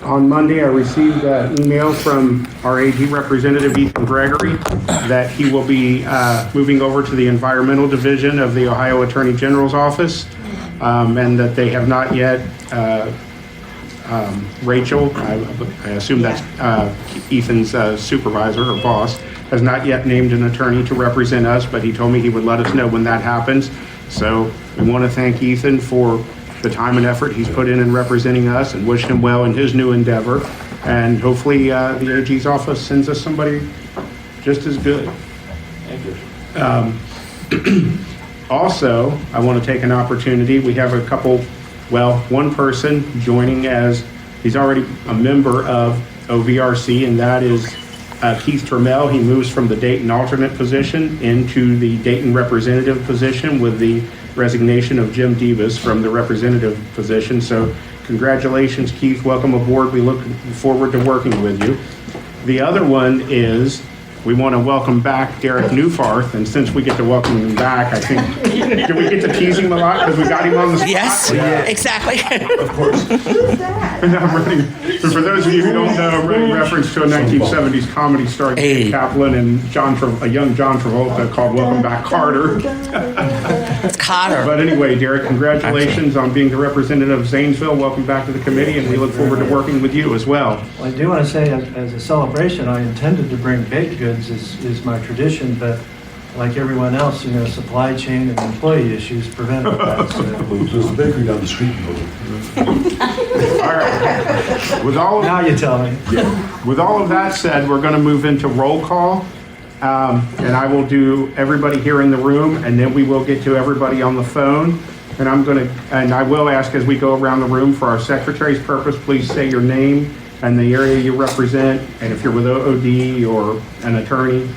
On Monday, I received an email from our AG representative, Ethan Gregory, that he will be moving over to the Environmental Division of the Ohio Attorney General's Office, and that they have not yet, Rachel, I assume that's Ethan's supervisor or boss, has not yet named an attorney to represent us, but he told me he would let us know when that happens. So we want to thank Ethan for the time and effort he's put in representing us, and wish him well in his new endeavor. And hopefully the AG's office sends us somebody just as good. Thank you. Also, I want to take an opportunity. We have a couple, one person joining as, he's already a member of OVRC, and that is Keith Trammell. He moves from the Dayton alternate position into the Dayton representative position with the resignation of Jim Davis from the representative position. So congratulations, Keith. Welcome aboard. We look forward to working with you. The other one is, we want to welcome back Derek Newfarth, and since we get to welcome him back, I think, do we get to tease him a lot because we got him on the spot? Yes, exactly. Of course. And I'm running, and for those of you who don't know, I'm running reference to a 1970s comedy starring Jay Kaplan and a young John Travolta called Welcome Back, Carter. It's Carter. But anyway, Derek, congratulations on being the representative of Zanesville. Welcome back to the committee, and we look forward to working with you as well. Well, I do want to say, as a celebration, I intended to bring baked goods, is my tradition, but like everyone else, supply chain and employee issues prevented that. So. There's a bakery down the street. All right. Now you tell me. With all of that said, we're going to move into roll call. And I will do everybody here in the room, and then we will get to everybody on the phone. And I will ask as we go around the room for our secretary's purpose, please say your name and the area you represent. And if you're with OOD or an attorney,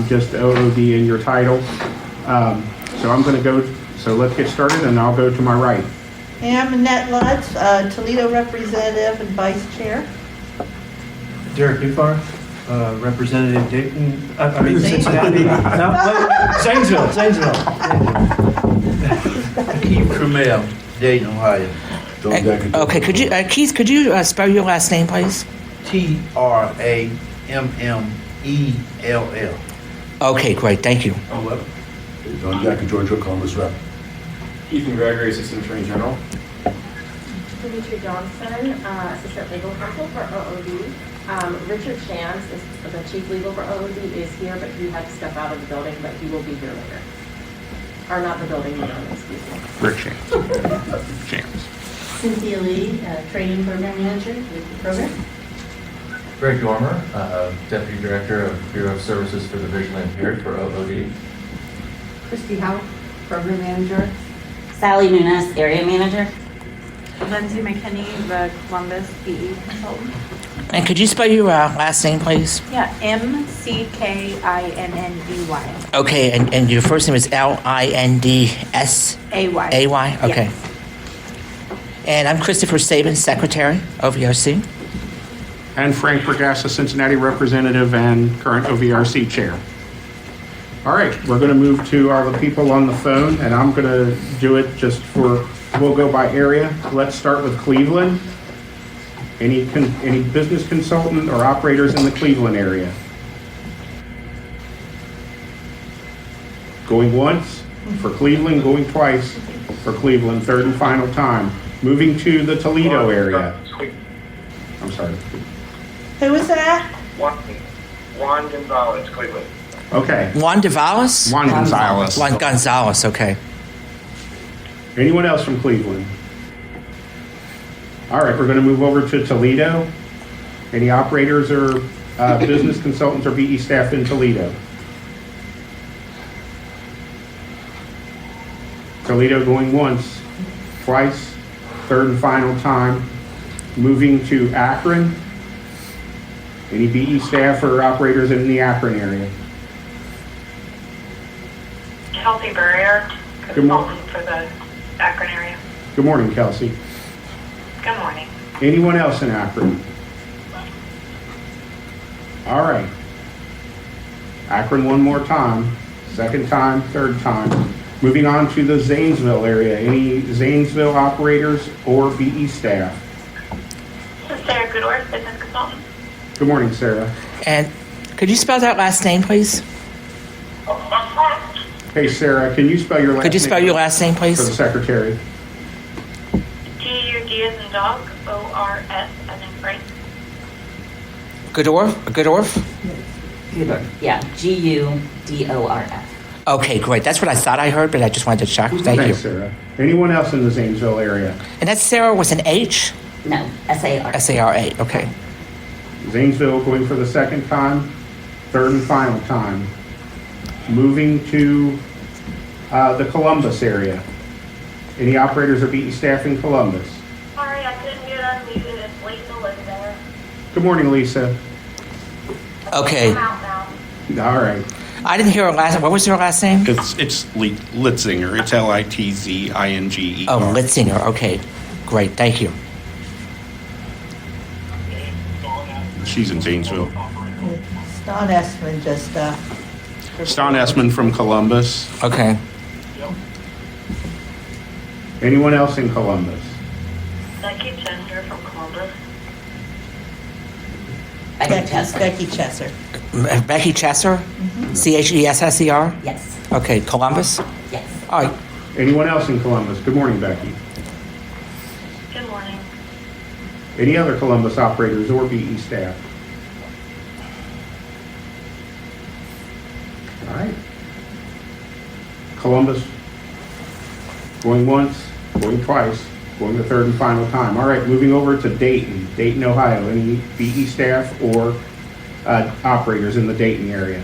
just OOD in your title. So let's get started, and I'll go to my right. I'm Annette Lutz, Toledo representative and vice chair. Derek Newfarth, Representative Dayton, Cincinnati. Zanesville. Keith Trammell, Dayton, Ohio. Okay, Keith, could you spell your last name, please? Trammell. Okay, great, thank you. Oh, well. John Jack and Georgia Columbus Rep. Ethan Gregory, Assistant Attorney General. Dimitri Johnson, Assistant Legal Counsel for OOD. Richard Shantz, is the Chief Legal for OOD, is here, but he had to step out of the building, but he will be here later. Or not the building, the building, excuse me. Rick Shantz. Cynthia Lee, Training Program Manager with the program. Greg Dormer, Deputy Director of Bureau of Services for the Visually Impaired for OOD. Christy Howe, Program Manager. Sally Nunes, Area Manager. Lindsay McKinney, the Columbus PE Consultant. And could you spell your last name, please? Yeah, McKinney. Okay, and your first name is Lindsay? AY. Okay. Yes. And I'm Christopher Sabine, Secretary, OVRC. And Frank Bergassa, Cincinnati representative and current OVRC chair. All right, we're going to move to all the people on the phone, and I'm going to do it we'll go by area. Let's start with Cleveland. Any business consultant or operators in the Cleveland area? Going once for Cleveland, going twice for Cleveland, third and final time. Moving to the Toledo area. I'm sorry. Who is that? Juan Gonzalez, Cleveland. Okay. Juan Gonzalez? Juan Gonzalez. Juan Gonzalez, okay. Anyone else from Cleveland? All right, we're going to move over to Toledo. Any operators or business consultants or BE staff in Toledo? Toledo going once, twice, third and final time. Moving to Akron. Any BE staff or operators in the Akron area? Kelsey Burrier, consultant for the Akron area. Good morning, Kelsey. Good morning. Anyone else in Akron? All right. Akron one more time, second time, third time. Moving on to the Zanesville area. Any Zanesville operators or BE staff? Sarah Goodworth, business consultant. Good morning, Sarah. And could you spell that last name, please? Hey, Sarah, can you spell your last name? Could you spell your last name, For the please? secretary. G as in dog, ORS as in Frank. Goodorf? Yeah, Gudorf. Okay, great. That's what I thought I heard, but I just wanted to check. Thank you. Thanks, Sarah. Anyone else in the Zanesville area? And that's Sarah with an H? No, SAR. S-A-R-A, okay. Zanesville going for the second time, third and final time. Moving to the Columbus area. Any operators or BE staff in Columbus? Sorry, I couldn't get unmuted. It's Lisa was there. Good morning, Lisa. Okay. I'm out now. All right. I didn't hear her last. What was her last name? It's Litzinger. It's Litzinger. Oh, Litzinger. Okay, great. Thank you. She's in Zanesville. Don Estman just, Ston Essman from Columbus. Okay. Anyone else in Columbus? Becky Chester from Columbus. Becky Chesser. Becky Chesser? C-H-E-S-S-E-R? Yes. Okay, Columbus? Yes. All right. Anyone else in Columbus? Good morning, Becky. Good morning. Any other Columbus operators or BE staff? All right. Columbus, going once, going twice, going the third and final time. All right, moving over to Dayton, Ohio. Any BE staff or operators in the Dayton area?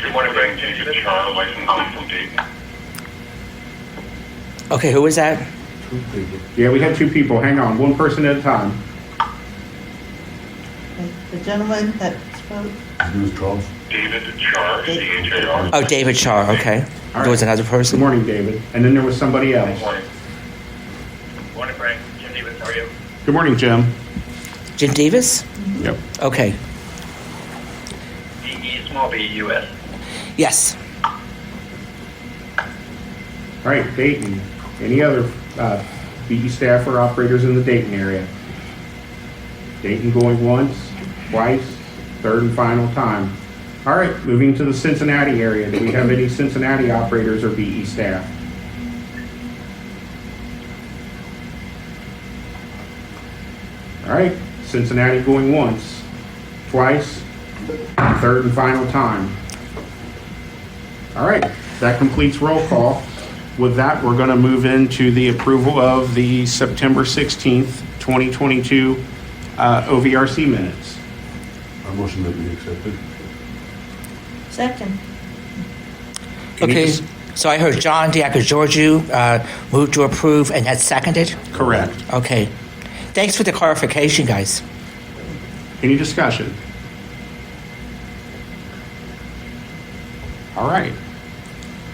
Good morning, Frank. David Charles, licensee from Dayton. Okay, who is that? Yeah, we had two people. Hang on, one person at a time. The gentleman that spoke. His name is Charles. David Char, C-H-A-R. Oh, David Char. Okay. All There was right. another person? Good morning, David. And then there was somebody Good else. morning. Good morning, Frank. Jim Davis, how are you? Good morning, Jim. Jim Davis? Yep. Okay. DE, small B, U-S. Yes. All right, Dayton. Any other BE staff or operators in the Dayton area? Dayton going once, twice, third and final time. All right, moving to the Cincinnati area. Do we have any Cincinnati operators or BE staff? All right, Cincinnati going once, twice, third and final time. All right, that completes roll call. With that, we're going to move into the approval of the September 16th, 2022 OVRC minutes. Our motion that we accepted. Second. Okay. So I heard John Diacogiorgio moved to approve and had seconded? Correct. Okay. Thanks for the clarification, guys. Any discussion? All right.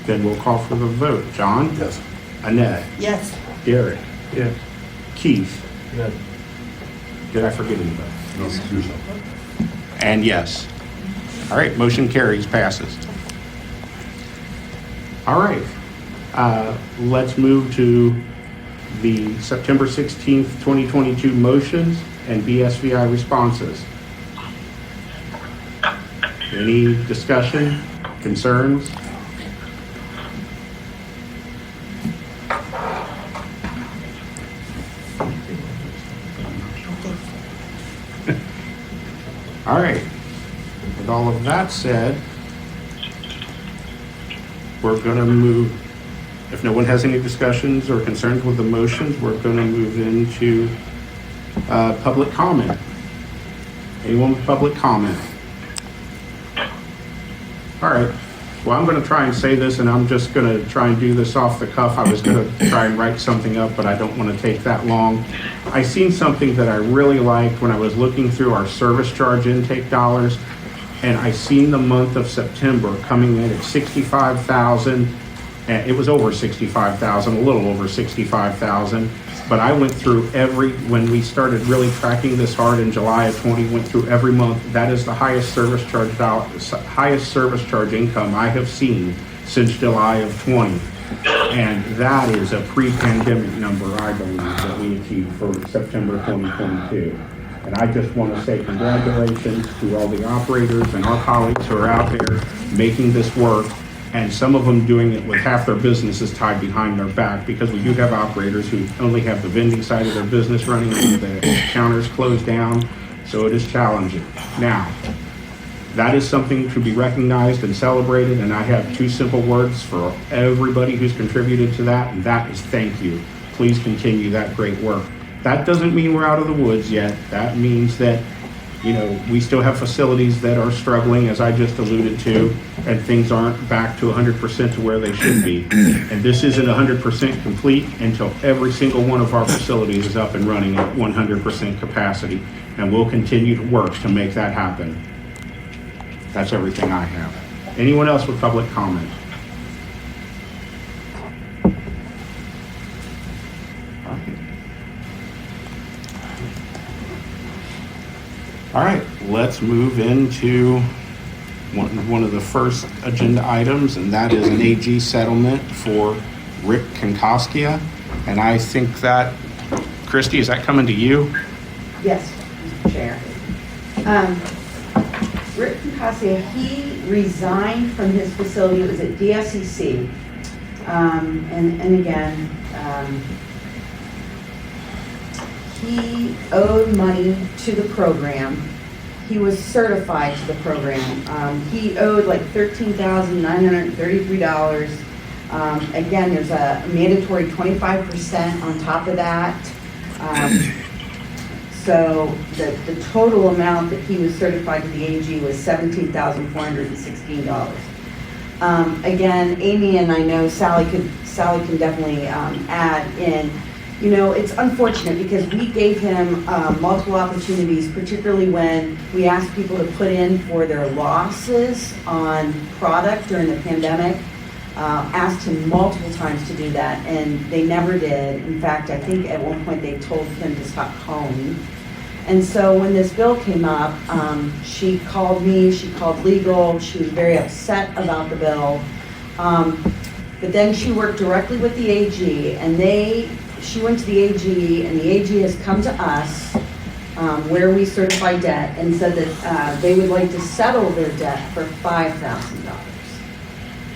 Then we'll call for the vote. John? Yes. Annette? Yes. Derek? Yes. Keith? Yes. Did I forget anybody? No, yourself. And yes. All right, motion carries, passes. All right, let's move to the September 16th, 2022 motions and BSVI responses. Any discussion, concerns? All right, with all of that said, we're going to move, if no one has any discussions or concerns with the motions, we're going to move into public comment. Anyone with public comment? All right, well, I'm going to try and say this, and I'm just going to try and do this off the cuff. I was going to try and write something up, but I don't want to take that long. I seen something that I really liked when I was looking through our service charge intake dollars, and I seen the month of September coming in at 65,000, and it was over 65,000, a little over 65,000. But I went through when we started really tracking this hard in July of 20, went through every month. That is the highest service charge income I have seen since July of 20. And that is a pre-pandemic number, I believe, that we achieved for September 2022. And I just want to say congratulations to all the operators and our colleagues who are out there making this work, and some of them doing it with half their businesses tied behind their back, because we do have operators who only have the vending side of their business running and the counters closed down, so it is challenging. Now, that is something to be recognized and celebrated, and I have two simple words for everybody who's contributed to that, and that is thank you. Please continue that great work. That doesn't mean we're out of the woods yet. That means that, we still have facilities that are struggling, as I just alluded to, and things aren't back to 100% to where they should be. And this isn't 100% complete until every single one of our facilities is up and running at 100% capacity. And we'll continue to work to make that happen. That's everything I have. Anyone else with public comment? All right, let's move into one of the first agenda items, and that is an AG settlement for Rick Kankoskia. And I think that, Christy, is that coming to you? Yes, Mr. Chair. Rick Kankoskia, he resigned from his facility. It was at DSEC. And again, he owed money to the program. He was certified to the program. He owed like $13,933. Again, there's a mandatory 25% on top of that. So the total amount that he was certified to the AG was $17,416. Again, Amy and I know Sally can definitely add in. It's unfortunate because we gave him multiple opportunities, particularly when we asked people to put in for their losses on product during the pandemic. Asked him multiple times to do that, and they never did. In fact, I think at one point they told him to stop calling. And so when this bill came up, she called me, she called legal, she was very upset about the bill. But then she worked directly with the AG, and she went to the AG, and the AG has come to us where we certify debt and said that they would like to settle their debt for $5,000.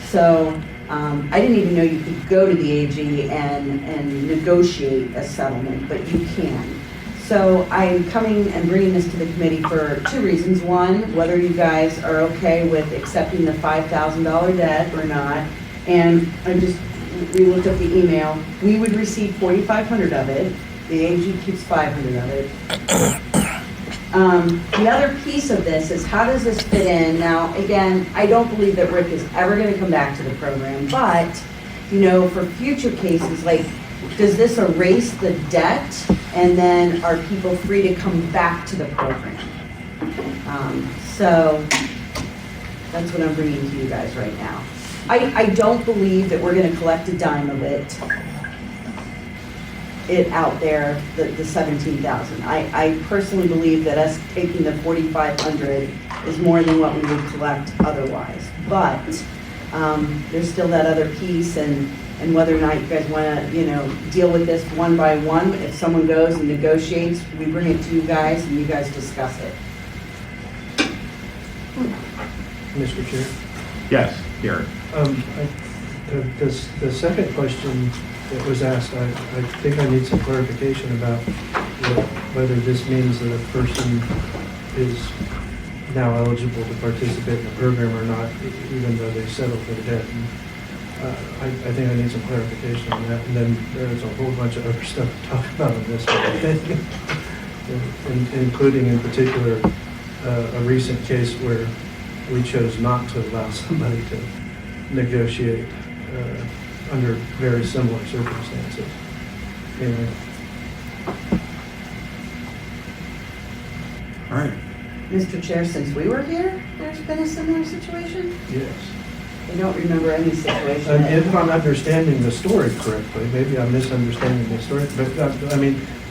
So I didn't even know you could go to the AG and negotiate a settlement, but you can. So I'm coming and bringing this to the committee for two reasons. One, whether you guys are okay with accepting the $5,000 debt or not. And we looked up the email. We would receive $4,500 of it. The AG keeps $500 of it. The other piece of this is, how does this fit in? Now, again, I don't believe that Rick is ever going to come back to the program, but, for future cases, like, does this erase the debt, and then are people free to come back to the program? So that's what I'm bringing to you guys right now. I don't believe that we're going to collect a dime of it out there, the 17,000. I personally believe that us taking the 4,500 is more than what we would collect otherwise. But there's still that other piece, and whether or not you guys want to, deal with this one by one. If someone goes and negotiates, we bring it to you guys, and you guys discuss it. Mr. Chair? Yes, Gary. The second question that was asked, I think I need some clarification about whether this means that a person is now eligible to participate in the program or not, even though they settled their debt. And, I think I need some clarification on that. And then there's a whole bunch of other stuff to talk about on this, including in particular a recent case where we chose not to allow somebody to negotiate under very similar circumstances. Anyway. All right. Mr. Chair, since we were here, there's been a similar situation? Yes. I don't remember any situation. If I'm understanding the story correctly, maybe I'm misunderstanding the story, but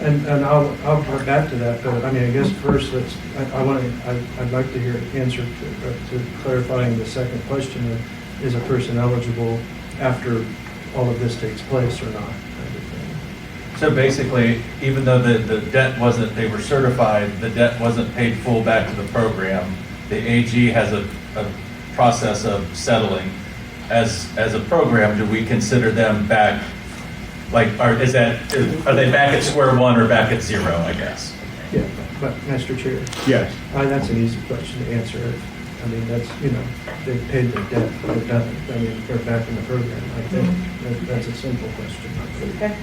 and I'll get back to that. But I guess first I'd like to hear an answer to clarifying the second question of, is a person eligible after all of this takes place or not, kind of thing. So basically, even though the debt wasn't, they were certified, the debt wasn't paid full back to the program, the AG has a process of settling. As a program, do we consider them back, like, are they back at square one or back at zero, I guess? Yeah, but Mr. Chair, Yes. that's an easy question to answer. I mean, that's, they paid their debt, they're done. I mean, they're back in the program, I think. That's a simple question. Okay.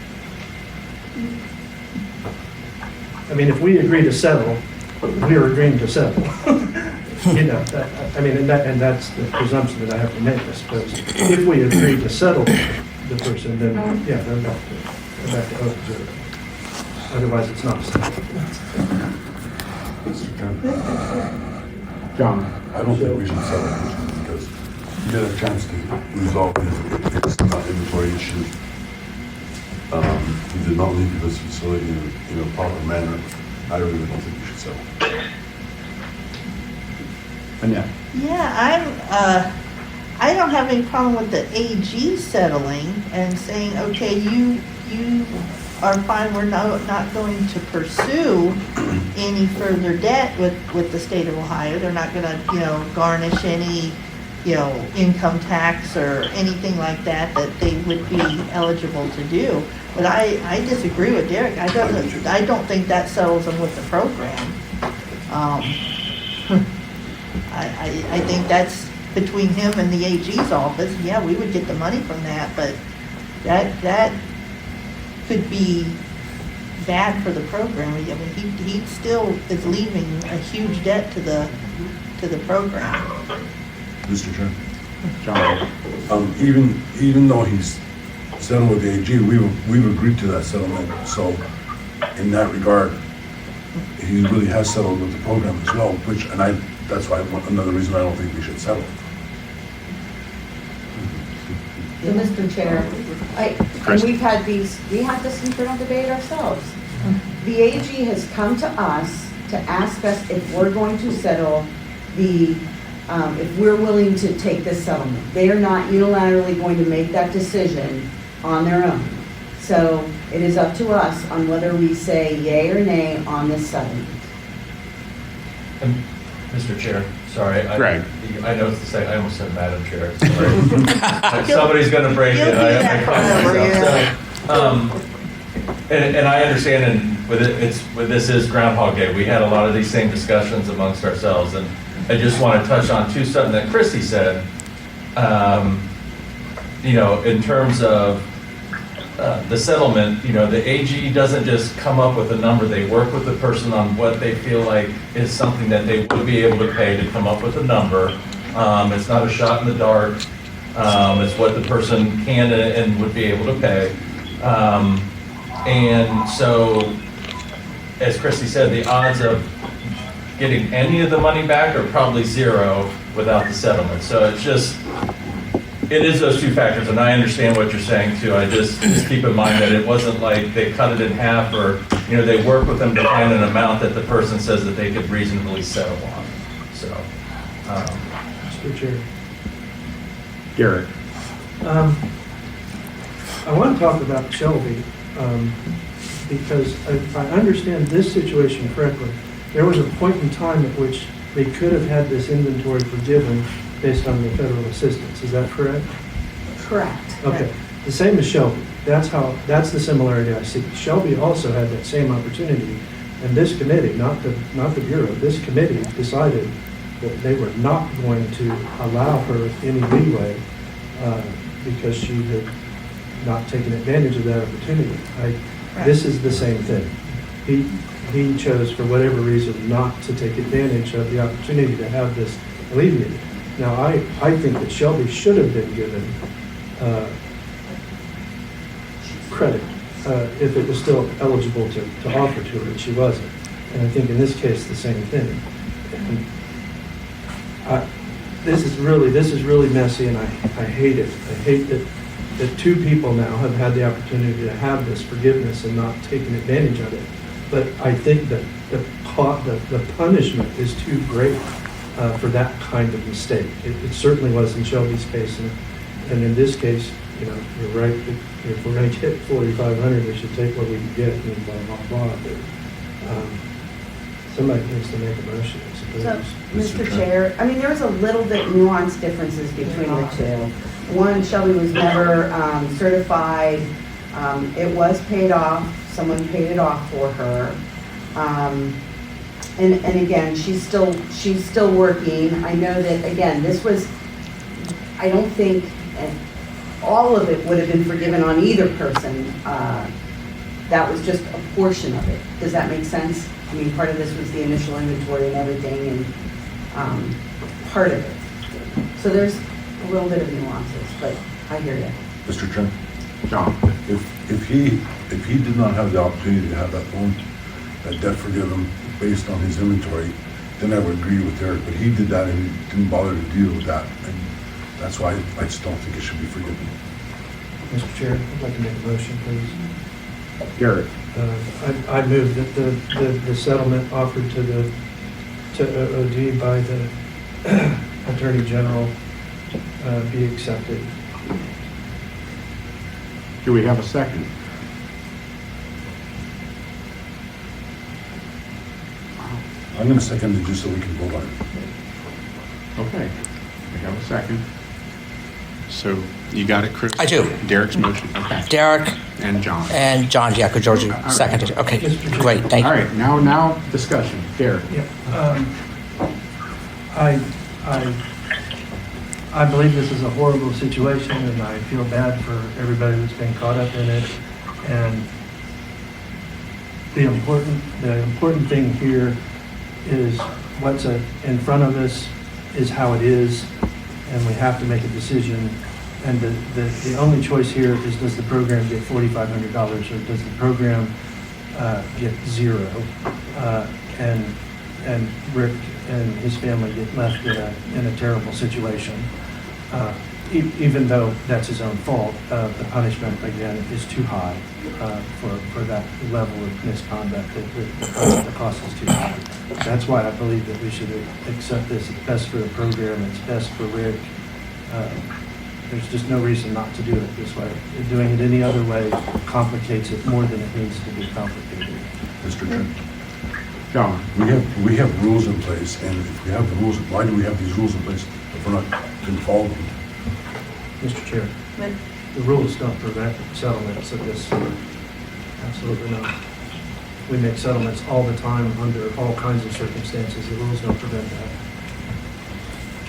I mean, if we agree to settle, we're agreeing to settle. I mean, and that's the presumption that I have to make, I suppose. If we agree to settle the person, then, yeah, they're back to open zero. Otherwise, it's not settled. Mr. Chairman, John? I don't think we should settle this because you get a chance to resolve his inventory issues. He did not leave this facility in a proper manner. I really don't think we should settle. Annette? Yeah, I don't have any problem with the AG settling and saying, okay, you are fine, we're not going to pursue any further debt with the state of Ohio. They're not gonna, garnish any, income tax or anything like that they would be eligible to do. But I disagree with Derek. I don't think that settles them with the program. I think that's between him and the AG's office. Yeah, we would get the money from that, but that could be bad for the program. I mean, he still is leaving a huge debt to the program. Mr. Chairman? John? Even though he's settled with the AG, we've agreed to that settlement. So in that regard, he really has settled with the program as well, that's why another reason I don't think we should settle. So, Mr. Chair, and we had this internal debate ourselves. The AG has come to us to ask us if we're going to settle if we're willing to take this settlement. They are not unilaterally going to make that decision on their own. So it is up to us on whether we say yay or nay on this settlement. Mr. Chair, sorry. Greg. I know it's the second, I almost said Madam Chair, sorry. Somebody's gonna break it. I caught myself. And I understand, and with this is Groundhog Day. We had a lot of these same discussions amongst ourselves, and I just want to touch on something that Christy said. In terms of the settlement, the AG doesn't just come up with a number. They work with the person on what they feel like is something that they would be able to pay to come up with a number. It's not a shot in the dark. It's what the person can and would be able to pay. And so, as Christy said, the odds of getting any of the money back are probably zero without the settlement. So it is those two factors, and I understand what you're saying too. I just keep in mind that it wasn't like they cut it in half, or they work with them to find an amount that the person says that they could reasonably settle on. So, Mr. Chair. Derek? I want to talk about Shelby, because if I understand this situation correctly, there was a point in time at which they could have had this inventory forgiven based on the federal assistance. Is that correct? Correct. Okay. The same as Shelby. That's the similarity I see. Shelby also had that same opportunity, and this committee, not the Bureau, this committee decided that they were not going to allow her any leeway because she had not taken advantage of that opportunity. This is the same thing. He chose, for whatever reason, not to take advantage of the opportunity to have this alleviated. Now, I think that Shelby should have been given credit if it was still eligible to offer to her, and she wasn't. And I think in this case, the same thing. And this is really messy, and I hate it. I hate that two people now have had the opportunity to have this forgiveness and not taken advantage of it. But I think that the punishment is too great for that kind of mistake. It certainly was in Shelby's case, and in this case, you know, you're right, if we're gonna get 4,500, we should take what we can get and blah, blah, blah, but, somebody needs to make a motion, I So, suppose. Mr. Chair, I mean, there's a little bit nuanced differences between the two. One, Shelby was never certified. It was paid off. Someone paid it off for her. And again, she's still working. I know that, again, this was, I don't think all of it would have been forgiven on either person. That was just a portion of it. Does that make sense? I mean, part of this was the initial inventory and everything, and part of it. So there's a little bit of nuances, but I hear you. Mr. Trent, John, if he did not have the opportunity to have that debt forgiven based on his inventory, then I would agree with Eric, but he did that and he didn't bother to deal with that, and that's why I just don't think it should be forgiven. Mr. Chair, I'd like to make a motion, please. Garrett, I move that the settlement offered to OOD by the Attorney General be accepted. do we have a second? I'm going to second it just so we can vote on it. Okay, we have a second. So you got it, Chris? I do. Derek's motion, okay. Derek And John. and John Giacogiorgio seconded. Okay, great, thank All you. right, now discussion. Derek, Yeah, I believe this is a horrible situation, and I feel bad for everybody that's been caught up in it. And the important thing here is what's in front of us is how it is, and we have to make a decision. And the only choice here is, does the program get $4,500 or does the program get zero? And Rick and his family get left in a terrible situation. Even though that's his own fault, the punishment, again, is too high for that level of misconduct. The cost is too high. That's why I believe that we should accept this. It's best for the program. It's best for Rick. There's just no reason not to do it this way. Doing it any other way complicates it more than it needs to be complicated. Mr. Trent, John, we have rules in place, and if we have the rules, why do we have these rules in place if we're not going to follow them? Mr. Chair, the rules don't prevent settlements of this sort. Absolutely not. We make settlements all the time under all kinds of circumstances. The rules don't prevent that.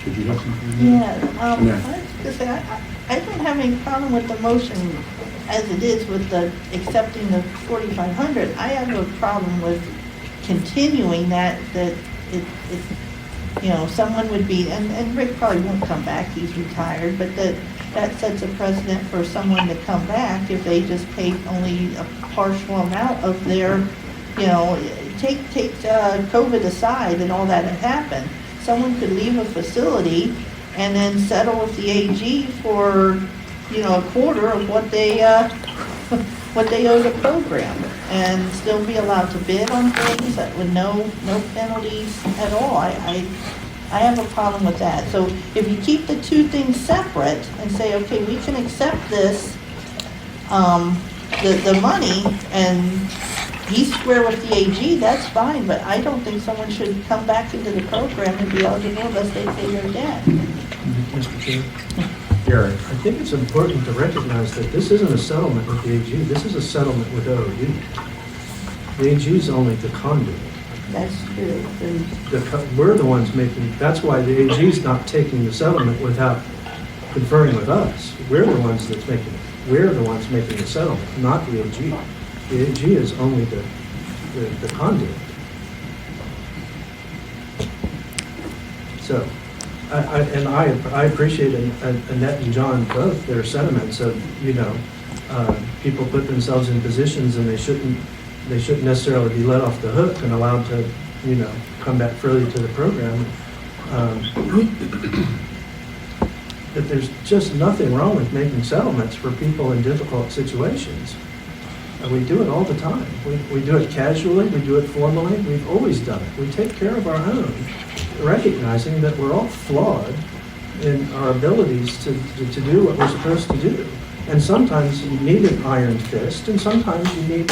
did you have something? Yeah, I Yeah. was gonna say, I don't have any problem with the motion as it is with the accepting the 4,500. I have a problem with continuing that it, you know, someone would be, and Rick probably won't come back, he's retired, but that sets a precedent for someone to come back if they just paid only a partial amount of their, you know, take COVID aside and all that had happened. Someone could leave a facility and then settle with the AG for, you know, a quarter of what they owe the program, and still be allowed to bid on things that with no penalties at all. I have a problem with that. So if you keep the two things separate and say, okay, we can accept this, the money, and he's square with the AG, that's fine, but I don't think someone should come back into the program and be eligible unless they pay their debt. Mr. Chair, Garrett, I think it's important to recognize that this isn't a settlement with the AG. This is a settlement with OOD. The AG is only the conduit. That's true. We're the ones making, that's why the AG is not taking the settlement without conferring with us. We're the ones that's making it. We're the ones making the settlement, not the AG. The AG is only the conduit. So, I appreciate Annette and John both their sentiments of, you know, people put themselves in positions and they shouldn't necessarily be let off the hook and allowed to, you know, come back freely to the program. But there's just nothing wrong with making settlements for people in difficult situations. And we do it all the time. We do it casually, we do it formally, we've always done it. We take care of our own, recognizing that we're all flawed in our abilities to do what we're supposed to do. And sometimes you need an iron fist, and sometimes you need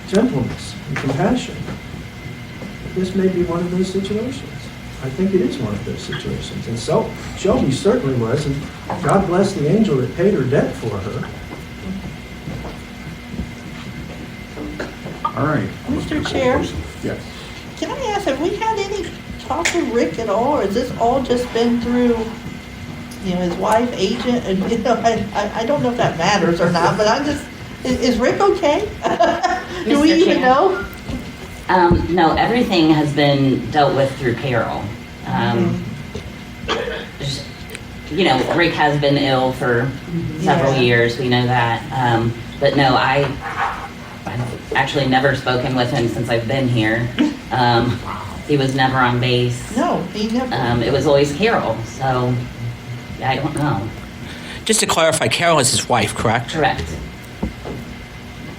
gentleness and compassion. This may be one of those situations. I think it is one of those situations. And so Shelby certainly was, and God bless the angel that paid her debt for her. All right. Mr. Chair, Yes. can I ask, have we had any talk with Rick at all, or has this all just been through, his wife, agent, and, I don't know if that matters or not, but I'm just, is Rick okay? Do we Mr. even Chair. know? No, everything has been dealt with through payroll. Rick has been ill for several Yeah. years, we know that. But no, I've actually never spoken with him since I've been here. He was never on base. No, he never. It was always Carol, so I don't know. Just to clarify, Carol is his wife, correct? Correct.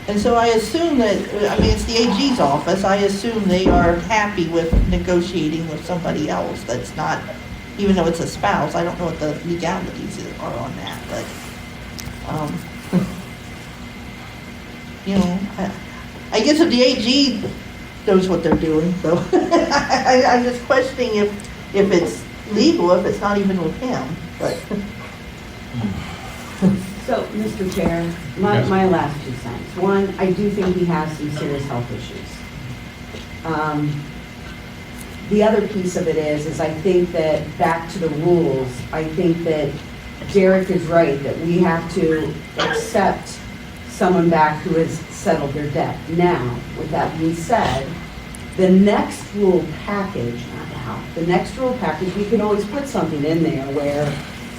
And so I assume that, it's the AG's office, I assume they are happy with negotiating with somebody else that's not, even though it's a spouse, I don't know what the legalities are on that, but, I guess if the AG knows what they're doing, so I'm just questioning if it's legal, if it's not even with him, but. So, Mr. Chair, my last 2 cents. One, I do think he has some serious health issues. The other piece of it is I think that back to the rules, I think that Derek is right, that we have to accept someone back who has settled their debt. Now, with that being said, the next rule package, the next rule package, we can always put something in there where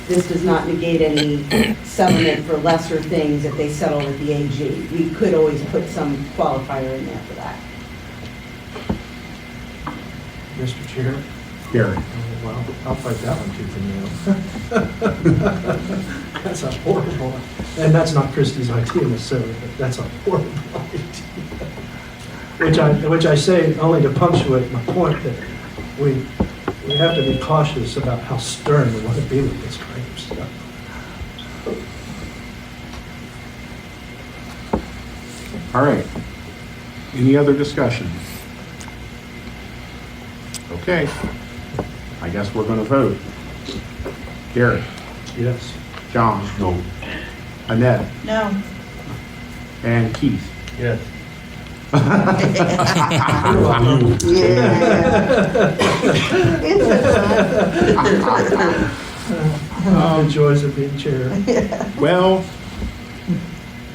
this does not negate any settlement for lesser things if they settle with the AG. We could always put some qualifier in there for that. Mr. Chair? Gary. Well, I'll fight that one tooth and nail. That's a horrible, and that's not Christie's idea necessarily, but that's a horrible idea. Which I say only to punctuate my point that we have to be cautious about how stern we want to be with this kind of stuff. All right. Any other discussion? Okay. I guess we're going to vote. Gary? Yes. John? No. Annette? No. And Keith? Yes. The joys of being chair. Well,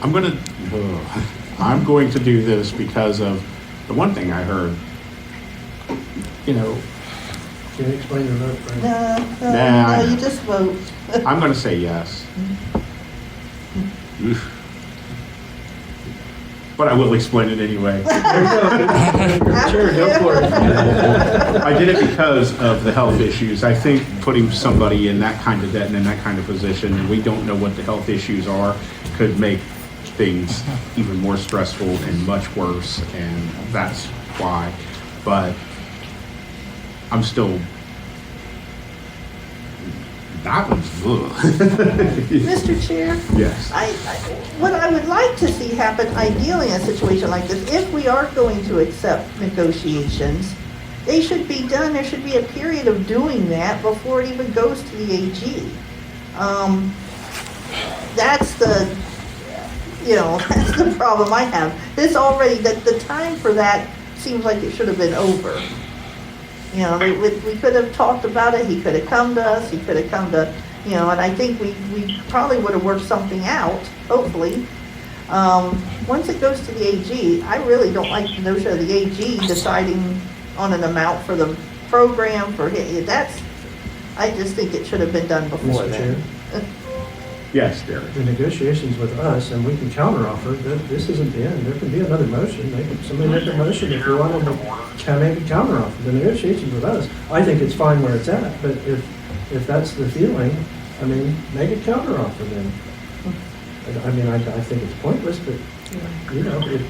I'm going to do this because of the one thing I heard. Can you explain your vote, Frank? No, you just vote. I'm going to say yes. Oof. But I will explain it anyway. Sure, go for it. I did it because of the health issues. I think putting somebody in that kind of debt and in that kind of position, and we don't know what the health issues are, could make things even more stressful and much worse, and that's why. But I'm still, that one's, ugh. Mr. Chair? Yes. What I would like to see happen ideally in a situation like this, if we are going to accept negotiations, they should be done, there should be a period of doing that before it even goes to the AG. That's the, that's the problem I have. This already, the time for that seems like it should have been over. We could have talked about it, he could have come to us, he could have come to, and I think we probably would have worked something out, hopefully. Once it goes to the AG, I really don't like the notion of the AG deciding on an amount for the program, I just think it should have been done before Mr. Chair? then. Yes, Derek. The negotiations with us, and we can counteroffer, this isn't the end. There can be another motion. Somebody make a motion if you want them to make a counteroffer. The negotiations with us, I think it's fine where it's at, but if that's the feeling, make a counteroffer then. I think it's pointless, but,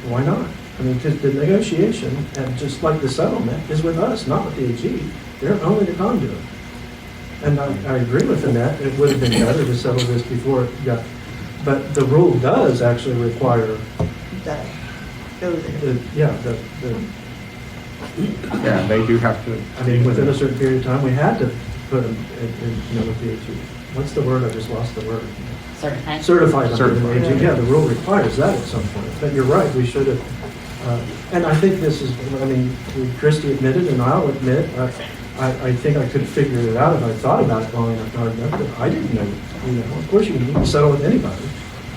why not? Because the negotiation, and just like the settlement, is with us, not with the AG. They're only the conduit. And I agree with Annette, it would have been better to settle this before it got, but the rule does actually require, That go there. Yeah, they do have to. I mean, within a certain period of time, we had to put them with the AG. What's the word? I just lost the word. Certified? Certified under the Certified. AG. Yeah, the rule requires that at some point. But you're right, we should have, and I think this is, I mean, Christie admitted, and I'll admit, I think I could have figured it out if I thought about it long enough, hard enough, but I didn't know. Of course, you can settle with anybody.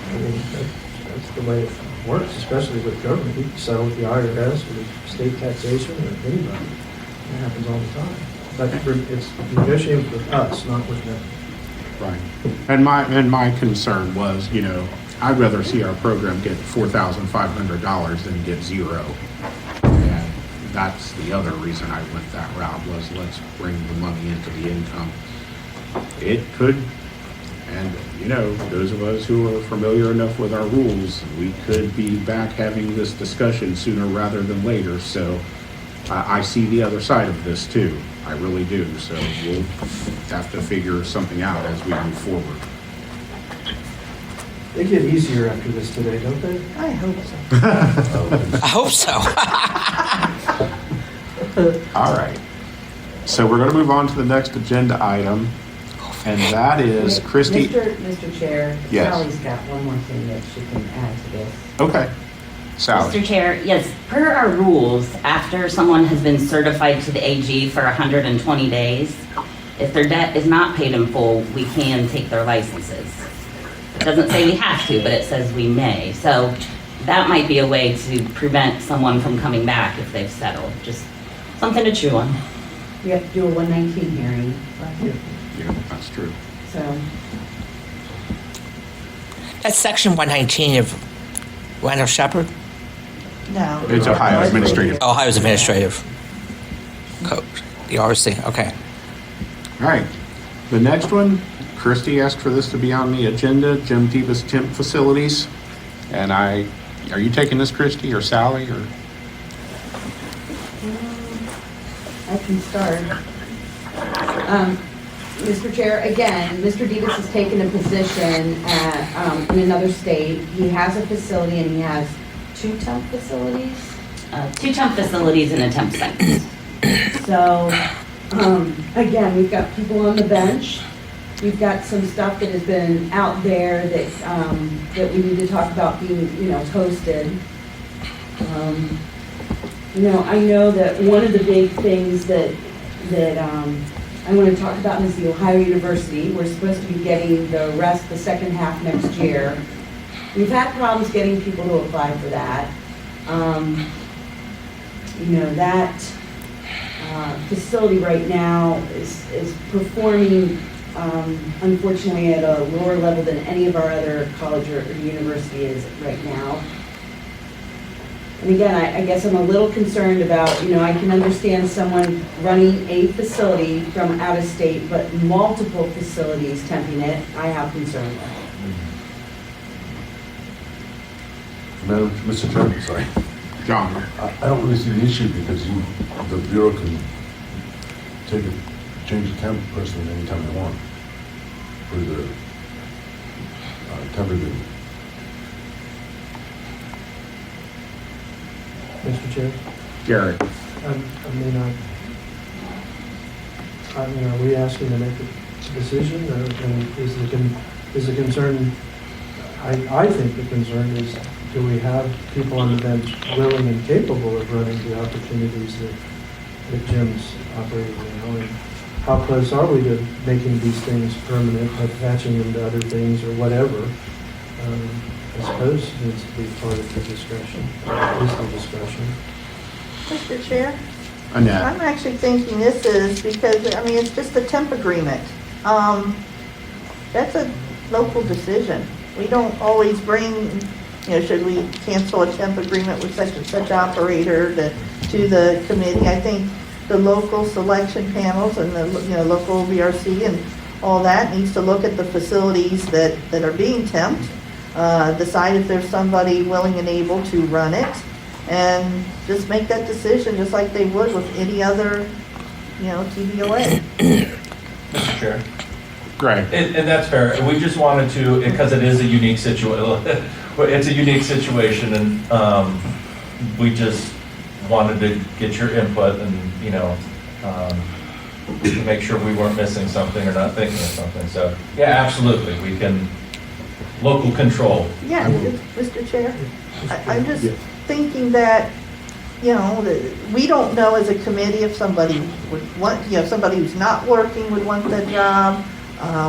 I mean, that's the way it works, especially with government. You can settle with the IRS, with state taxation, or anybody. It happens all the time. But it's negotiating with us, not with them. Right. And my concern was, I'd rather see our program get $4,500 than get zero. And that's the other reason I went that route, was let's bring the money into the income. It could, and those of us who are familiar enough with our rules, we could be back having this discussion sooner rather than later. So I see the other side of this too. I really do. So we'll have to figure something out as we move forward. They get easier after this today, don't they? I hope so. I hope so. All right. So we're going to move on to the next agenda item, and that is Christie. Mr. Chair, Yes. Sally's got one more thing that she can add to this. Okay. Sally. Mr. Chair, yes, per our rules, after someone has been certified to the AG for 120 days, if their debt is not paid in full, we can take their licenses. It doesn't say we have to, but it says we may. So that might be a way to prevent someone from coming back if they've settled. Just something to chew on. We have to do a 119 hearing, Yeah, that's true. so. That's section 119 of Randall Shepherd, No. It's Ohio Administrative. Ohio's Administrative Code, the OVRC. Okay. All right. The next one, Christie asked for this to be on the agenda, Jim Tebus Temp Facilities. And are you taking this, Christie, or Sally, or? I can start. Mr. Chair, again, Mr. Davis has taken a position at, in another state. He has a facility and he has 2 temp facilities. 2 temp facilities and a temp site. So, again, we've got people on the bench. We've got some stuff that has been out there that, that we need to talk about being, posted. I know that one of the big things that I want to talk about is the Ohio University. We're supposed to be getting the second half next year. We've had problems getting people to apply for that. That facility right now is performing, unfortunately, at a lower level than any of our other college or university is right now. And again, I guess I'm a little concerned about, I can understand someone running a facility from out of state, but multiple facilities temping it, I have concern with. Madam, Mr. Chairman, sorry. John. I don't really see the issue because the Bureau can change the temp person anytime they want for the temp agreement. Mr. Chair? Gary. Are we asking to make a decision, and is the concern, I think the concern is, do we have people on the bench willing and capable of running the opportunities that Jim's operating now? And how close are we to making these things permanent, attaching them to other things or whatever? I suppose needs to be part of the discussion, is the discussion. Mr. Chair? Annette. I'm actually thinking this is because, it's just a temp agreement. That's a local decision. We don't always bring, should we cancel a temp agreement with such and such operator to the committee. I think the local selection panels and the, local OVRC and all that needs to look at the facilities that are being temped, decide if there's somebody willing and able to run it, and just make that decision just like they would with any other, TBOA. Mr. Chair. Greg? And that's fair. We just wanted to, because it is a unique situation, it's a unique situation, and we just wanted to get your input and, to make sure we weren't missing something or not thinking of something. So, yeah, absolutely, we can, local control. Yeah, Mr. Chair, I'm just thinking that, that we don't know as a committee if somebody would want, somebody who's not working would want the job.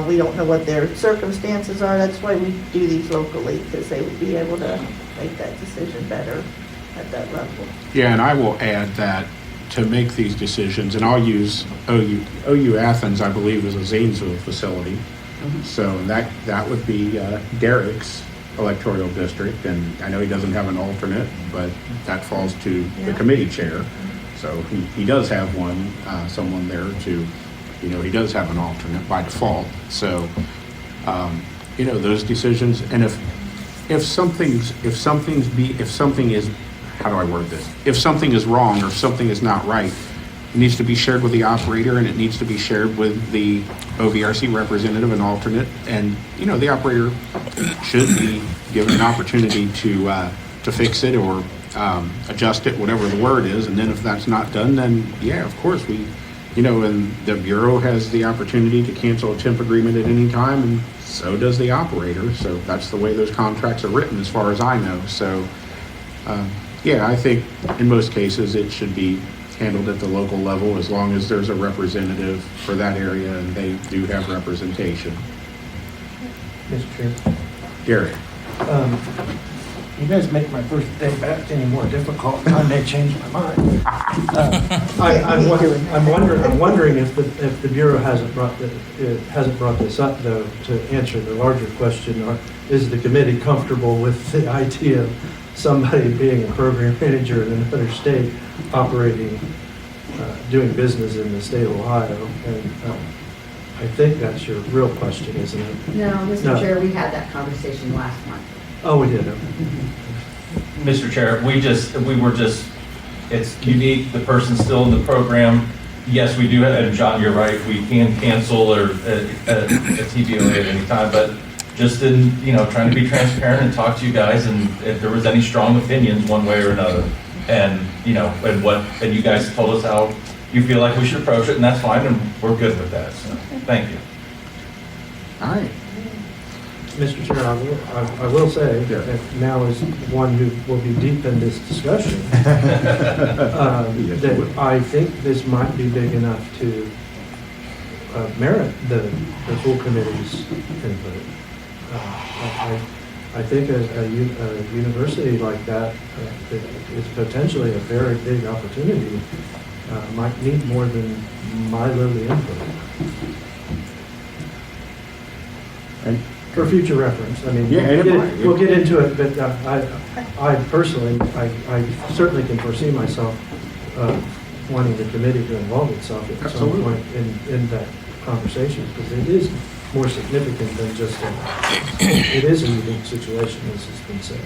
We don't know what their circumstances are. That's why we do these locally, because they would be able to make that decision better at that level. Yeah, and I will add that to make these decisions, and I'll use OU Athens, I believe, is a Zanesville facility. So that would be Derek's electoral district, and I know he doesn't have an alternate, but that falls to the committee chair. So he does have someone there to, he does have an alternate by default. So, those decisions, and if something is, how do I word this? If something is wrong or if something is not right, it needs to be shared with the operator, and it needs to be shared with the OVRC representative and alternate. And, the operator should be given an opportunity to fix it or adjust it, whatever the word is. And then if that's not done, then, yeah, of course, and the Bureau has the opportunity to cancel a temp agreement at any time, and so does the operator. So that's the way those contracts are written, as far as I know. So, I think in most cases it should be handled at the local level, as long as there's a representative for that area and they do have representation. Mr. Chair. Gary? You guys make my first day back any more difficult, I may change my mind. I'm wondering if the Bureau hasn't brought this up, though, to answer the larger question, or is the committee comfortable with the idea of somebody being a program manager in another state operating, doing business in the state of Ohio? And I think that's your real question, isn't it? No, Mr. Chair, we had that conversation last month. Oh, we did. Mr. Chair, it's unique, the person's still in the program. Yes, we do, and John, you're right, we can cancel or a TBOA at any time, but just in, trying to be transparent and talk to you guys, and if there was any strong opinions one way or another, and, and you guys told us how you feel like we should approach it, and that's fine, and we're good with that, so, thank you. All right. Mr. Chair, I will say that now is one who will be deep in this discussion, that I think this might be big enough to merit the full committee's input. I think a university like that is potentially a very big opportunity, might need more than my little input. And for future reference, I mean, Yeah, we'll get into it, but I personally, I certainly can foresee myself wanting the committee to involve itself at some point in that conversation, because it is more significant than just it is a unique situation, as has been said.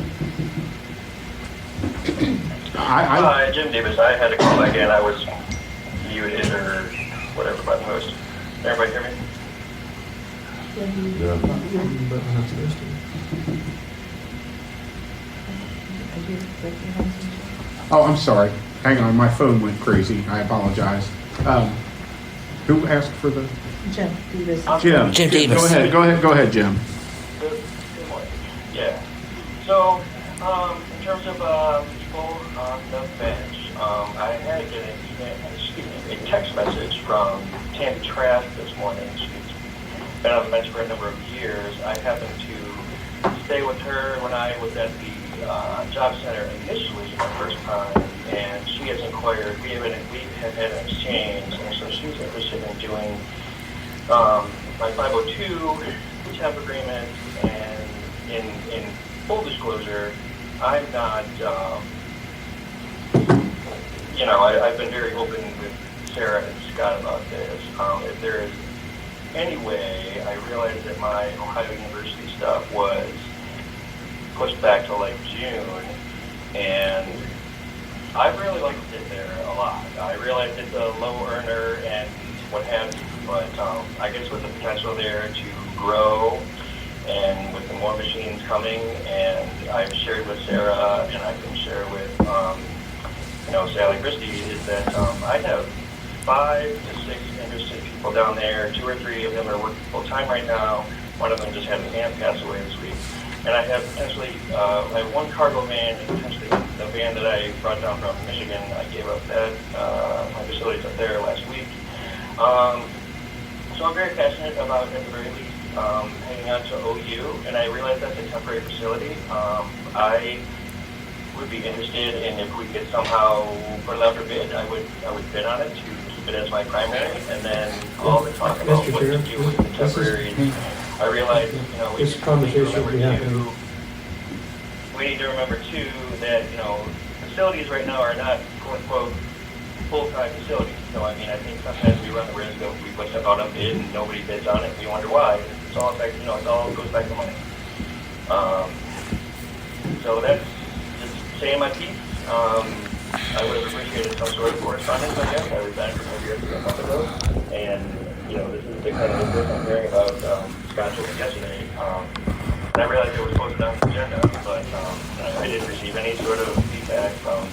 Hi, Jim Davis. I had to call back in. I was muted or whatever by the host. Everybody hear me? Yeah. But we're not supposed to. Oh, I'm sorry. Hang on, my phone went crazy. I apologize. Who asked for the? Jim Davis. Jim Davis. Go ahead, Jim. Good morning. Yeah. So, in terms of people on the bench, I had to get a text message from Tammy Trask this morning. She's been on the bench for a number of years. I happened to stay with her when I was at the job center initially my first time, and she has inquired. We have had an exchange, and so she's interested in doing my 502 temp agreement. And in full disclosure, I'm not. I've been very open with Sarah and Scott about this. If there is any way, I realized that my Ohio University stuff was pushed back to like June, and I really like to sit there a lot. I realize it's a low earner and what have you, but I guess with the potential there to grow and with the more machines coming, and I've shared with Sarah and I can share with, Sally Christie, is that I have 5 to 6 interested people down there. 2 or 3 of them are working full-time right now. One of them just had an aunt pass away this week. And I have potentially, I have 1 cargo van and potentially the van that I brought down from Michigan. I gave up that, my facilities up there last week. So I'm very passionate about, at the very least, hanging on to OU, and I realize that's a temporary facility. I would be interested in if we could somehow put it out for bid. I would bid on it to keep it as my primary, and then all the talk about Mr. what Chair, to do with the temporary. I realize, we This need to conversation will be remember happening. too. We need to remember too that facilities right now are not quote unquote full-time facilities. So I mean, I think sometimes we run the risk of we put stuff out on bid and nobody bids on it. We wonder why. It's all back, it all goes back to money. So that's just saying my piece. I would have appreciated some sort of correspondence, I guess. I resigned from OVRC a month ago, and this is the kind of the first I'm hearing about Scott Children yesterday. And I realized it was posted on the agenda, but I didn't receive any sort of feedback from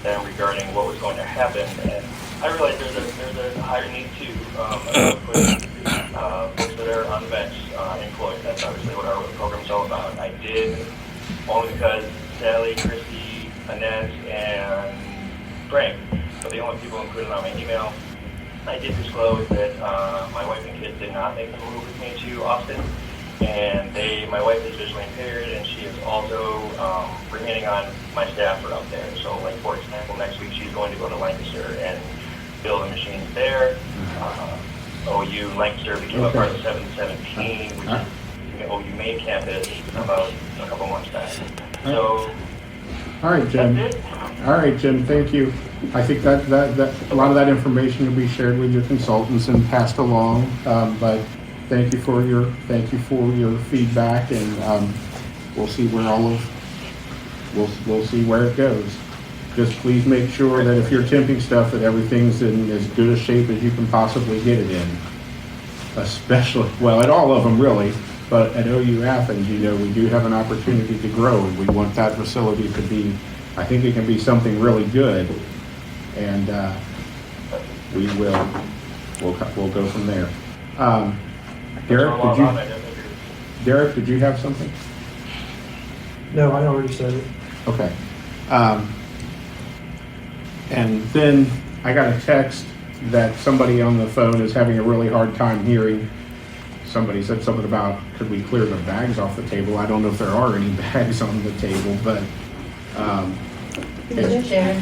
them regarding what was going to happen. And I realize there's a higher need to put folks that are on the bench employed. That's obviously what our program's all about. I did, only because Sally, Christy, Annette, and Frank were the only people included on my email. I did disclose that my wife and kids did not make the move with me to Austin, and my wife is visually impaired, and she is also remaining on my staff for up there. So, like for example, next week she's going to go to Lancaster and build the machines there. OU Lancaster became a part of 717, which is the OU main campus about a couple months back. So. All right, Jim. That's it. All right, Jim, thank you. I think that a lot of that information will be shared with your consultants and passed along. But thank you for your feedback, and we'll see where we'll see where it goes. Just please make sure that if you're temping stuff, that everything's in as good a shape as you can possibly get it in. Especially, well, at all of them really, but at OU Athens, we do have an opportunity to grow, and we want that facility to be, I think it can be something really good, and we'll go from there. Derek, did you have something? No, I already said it. Okay. And then I got a text that somebody on the phone is having a really hard time hearing. Somebody said something about, could we clear the bags off the table? I don't know if there are any bags on the table, but Mr. Chair,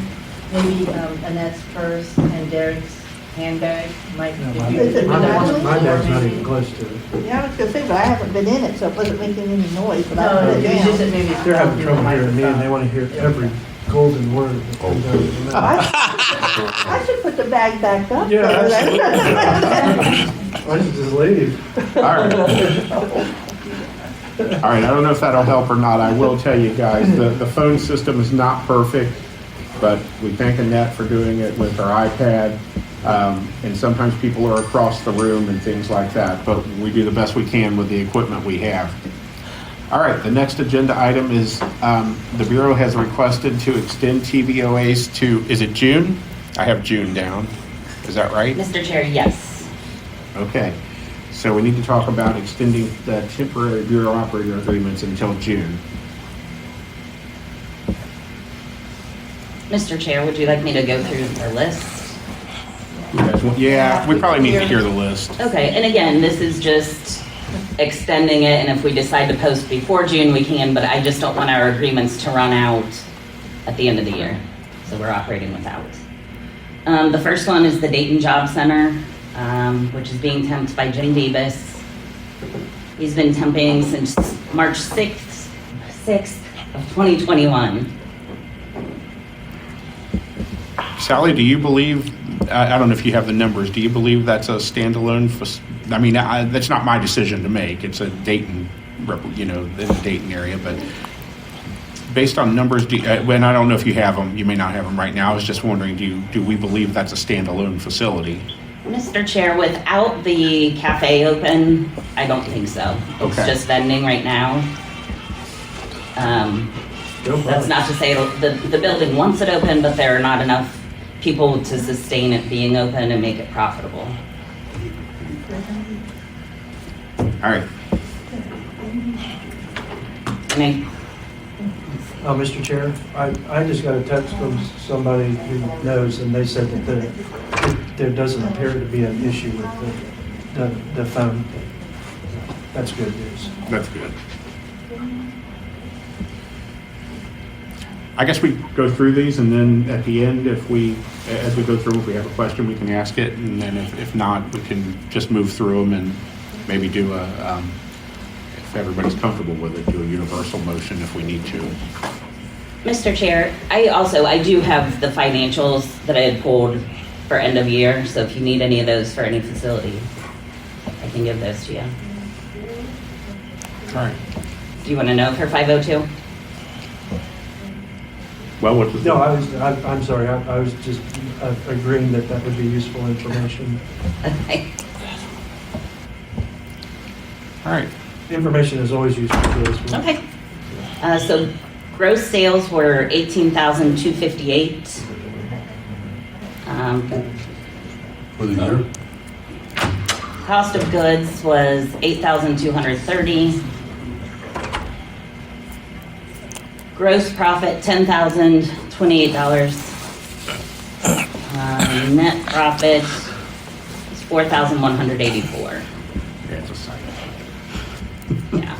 maybe Annette's purse and Derek's handbag might. No, if my bag's not maybe. even close to it. Yeah, I was gonna say, but I haven't been in it, so it wasn't making any noise, but I No, put it it was just that down. maybe. They're having trouble hearing me, and they want to hear every golden word that comes out of your mouth. I should put the bag back up. Yeah, there. I should just leave. all right. All right, I don't know if that'll help or not. I will tell you guys, the phone system is not perfect, but we thank Annette for doing it with her iPad. And sometimes people are across the room and things like that, but we do the best we can with the equipment we have. All right, the next agenda item is the Bureau has requested to extend TVOAs to, is it June? I have June down. Is that right? Mr. Chair, yes. Okay. So we need to talk about extending the temporary Bureau operator agreements until June. Mr. Chair, would you like me to go through the list? You guys want, yeah, we probably need to hear the list. Okay, and again, this is just extending it, and if we decide to post before June, we can, but I just don't want our agreements to run out at the end of the year. So we're operating without. The first one is the Dayton Job Center, which is being temped by Jim Debus. He's been temping since March 6th of 2021. Sally, do you believe, I don't know if you have the numbers, do you believe that's a standalone, I mean, that's not my decision to make. It's a Dayton, in the Dayton area, but based on numbers, when I don't know if you have them, you may not have them right now. I was just wondering, do we believe that's a standalone facility? Mr. Chair, without the cafe open, I don't think so. It's Okay. just vending right now. That's not to say the building wants it open, but there are not enough people to sustain it being open and make it profitable. All right. And Mr. Chair, I just got a text from somebody who knows, and they said that there doesn't appear to be an issue with the phone. That's good news. That's good. I guess we go through these, and then at the end, as we go through, if we have a question, we can ask it, and then if not, we can just move through them and maybe do if everybody's comfortable with it, do a universal motion if we need to. Mr. Chair, I do have the financials that I had pulled for end of year, so if you need any of those for any facility, I can give those to you. All right. Do you want to know for 502? Well, what's the... No, I'm sorry, I was just agreeing that would be useful information. Okay. All right. Information is always useful to us. Okay. So gross sales were 18,258. For the year? Cost of goods was 8,230. Gross profit, $10,028. Net profit is 4,184. Yeah, it's a site. Yeah.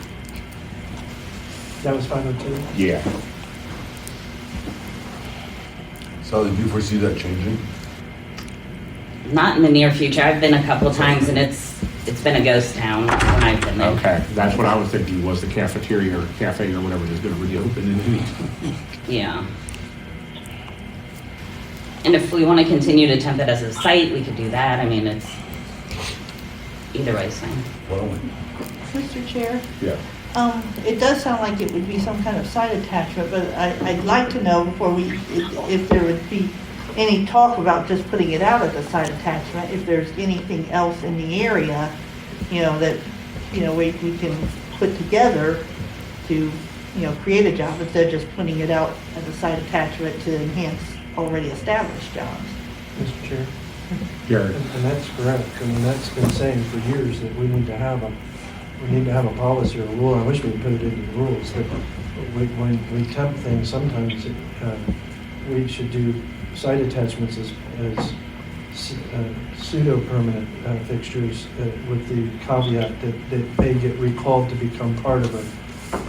That was 502? Yeah. Sally, do you foresee that changing? Not in the near future. I've been a couple times and it's been a ghost town when I've been there. Okay, that's what I was thinking, was the cafeteria or cafe or whatever is going to reopen in the Yeah. And if we want to continue to temp it as a site, we could do that. I mean, it's either way is fine. Why don't we? Mr. Chair? Yeah. It does sound like it would be some kind of side attachment, but I'd like to know before if there would be any talk about just putting it out as a side attachment, if there's anything else in the area, that, we can put together to, create a job instead of just putting it out as a side attachment to enhance already established jobs. Mr. Chair? Gary. And that's correct. I mean, that's been saying for years that we need to have a policy or a rule. I wish we could put it into the rules that when we temp things, sometimes we should do site attachments as pseudo-permanent fixtures with the caveat that they get recalled to become part of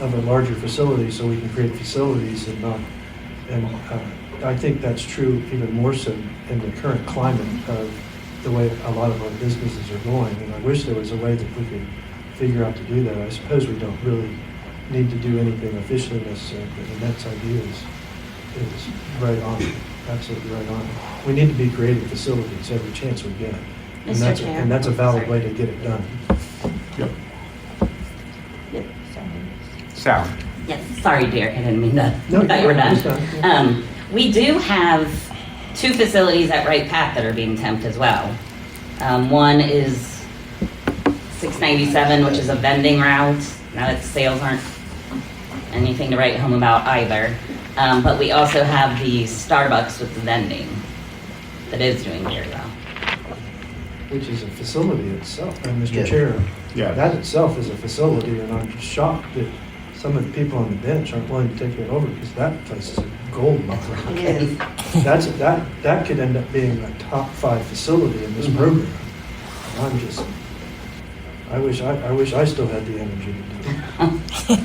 a larger facility, so we can create facilities and I think that's true even more so in the current climate of the way a lot of our businesses are going. And I wish there was a way that we could figure out to do that. I suppose we don't really need to do anything officially necessarily, but Annette's idea is right on, absolutely right on. We need to be creating facilities every chance we get. And Mr. Chair. And that's a valid way to get it done. Yep. Yep, Sally. Yes, sorry, Derek, I didn't mean to. No, I thought you were it's done. done. We do have 2 facilities at Wright Path that are being temped as well. One is 697, which is a vending route. Now that sales aren't anything to write home about either. But we also have the Starbucks with the vending that is doing very well. Which is a facility itself, and Mr. Yeah. Chair. Yeah. That itself is a facility, and I'm shocked that some of the people on the bench aren't willing to take it over, because that place is a gold mine. It is. That could end up being a top 5 facility in this program. I wish I still had the energy to do it.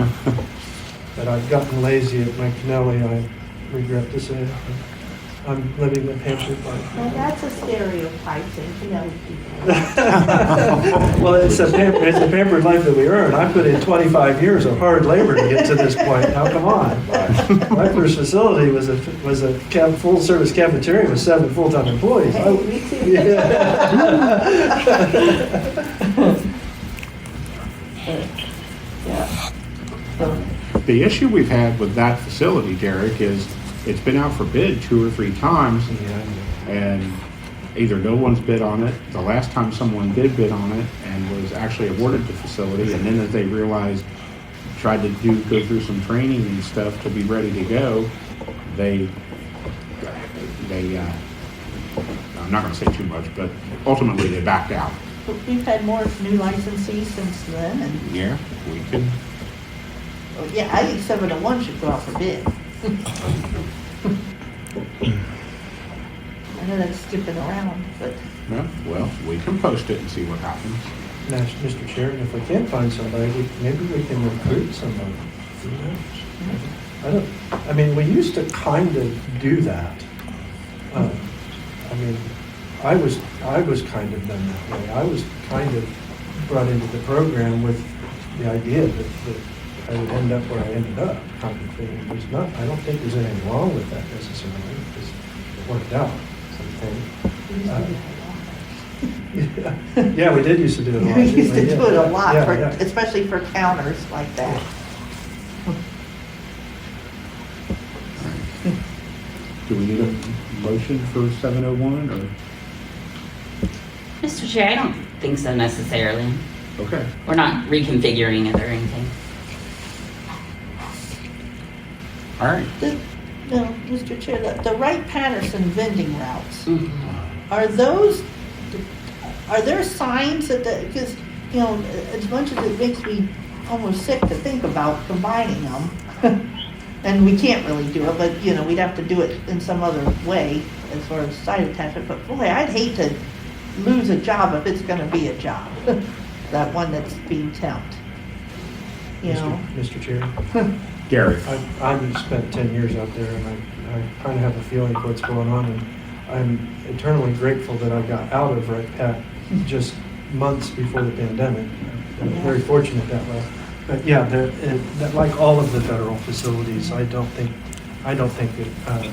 But I've gotten lazy at McNelly, I regret to say. I'm living the pampered life. Well, that's a stereotype thing to know people. Well, it's a pampered life that we earn. I put in 25 years of hard labor to get to this point. Now, come on. My first facility was a full-service cafeteria with 7 full-time employees. Hey, me too. Yeah. The issue we've had with that facility, Derek, is it's been out for bid 2 or 3 times, and either no one's bid on it, the last time someone did bid on it and was actually awarded the facility, and then as they realized, tried to go through some training and stuff to be ready to go, they I'm not gonna say too much, but ultimately they backed out. But we've had more new licensees since then, and, Yeah, we can, oh, yeah, I think 701 should go out for bid. I know that's skipping around, but well, we can post it and see what happens. Now, Mr. Chair, if we can't find somebody, maybe we can recruit somebody. Who knows? I mean, we used to kind of do that. I mean, I was kind of done that way. I was kind of brought into the program with the idea that I would end up where I ended up, kind of thing. I don't think there's anything wrong with that necessarily, because it worked out, something. Yeah, we did used to do it a lot. we used to do it a lot, Yeah, for, yeah. especially for counters like that. Do we need a motion for 701 or? Mr. Chair, I don't think so necessarily. Okay. We're not reconfiguring it or anything. All right. No, Mr. Chair, the Wright-Patterson vending routes, Mm-hmm. are there signs that because, you know, as much as it makes me almost sick to think about combining them, and we can't really do it, but, you know, we'd have to do it in some other way as far as side attachment, but boy, I'd hate to lose a job if it's gonna be a job, that one that's being temped, you know? Mr. Chair, Gary. I've spent 10 years out there, and I kind of have a feeling of what's going on, and I'm eternally grateful that I got out of Red Pat just months before the pandemic. I'm very fortunate that way. But yeah, like all of the federal facilities, I don't think that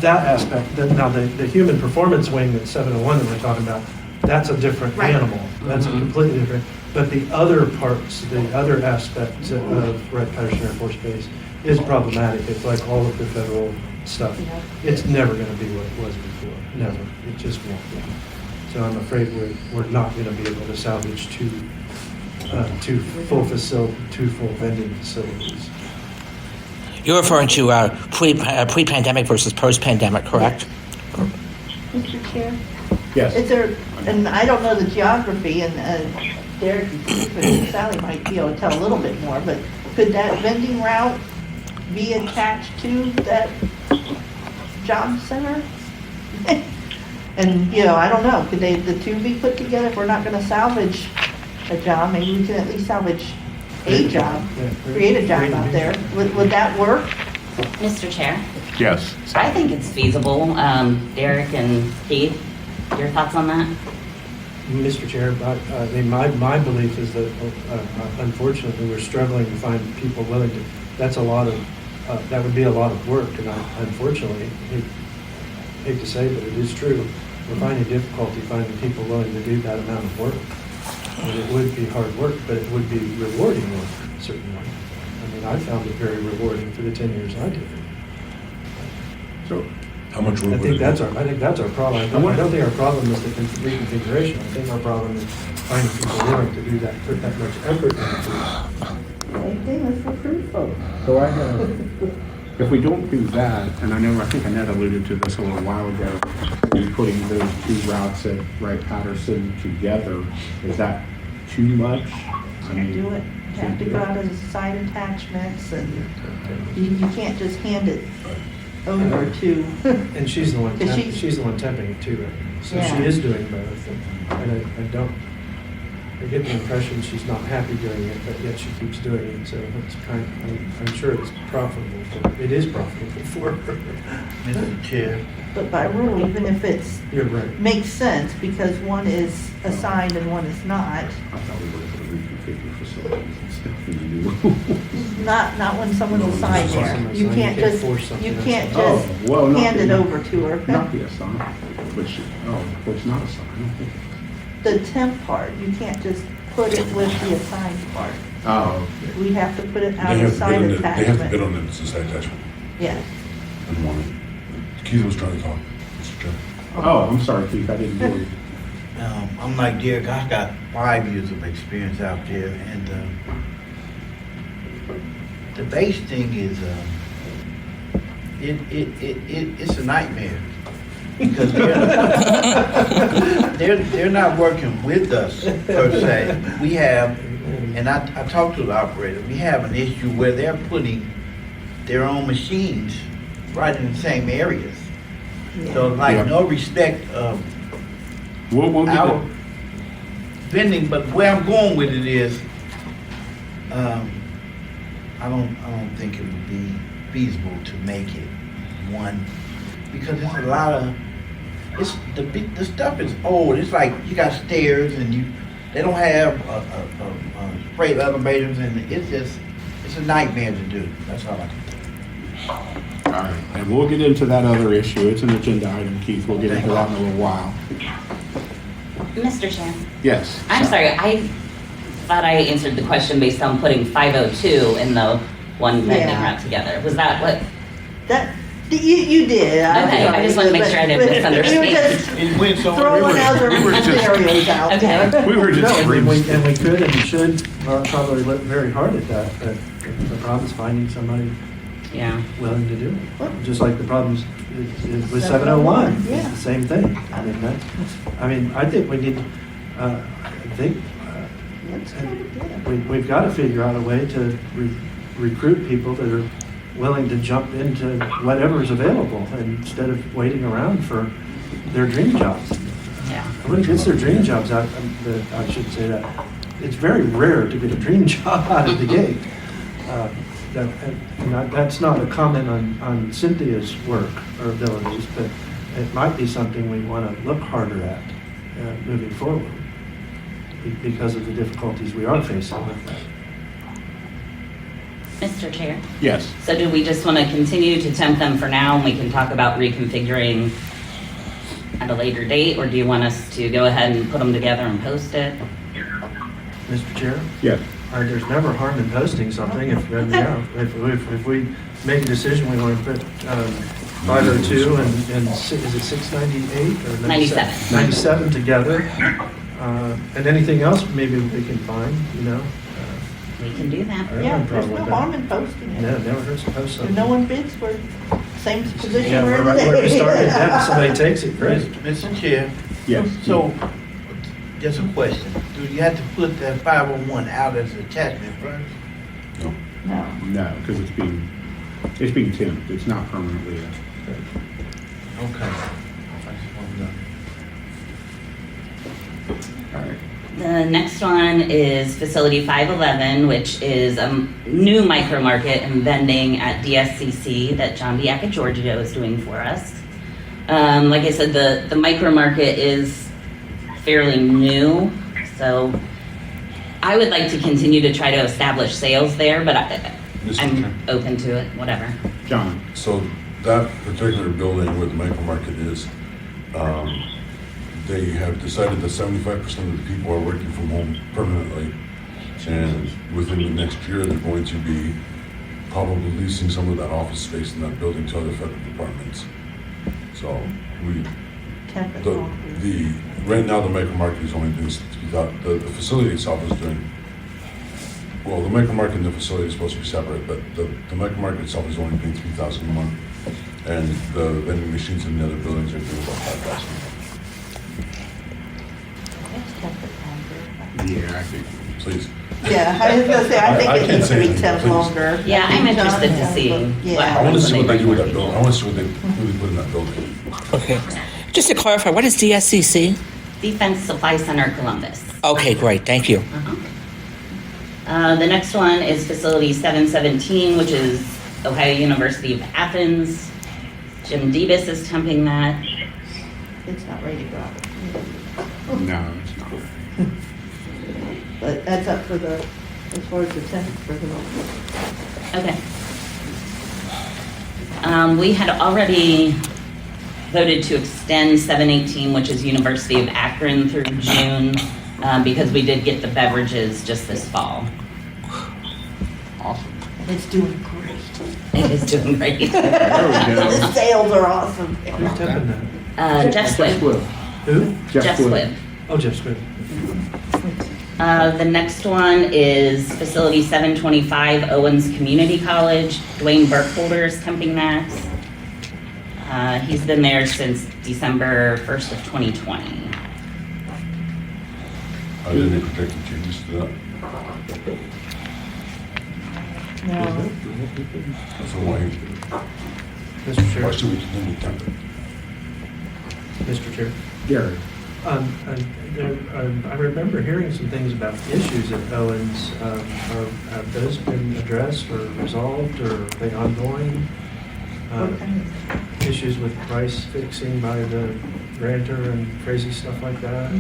that aspect, now the human performance wing at 701 that we're talking about, that's a different animal. That's a completely different. But the other parts, the other aspects of Red Patterson Air Force Base is problematic. It's like all of the federal stuff. It's never going to be what it was before. Never. It just won't be. So I'm afraid we're not going to be able to salvage two full vending facilities. You're referring to pre-pandemic versus post-pandemic, correct? Mr. Chair? Yes. Is there, and I don't know the geography, and Derek and Sally might be able to tell a little bit more, but could that vending route be attached to that job center? And, you know, I don't know, could the two be put together? If we're not gonna salvage a job, maybe we can at least salvage a job, create a job out there. Would that work? Mr. Chair, Yes. I think it's feasible. Derek and Keith, your thoughts on that? Mr. Chair, I mean, my belief is that unfortunately, we're struggling to find people willing to, that would be a lot of work, and unfortunately, hate to say, but it is true, we're finding difficulty finding people willing to do that amount of work. And it would be hard work, but it would be rewarding work, certainly. I mean, I found it very rewarding for the 10 years I did it. So, how much work I would think it that's be? our problem. I don't think our problem is the reconfiguration. I think our problem is finding people willing to do that, put that much effort into. Same thing with recruit folks. So I have, if we don't do that, and I think Annette alluded to this a little while ago, we putting those two routes at Wright-Patterson together, is that too much? I mean, Do it, have to go out as side attachments, and you can't just hand it over to, And she's the one, Is she- she's the one temping it too, right? So Yeah. she is doing both. And I get the impression she's not happy doing it, but yet she keeps doing it. So it's I'm sure it's profitable. It is profitable for her. Mr. Chair, but by rule, even if You're right. makes sense, because one is assigned and one is not, I thought we were going to reconfigure facilities and stuff in the new. not when someone's assigned there. You can't can't just, force something you else. can't Oh, just well, not hand it the- over to her. Not the assigned, which, it's not assigned, I don't think. The temp part, you can't just put it with the assigned part. Oh, okay. We have to put it They out have of to side bid on it, they have to bid attachment. on it as a side attachment Yes. and want it. Keith was trying to talk, Mr. Chairman. Oh, I'm sorry, Keith, I didn't hear you. I'm like Derek, I got 5 years of experience out there, and the base thing is, it's a nightmare. Because they're not working with us per se. We have, and I talked to the operator, we have an issue where they're putting their own machines right in the same areas. So like no respect of We'll get our it. vending, but where I'm going with it is, I don't think it would be feasible to make it one, because there's a lot of, the stuff is old. It's like you got stairs and they don't have freight elevators, and it's a nightmare to do. That's all I can do. All right, and we'll get into that other issue. It's an agenda item, Keith. We'll get into that in a little while. Mr. Chair, Yes. I'm sorry, I thought I answered the question based on putting 502 in the one vending Yeah. route together. Was that what? You did. Okay, I just wanted to make sure I didn't misunderstand. You were just It went so throwing other scenarios out there. We were just No, and we could and should probably look very hard at that, but the problem is finding somebody Yeah. willing to do it. Just like the problems is with 701, it's Yeah. the same thing. I think we need, we've got to figure out a way to recruit people that are willing to jump into whatever is available instead of waiting around for their dream jobs. Yeah. Everybody gets their dream jobs out, I should say that. It's very rare to get a dream job out of the gate. That's not a comment on Cynthia's work or abilities, but it might be something we want to look harder at moving forward because of the difficulties we are facing with that. Mr. Chair? Yes. So do we just want to continue to tempt them for now and we can talk about reconfiguring at a later date? Or do you want us to go ahead and put them together and post it? Mr. Chair? Yes. There's never harm in posting something if we make a decision, we want to put 502 and is it 698 or 97. 97 together. And anything else maybe we can find, We can do that. I don't have a Yeah, there's problem no with harm that. in posting it. No, it never hurts to post If something. no one bids for same position Yeah, we're we're in right where we today. started. Yeah, if somebody takes it, great. Mr. Chair. Yes. So, just a question. Do you have to put that 501 out as an attachment first? No. No. No, because it's being temped. It's not permanently. Okay. I just want to know. All right. The next one is Facility 511, which is a new micro market and vending at DSCC that John Giorgio is doing for us. Like I said, the micro market is fairly new, so I would like to continue to try to establish sales there, but I'm open to it, whatever. John. So that particular building where the micro market is, they have decided that 75% of the people are working from home permanently. And within the next year, they're going to be probably leasing some of that office space in that building to other federal departments. So right now the micro market is only doing 60,000. The facility itself is doing, well, the micro market and the facility is supposed to be separate, but the micro market itself is only paying $3,000 a month. And the vending machines in the other buildings are doing about $5,000 a month. Yeah, I think. Please. Yeah, I was gonna say, I think it needs to be temp longer. Yeah, I'm interested to see what Yeah. I want to see what they do with that building. I want to see what they really put in that building. Okay. Just to clarify, what is DSCC? Defense Supply Center Columbus. Okay, great. Thank you. The next one is Facility 717, which is Ohio University of Athens. Jim Debus is temping that. It's not ready to go out. No, it's not. But that's up for as far as the temp for the moment. Okay. We had already voted to extend 718, which is University of Akron, through June, because we did get the beverages just this fall. Awesome. It's doing great. It is doing great. There we go. The sales are awesome. Who's temping that? Jeff Squibb. Who? Jeff Squibb. Oh, Jeff Squibb. The next one is Facility 725 Owens Community College. Dwayne Burkholder is temping that. He's been there since December 1st of 2020. Are there any protective changes to that? No. So why Mr. Chair. should we continue temping? Mr. Chair. Gary. I remember hearing some things about issues at Owens. Have those been addressed or resolved, or are they ongoing? What kind of- Issues with price fixing by the grantor and crazy stuff like that?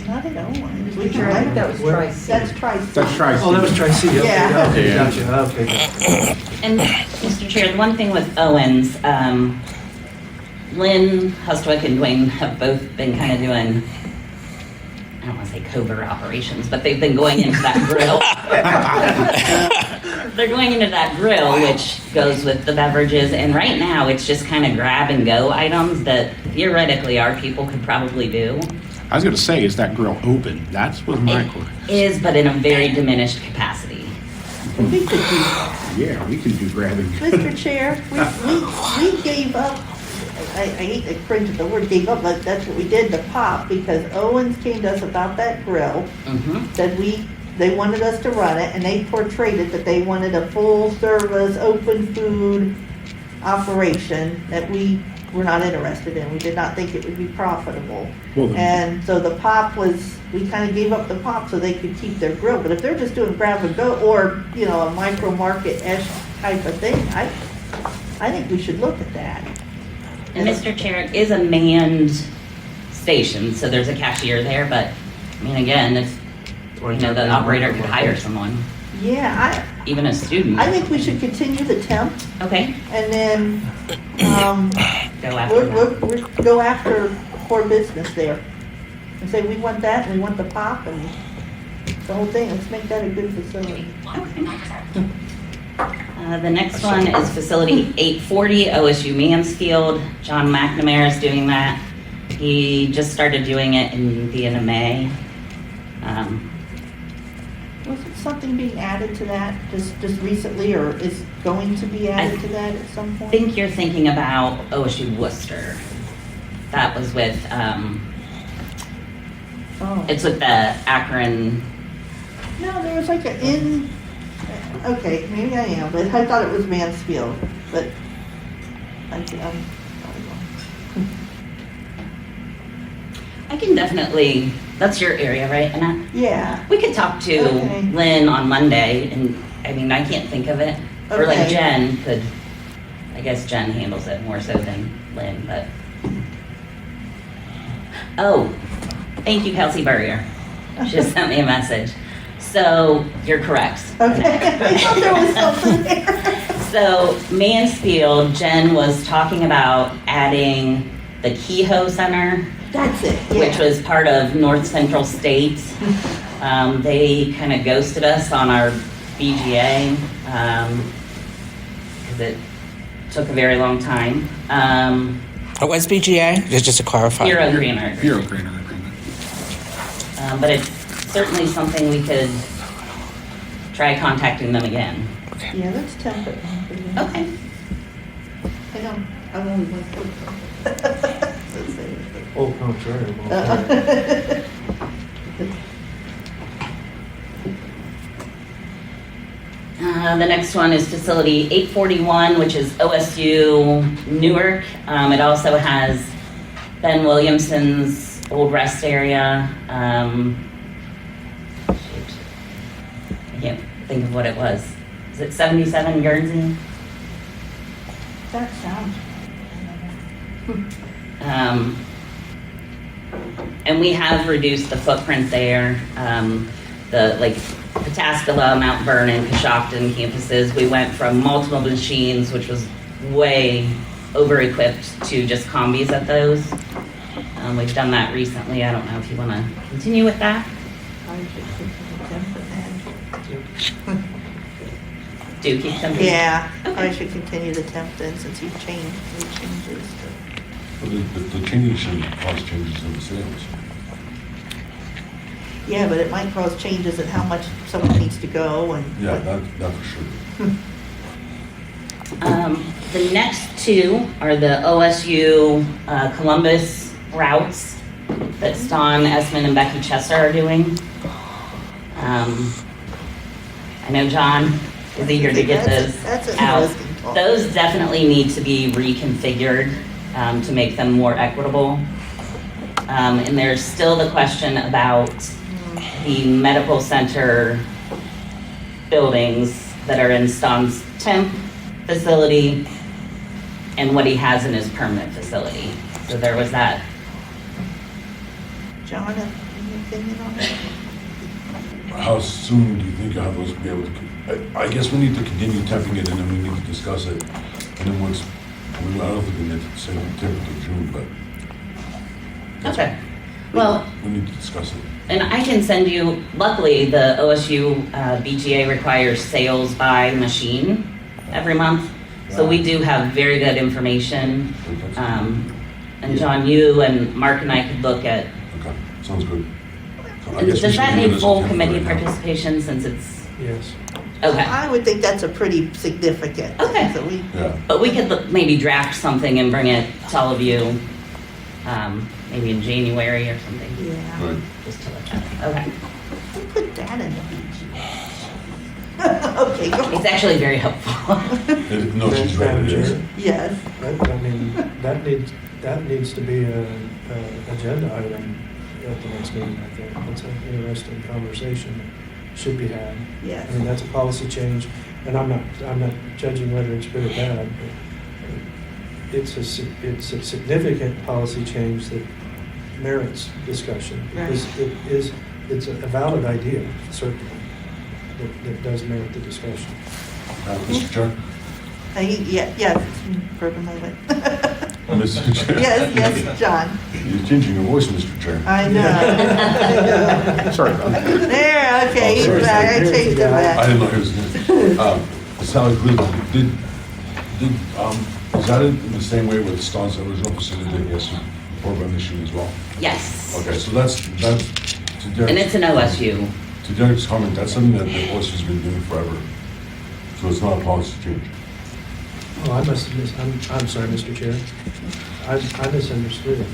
Not at Owens. Mr. Chair, I think that was What? Tri-C. That's Tri-C. That's Tri-C. Oh, that was Tri-C. Okay, Yeah. okay, Yeah. gotcha. Okay. And Mr. Chair, the one thing with Owens, Lynn Hustwick and Dwayne have both been kind of doing, I don't want to say covert operations, but they've been going into that grill. They're going into that grill, which goes with the beverages, and right now it's just kind of grab and go items that theoretically our people could probably do. I was going to say, is that grill open? That was my It question. is, but in a very diminished capacity. We could do, Yeah, we can do grabbing. Mr. Chair, we gave up, I hate to cringe at the word gave up, but that's what we did, the pop, because Owens came to us about that grill, said they wanted us to run it, and they portrayed it that they wanted a full service, open food operation that we were not interested in. We did not think it would be profitable. Well, then- And so the pop was, we kind of gave up the pop so they could keep their grill. But if they're just doing grab and go, or, you know, a micro market-esque type of thing, I think we should look at that. And Mr. Chair, it is a manned station, so there's a cashier there, but, I mean, again, if, you know, the operator could hire someone, Yeah, even a student. I think we should continue the temp, Okay, and then, go after that. we'll go after core business there. And say, we want that, and we want the pop, and the whole thing, let's make that a good facility. The next one is Facility 840, OSU Mansfield. John McNamara is doing that. He just started doing it in the end of May. Was it something being added to that just recently, or is going to be added to that at some I point? think you're thinking about OSU Worcester. That was with, Oh. it's with the Akron. No, there was like okay, maybe I am, but I thought it was Mansfield, but I'm probably wrong. I can definitely, that's your area, right, Annette? Yeah, We could talk to Okay. Lynn on Monday, and, I mean, I can't think of it. Or like Okay. Jen could, I guess Jen handles it more so than Lynn, but. Oh, thank you, Kelsey Burrier. She just sent me a message. So, you're correct. okay, I thought there was something there. So, Mansfield, Jen was talking about adding the Kehoe Center, That's it, yeah. which was part of North Central State. They kind of ghosted us on our BGA because it took a very long time. What was BGA? Just to clarify. Bureau Greener. Bureau Greener Agreement. But it's certainly something we could try contacting them again. Yeah, let's temp it. Okay. I only went through. Au contraire. The next one is Facility 841, which is OSU Newark. It also has Ben Williamson's old rest area. I can't think of what it was. Is it 77 Guernsey? That sounds. And we have reduced the footprint there. The Pataskala, Mount Vernon, Coshocton campuses, we went from multiple machines, which was way over-equipped, to just combis at those. We've done that recently. I don't know if you want to continue with that. I should temp it. Do keep them. Yeah, Okay. I should continue the temp then, since you've changed, changes. But the changes shouldn't cause changes in the sales. Yeah, but it might cause changes in how much someone needs to go and. Yeah, that for sure. The next two are the OSU Columbus routes that Ston Esmond and Becky Chester are doing. I know John is eager to get those That's out. interesting talk. Those definitely need to be reconfigured to make them more equitable. And there's still the question about the medical center buildings that are in Ston's temp facility and what he has in his permanent facility. So there was that. John, any opinion on that? How soon do you think you'll have those be able to, I guess we need to continue tapping it and then we need to discuss it. And then once, I don't think we need to say September to June, but. Okay. Well, We need to discuss it. and I can send you, luckily, the OSU BGA requires sales by machine every month. So we do have very good information. And John, you and Mark and I could look at, Okay, sounds good. So I and guess we does should that leave it need as full September committee right now. participation since it's, Yes. okay. I would think that's a pretty significant. Okay. So we, Yeah, But we could maybe draft something and bring it to all of you, maybe in January or something, yeah. right. just to look at. Okay. We'll put that in the BG. Okay, go. It's actually very helpful. No, she's right, it is. Yes. I mean, that needs to be a agenda item at the next meeting, I think. That's an interesting conversation that should be had. Yes. I mean, that's a policy change, and I'm not judging whether it's good or bad, but it's a significant policy change that merits discussion. Right. It's a valid idea, certainly, that does merit the discussion. Mr. Chair? Yes, for the moment. Mr. Chair? Yes, John. You're changing your voice, Mr. Chair. I know. Sorry about that. There, okay, he's sorry, back. I sorry. changed it I back. didn't know he was, Sally, is that in the same way with Stan's original facility that he has to report by machine as well? Yes. Okay, so that's, to And it's Derek's, an OSU. to Derek's comment, that's something that the OSU's been doing forever. So it's not a policy change. Oh, I'm sorry, Mr. Chair. I misunderstood it.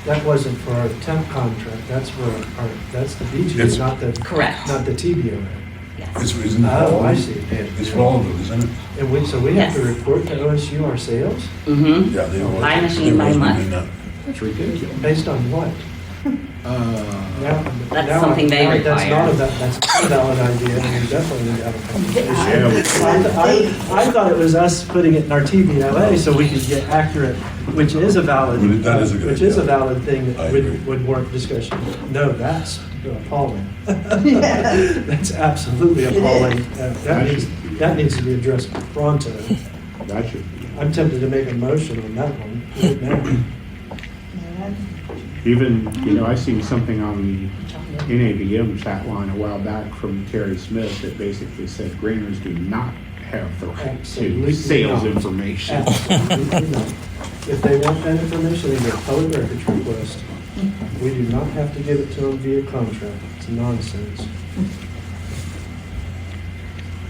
That wasn't for our temp contract, that's the BG, It's- not the. Correct. Not the TBO. Yes. Isn't it? Oh, I see. It's for all of them, isn't it? And so we have to Yes. report to OSU our sales Mm-hmm. Yeah, they always. By machine, they've by always been month. doing that. That's ridiculous. based on what? That's something they require. That's not a valid idea, and we definitely need to have a conversation. Yeah, I thought it was us putting it in our TBLA so we could get accurate, which is a valid. That is a good Which is a idea. valid thing I that agree. would warrant discussion. No, that's appalling. Yeah. That's absolutely It appalling. is. That needs to be addressed pronto. that should be. I'm tempted to make a motion on that one right now. Even, I seen something on the NABM chat line a while back from Terry Smith that basically said Grainers do not have the right Absolutely to sales not. information. Absolutely not. If they want that information, they get a public records request. We do not have to give it to them via contract. It's nonsense.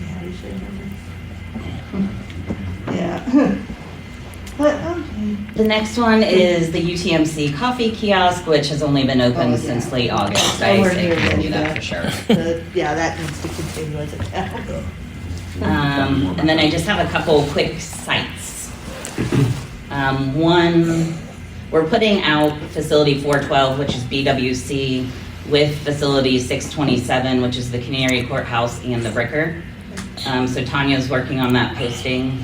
Yeah, we should remember. Yeah. But, okay. The next one is the UTMC coffee kiosk, which has only been open Oh, yeah. since late August. Oh, I we're say here we can do with that that. for sure. Yeah, that needs to continue as a town. And then I just have a couple quick sites. One, we're putting out facility 412, which is BWC, with facility 627, which is the Canary Courthouse and the Bricker. So Tanya's working on that posting.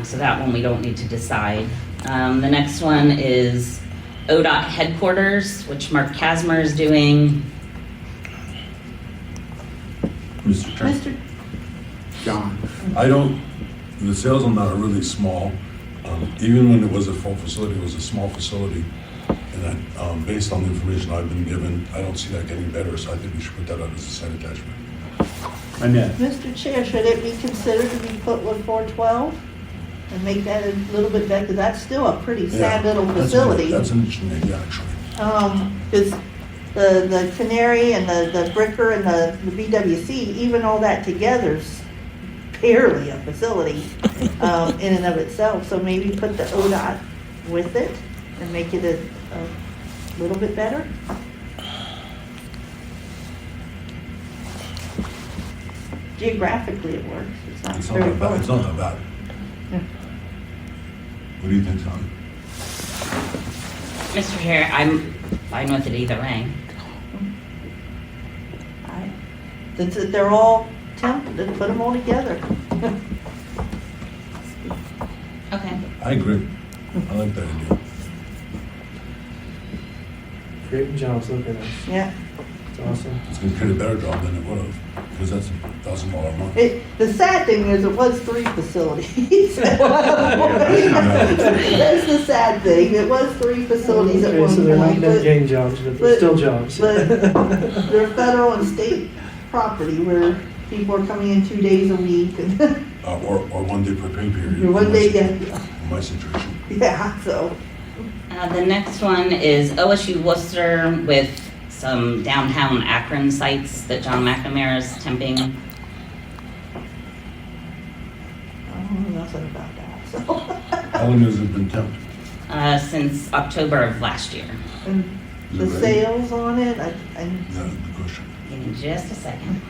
So that one we don't need to decide. The next one is ODOT headquarters, which Mark Kasmer is doing. Mr. Chair? Mr. John, The sales on that are really small. Even when it was a full facility, it was a small facility. And that, based on the information I've been given, I don't see that getting better, so I think we should put that out as a site attachment. Annette, Mr. Chair, should it be considered to be put with 412 and make that a little bit better. That's still a pretty Yeah, sad little that's facility. That's an interesting idea, actually. Because the Canary and the Bricker and the BWC, even all that together's barely a facility in and of itself. So maybe put the ODOT with it and make it a little bit better. Geographically, it works. It's not It's not very that bad, far. it's not that bad. Yeah. What do you think, Sally? Mr. Chair, I'm fine with it either way. Since they're all temp, then put them all together. Okay. I agree. I like that idea. Great jobs, look at us. Yeah. It's awesome. It's gonna create a better job than it would have, because that's $1,000 a month. The sad thing is, it was 3 facilities. That's the sad thing. It was 3 facilities at Okay, one so they're not point, net but gain jobs, but they're still jobs. but they're federal and state property where people are coming in 2 days a week and, Or 1 day per pay period. Or 1 day, yeah. In my situation. Yeah, so. The next one is OSU Worcester with some downtown Akron sites that John McNamara is temping. I don't know nothing about that, so. How long has it been temped? Since October of last year. And Is the it ready? sales on it, That's the question. Give me just a second.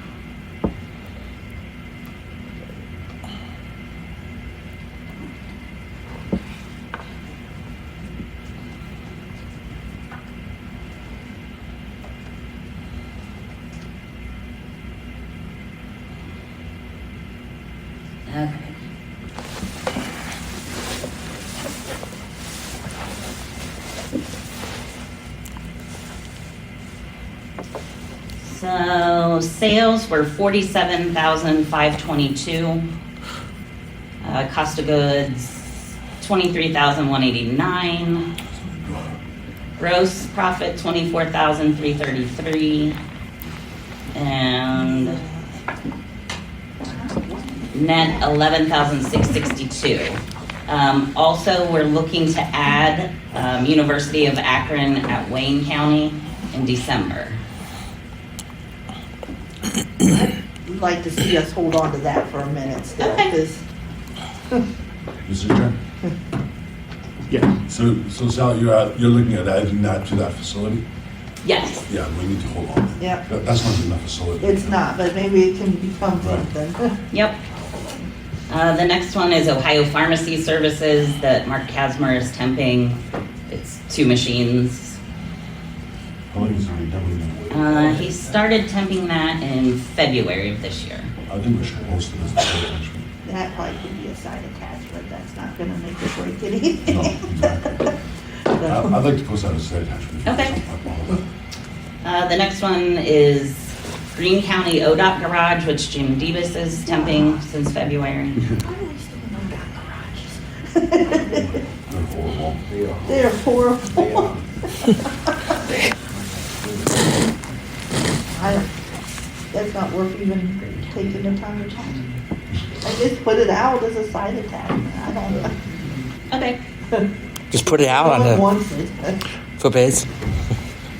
Okay. So sales were 47,522. Cost of goods 23,189. Gross profit 24,333. And net 11,662. Also, we're looking to add University of Akron at Wayne County in December. I'd like to see us hold on to that for a minute still, Okay. because. Mr. Chair? Yeah. So Sal, you're looking at adding that to that facility? Yes. Yeah, we need to hold on. Yeah. That's not enough facility. It's not, but maybe it can become Right. something. Yep. The next one is Ohio Pharmacy Services that Mark Kasmer is temping. It's 2 machines. How long has it been temping? He started temping that in February of this year. I think we should post it as a side attachment. That probably could be a side attachment, that's not gonna make or break anything. No, exactly. I'd like to post that as a side attachment. Okay. The next one is Greene County ODOT Garage, which Jim Debus is temping since February. They're horrible. They're horrible. That's not worth even taking the time to talk. I just put it out as a side attachment, I don't know. Okay. Just put it out on No one the, wants it. for bids.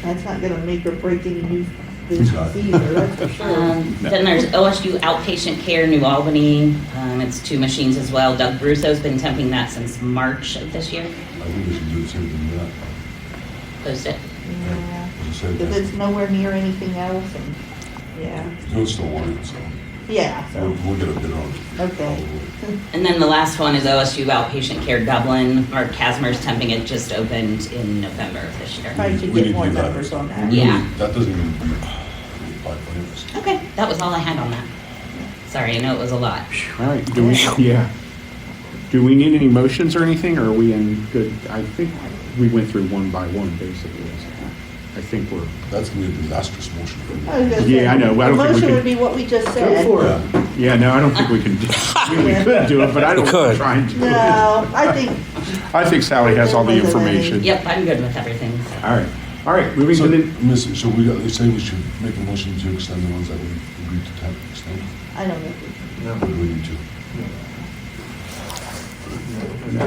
That's not gonna make or break any new business either, that's for sure. Then there's OSU Outpatient Care New Albany. It's 2 machines as well. Doug Brusso's been temping that since March of this year. I think we should do the same thing with that. Post it. Yeah, As a side if attachment. it's nowhere near anything else, and, yeah, They'll still want it, so yeah, so, we'll get a bid on it. okay. And then the last one is OSU Outpatient Care Dublin. Mark Kasmer's temping it, just opened in November of this year. Probably should We get need to more do that. numbers on that. Yeah. That doesn't even apply for this. Okay, that was all I had on that. Sorry, I know it was a lot. All right, do we, yeah. Do we need any motions or anything, or are we in good? I think we went through one by one, basically. I think we're, That's gonna be a disastrous motion for me. I was gonna Yeah, say, I know. I don't think we The motion can- would be what we just Go said. for it. yeah, no, I don't think we can, we could do it, but I don't You want to could. try and do it. No, I I think Sally has all the information. Yep, I'm good with everything. All right, moving So, to the, Miss, so they say we should make a motion to extend the ones that we agreed to extend? don't know. Or do we need to? No.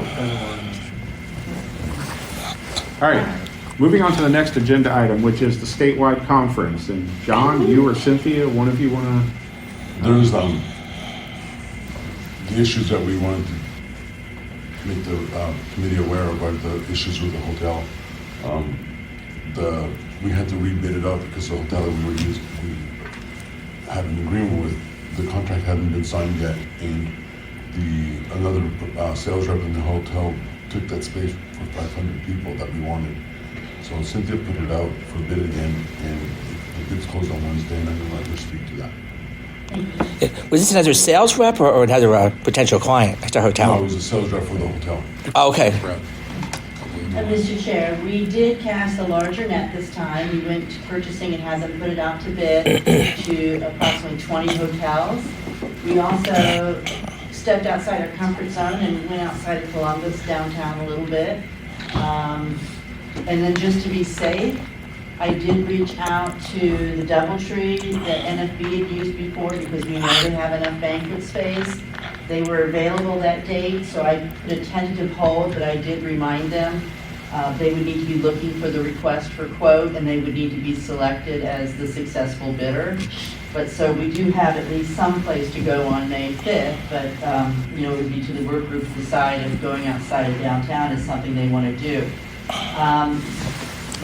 All right, moving on to the next agenda item, which is the statewide conference. And John, you or Cynthia, one of you want to? There's the issues that we wanted to make the committee aware of are the issues with the hotel. We had to rebid it out because the hotel that we were using, we had an agreement with, the contract hadn't been signed yet, and another sales rep in the hotel took that space for 500 people that we wanted. So Cynthia put it out for bid again, and the bids closed on Wednesday, and I'm gonna let her speak to that. Was this another sales rep or another potential client at the hotel? No, it was a sales rep for the hotel. Oh, okay. Mr. Chair, we did cast a larger net this time. We went to purchasing and hasn't put it out to bid to approximately 20 hotels. We also stepped outside our comfort zone and went outside of Columbus downtown a little bit. And then just to be safe, I did reach out to the DoubleTree that NFB had used before because we know they have enough banquet space. They were available that date, so I put a tentative hold, but I did remind them they would need to be looking for the request for quote, and they would need to be selected as the successful bidder. But so we do have at least some place to go on May 5th, but it would be to the work group to decide if going outside of downtown is something they want to do.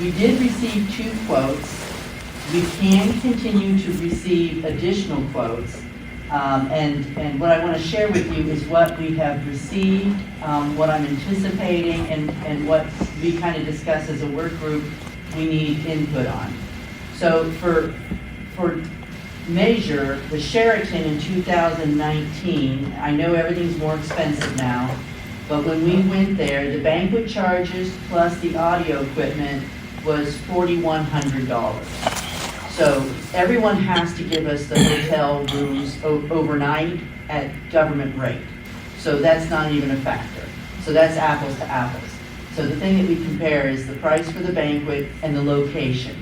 We did receive 2 quotes. We can continue to receive additional quotes. And what I want to share with you is what we have received, what I'm anticipating, and what we kind of discussed as a work group we need input on. So for measure, the Sheraton in 2019, I know everything's more expensive now, but when we went there, the banquet charges plus the audio equipment was $4,100. So everyone has to give us the hotel rooms overnight at government rate. So that's not even a factor. So that's apples to apples. So the thing that we compare is the price for the banquet and the location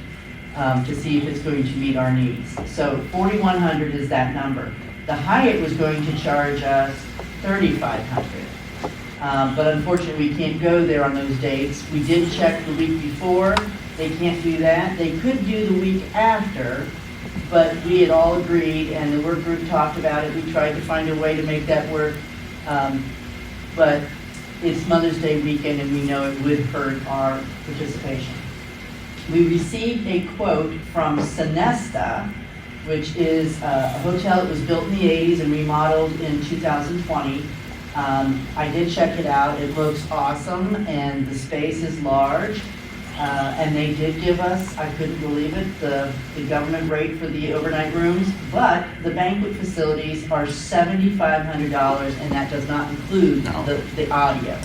to see if it's going to meet our needs. So $4,100 is that number. The Hyatt was going to charge us $3,500. But unfortunately, we can't go there on those dates. We did check the week before. They can't do that. They could do the week after, but we had all agreed, and the work group talked about it. We tried to find a way to make that work, but it's Mother's Day weekend, and we know it would hurt our participation. We received a quote from Sonesta, which is a hotel that was built in the 80s and remodeled in 2020. I did check it out. It looks awesome, and the space is large. And they did give us, I couldn't believe it, the government rate for the overnight rooms, but the banquet facilities are $7,500, and that does not include the audio.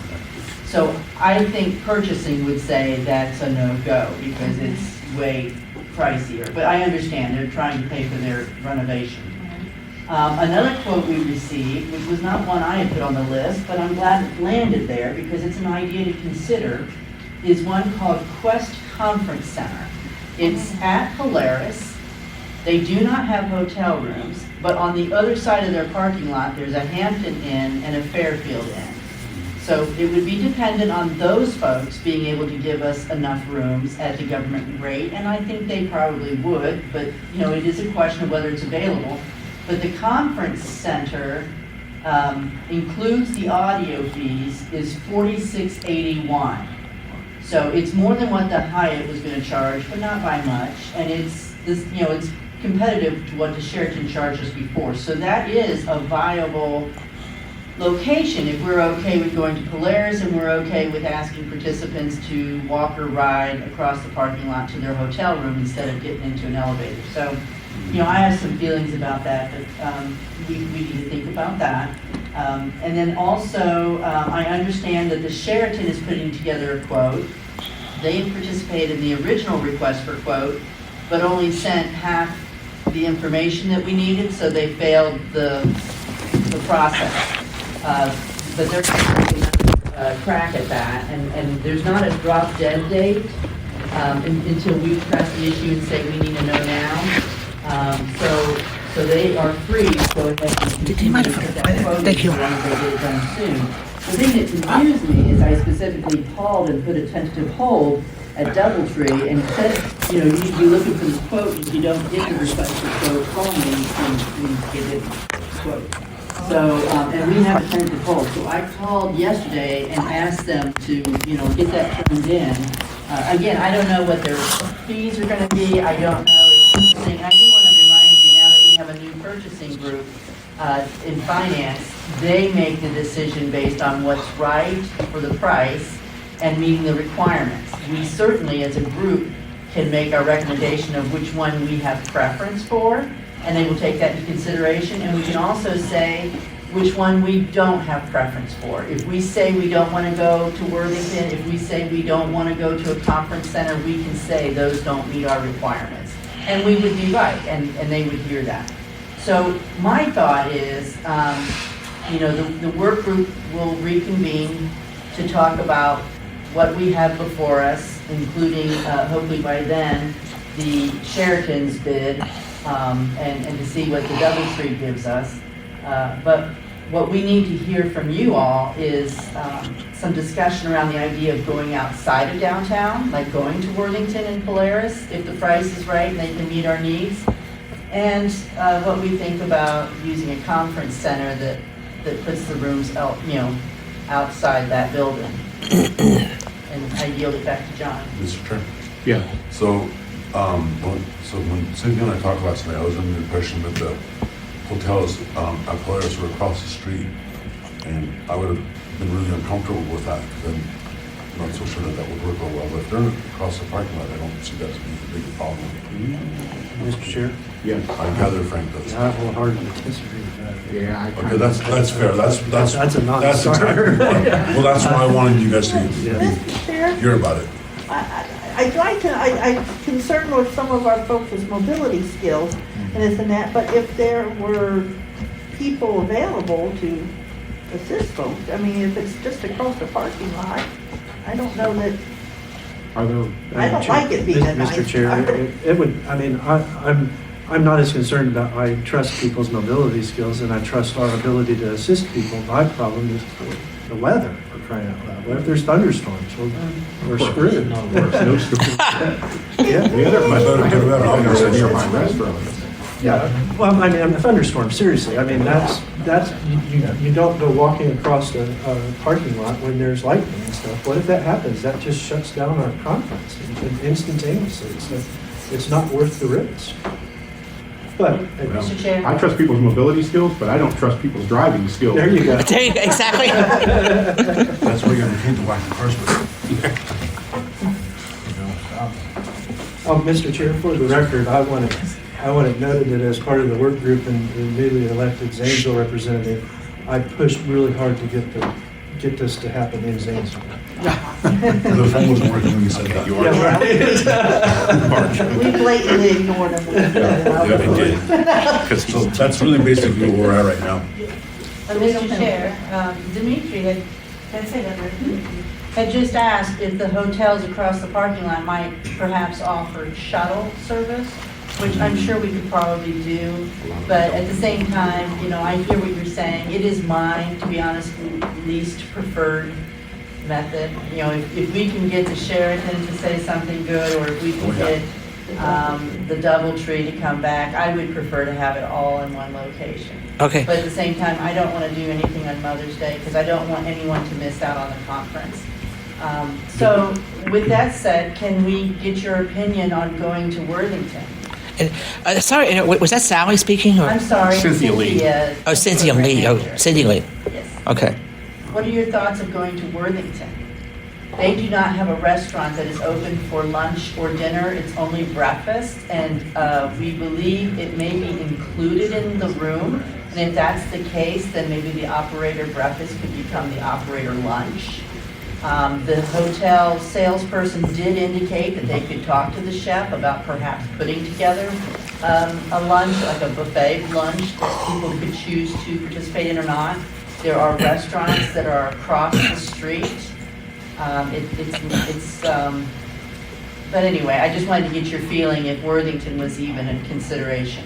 So I think purchasing would say that's a no-go because it's way pricier. But I understand they're trying to pay for their renovation. Another quote we received, which was not one I had put on the list, but I'm glad it landed there because it's an idea to consider, is one called Quest Conference Center. It's at Polaris. They do not have hotel rooms, but on the other side of their parking lot, there's a Hampton Inn and a Fairfield Inn. So it would be dependent on those folks being able to give us enough rooms at the government rate, and I think they probably would, but it is a question of whether it's available. But the conference center includes the audio fees, is $46.81. So it's more than what the Hyatt was going to charge, but not by much. And it's competitive to what the Sheraton charged us before. So that is a viable location if we're okay with going to Polaris and we're okay with asking participants to walk or ride across the parking lot to their hotel room instead of getting into an elevator. So, I have some feelings about that, but we need to think about that. And then also, I understand that the Sheraton is putting together a quote. They participated in the original request for quote, but only sent half the information that we needed, so they failed the process. But they're taking another crack at that, and there's not a drop dead date until we press the issue and say we need to know now. So they are free to go ahead and continue to put that quote as long as they get it done soon. The thing that confused me is I specifically called and put a tentative hold at Doubletree and said, you know, you're looking for this quote, if you don't get the requested quote, call me and get it quote. So, and we have a tentative hold, so I called yesterday and asked them to, you know, get that turned in. Again, I don't know what their fees are gonna be, I don't know if purchasing, and I do wanna remind you, now that we have a new purchasing group, in finance, they make the decision based on what's right for the price and meeting the requirements. We certainly, as a group, can make our recommendation of which one we have preference for, and they will take that into consideration, and we can also say which one we don't have preference for. If we say we don't want to go to Worthington, if we say we don't want to go to a conference center, we can say those don't meet our requirements. And we would be right, and they would hear that. So my thought is, you know, the work group will reconvene to talk about what we have before us, including, hopefully by then, the Sheraton's bid, and to see what the Doubletree gives us. But what we need to hear from you all is some discussion around the idea of going outside of downtown, like going to Worthington and Polaris, if the price is right and they can meet our needs. And what we think about using a conference center that puts the rooms out, you know, outside that building. And I yield it back to John. Mr. Chair. Yeah. So, when Cynthia and I talked last night, I was under the impression that the hotels at Polaris were across the street, and I would have been really uncomfortable with that, because I'm not so sure that would work out well. But if they're across the parking lot, I don't see that as being a big problem. Mr. Chair? Yes. I gather Frank does. I wholeheartedly disagree with that. Yeah. Okay, that's fair. That's a non-starter. That's exactly why. Well, that's why I wanted you guys to Mr. Chair, hear about it. I'm concerned with some of our folks' mobility skills and this and that, but if there were people available to assist folks, I mean, if it's just across the parking lot, I don't know that, Are there? I don't like it being a nice Mr. Chair, car. it would, I mean, I'm not as concerned about, I trust people's mobility skills and I trust our ability to assist people. My problem is the weather, for crying out loud. What if there's thunderstorms? We're screwed. No, worse. No storm. Yeah. The other question I better, have better. is near my restaurant. Yeah, well, I mean, a thunderstorm, seriously, I mean, that's, you don't go walking across a parking lot when there's lightning and stuff. What if that happens? That just shuts down our conference instantaneously. It's not worth the risk. But, Mr. Chair? I trust people's mobility skills, but I don't trust people's driving skills. there you go. There you go, exactly. That's why you're gonna paint the black and first with. Mr. Chair, for the record, I want it noted that as part of the work group and the newly elected Zanesville representative, I pushed really hard to get this to happen in Zanesville. The phone wasn't working when you said that. Yeah, right. We blatantly ignored them. Yeah, they did. So that's really basically where we're at right now. Mr. Chair, Dimitri had just asked if the hotels across the parking lot might perhaps offer shuttle service, which I'm sure we could probably do, but at the same time, you know, I hear what you're saying. It is mine, to be honest, least preferred method. You know, if we can get the Sheraton to say something good, or if we can get the Doubletree to come back, I would prefer to have it all in one location. Okay. But at the same time, I don't want to do anything on Mother's Day because I don't want anyone to miss out on the conference. So with that said, can we get your opinion on going to Worthington? Sorry, was that Sally speaking? Or? I'm sorry, Cynthia Lee. Oh, Cynthia Lee. Oh, Cynthia Lee. Yes. Okay. What are your thoughts of going to Worthington? They do not have a restaurant that is open for lunch or dinner. It's only breakfast, and we believe it may be included in the room. And if that's the case, then maybe the operator breakfast could become the operator lunch. The hotel salesperson did indicate that they could talk to the chef about perhaps putting together a lunch, like a buffet lunch, that people could choose to participate in or not. There are restaurants that are across the street. But anyway, I just wanted to get your feeling if Worthington was even in consideration.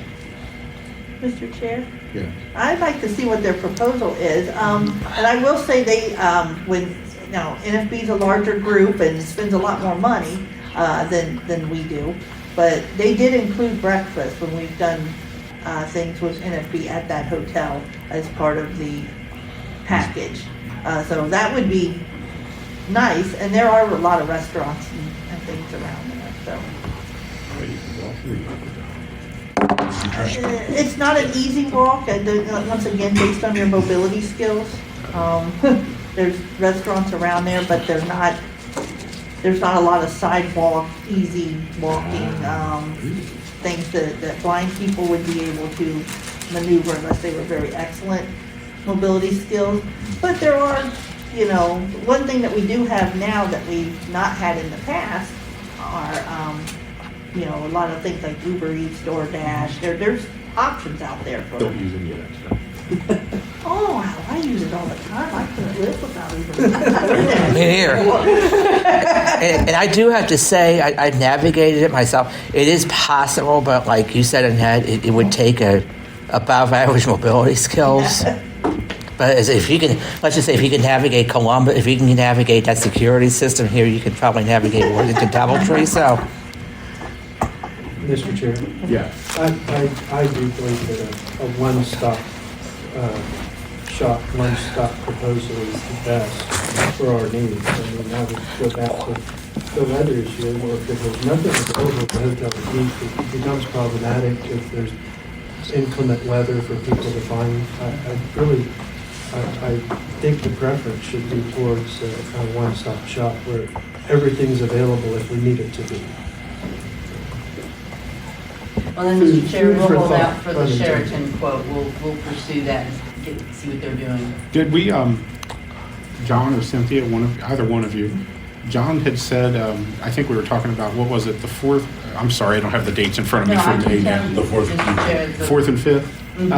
Mr. Chair? Yeah. I'd like to see what their proposal is. And I will say they, NFB is a larger group and spends a lot more money than we do. But they did include breakfast when we've done things with NFB at that hotel as part of the package. So that would be nice. And there are a lot of restaurants and things around there, so. It's not an easy walk, and once again, based on your mobility skills. There's restaurants around there, but there's not a lot of sidewalk, easy walking, things that blind people would be able to maneuver unless they were very excellent mobility skills. But there are, one thing that we do have now that we've not had in the past are, a lot of things like Uber Eats, DoorDash. There's options out there for Don't them. use any of that stuff. Oh, wow, I use it all the time. I couldn't live without Uber Eats. Here. And I do have to say, I've navigated it myself. It is possible, but like you said, Annette, it would take above average mobility skills. But if you can, let's just say if you can navigate Columbus, if you can navigate that security system here, you can probably navigate Worthington Doubletree. So, Mr. Chair, Yeah. I do believe that a one-stop shop, one-stop proposal is the best for our needs. I mean, I would go back to the weather issue, or if there's nothing available at the hotel to eat, it becomes problematic if there's inclement weather for people to find. I think the preference should be towards a one-stop shop where everything's available if we need it to be. Well, then, Mr. Chair, we'll Food for hold thought. out for the Sheraton quote. We'll pursue that and see what they're doing. Did we, John or Cynthia, either one of you, John had said, I think we were talking about, what was it, the 4th? I'm sorry, I don't have the dates in front of me No, for I the can date tell yet. you, The 4th and Mr. Chair, the- 4th and 5th? Mhm.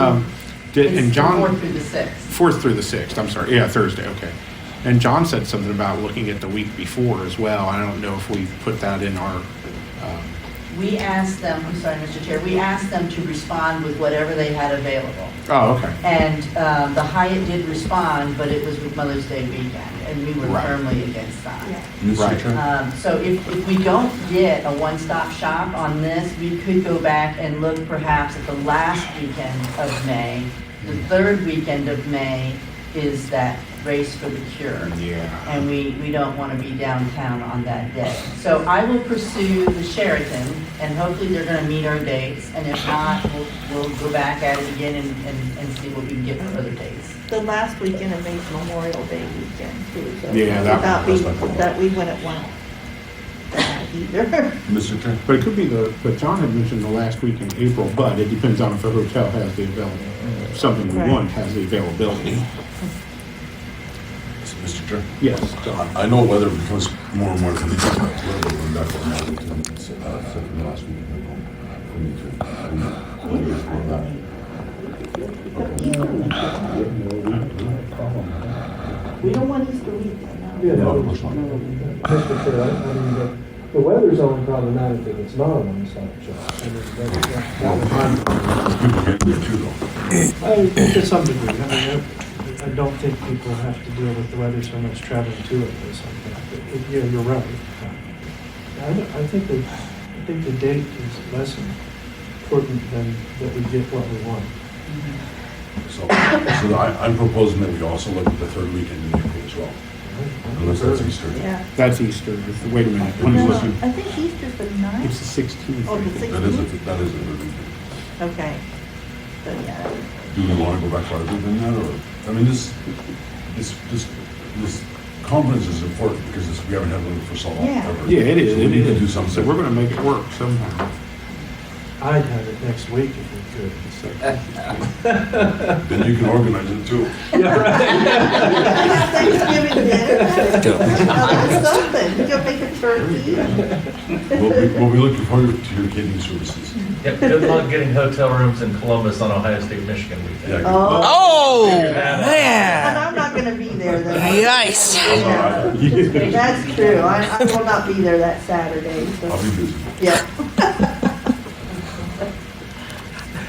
And It's John, 4th through the 6th. 4th through the 6th, I'm sorry, yeah, Thursday, okay. And John said something about looking at the week before as well. I don't know if we put that in our, We asked them, I'm sorry, Mr. Chair, we asked them to respond with whatever they had available. oh, okay. And the Hyatt did respond, but it was with Mother's Day weekend, and we were Right. firmly against that. Mr. Right. Chair? So if we don't get a one-stop shop on this, we could go back and look perhaps at the last weekend of May. The third weekend of May is that Race for the Cure. Yeah. And we don't want to be downtown on that day. So I will pursue the Sheraton, and hopefully they're going to meet our dates. And if not, we'll go back at it again and see what we can get for other dates. The last weekend of May is Memorial Day weekend too, so. Yeah, that we wouldn't want that either. Mr. Chair? But it could be but John had mentioned the last week in April, but it depends on if the hotel has the something we Right. want has the availability. Mr. Chair? Yes. I know weather becomes more and more difficult. We're back on Arlington, second last week. We need to explore that. We don't want Easter weekend, no. Yeah, No, no, of course not. Mr. Chair, I mean, the weather's only problematic if it's not a one-stop shop. I mean, People get there too, though. to some degree. I mean, I don't think people have to deal with the weather so much traveling to it or something. But yeah, you're right. I think the date is less important than that we get what we want. So I'm proposing that we also look at the third weekend in April as well. Unless that's Easter. Yeah. That's Easter. Wait a minute. When No, is this? I think Easter's the 9th. It's the 16th. Oh, the That is 16th? that is a good weekend. Okay. So, yeah. Do we want to go back farther than that, or, I mean, this conference is important because we haven't had one for so long. Yeah. ever. Yeah, it is. So we It need to is. do something. So we're going to make it work somehow. I'd have it next week if we could. Then you can organize it too. Thanksgiving dinner. Something. You can make a turkey. We'll be looking forward to your catering services. Yep, good luck getting hotel rooms in Columbus on Ohio State, Michigan weekend. Yeah. oh And man, I'm not gonna be there then. yikes! Yeah. That's true. I will not be there that Saturday, so. I'll be busy. Yep.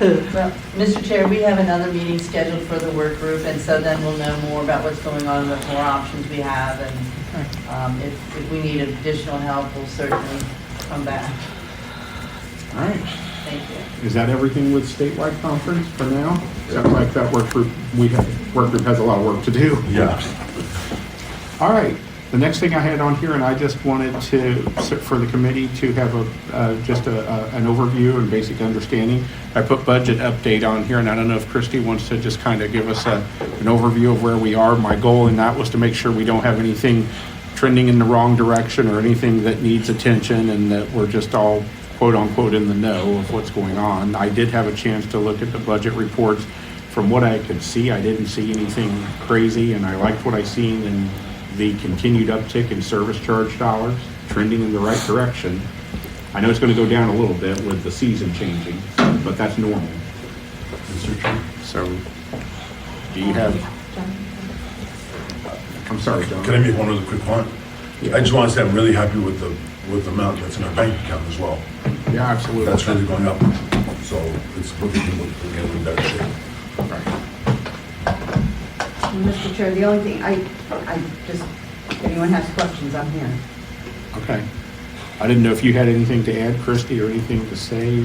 Well, Mr. Chair, we have another meeting scheduled for the work group, and so then we'll know more about what's going on, what more options we have, and if we need additional help, we'll certainly come back. All right. Thank you. Is that everything with statewide conference for now? Sounds like that work group has a lot of work to do. Yeah. All right. The next thing I had on here, and I just wanted to, for the committee to have an overview and basic understanding. I put budget update on here, and I don't know if Christy wants to just kind of give us an overview of where we are. My goal in that was to make sure we don't have anything trending in the wrong direction or anything that needs attention, and that we're just all quote unquote in the know of what's going on. I did have a chance to look at the budget reports. From what I could see, I didn't see anything crazy, and I liked what I seen in the continued uptick in service charge dollars, trending in the right direction. I know it's going to go down a little bit with the season changing, but that's normal. Mr. Chair. So, do you have? I'm sorry, John. Can I make one other quick point? Yeah. I just want to say I'm really happy with the amount that's in our bank account as well. Yeah, absolutely. That's really going up. So it's looking in better shape. Right. Mr. Chair, the only thing, I just, if anyone has questions, I'm here. Okay. I didn't know if you had anything to add, Christy, or anything to say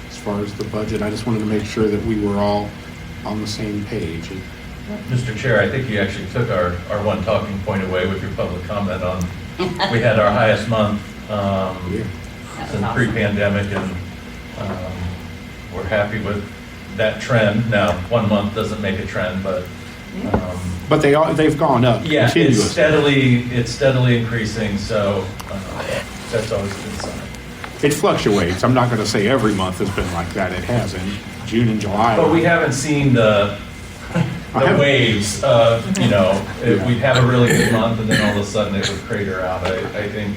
as far as the budget. I just wanted to make sure that we were all on the same page. Mr. Chair, I think you actually took our one talking point away with your public comment on, we had our highest month since pre-pandemic, and we're happy with that trend. Now, 1 month doesn't make a trend, but But they've gone up yeah, continuously. it's steadily increasing, so that's always a good sign. It fluctuates. I'm not going to say every month has been like that. It hasn't. June and July. But we haven't seen the waves. We'd have a really good month, and then all of a sudden it would crater out. I think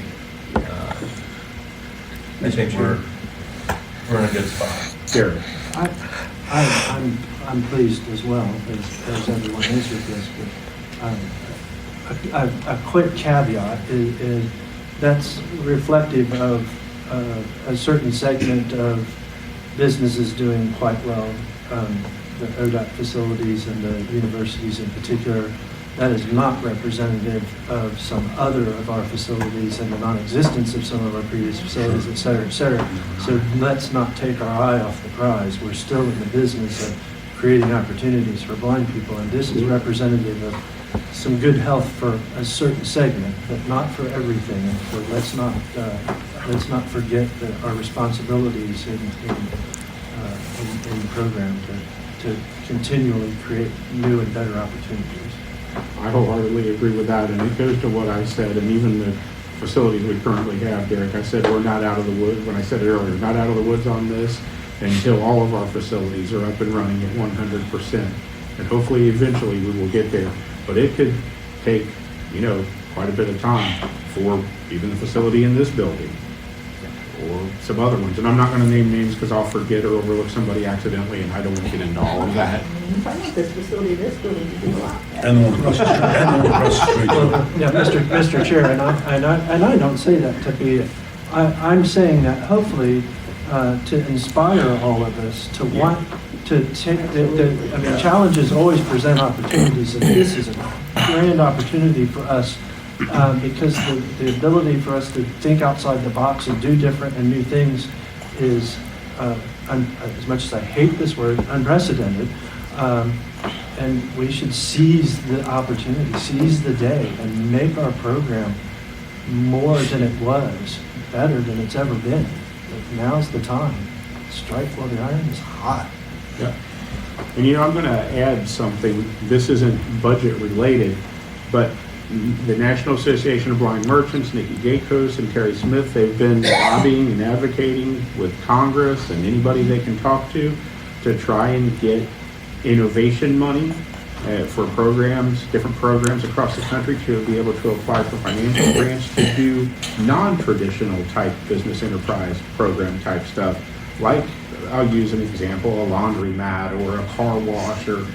we're in a good spot. Derek. I'm pleased as well, as everyone is with this, but a quick caveat is that's reflective of a certain segment of businesses doing quite well, the ODOT facilities and the universities in particular. That is not representative of some other of our facilities and the non-existence of some of our previous facilities, et cetera, et cetera. So let's not take our eye off the prize. We're still in the business of creating opportunities for blind people, and this is representative of some good health for a certain segment, but not for everything. And so let's not forget our responsibilities in the program to continually create new and better opportunities. I wholeheartedly agree with that, and it goes to what I said, and even the facilities we currently have, Derek, I said we're not out of the woods, when I said it earlier, not out of the woods on this until all of our facilities are up and running at 100%. And hopefully, eventually, we will get there. But it could take, quite a bit of time for even the facility in this building or some other ones. And I'm not going to name names because I'll forget or overlook somebody accidentally, and I don't want to get into all of that. This facility, this building, you do a lot. And the one across the street. And the one across the street. Yeah, Mr. Chair, and I don't say that to be, I'm saying that hopefully to inspire all of us to want to take, challenges always present opportunities, and this is a grand opportunity for us because the ability for us to think outside the box and do different and new things is, as much as I hate this word, unprecedented. And we should seize the opportunity, seize the day, and make our program more than it was, better than it's ever been. Now's the time. Strike while the iron is hot. Yeah. And I'm going to add something. This isn't budget related, but the National Association of Blind Merchants, Nikki Gakos and Terry Smith, they've been lobbying and advocating with Congress and anybody they can talk to try and get innovation money for programs, different programs across the country to be able to apply for financial grants to do non-traditional type business enterprise program type stuff. Like, I'll use an example, a laundromat or a car wash or,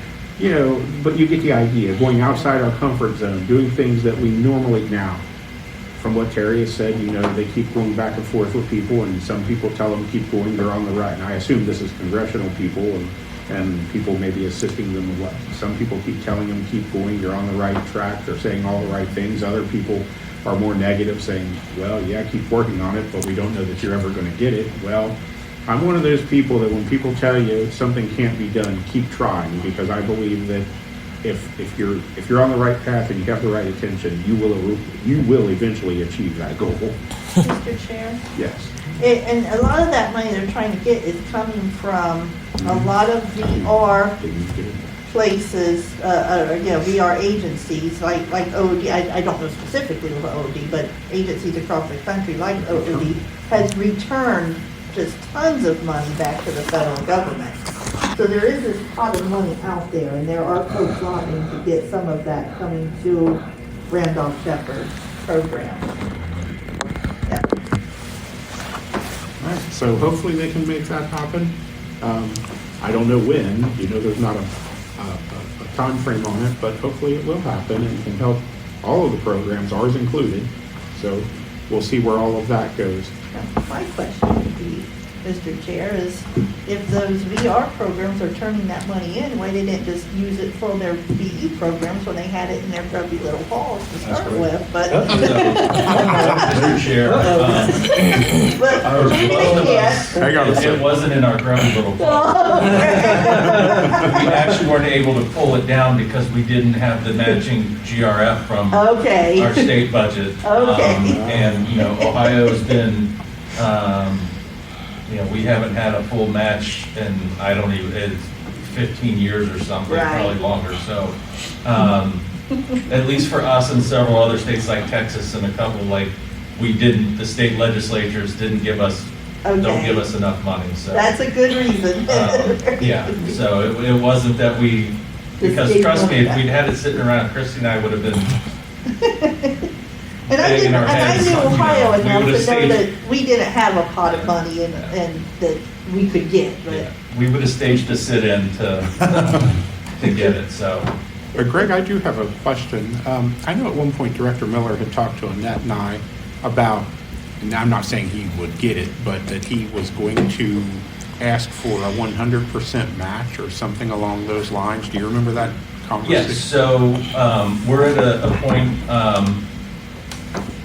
but you get the idea, going outside our comfort zone, doing things that we normally now from what Terry has said, they keep going back and forth with people, and some people tell them keep going, they're on the right. And I assume this is congressional people and people maybe assisting them with what. Some people keep telling them keep going, you're on the right track, they're saying all the right things. Other people are more negative, saying, well, yeah, keep working on it, but we don't know that you're ever going to get it. Well, I'm one of those people that when people tell you something can't be done, keep trying, because I believe that if you're on the right path and you have the right intention, you will eventually achieve that goal. Mr. Chair? Yes. And a lot of that money they're trying to get is coming from a lot of VR places, VR agencies like OOD. I don't know specifically with OOD, but agencies across the country like OOD has returned just tons of money back to the federal government. So there is this pot of money out there, and there are folks lobbying to get some of that coming to Randolph-Shepherd's program. Yeah. All right, so hopefully they can make that happen. I don't know when, there's not a time frame on it, but hopefully it will happen and can help all of the programs, ours included. So we'll see where all of that goes. My question would be, Mr. Chair, is if those VR programs are turning that money in, why they didn't just use it for their BE programs when they had it in their grubby little halls to start with, but. Mr. Chair, But maybe they can't. it wasn't in our grubby little ball. We actually weren't able to pull it down because we didn't have the matching GRF from Okay. our state budget. Okay. And, Ohio's been, we haven't had a full match in, it's 15 years or something, Right. probably longer. So, at least for us and several other states like Texas and a couple the state legislatures don't give us enough money, so. That's a good reason. Yeah, so it wasn't that because gave trust me, money if we'd had it sitting around, Christy and I would have been And I in our heads, knew Ohio we enough would've to know staged- that we didn't have a pot of money and that we could get, but. Yeah, we would have staged a sit-in to get it, so. Greg, I do have a question. I know at one point Director Miller had talked to Annette and I about, and I'm not saying he would get it, but that he was going to ask for a 100% match or something along those lines. Do you remember that conversation? Yes, so we're at a point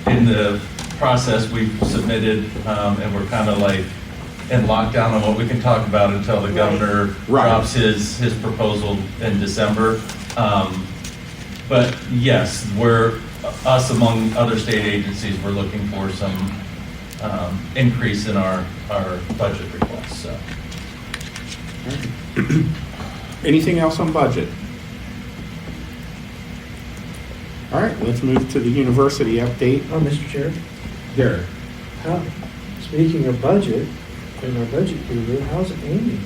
in the process we've submitted, and we're kind of in lockdown on what we can talk about until the governor drops his proposal in December. But yes, us among other state agencies, we're looking for some increase in our budget requests. So. Anything else on budget? All right, let's move to the university update. Mr. Chair, Derek. speaking of budget, in our budget guru, how's Amy?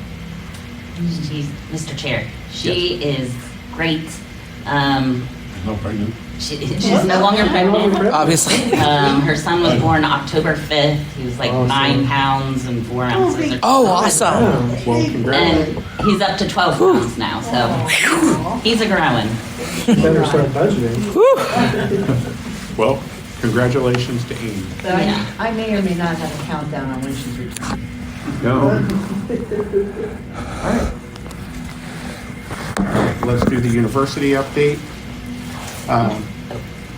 Mr. Chair, she is great. Not pregnant. She's no longer pregnant. Obviously. Her son was born October 5th. He was like 9 pounds and 4 ounces. Or Oh, awesome. Well, congratulations. And he's up to 12 pounds now, so he's a growing. Better start budgeting. Well, congratulations to Amy. So I may or may not have a countdown on when she's returning. No. All right, let's do the university update. I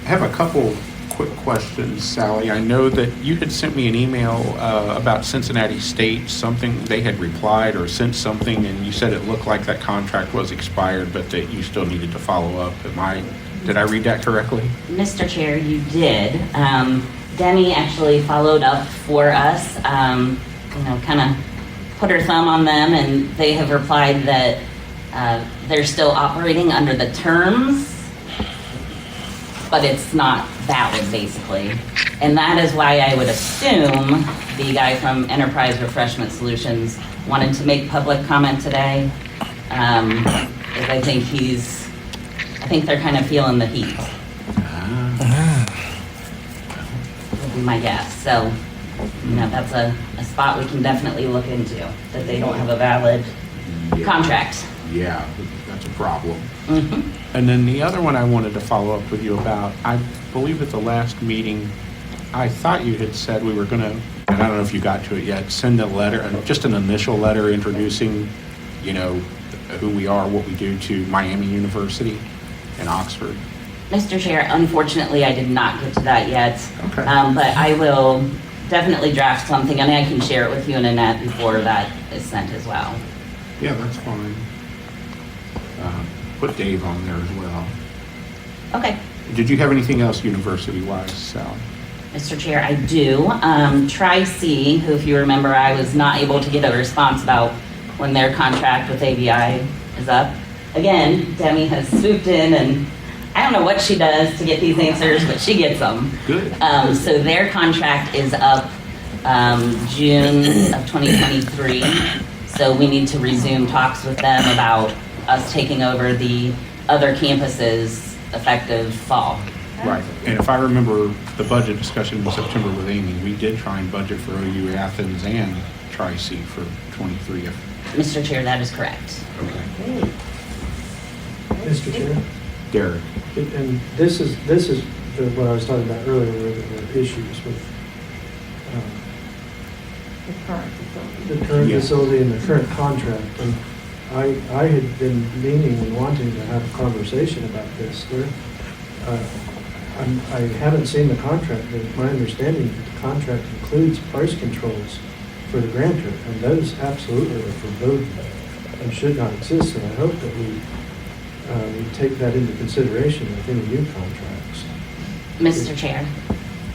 have a couple quick questions, Sally. I know that you had sent me an email about Cincinnati State, something they had replied or sent something, and you said it looked like that contract was expired, but that you still needed to follow up. Did I read that correctly? Mr. Chair, you did. Denny actually followed up for us, kind of put her thumb on them, and they have replied that they're still operating under the terms, but it's not valid, basically. And that is why I would assume the guy from Enterprise Refreshment Solutions wanted to make public comment today. I think they're kind of feeling the heat. Would be my guess. So, that's a spot we can definitely look into, that they don't have a valid contract. Yeah, that's a problem. Mm-hmm. And then the other one I wanted to follow up with you about, I believe at the last meeting, I thought you had said we were going to, and I don't know if you got to it yet, send a letter, just an initial letter introducing, who we are, what we do to Miami University and Oxford. Mr. Chair, unfortunately, I did not get to that yet. Okay. But I will definitely draft something, and I can share it with you and Annette before that is sent as well. Yeah, that's fine. Put Dave on there as well. Okay. Did you have anything else university-wise, Sal? Mr. Chair, I do. Tri-C, who, if you remember, I was not able to get a response about when their contract with ABI is up. Again, Demi has swooped in, and I don't know what she does to get these answers, but she gets them. Good. So their contract is up June of 2023. So we need to resume talks with them about us taking over the other campuses effective fall. Right. And if I remember the budget discussion in September with Amy, we did try and budget for OU Athens and Tri-C for 23. Mr. Chair, that is correct. Okay. Mr. Chair, Derek. and this is what I was talking about earlier, where there were issues with The current facility. the current Yeah. facility and the current contract. And I had been meaning and wanting to have a conversation about this. I haven't seen the contract, but my understanding is that the contract includes price controls for the grantor, and those absolutely are forbidden and should not exist. And I hope that we take that into consideration with any new contracts. Mr. Chair,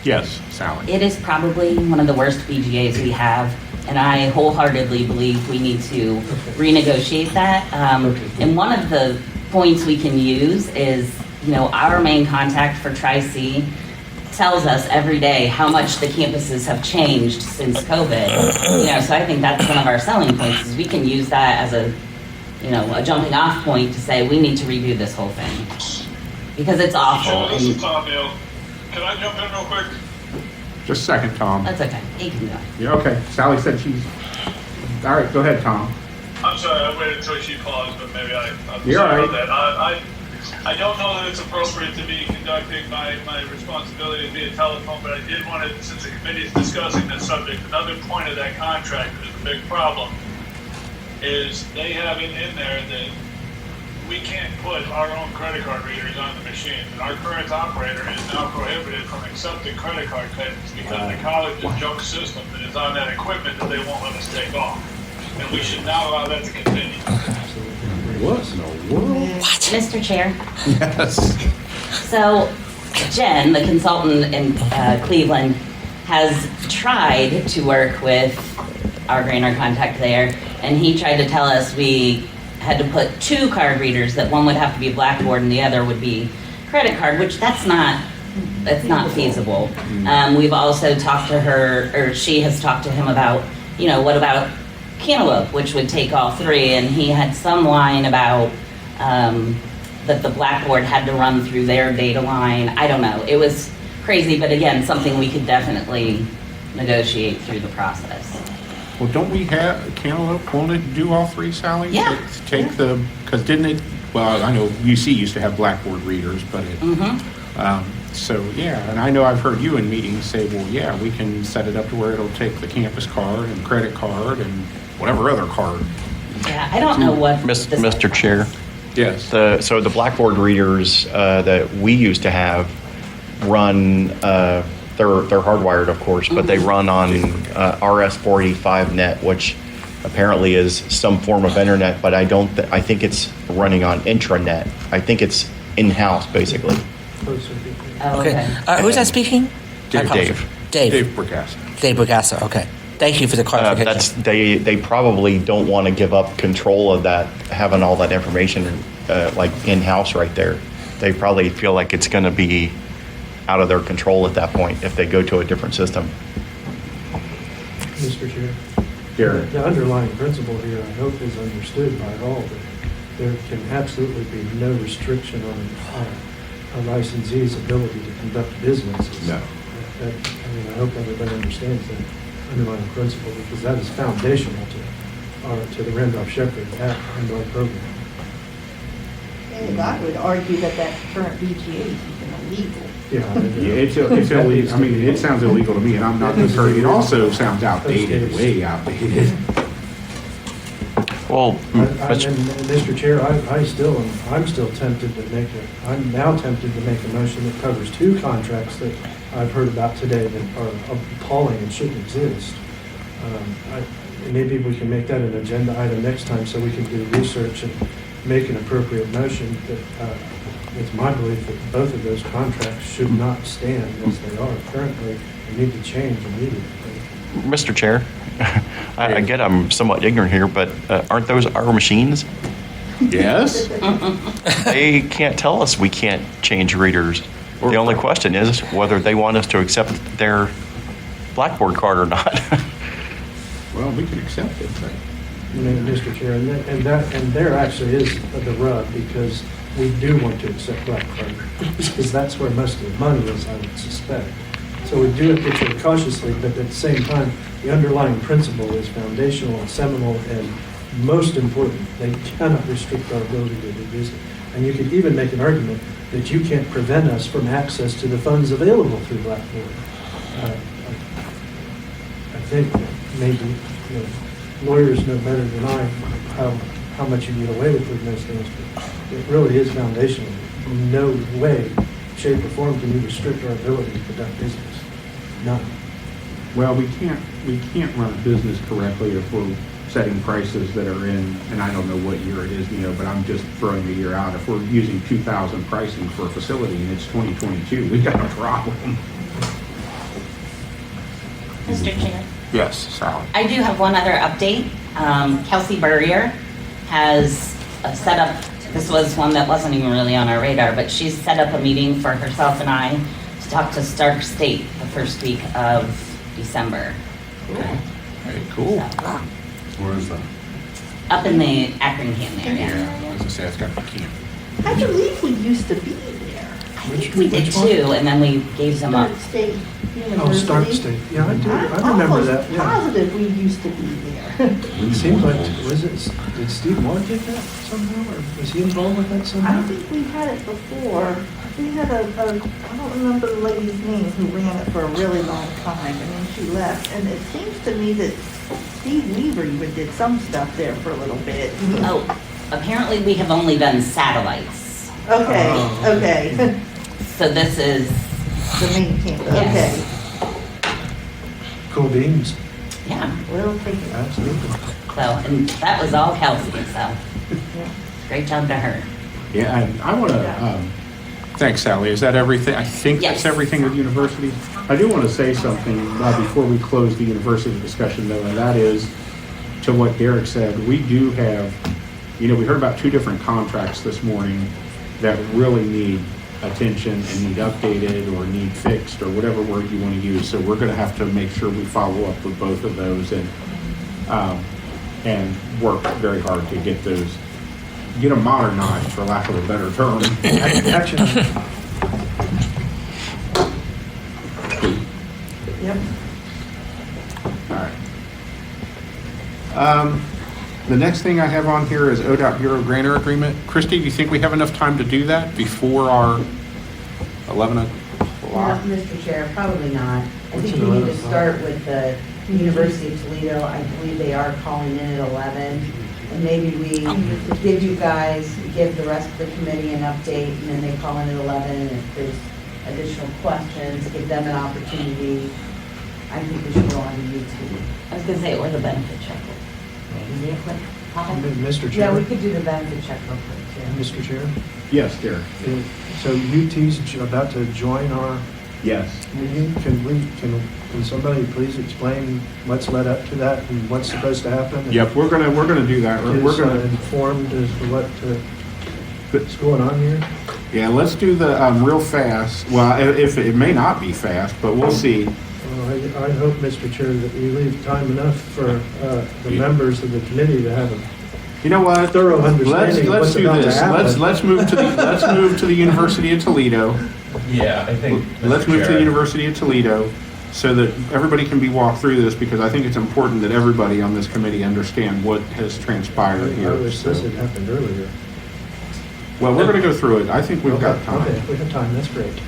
Yes, Sally. it is probably one of the worst BGAs we have, and I wholeheartedly believe we need to renegotiate that. And one of the points we can use is, our main contact for Tri-C tells us every day how much the campuses have changed since COVID. So I think that's one of our selling points, is we can use that as a jumping off point to say we need to redo this whole thing. Because it's awful. This is Tom Neal. Can I jump in real quick? Just a second, Tom. That's okay. You can go. Yeah, okay. Sally said she's... All right, go ahead, Tom. I'm sorry, I waited until she paused, but maybe I'm You're sorry all about that. I don't know that it's appropriate to be conducting my responsibilities via telephone, but I did want to, since the committee is discussing this subject, another point of that contract that is a big problem is they have it in there that we can't put our own credit card readers on the machines. And our current operator is now prohibited from accepting credit card payments because the college's junk system that is on that equipment that they won't let us take off. And we should not allow that to continue. What in the world? Mr. Chair? Yes. So Jen, the consultant in Cleveland, has tried to work with our grantor contact there, and he tried to tell us we had to put two card readers, that one would have to be Blackboard and the other would be credit card, which that's not feasible. We've also talked to her, or she has talked to him about, what about Cantaloupe, which would take all three, and he had some line about that the Blackboard had to run through their data line. I don't know. It was crazy, but again, something we could definitely negotiate through the process. Well, don't we have, Cantaloupe want to do all three, Sally? Yeah. Because didn't it, well, I know UC used to have Blackboard readers, but it, so, yeah, and I know I've heard you in meetings say, well, yeah, we can set it up to where it'll take the campus card and credit card and whatever other card. Yeah, I don't know what. Mr. Chair. Yes. So the Blackboard readers that we used to have run, they're hardwired, of course, but they run on RS-485 net, which apparently is some form of internet, but I think it's running on intranet. I think it's in-house, basically. Oh, okay. Who's that speaking? Dave. Dave Bricassa. Dave Bricassa, okay. Thank you for the clarification. They probably don't want to give up control of that, having all that information like in-house right there. They probably feel like it's going to be out of their control at that point if they go to a different system. Mr. Chair. Gary. The underlying principle here, I hope, is understood by all, that there can absolutely be no restriction on a licensee's ability to conduct business. No. I hope everybody understands that underlying principle, because that is foundational to the Randolph Shepherd Act and our program. And I would argue that current BGA is even illegal. Yeah, it's illegal. I mean, it sounds illegal to me, and I'm not the attorney. It also sounds outdated, way outdated. Well, And Mr. Chair, I'm still tempted to I'm now tempted to make a motion that covers 2 contracts that I've heard about today that are appalling and shouldn't exist. Maybe we can make that an agenda item next time so we can do research and make an appropriate motion that, it's my belief that both of those contracts should not stand as they are currently and need to change immediately. Mr. Chair, I get I'm somewhat ignorant here, but aren't those our machines? Yes. They can't tell us we can't change readers. The only question is whether they want us to accept their Blackboard card or not. Well, we can accept it, but Mr. Chair, and there actually is the rub, because we do want to accept Blackboard, because that's where most of the money is, I would suspect. So we do it cautiously, but at the same time, the underlying principle is foundational and seminal and most important. They cannot restrict our ability to do business. And you could even make an argument that you can't prevent us from access to the funds available through Blackboard. I think that maybe lawyers know better than I how much you get away with those things, but it really is foundational. In no way, shape, or form can you restrict our ability to conduct business. None. well, we can't run a business correctly if we're setting prices that are in, and I don't know what year it is, but I'm just throwing the year out. If we're using 2000 pricing for a facility and it's 2022, we got a problem. Mr. Chair. Yes, Sally. I do have one other update. Kelsey Burrier has set up, this was one that wasn't even really on our radar, but she's set up a meeting for herself and I to talk to Stark State the first week of December. Okay. Very cool. So, Where is that? up in the Akron-Canton area. Yeah, as I say, it's got to be camp. I believe we used to be there. I think we did too, and then we gave them up. Stark State Oh, University. Stark State. Yeah, I do. I I'm remember almost that. Yeah. positive we used to be there. It seems like, did Steve Moore get that somehow, or was he involved with that I somehow? think we had it before. We had I don't remember the lady's name who ran it for a really long time, and then she left. And it seems to me that Steve Weaver even did some stuff there for a little bit. Oh, apparently we have only done satellites. Okay, Oh. okay. So this is, The main campus, Yes. okay. Cool beans. yeah, We'll take it. Absolutely. so, and that was all Kelsey, so great job to her. Yeah, and I want to, thanks, Sally. Is that everything? I think that's Yes. everything with university. I do want to say something before we close the university discussion, though, and that is to what Derek said. We do have, we heard about 2 different contracts this morning that really need attention and need updated or need fixed or whatever word you want to use. So we're going to have to make sure we follow up with both of those and work very hard to get them modernized, for lack of a better term. Action. Yep. All right. The next thing I have on here is ODOT Bureau Grantor Agreement. Christie, do you think we have enough time to do that before our 11 No, o'clock? Mr. Chair, probably not. I What's think at we need 11 to start with the University of Toledo. I believe they are calling in at 11. And maybe we give the rest of the committee an update, and then they call in at 11. And if there's additional questions, give them an opportunity. I think we should go on to YouTube. I was gonna say, or the benefit check. Is it quick? Mr. Yeah, we Chair. could do the benefit check real quick, too. Mr. Chair. Yes, Derek. So UT's about to join our Yes. meeting. Can somebody please explain what's led up to that and what's supposed to happen? Yep, we're gonna do that. We're Is gonna, informed as to what's going on here? yeah, let's do the real fast. Well, if it may not be fast, but we'll see. Well, I hope, Mr. Chair, that we leave time enough for the members of the committee to have a You know what? thorough understanding of Let's what's do about to this. happen. Let's move to the University of Toledo. Yeah, I think. Let's Mr. move to the Chair, University of Toledo so that everybody can be walked through this, because I think it's important that everybody on this committee understand what has transpired I here. wish this had happened earlier. Well, we're going to go through it. I think we've got Okay, time. we have time, that's great.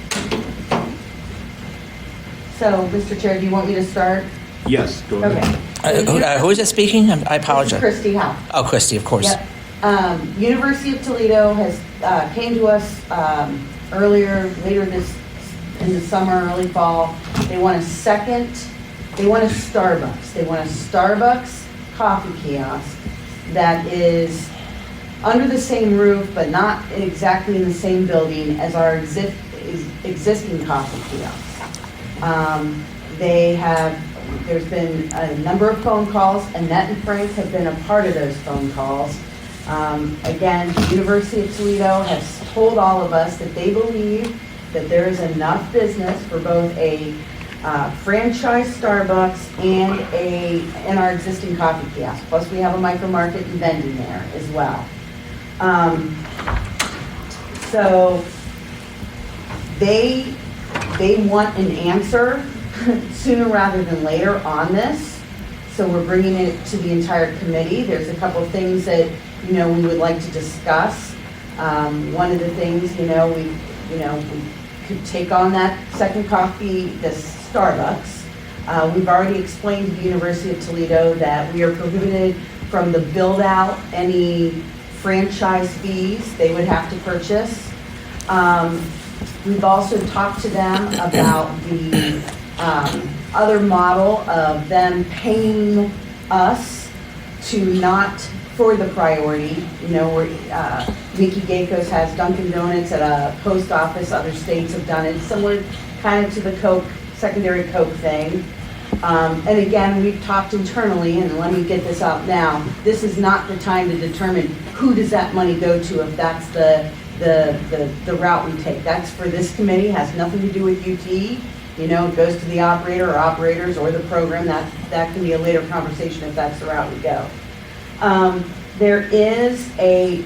So, Mr. Chair, do you want me to start? Yes, go ahead. Okay. Who is it speaking? I apologize. Christy Howe. Oh, Christy, of course. Yep. University of Toledo has came to us later this in the summer, early fall. They want a Starbucks. They want a Starbucks coffee kiosk that is under the same roof, but not exactly in the same building as our existing coffee kiosks. There's been a number of phone calls. Annette and Frank have been a part of those phone calls. Again, the University of Toledo has told all of us that they believe that there is enough business for both a franchise Starbucks and our existing coffee kiosk. Plus, we have a micro market and vending there as well. So they want an answer sooner rather than later on this. So we're bringing it to the entire committee. There's a couple of things that, we would like to discuss. One of the things, we could take on that second coffee, the Starbucks. We've already explained to the University of Toledo that we are prohibited from the build out any franchise fees they would have to purchase. We've also talked to them about the other model of them paying us to not for the priority. Where Nikki Gakos has Dunkin' Donuts at a post office. Other states have done it similar kind of to the secondary Coke thing. And again, we've talked internally, and let me get this out now. This is not the time to determine who does that money go to if that's the route we take. That's for this committee, has nothing to do with UT. It goes to the operator or operators or the program. That can be a later conversation if that's the route we go. There is a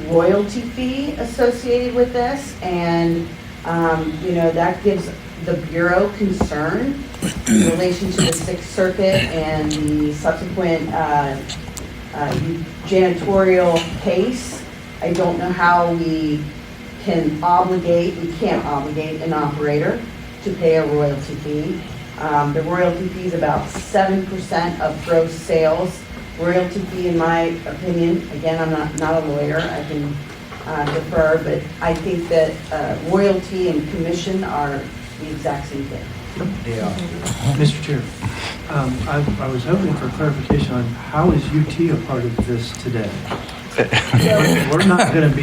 royalty fee associated with this, and that gives the Bureau concern in relation to the Sixth Circuit and the subsequent janitorial case. I don't know how we can't obligate an operator to pay a royalty fee. The royalty fee is about 7% of gross sales. Royalty fee, in my opinion, again, I'm not a lawyer, I can defer, but I think that royalty and commission are the exact same thing. Mr. Chair, I was hoping for clarification on how is UT a part of this today? We're not going to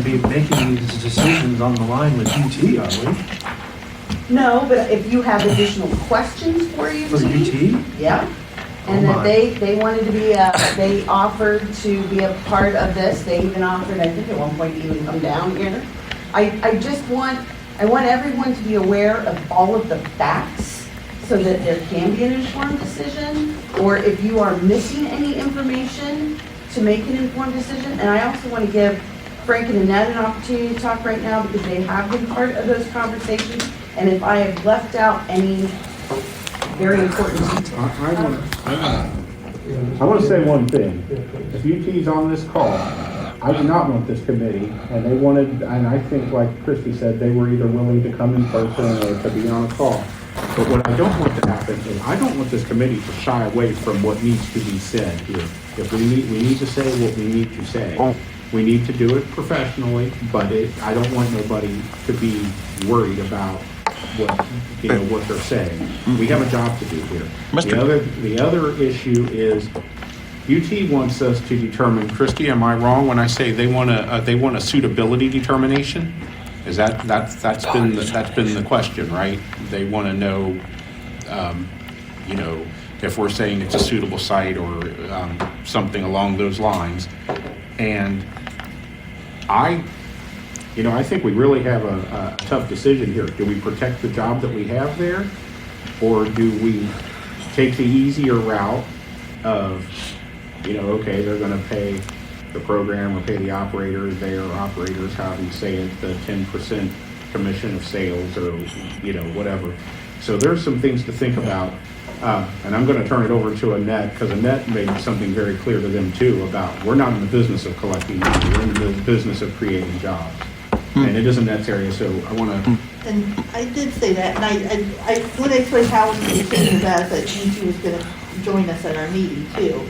be making these decisions on the line with UT, are we? No, but if you have additional questions for UT. For UT? Yeah. And that they wanted to be, they offered to be a part of this. They even offered, I think at one point, to even come down here. I want everyone to be aware of all of the facts so that there can be an informed decision, or if you are missing any information, to make an informed decision. And I also want to give Frank and Annette an opportunity to talk right now because they have been part of those conversations. And if I have left out any very important details. I want to say one thing. If UT's on this call, I do not want this committee, and they wanted, and I think like Christy said, they were either willing to come in person or to be on a call. But what I don't want to happen is I don't want this committee to shy away from what needs to be said here. If we need to say what we need to say. We need to do it professionally, but I don't want nobody to be worried about what they're saying. We have a job to do here. The other issue is UT wants us to determine. Christy, am I wrong when I say they want a suitability determination? Is that's been the question, right? They want to know, if we're saying it's a suitable site or something along those lines, and I think we really have a tough decision here. Do we protect the job that we have there, or do we take the easier route of, okay, they're going to pay the program or pay the operators, operators, however you say it, the 10% commission of sales or, whatever. So there's some things to think about. And I'm going to turn it over to Annette, because Annette made something very clear to them too about we're not in the business of collecting money, we're in the business of creating jobs. And it is Annette's area, so I want to and I did say that, and when I told Howard was thinking about it, that he was gonna join us at our meeting too,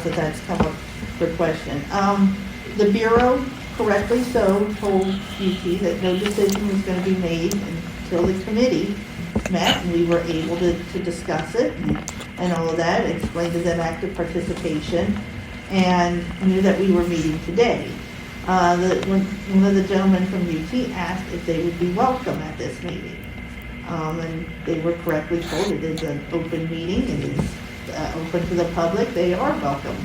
so that's come up for question. The Bureau correctly so told UT that no decision was gonna be made until the committee met, and we were able to discuss it and all of that, explained to them active participation, and knew that we were meeting today. One of the gentlemen from UT asked if they would be welcome at this meeting. And they were correctly told it is an open meeting, it is open to the public, they are welcome.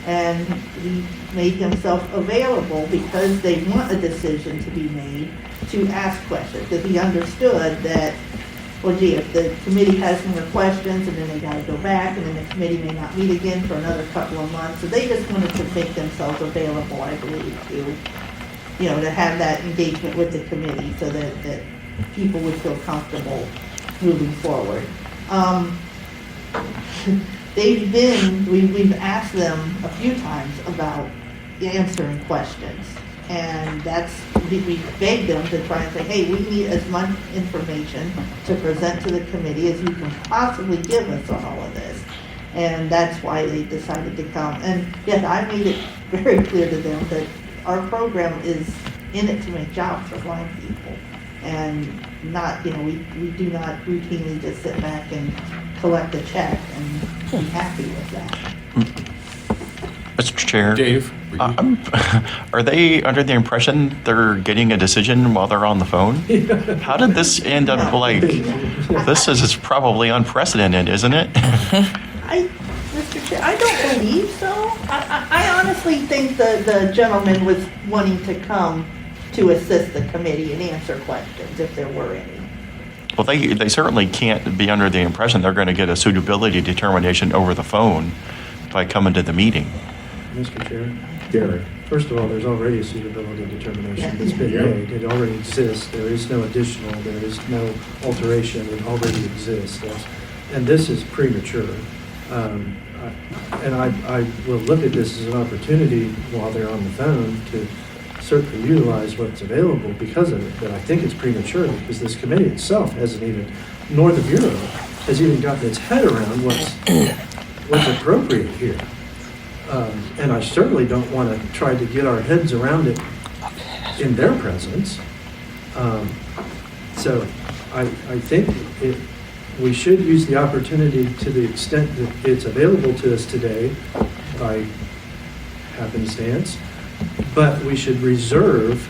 And he made himself available because they want a decision to be made to ask questions, because he understood that, well, gee, if the committee has more questions and then they gotta go back and then the committee may not meet again for another couple of months. So they just wanted to make themselves available, I believe, to have that engagement with the committee so that people would feel comfortable moving forward. We've asked them a few times about answering questions. And we begged them to try and say, hey, we need as much information to present to the committee as you can possibly give us on all of this. And that's why they decided to come. And yes, I made it very clear to them that our program is in it to make jobs for blind people. And not, we do not routinely just sit back and collect a check and be happy with that. Mr. Chair. Dave? Are they under the impression they're getting a decision while they're on the phone? How did this end up this is probably unprecedented, isn't it? Mr. Chair, I don't believe so. I honestly think the gentleman was wanting to come to assist the committee and answer questions if there were any. Well, they certainly can't be under the impression they're going to get a suitability determination over the phone by coming to the meeting. Mr. Chair? Derek? First of all, there's already a suitability determination that's been made. It already exists. There is no additional, there is no alteration. It already exists. And this is premature. And I will look at this as an opportunity while they're on the phone to certainly utilize what's available because of it. But I think it's premature because this committee itself hasn't even, nor the Bureau, has even gotten its head around what's appropriate here. And I certainly don't want to try to get our heads around it in their presence. So I think we should use the opportunity to the extent that it's available to us today by happenstance, but we should reserve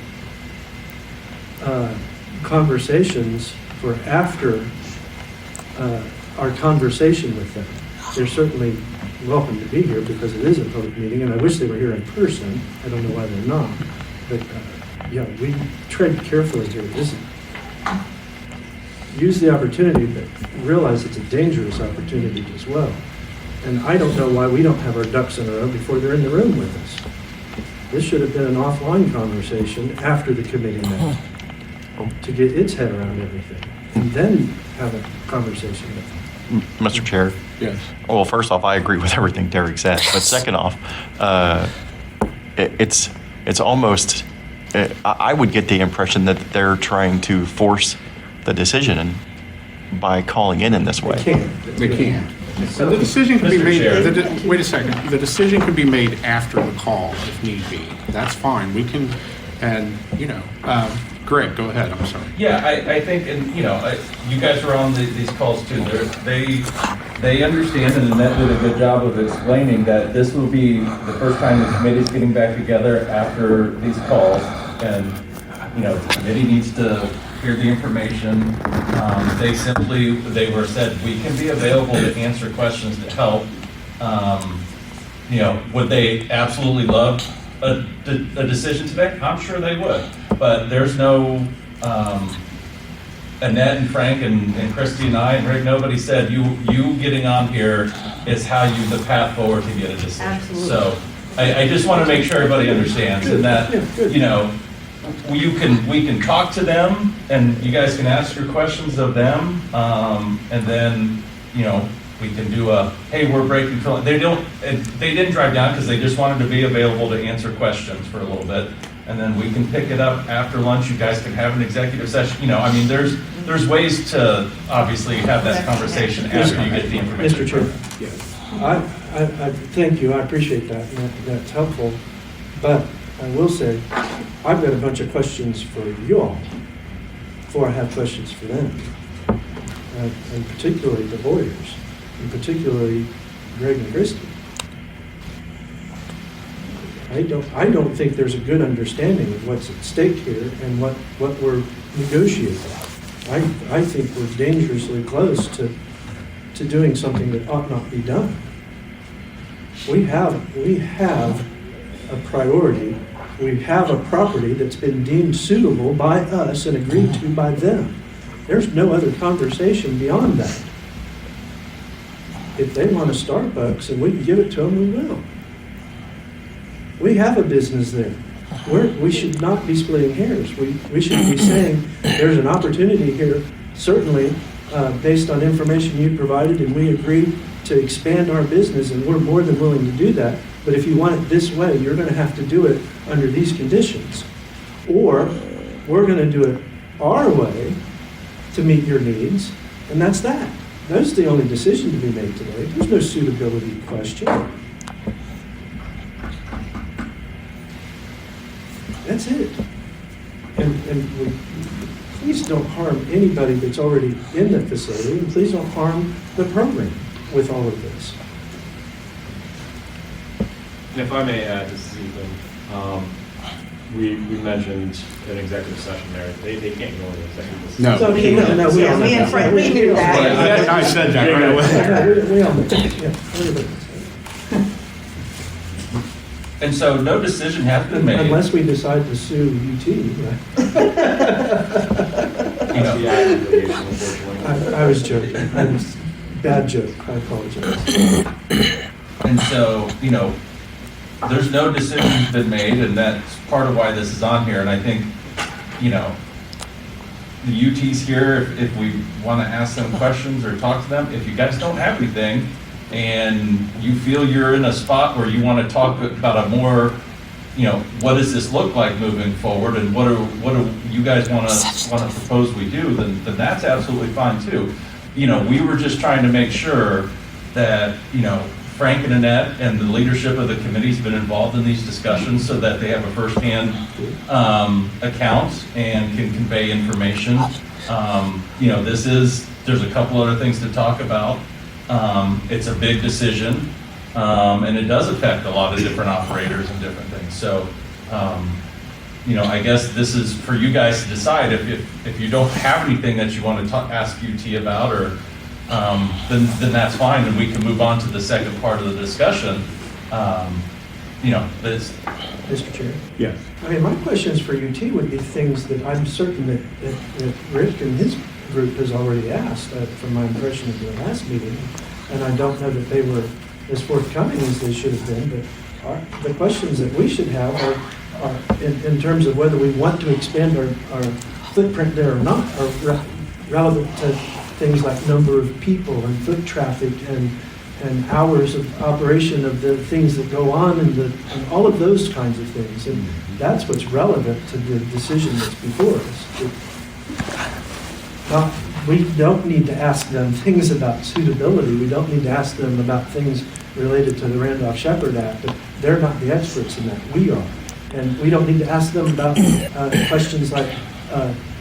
conversations for after our conversation with them. They're certainly welcome to be here because it is a public meeting, and I wish they were here in person. I don't know why they're not. But yeah, we tread carefully here. Use the opportunity, but realize it's a dangerous opportunity as well. And I don't know why we don't have our ducks in a row before they're in the room with us. This should have been an offline conversation after the committee met to get its head around everything, and then have a conversation with them. Mr. Chair? Yes. Well, first off, I agree with everything Derek said. But second off, it's almost, I would get the impression that they're trying to force the decision by calling in this way. They can't. So the decision can be made, wait a second, the decision can be made after the call if need be. That's fine. We can, and, Greg, go ahead, I'm sorry. Yeah, I think, and you guys were on these calls too. They understand, and Annette did a good job of explaining that this will be the first time the committee's getting back together after these calls, and the committee needs to hear the information. They were said we can be available to answer questions to help. Would they absolutely love a decision today? I'm sure they would. But there's no, Annette and Frank and Christy and I and Rick, nobody said you getting on here is how the path forward to get a decision. Absolutely. So I just want to make sure everybody understands and that, we can talk to them and you guys can ask your questions of them. And then, we can do hey, we're breaking for lunch. They didn't drive down because they just wanted to be available to answer questions for a little bit. and then we can pick it up after lunch. You guys can have an executive session. You know, I mean, there's ways to obviously have that conversation after you get the information. Mr. Chairman, I thank you, I appreciate that, and that's helpful. But I will say, I've got a bunch of questions for you all before I have questions for them. And particularly the lawyers, and particularly Greg and Christie. I don't think there's a good understanding of what's at stake here and what we're negotiating. I think we're dangerously close to doing something that ought not be done. We have a priority. We have a property that's been deemed suitable by us and agreed to by them. There's no other conversation beyond that. If they want a Starbucks and we can give it to them, we will. We have a business there. We should not be splitting hairs. We should be saying there's an opportunity here, certainly based on information you provided, and we agreed to expand our business, and we're more than willing to do that. But if you want it this way, you're going to have to do it under these conditions. Or we're going to do it our way to meet your needs, and that's that. That's the only decision to be made today. There's no suitability question. That's it. And please don't harm anybody that's already in the facility, and please don't harm the program with all of this. And if I may add, this is Ethan, we mentioned an executive session there. They can't go into executive session. No. So, Me and Frank, we knew that. I said that right away. We all know. Yeah, everybody knows. And so no decision has been made. Unless we decide to sue UT, right? You know, I was joking. Bad joke. I apologize. And so, you know, there's no decision's been made, and that's part of why this is on here. And I think, you know, the UT's here if we want to ask them questions or talk to them. If you guys don't have anything and you feel you're in a spot where you want to talk about a more, you know, what does this look like moving forward, and what do you guys want to propose we do, then that's absolutely fine too. You know, we were just trying to make sure that, you know, Frank and Annette and the leadership of the committee's been involved in these discussions so that they have a firsthand account and can convey information. You know, there's a couple other things to talk about. It's a big decision, and it does affect a lot of different operators and different things. So, you know, I guess this is for you guys to decide. If you don't have anything that you want to ask UT about, or then that's fine, and we can move on to the second part of the discussion. You know, Mr. Chair? Yes. I mean, my questions for UT would be things that I'm certain that Rick and his group has already asked, from my impression of the last meeting, and I don't know that they were as forthcoming as they should have been, but the questions that we should have are in terms of whether we want to expand our footprint there or not, are relevant to things like number of people and foot traffic and hours of operation of the things that go on and all of those kinds of things. And that's what's relevant to the decision that's before us. We don't need to ask them things about suitability. We don't need to ask them about things related to the Randolph-Shepard Act. They're not the experts in that. We are. And we don't need to ask them about questions like,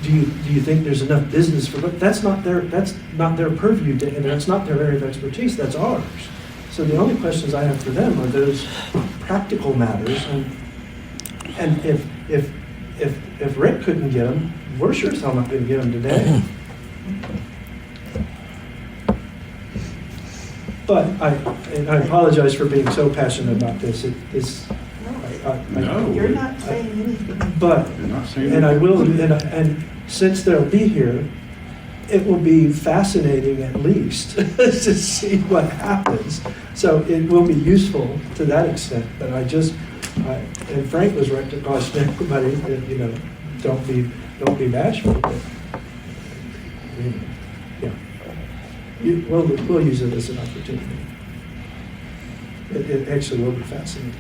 do you think there's enough business for? But that's not their purview, and that's not their area of expertise. That's ours. So the only questions I have for them are those practical matters. And if Rick couldn't get them, we're sure as hell not going to get them today. But I apologize for being so passionate about this. No, You're not saying anything. But, and I will, and since they'll be here, it will be fascinating at least to see what happens. So it will be useful to that extent. But and Frank was right to caution everybody that, you know, don't be bashful. But, yeah, we'll use it as an opportunity. It actually will be fascinating.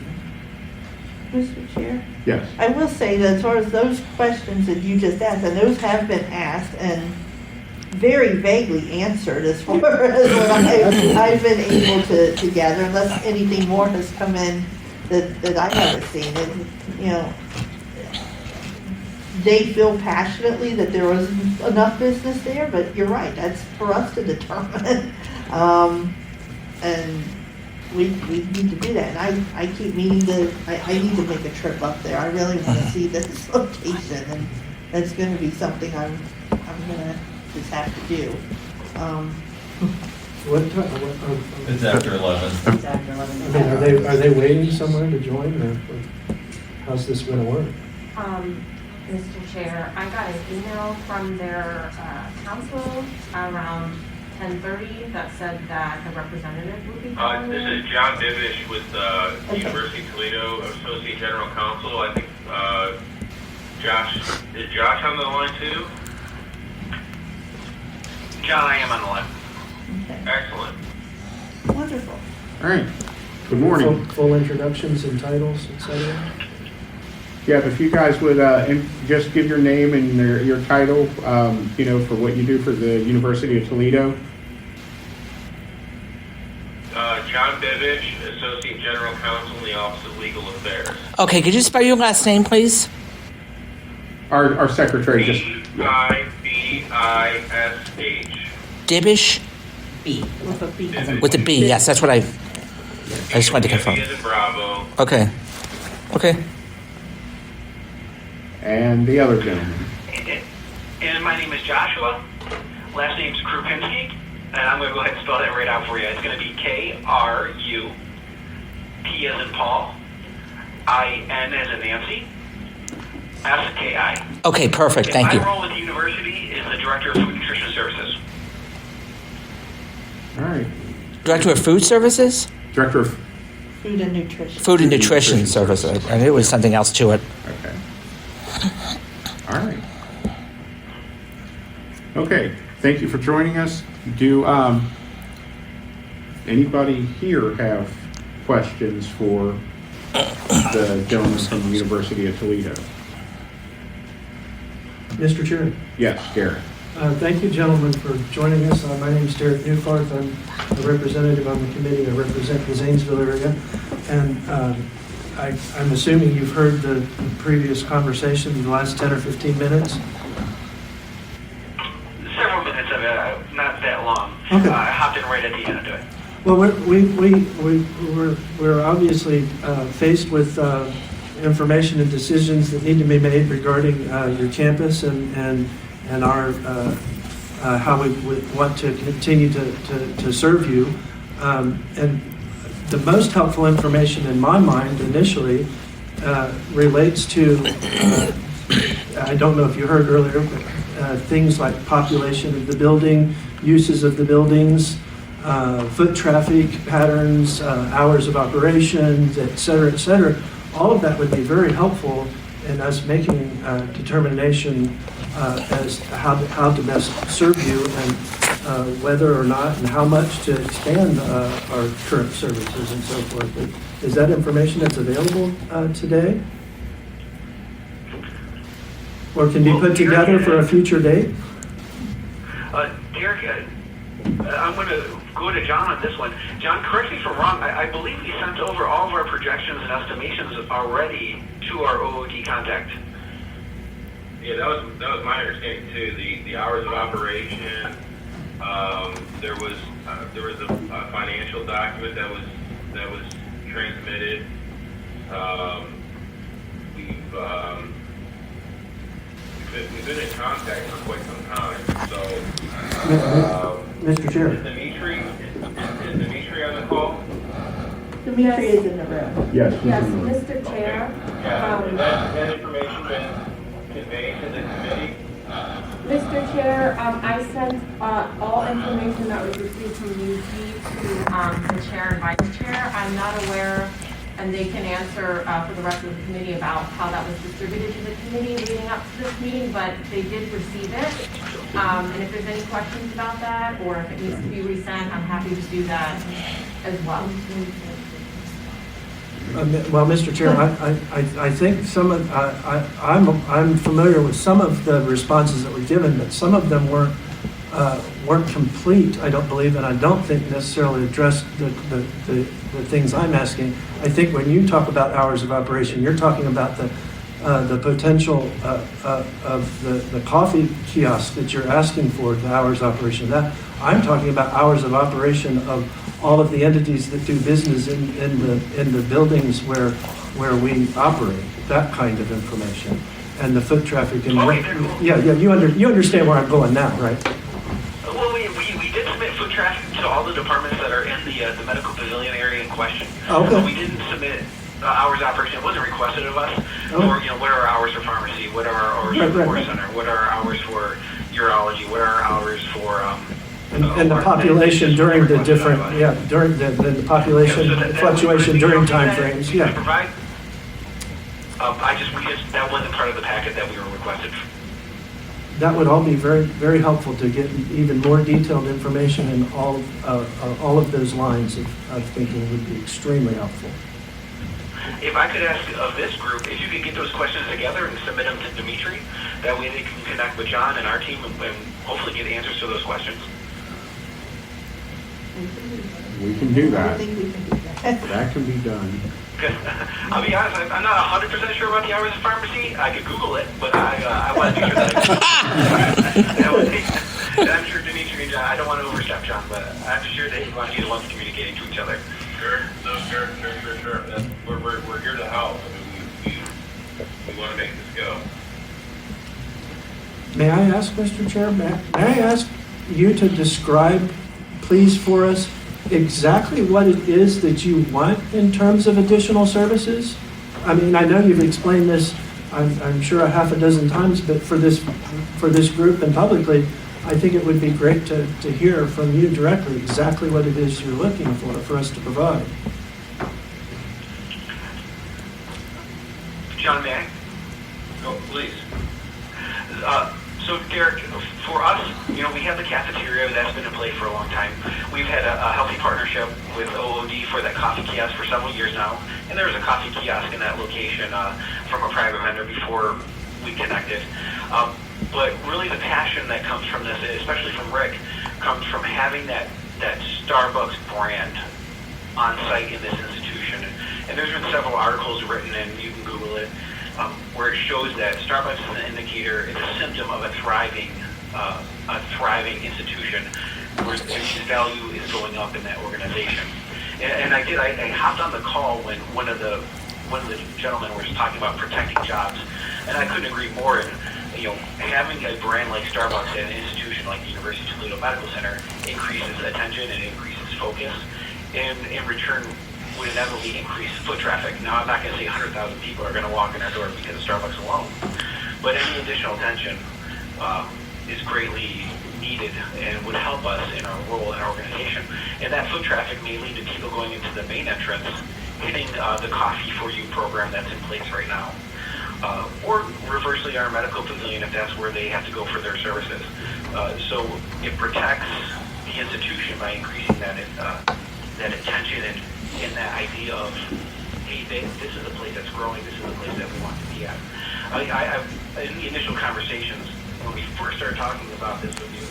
Mr. Chair? Yes. I will say that as far as those questions that you just asked, and those have been asked and very vaguely answered as far as what I've been able to gather, unless anything more has come in that I haven't seen. And, you know, they feel passionately that there was enough business there, but you're right, that's for us to determine. And we need to do that. And I keep meaning to, I need to make a trip up there. I really want to see this location, and that's going to be something I'm going to just have to do. What time, It's after 11. It's after 11. I mean, are they waiting somewhere to join, or how's this gonna work? Mr. Chair, I got an email from their council around 10:30 that said that a representative would be calling This in. is John Bivish with University of Toledo, Associate General Counsel. I think Josh, is Josh on the line too? John, I am on the line. Okay. Excellent. Wonderful. All right. Good morning. Full introductions and titles, et cetera? Yeah, if you guys would just give your name and your title, you know, for what you do for the University of Toledo. John Bivish, Associate General Counsel in the Office of Legal Affairs. Okay, could you spell your last name, please? Our secretary just. Bibish. Dibish? B. With a B. With a B, yes, that's what I just wanted to confirm. B as in Bravo. Okay. Okay. And the other gentleman. And my name is Joshua. Last name's Krupinski. And I'm going to go ahead and spell that right out for you. It's going to be K-R-U, P as in Paul, I-N as in Nancy, S-K-I. Okay, perfect, thank you. My role at the university is the Director of Food and Nutrition Services. All right. Director of Food Services? Director of. Food and Nutrition. Food and Nutrition Services. I knew it was something else to it. Okay. All right. Okay. Thank you for joining us. Do anybody here have questions for the gentleman from the University of Toledo? Mr. Chair. Yes, Garrett. Thank you, gentlemen, for joining us. My name is Derek Newfarth. I'm a representative on the committee. I represent the Zanesville area. And I'm assuming you've heard the previous conversation in the last 10 or 15 minutes? Several minutes of it, not that long. Okay. I hopped in right at the end of it. Well, we're obviously faced with information and decisions that need to be made regarding your campus and our how we would want to continue to serve you. And the most helpful information in my mind initially relates to, I don't know if you heard earlier, but things like population of the building, uses of the buildings, foot traffic patterns, hours of operations, et cetera, all of that would be very helpful in us making a determination as to how to best serve you and whether or not and how much to expand our current services and so forth. But is that information that's available today? Or can be put together for a future date? Derek, I'm going to go to John on this one. John, correct me if I'm wrong. I believe we sent over all of our projections and estimations already to our OOD contact. Yeah, that was my understanding too. The hours of operation. There was a financial document that was transmitted. We've been in contact for quite some time. So, Mr. Chair. Is Dimitri on the call? Dimitri is in the room. Yes. Yes, Mr. Chair. Yeah. Has that information been conveyed to the committee? Mr. Chair, I sent all information that was received from UT to the chair and vice chair. I'm not aware, and they can answer for the rest of the committee about how that was distributed to the committee leading up to this meeting, but they did receive it. And if there's any questions about that, or if it needs to be resent, I'm happy to do that as well. Well, Mr. Chair, I think some of, I'm familiar with some of the responses that were given, but some of them weren't complete, I don't believe, and I don't think necessarily addressed the things I'm asking. I think when you talk about hours of operation, you're talking about the potential of the coffee kiosk that you're asking for, the hours of operation. That I'm talking about hours of operation of all of the entities that do business in the buildings where we operate, that kind of information, and the foot traffic. And yeah, you understand where I'm going now, right? Well, we did submit foot traffic to all the departments that are in the medical pavilion area in question. Okay. We didn't submit hours of operation. It wasn't requested of us. Oh. Or, what are our hours for pharmacy? What are our hours for the core center? What are our hours for urology? What are our hours for and the population during the different, during the population fluctuation during timeframes, we provide. That wasn't part of the packet that we were requested. That would all be very, very helpful to get even more detailed information, and all of those lines of thinking would be extremely helpful. If I could ask of this group, if you could get those questions together and submit them to Dimitri, that way they can connect with John and our team and hopefully get answers to those questions. We can do that. I think we can do that. That can be done. I'll be honest, I'm not 100% sure about the hours of pharmacy. I could Google it, but I want to make sure that I'm sure Dimitri and John, I don't want to overstep John, but I'm sure that you want to be the ones communicating to each other. Sure. We're here to help. I mean, we want to make this go. May I ask, Mr. Chair, may I ask you to describe, please, for us exactly what it is that you want in terms of additional services? I mean, I know you've explained this, I'm sure a half a dozen times, but for this group and publicly, I think it would be great to hear from you directly exactly what it is you're looking for us to provide. John, may I? Go, please. So, Derek, for us, we have the cafeteria that's been in play for a long time. We've had a healthy partnership with OOD for that coffee kiosk for several years now, and there was a coffee kiosk in that location from a private vendor before we connected. But really the passion that comes from this, especially from Rick, comes from having that Starbucks brand on site in this institution. And there's been several articles written, and you can Google it, where it shows that Starbucks is an indicator, it's a symptom of a thriving institution where its value is going up in that organization. And I hopped on the call when one of the gentlemen was talking about protecting jobs, and I couldn't agree more. And having a brand like Starbucks at an institution like the University of Toledo Medical Center increases attention and increases focus, and in return would inevitably increase foot traffic. Now, I'm not going to say 100,000 people are going to walk in our door because of Starbucks alone, but any additional attention is greatly needed and would help us in our role in our organization. And that foot traffic may lead to people going into the main entrance, hitting the Coffee For You program that's in place right now. Or reversely, our medical pavilion, if that's where they have to go for their services. So it protects the institution by increasing that attention and that idea of, hey, this is a place that's growing, this is a place that we want to be at. In the initial conversations, when we first started talking about this with you,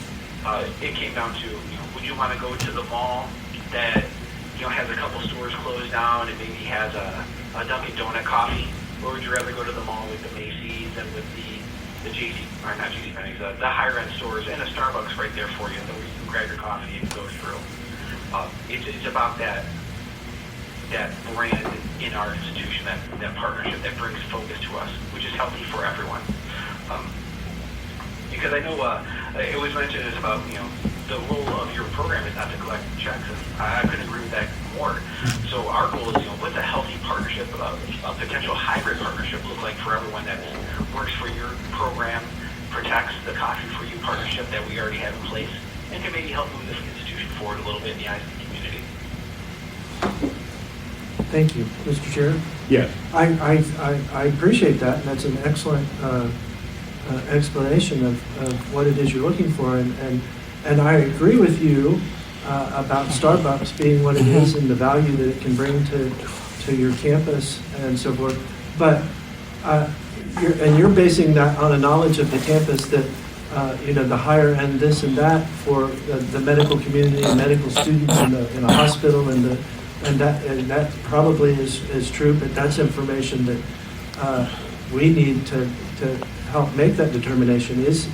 it came down to, would you want to go to the mall that has a couple stores closed down and maybe has a Dunkin' Donut coffee? Or would you rather go to the mall with the Macy's and with the the higher end stores and a Starbucks right there for you, so where you can grab your coffee and go through? It's about that brand in our institution, that partnership that brings focus to us, which is healthy for everyone. Because I know it was mentioned is about the role of your program is not to collect checks, and I couldn't agree with that more. So our goal is, what's a healthy partnership, a potential hybrid partnership look like for everyone that works for your program, protects the Coffee For You partnership that we already have in place, and can maybe help move this institution forward a little bit in the eyes of the community. Thank you, Mr. Chair. Yes. I appreciate that, and that's an excellent explanation of what it is you're looking for, and I agree with you about Starbucks being what it is and the value that it can bring to to your campus and so forth. But you're basing that on a knowledge of the campus that the higher end this and that for the medical community and medical students in a hospital and that probably is true. But that's information that we need to help make that determination. Is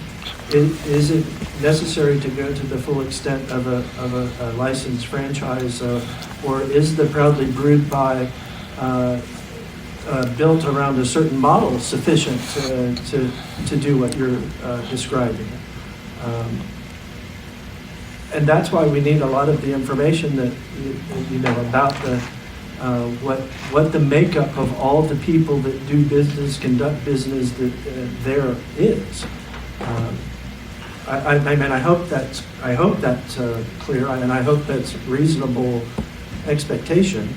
it necessary to go to the full extent of a licensed franchise, or is the Proudly Brewed by built around a certain model sufficient to do what you're describing? And that's why we need a lot of the information that about the what the makeup of all the people that do business, conduct business that there is. I mean, I hope that's clear, and I hope that's reasonable expectation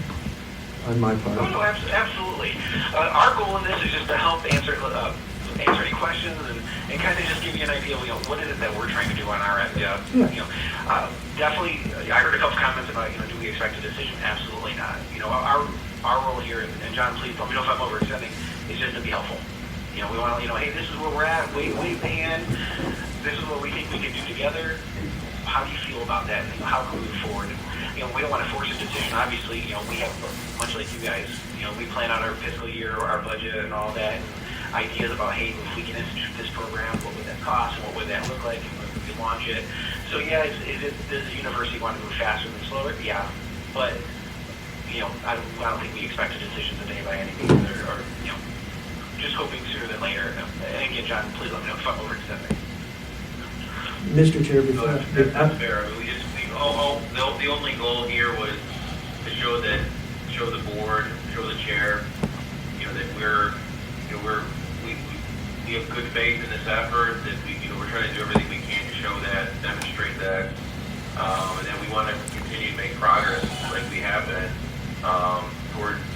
on my part. No, absolutely. Our goal in this is just to help answer any questions and kind of just give you an idea of what is it that we're trying to do on our end. Definitely, I heard a couple comments about do we expect a decision? Absolutely not. Our role here, and John, please let me know if I'm overextending, is just to be helpful. We want to hey, this is where we're at. Wave the hand. This is what we think we can do together. How do you feel about that? And how can we move forward? We don't want to force a decision. Obviously, we have, much like you guys, we plan out our fiscal year, our budget, and all that, and ideas about, hey, if we can institute this program, what would that cost, and what would that look like, and when we can launch it. So, yeah, does the university want to move faster than slower? Yeah, but, I don't think we expect a decision today by any means, or just hoping sooner than later. And again, John, please let me know if I'm overextending. Mr. Chair, That's fair. The only goal here was to show the board, show the chair, that we have good faith in this effort. That we're trying to do everything we can to show that, demonstrate that, and then we want to continue to make progress like we have been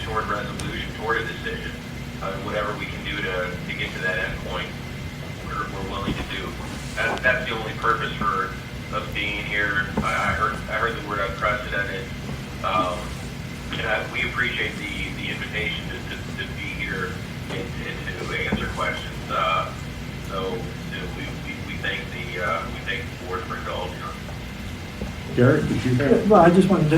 toward resolution, toward a decision. Whatever we can do to get to that end point, we're willing to do. That's the only purpose for us being here. I heard the word unprecedented, and we appreciate the invitation to be here and to answer questions. So we thank the board for indulging us. Derek, did you have? Well, I just wanted to.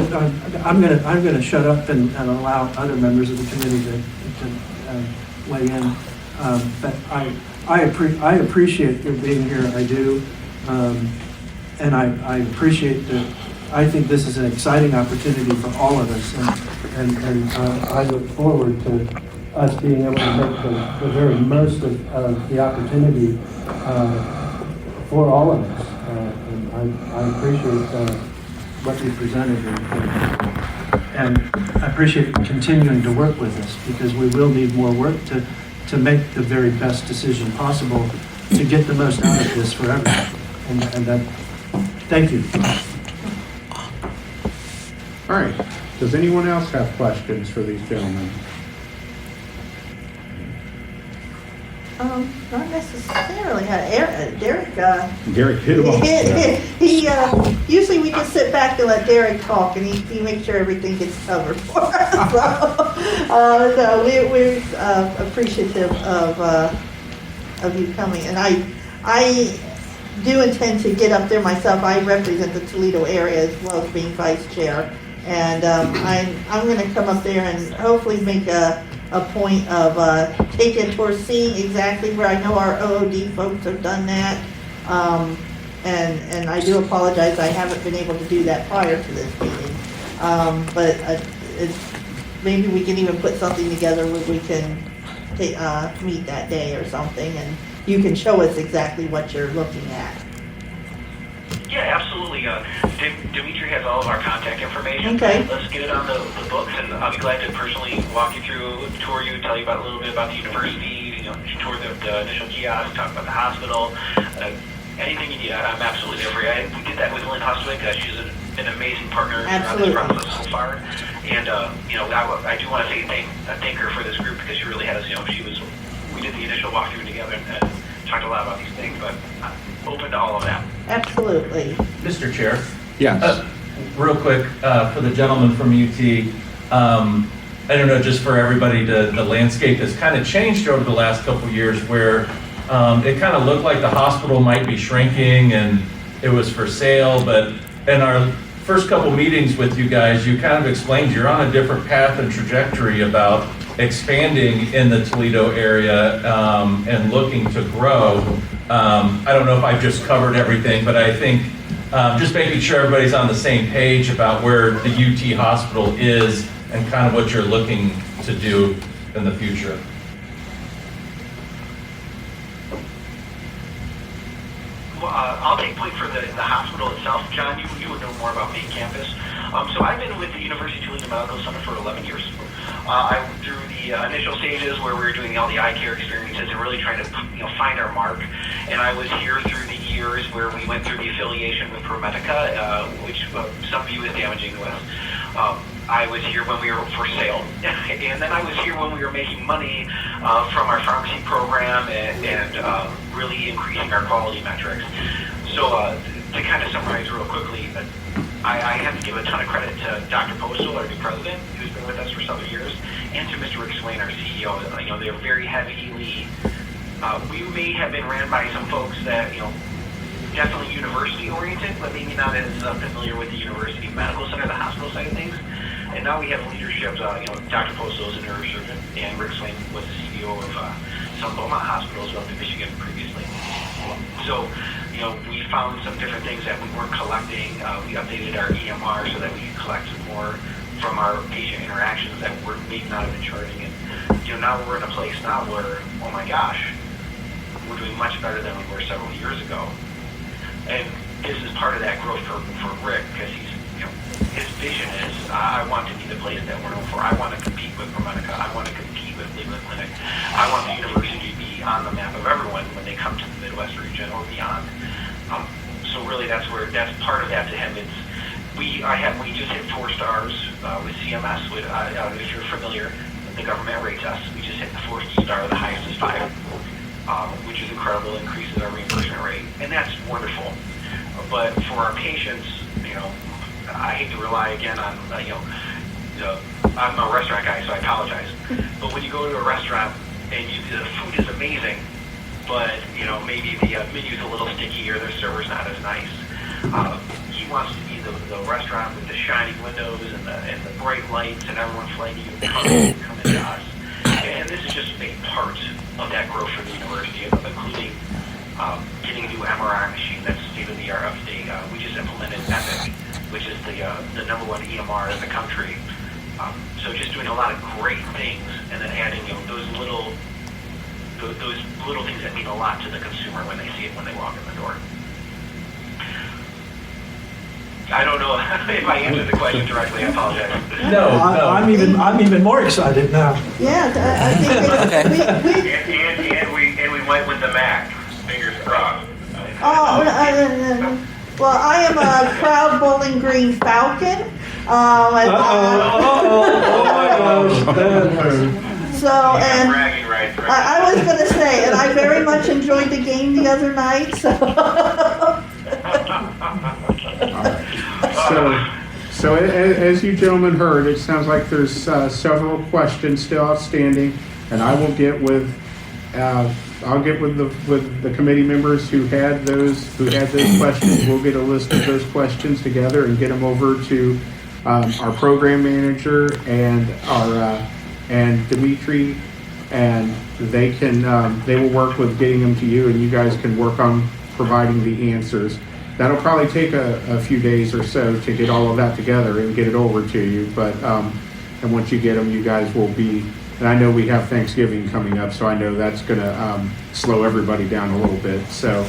I'm going to shut up and allow other members of the committee to weigh in. But I appreciate your being here. I do, and I appreciate that. I think this is an exciting opportunity for all of us, and I look forward to us being able to make the very most of the opportunity for all of us. And I appreciate what you presented, and I appreciate continuing to work with us, because we will need more work to make the very best decision possible to get the most out of this for everyone. And that, thank you. All right. Does anyone else have questions for these gentlemen? Not necessarily. Derek. Derek who? He usually we just sit back and let Derek talk, and he makes sure everything gets covered for us. So we're appreciative of you coming, and I do intend to get up there myself. I represent the Toledo area as well as being vice chair, and I'm going to come up there and hopefully make a point of taking a tour, seeing exactly where I know our OOD folks have done that. And I do apologize, I haven't been able to do that prior to this meeting. But maybe we can even put something together where we can meet that day or something, and you can show us exactly what you're looking at. Yeah, absolutely. Dimitri has all of our contact information. Okay. Let's get it on the books, and I'll be glad to personally walk you through, tour you, tell you about a little bit about the university, tour the initial kiosk, talk about the hospital, anything you need. I'm absolutely there for you. We did that with Lynn Hustwick. She's an amazing partner throughout this process so far. And I do want to say thank her for this group, because she really had us. We did the initial walkthrough together and talked a lot about these things, but I'm open to all of that. Absolutely. Mr. Chair? Yes. Real quick, for the gentleman from UT, I don't know, just for everybody, the landscape has kind of changed over the last couple of years where it kind of looked like the hospital might be shrinking and it was for sale, but in our first couple meetings with you guys, you kind of explained you're on a different path and trajectory about expanding in the Toledo area and looking to grow. I don't know if I've just covered everything, but I think just making sure everybody's on the same page about where the UT hospital is and kind of what you're looking to do in the future. Well, I'll take point for the hospital itself. John, you would know more about main campus. So I've been with the University of Toledo Medical Center for 11 years. I went through the initial stages where we were doing all the eye care experiences and really trying to find our mark. And I was here through the years where we went through the affiliation with ProMedica, which some view as damaging to us. I was here when we were for sale, and then I was here when we were making money from our pharmacy program and really increasing our quality metrics. So to kind of summarize real quickly, I have to give a ton of credit to Dr. Postal, our new president, who's been with us for several years, and to Mr. Rick Swain, our CEO. They're very heavily. We may have been ran by some folks that definitely university oriented, but maybe not as familiar with the University Medical Center, the hospital side of things. And now we have leadership, Dr. Postal is a neurosurgeon, and Rick Swain was the CEO of some Beaumont hospitals up in Michigan previously. So, we found some different things that we weren't collecting. We updated our EMR so that we could collect more from our patient interactions that we're maybe not have been charting. And, now we're in a place now where, oh my gosh, we're doing much better than we were several years ago. And this is part of that growth for Rick, because his vision is, I want to be the place that we're known for. I want to compete with ProMedica. I want to compete with Cleveland Clinic. I want the university to be on the map of everyone when they come to the Midwest region or beyond. So really, that's part of that to him. We just hit 4 stars with CMS. If you're familiar, the government rates us. We just hit the 4th star. The highest is 5, which is incredible. Increases our reimbursement rate, and that's wonderful. But for our patients, I hate to rely again on, I'm a restaurant guy, so I apologize. But when you go to a restaurant and the food is amazing, but, maybe the menu's a little sticky or the server's not as nice. He wants to be the restaurant with the shining windows and the bright lights and everyone flagging you to come into us. And this is just a part of that growth for the university, including getting a new MRI machine that's state-of-the-art update. We just implemented Epic, which is the #1 EMR in the country. So just doing a lot of great things, and then adding those little things that mean a lot to the consumer when they see it when they walk in the door. I don't know if I answered the question directly. I apologize. No. I'm even more excited now. Yeah, I think And we went with the Mac. Fingers crossed. Well, I am a proud Bowling Green Falcon. So, and bragging rights, right? I was going to say, and I very much enjoyed the game the other night. So as you gentlemen heard, it sounds like there's several questions still outstanding, and I will get with I'll get with the committee members who had those questions. We'll get a list of those questions together and get them over to our program manager and our and Dimitri, and they will work with getting them to you, and you guys can work on providing the answers. That'll probably take a few days or so to get all of that together and get it over to you. But and once you get them, you guys will be. And I know we have Thanksgiving coming up, so I know that's going to slow everybody down a little bit. So,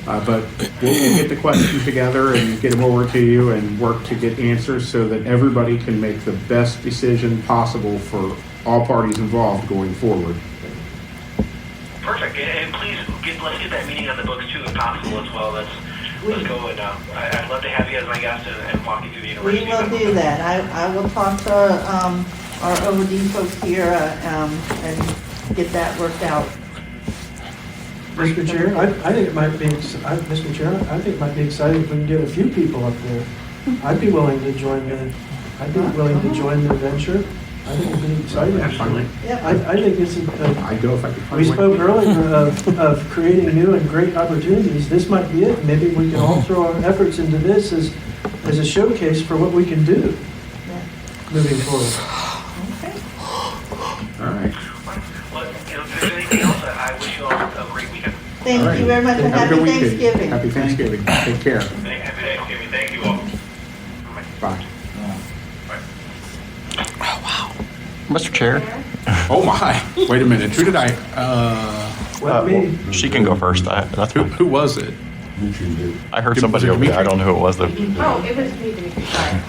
but we'll get the questions together and get them over to you and work to get answers so that everybody can make the best decision possible for all parties involved going forward. Perfect. And please, let's get that meeting on the books too, if possible, as well. Let's go and I'd love to have you as my guest and walk you through the university. We will do that. I will talk to our OD folks here and get that worked out. Mr. Chair, I think it might be, Mr. Chair, I think it might be exciting if we can get a few people up there. I'd be willing to join the venture. I think it'd be exciting. Absolutely. I think it's, I'd go if I could find we one. spoke earlier of creating new and great opportunities. This might be it. Maybe we can all throw our efforts into this as a showcase for what we can do moving forward. All right. Well, if there's anything else, I wish you all a great weekend. Thank All right. you very much, and Have a happy good weekend. Thanksgiving. Happy Thanksgiving. Take care. Happy Thanksgiving. Thank you all. Bye. Mr. Chair? Oh my, wait a minute, who did I, She can go first. That's fine. who was it? I heard Was somebody it over there. I Dimitri? don't know who it was though. Oh, it was me, Dimitri, sorry.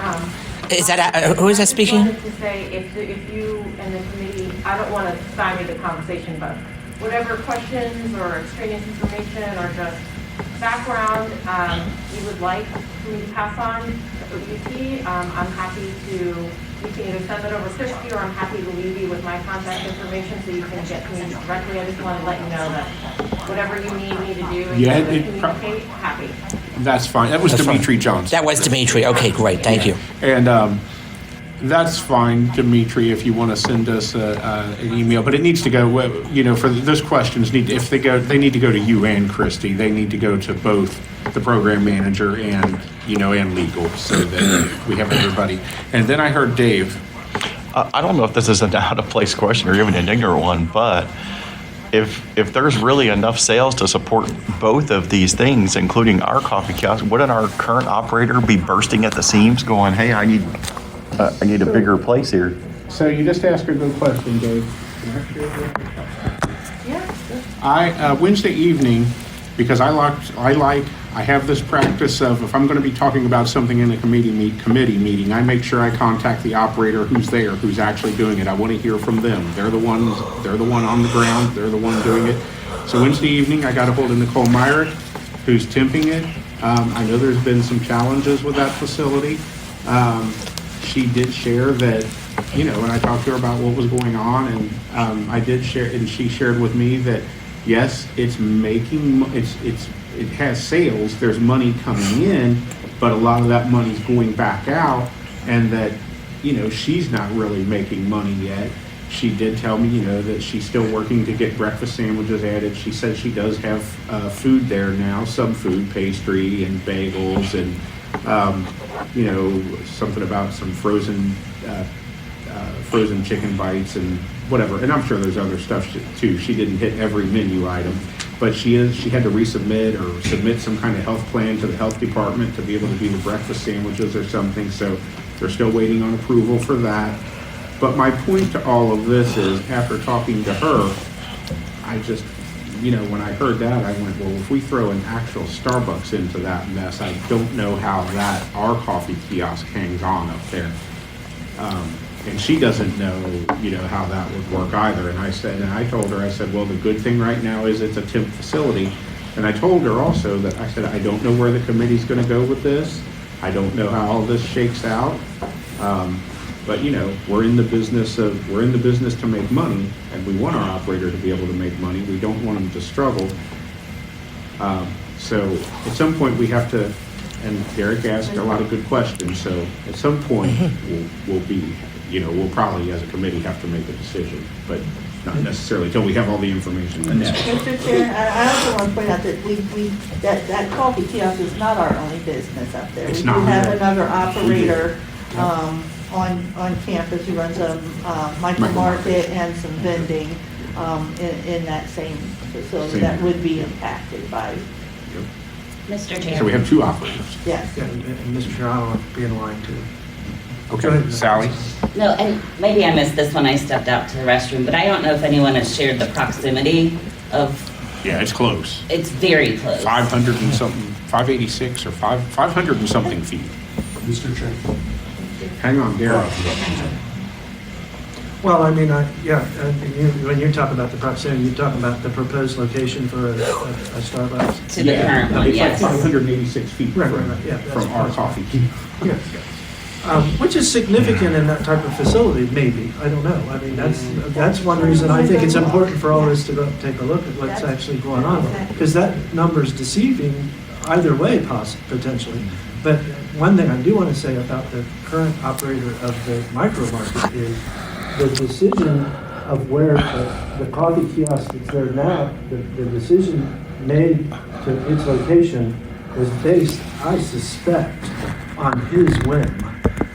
Is that, who is that speaking? I wanted to say, if you and the committee, I don't want to stymie the conversation, but whatever questions or extraneous information or just background you would like for me to pass on to OVT, I'm happy to, you can either send it over to Christie, or I'm happy to leave you with my contact information so you can get to me directly. I just want to let you know that whatever you need me to do and Yeah, communicate, happy. That's fine, that was That's Dimitri fine. Johnson. That was Dimitri. Okay, great. Thank you. And that's fine, Dimitri, if you want to send us an email, but it needs to go, for those questions, if they need to go to you and Christie. They need to go to both the program manager and legal, so that we have everybody. And then I heard Dave. I don't know if this is an out-of-place question or even an ignorant one, but if there's really enough sales to support both of these things, including our coffee kiosk, wouldn't our current operator be bursting at the seams going, hey, I need a bigger place here? So you just asked a good question, Dave. Wednesday evening, because I have this practice of, if I'm going to be talking about something in a committee meeting, I make sure I contact the operator who's there, who's actually doing it. I want to hear from them. They're the one on the ground. They're the one doing it. So Wednesday evening, I got a hold of Nicole Myrick, who's temping it. I know there's been some challenges with that facility. She did share that, and I talked to her about what was going on, and I did share, and she shared with me that, yes, it has sales, there's money coming in, but a lot of that money's going back out, and that, she's not really making money yet. She did tell me, that she's still working to get breakfast sandwiches added. She said she does have food there now, some food, pastry and bagels, and something about some frozen chicken bites and whatever. And I'm sure there's other stuff too. She didn't hit every menu item, but she had to resubmit or submit some kind of health plan to the health department to be able to do the breakfast sandwiches or something. So they're still waiting on approval for that. But my point to all of this is, after talking to her, I just, when I heard that, I went, well, if we throw an actual Starbucks into that mess, I don't know how our coffee kiosk hangs on up there. And she doesn't know, how that would work either. And I told her, I said, well, the good thing right now is it's a temp facility. And I told her also that, I said, I don't know where the committee's going to go with this. I don't know how all this shakes out. But we're in the business to make money, and we want our operator to be able to make money. We don't want them to struggle. So at some point we have to, and Derek asked a lot of good questions. So at some point we'll probably as a committee have to make a decision, but not necessarily until we have all the information. Mr. Chair, I also want to point out that that coffee kiosk is not our only business up there. It's We not. do have another operator on campus who runs a micro market and some vending in that same facility that would be impacted by. Mr. Chair. So we have two operators. Yes. Yeah, and Mr. Chair, I want to be in line too. Okay, Sally? No, and maybe I missed this when I stepped out to the restroom, but I don't know if anyone has shared the proximity of, Yeah, it's close. it's very close. 500 and something, 586 or 500 and something feet. Mr. Chair. Hang on, Derek. Well, I mean, when you talk about the proximity, you talk about the proposed location for a Starbucks. To the current one, It's like yes. 586 feet Right, from, right, yeah, that's from our possible. coffee. Yeah. Which is significant in that type of facility, maybe. I don't know. I mean, that's one reason I think it's important for all of us to go take a look at what's actually going on. Because that number's deceiving either way, potentially. But one thing I do want to say about the current operator of the micro market is the decision of where the coffee kiosk that's there now, the decision made to its location was based, I suspect, on his whim,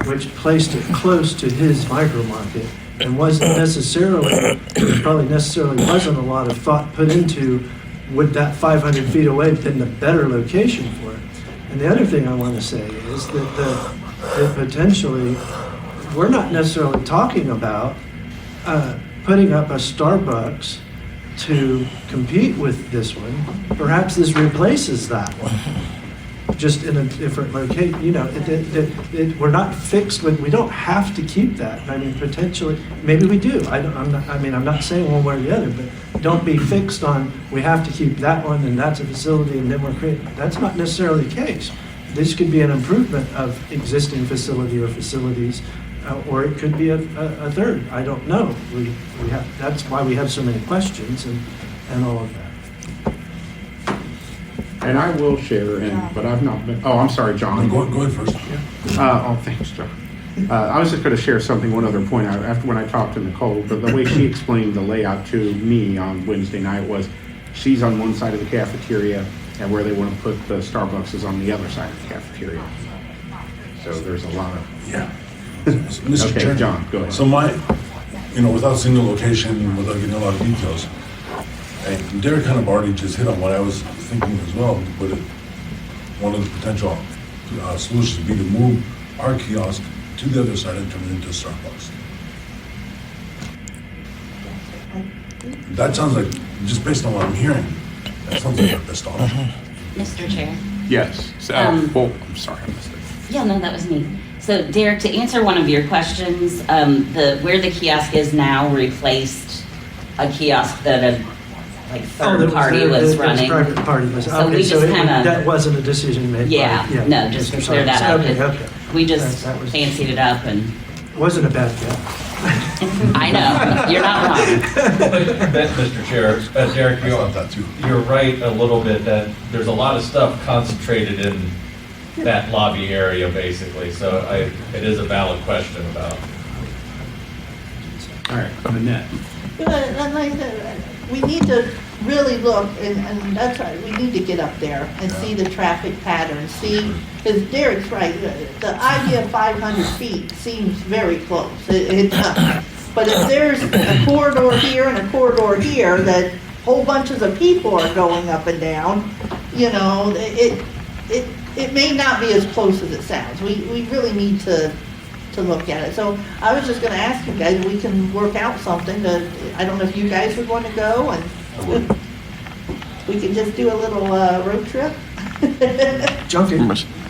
which placed it close to his micro market and wasn't necessarily, probably necessarily wasn't a lot of thought put into would that 500 feet away have been the better location for it. And the other thing I want to say is that potentially, we're not necessarily talking about putting up a Starbucks to compete with this one. Perhaps this replaces that one, just in a different location. You know, we're not fixed with. We don't have to keep that. I mean, potentially, maybe we do. I'm not saying one way or the other, but don't be fixed on we have to keep that one and that's a facility and then we're creating. That's not necessarily the case. This could be an improvement of existing facility or facilities. Or it could be a third. I don't know. We have. That's why we have so many questions and all of that. And I will share, but I've not been. Oh, I'm sorry, John. Go ahead first. Oh, thanks, John. I was just going to share something. One other point. After when I talked to Nicole, but the way she explained the layout to me on Wednesday night was, she's on one side of the cafeteria, and where they want to put the Starbucks is on the other side of the cafeteria. So there's a lot of Mr. Okay, Chairman, John, go ahead. So without seeing the location, without getting a lot of details, and Derek kind of already just hit on what I was thinking as well, but one of the potential solutions would be to move our kiosk to the other side and turn it into Starbucks. That sounds like, just based on what I'm hearing, that sounds like our best option. Mr. Chair? Yes. I'm sorry, I missed it. Yeah, no, that was me. So Derek, to answer one of your questions, where the kiosk is now replaced a kiosk that a third party was running. Private party was. So Okay, we just kinda- that wasn't a decision made. Yeah, no, just to Mr. clear that up. Simons. Okay. We just That was- fancied it up and, Wasn't a bad guess. I know, you're not wrong. Mr. Chair, Derek, you're right a little bit that there's a lot of stuff concentrated in that lobby area, basically. So it is a valid question about. All right, Annette. And like I said, we need to really look, and that's right, we need to get up there and see the traffic pattern, because Derek's right, the idea of 500 feet seems very close. It does. But if there's a corridor here and a corridor here that whole bunches of people are going up and down, you know, it may not be as close as it sounds. We really need to look at it. So I was just gonna ask you guys, we can work out something I don't know if you guys would want to go and we can just do a little road trip. Junkie.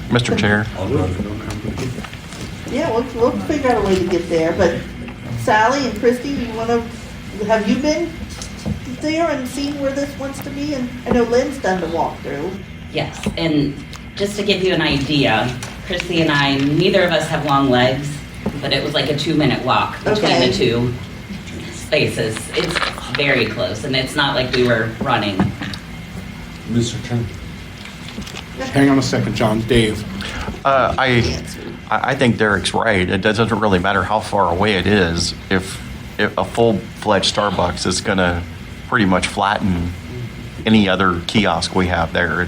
Mr. Chair. Yeah, we'll figure out a way to get there, but Sally and Christy, have you been there and seen where this wants to be? And I know Lynn's done the walkthrough. Yes, and just to give you an idea, Chrissy and I, neither of us have long legs, but it was like a 2-minute walk between the two spaces. It's very close, and it's not like we were running. Mr. Chairman. Hang on a second, John. Dave. I think Derek's right. It doesn't really matter how far away it is. If a full-fledged Starbucks is going to pretty much flatten any other kiosk we have there.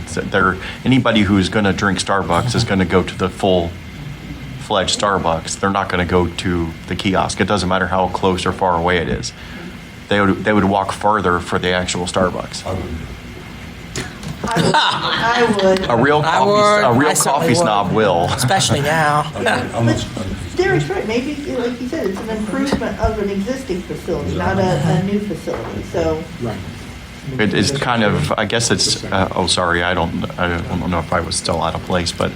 Anybody who's going to drink Starbucks is going to go to the full-fledged Starbucks. They're not going to go to the kiosk. It doesn't matter how close or far away it is. They would walk farther for the actual Starbucks. I would. A real I certainly coffee would. snob will. Especially now. Derek's right, maybe, like you said, it's an improvement of an existing facility, not a new facility, so. Right. It's kind of, I guess it's, sorry, I don't know if I was still out of place, but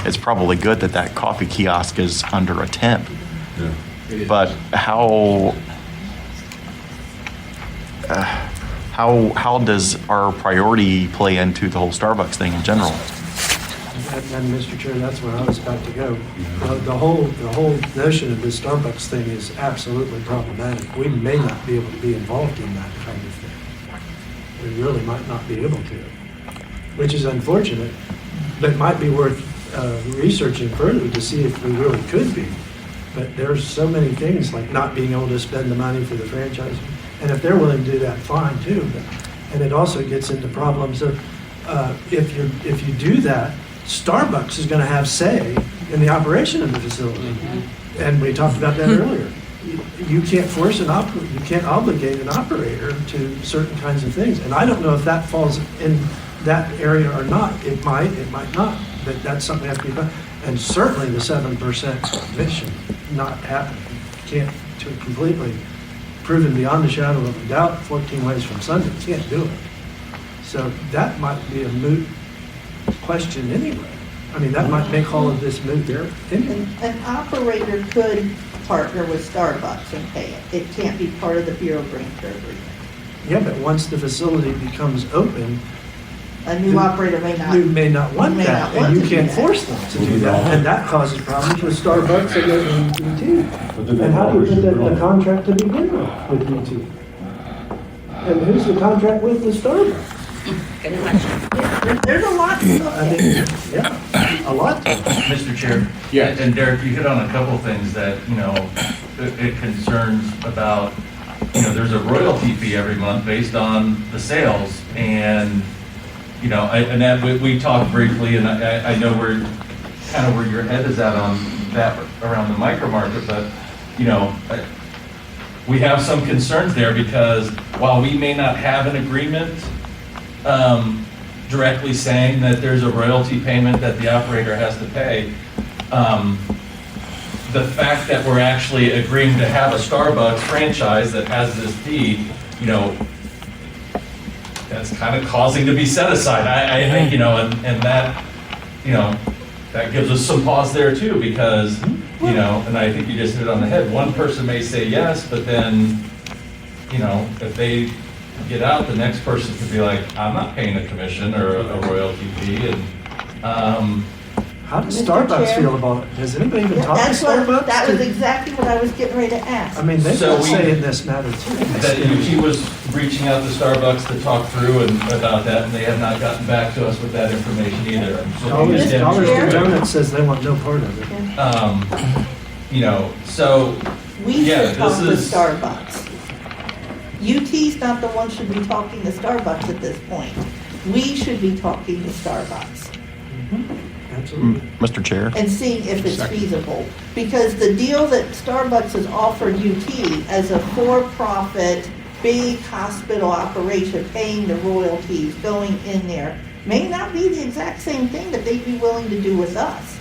it's probably good that coffee kiosk is under a temp. Yeah. But how does our priority play into the whole Starbucks thing in general? And Mr. Chair, that's where I was about to go. The whole notion of this Starbucks thing is absolutely problematic. We may not be able to be involved in that kind of thing. We really might not be able to, which is unfortunate, but might be worth researching further to see if we really could be. But there's so many things, like not being able to spend the money for the franchise. And if they're willing to do that, fine too. And it also gets into problems of, if you do that, Starbucks is gonna have say in the operation of the facility. And we talked about that earlier. You can't force you can't obligate an operator to certain kinds of things. And I don't know if that falls in that area or not. It might not, but that's something that has to be done. And certainly the 7% commission not happening. Can't to completely proven beyond a shadow of a doubt, 14 ways from Sunday, can't do it. So that might be a moot question anyway. I mean, that might make all of this moot there anyway. An operator could partner with Starbucks and pay it. It can't be part of the Bureau Grantor agreement. Yeah, but once the facility becomes open, A new operator may not. you may not want may that, not want and you to do can't that. force them to do that, and that causes problems with Starbucks and UT. And how do you put that in the contract to begin with UT? And who's the contract with Starbucks? There's a lot to look I at. mean, yeah, a lot. Mr. Chair? Yeah. And Derek, you hit on a couple things that, it concerns about, there's a royalty fee every month based on the sales. And, and that we talked briefly, and I know where your head is at on that around the micro market, but, we have some concerns there because while we may not have an agreement directly saying that there's a royalty payment that the operator has to pay, the fact that we're actually agreeing to have a Starbucks franchise that has this fee, that's kind of causing to be set aside. I think, and that, that gives us some pause there too, because, and I think you just hit it on the head. One person may say yes, but then, if they get out, the next person could be like, I'm not paying a commission or a royalty fee. And How does Mr. Starbucks Chair? feel about it? Has anybody even Yeah, talked to that's what, Starbucks? that was exactly what I was getting ready to ask. I mean, they've So got we- say in this matter too. that UT was reaching out to Starbucks to talk through and about that, and they have not gotten back to us with that information either. So we just Dollars didn't- to Donut says they want no part of it. So, We yeah, should talk this to is, Starbucks. UT's not the one should be talking to Starbucks at this point. We should be talking to Starbucks Absolutely. Mr. Chair? and seeing if it's Second. feasible. Because the deal that Starbucks has offered UT as a for-profit, big hospital operation, paying the royalties, going in there, may not be the exact same thing that they'd be willing to do with us.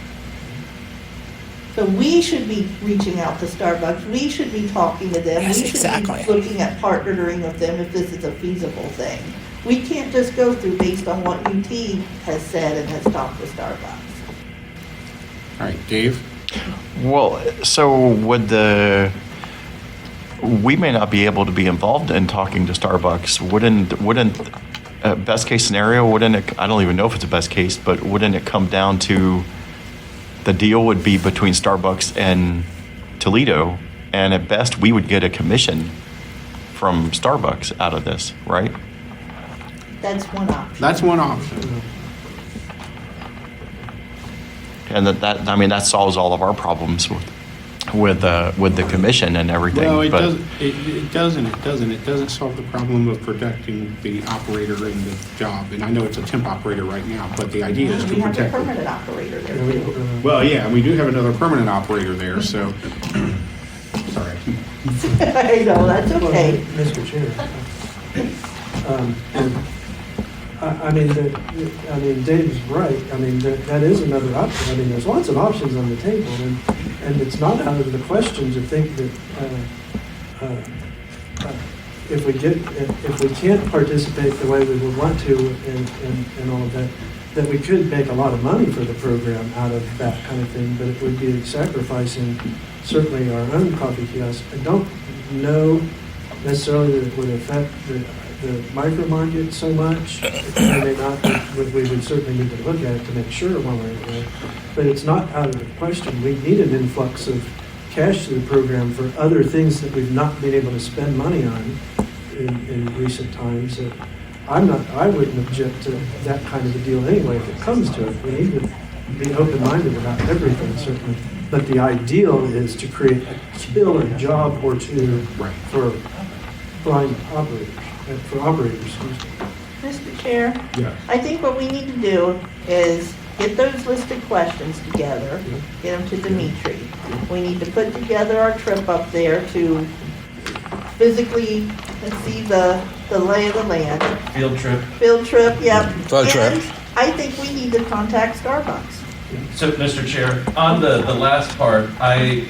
So we should be reaching out to Starbucks, we should be talking to them. Yes, We should exactly. be looking at partnering with them if this is a feasible thing. We can't just go through based on what UT has said and has talked to Starbucks. All right, Dave? Well, so we may not be able to be involved in talking to Starbucks. Wouldn't best case scenario, wouldn't it, I don't even know if it's a best case, but wouldn't it come down to the deal would be between Starbucks and Toledo, and at best, we would get a commission from Starbucks out of this, right? That's one option. That's one option. And that solves all of our problems with the commission and everything. Well, it but doesn't solve the problem of protecting the operator and the job. And I know it's a temp operator right now, but the idea is to We have a protect. permanent operator there too. Well, yeah, and we do have another permanent operator there, so, sorry. I know, that's Well, okay. Mr. Chair. I mean, Dave's right. I mean, that is another option. I mean, there's lots of options on the table, and it's not out of the question to think that if we can't participate the way we would want to and all of that, that we could make a lot of money for the program out of that kind of thing, but it would be sacrificing certainly our own coffee kiosk. I don't know necessarily that it would affect the micro market so much. It may not, but we would certainly need to look at it to make sure one way or the other. But it's not out of the question. We need an influx of cash to the program for other things that we've not been able to spend money on in recent times. I wouldn't object to that kind of a deal anyway if it comes to it. We need to be open-minded about everything, certainly. But the ideal is to create a killer job or two for blind operators, excuse me. Mr. Chair? Yes. I think what we need to do is get those listed questions together, get them to Dimitri. We need to put together our trip up there to physically see the lay of the land. Field trip. Field trip, yep. Field trip. And I think we need to contact Starbucks. So, Mr. Chair, on the last part, I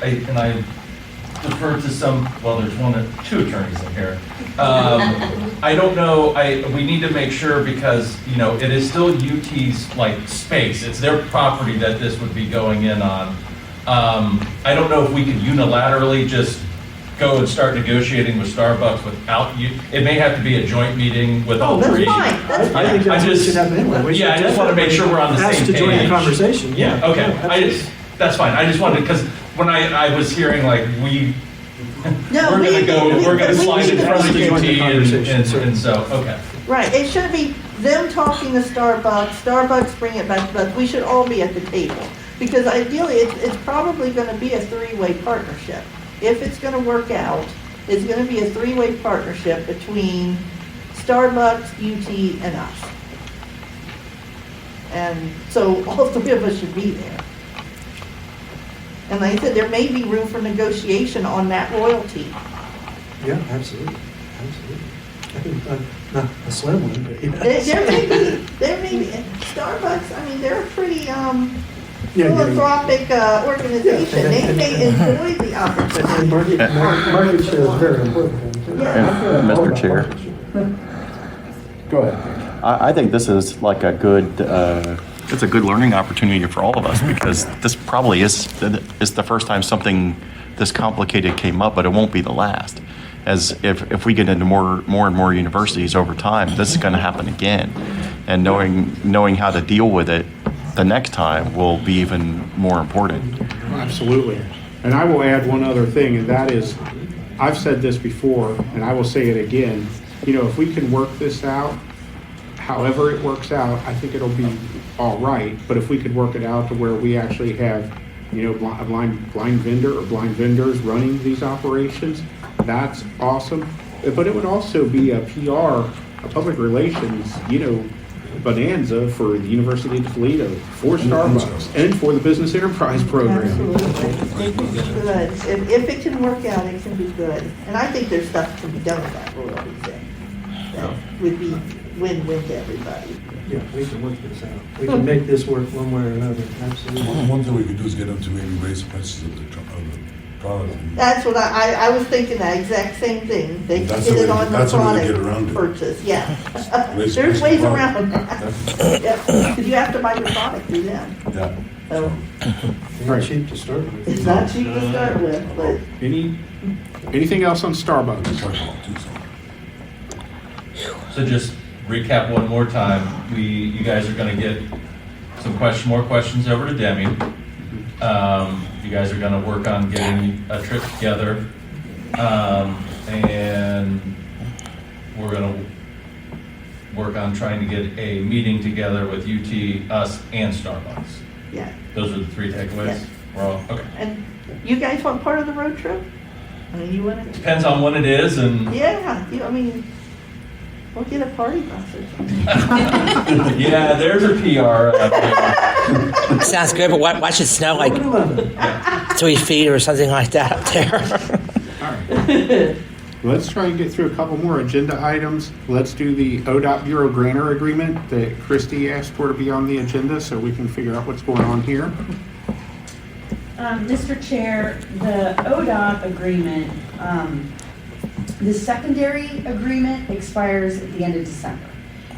defer to some, well, there's two attorneys in here. I don't know, we need to make sure because, it is still UT's space. It's their property that this would be going in on. I don't know if we could unilaterally just go and start negotiating with Starbucks without you. It may have to be a joint meeting with all that's three. fine. That's I think that's what we should happen anyway. Yeah, I just want to make sure we're on the same Ask page. to join the conversation. Yeah, okay. That's fine. I just wanted, because when I was hearing we're gonna slide in front of UT and so, okay. Right, it should be them talking to Starbucks bring it back to us. We should all be at the table. Because ideally, it's probably gonna be a three-way partnership. If it's gonna work out, it's gonna be a three-way partnership between Starbucks, UT, and us. And so all three of us should be there. And like I said, there may be room for negotiation on that royalty. Yeah, absolutely, absolutely. Not a slim one, but yeah. There may be, Starbucks, I mean, they're a pretty Yeah, philanthropic organization. They may enjoy the opportunity. And market share is very important. Mr. Chair. Go ahead. I think this is like a good, it's a good learning opportunity for all of us because this probably is the first time something this complicated came up, but it won't be the last. As if we get into more and more universities over time, this is going to happen again. And knowing how to deal with it the next time will be even more important. Absolutely. And I will add one other thing, and that is, I've said this before, and I will say it again, if we can work this out, however it works out, I think it'll be all right. But if we could work it out to where we actually have, a blind vendor or blind vendors running these operations, that's awesome. But it would also be a PR, a public relations, bonanza for the University of Toledo, for Starbucks, and for the Business Enterprise Program. Absolutely. It can be good. If it can work out, it can be good. And I think there's stuff to be done with that royalty thing. That would be win-win to everybody. Yeah, we can work this out. We can make this work one way or another, absolutely. One thing we could do is get them to maybe raise the prices of the product. That's what I was thinking, that exact same thing. They can get it on the product purchase, yeah. There's ways around that. Because you have to buy your product through them. Yeah. So, It's not cheap to start with. it's not cheap to start with, but Anything else on Starbucks? So just recap one more time. You guys are going to get more questions over to Demi. You guys are going to work on getting a trip together, and we're going to work on trying to get a meeting together with UT, us, and Starbucks. yeah. Those are the three takeaways. Yeah. We're all okay. And you guys want part of the road trip? I mean, you want to? Depends on when it is, and Yeah, we'll get a party bus or something. yeah, there's a PR out there. Sounds good, but watch it snow like 3 feet or something like that up there. All right. Let's try and get through a couple more agenda items. Let's do the ODOT Bureau Grantor Agreement that Christy asked for to be on the agenda so we can figure out what's going on here. Mr. Chair, the ODOT agreement, the secondary agreement expires at the end of December.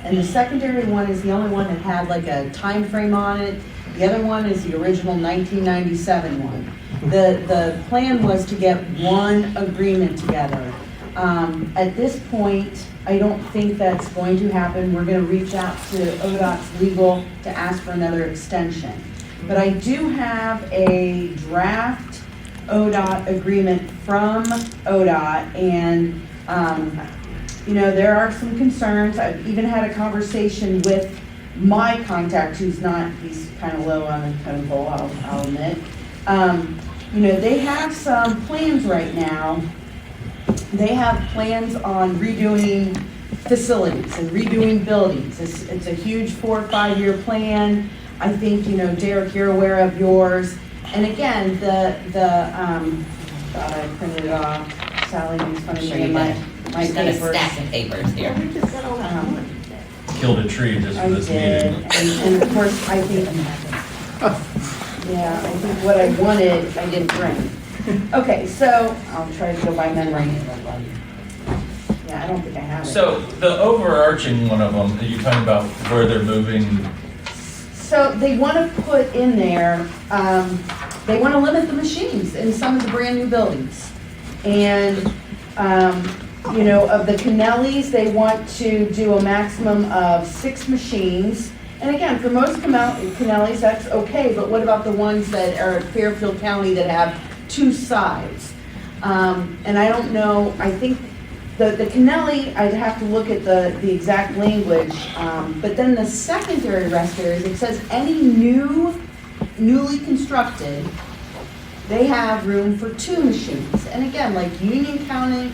And the secondary one is the only one that had like a time frame on it. The other one is the original 1997 one. The plan was to get one agreement together. At this point, I don't think that's going to happen. We're going to reach out to ODOT's legal to ask for another extension. But I do have a draft ODOT agreement from ODOT, and there are some concerns. I've even had a conversation with my contact, he's kind of low on the totem pole, I'll admit. You know, they have some plans right now. They have plans on redoing facilities and redoing buildings. It's a huge 4 or 5 year plan. I think, you know, Derek, you're aware of yours. And again, God, I printed it off. Sally makes fun of me in my She's got a papers. stack of papers here. We just got all that money. Killed a tree just I for this did, meeting. and of course, I think, yeah, I think what I wanted, I didn't bring. Okay, so, I'll try to go by memory. Yeah, I don't think I have it. So the overarching one of them, are you talking about where they're moving? So they want to put in there, they want to limit the machines in some of the brand-new buildings. And, you know, of the Kennellys, they want to do a maximum of 6 machines. And again, for most Kennellys, that's okay, but what about the ones that are at Fairfield County that have 2 sides? And I don't know, I think the Kennelly, I'd have to look at the exact language, but then the secondary rest areas, it says any newly constructed, they have room for 2 machines. And again, like Union County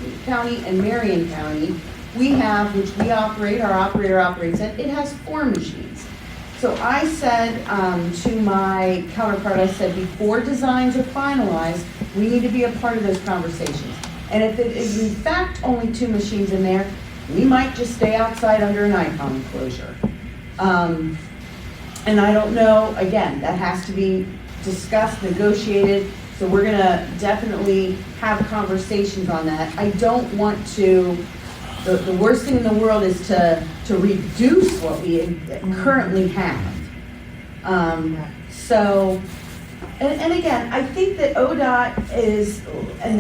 and Marion County, we have, which we operate, our operator operates it has 4 machines. So I said to my counterpart, I said, before designs are finalized, we need to be a part of those conversations. And if it is in fact only 2 machines in there, we might just stay outside under an icon enclosure. And I don't know, again, that has to be discussed, negotiated, so we're gonna definitely have conversations on that. I don't want to, the worst thing in the world is to reduce what we currently have. So, and again, I think that ODOT is, and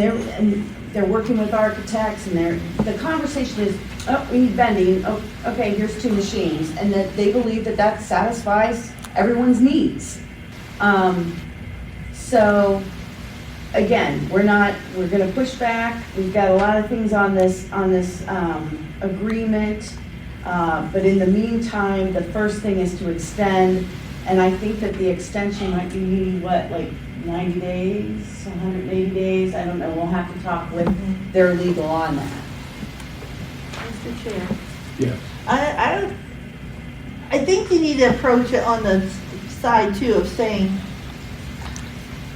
they're working with architects, and the conversation is, oh, we need vending, oh, okay, here's 2 machines, and that they believe that satisfies everyone's needs. So, again, we're gonna push back. We've got a lot of things on this agreement, but in the meantime, the first thing is to extend, and I think that the extension might be, what, like 90 days, 180 days, I don't know, we'll have to talk with their legal on that. Mr. Chair. Yeah. I think you need to approach it on the side too of saying,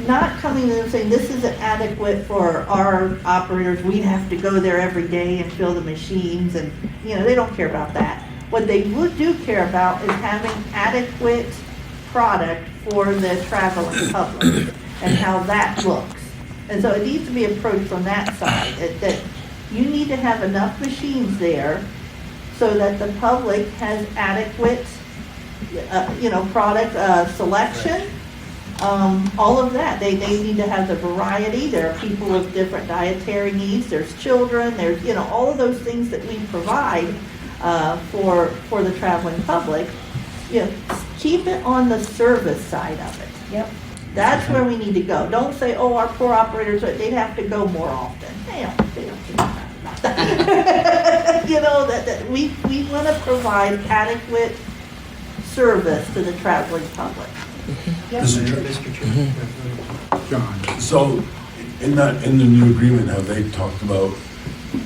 not coming to them saying, this isn't adequate for our operators, we have to go there every day and fill the machines, and, you know, they don't care about that. What they do care about is having adequate product for the traveling public and how that looks. And so it needs to be approached from that side, that you need to have enough machines there so that the public has adequate, you know, product selection. All of that. They need to have the variety. There are people with different dietary needs. There's children. There's, you know, all of those things that we provide for the traveling public. You know, keep it on the service side of it. Yep. That's where we need to go. Don't say, oh, our poor operators, they'd have to go more often. They don't care about that. You know, that we want to provide adequate service to the traveling public. Mr. Chair. John. So, in the new agreement, have they talked about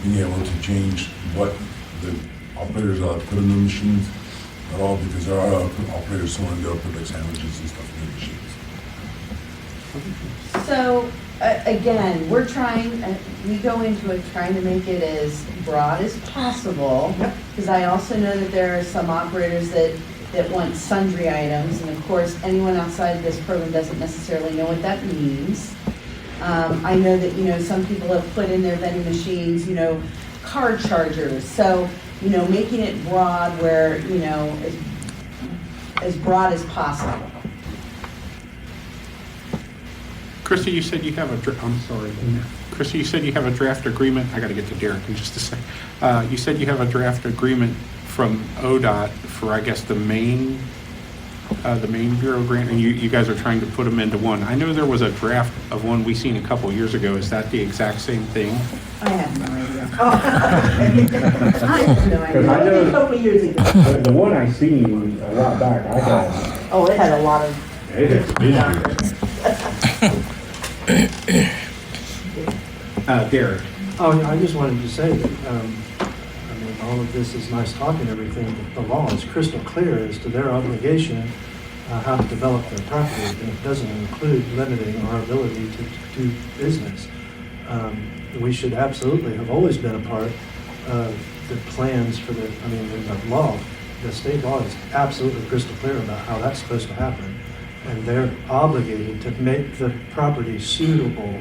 being able to change what the operators are put in the machines at all? Because there are operators who want to go put like sandwiches and stuff in the machines. So, again, we're trying, we go into it trying to make it as broad as possible, because I also know that there are some operators that want sundry items, and of course, anyone outside of this program doesn't necessarily know what that means. I know that, you know, some people have put in their vending machines, you know, car chargers, so, you know, making it broad where, you know, as broad as possible. Christy, you said you have I'm sorry. Christy, you said you have a draft agreement. I got to get to Derek in just a second. You said you have a draft agreement from ODOT for, I guess, the main Bureau grant, and you guys are trying to put them into one. I know there was a draft of one we seen a couple years ago. Is that the exact same thing? I have no idea. I have no idea. I know A couple years ago. the one I seen a while back, I got. Oh, it had a lot of. It has been. Derek. Oh, I just wanted to say that, I mean, all of this is nice talk and everything, but the law is crystal clear as to their obligation, how to develop their property, and it doesn't include limiting our ability to do business. We should absolutely have always been a part of the plans for the, I mean, the law, the state law is absolutely crystal clear about how that's supposed to happen. And they're obligated to make the property suitable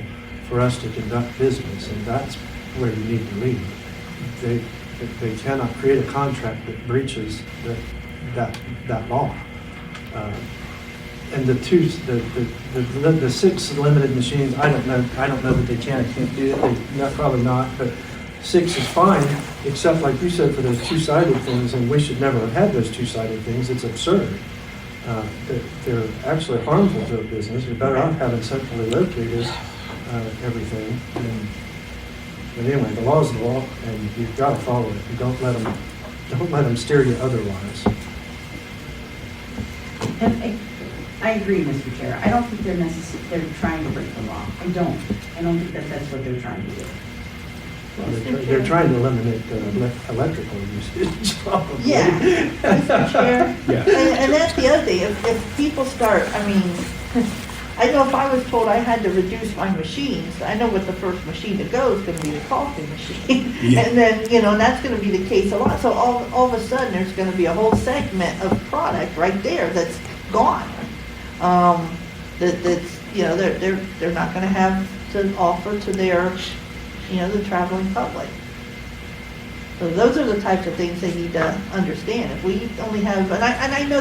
for us to conduct business, and that's where you need to lead. They cannot create a contract that breaches that law. And the 6 limited machines, I don't know that they can or can't do it. Probably not, but 6 is fine, except like you said, for those two-sided things, and we should never have had those two-sided things. It's absurd. They're actually harmful to a business. You're better off having centrally located everything. But anyway, the law is the law, and you've got to follow it. You don't let them steer you otherwise. And I agree, Mr. Chair. I don't think they're trying to break the law. I don't think that's what they're trying to do. They're trying to eliminate electrical usage, probably. Yeah, Mr. Chair. Yeah. And that's the other thing, if people start, I mean, I know if I was told I had to reduce my machines, I know what the first machine to go is gonna be the coffee machine. Yeah. And then, and that's gonna be the case a lot. So all of a sudden, there's gonna be a whole segment of product right there that's gone. That's, they're not gonna have to offer to their, the traveling public. So those are the types of things they need to understand. If we only have, and I know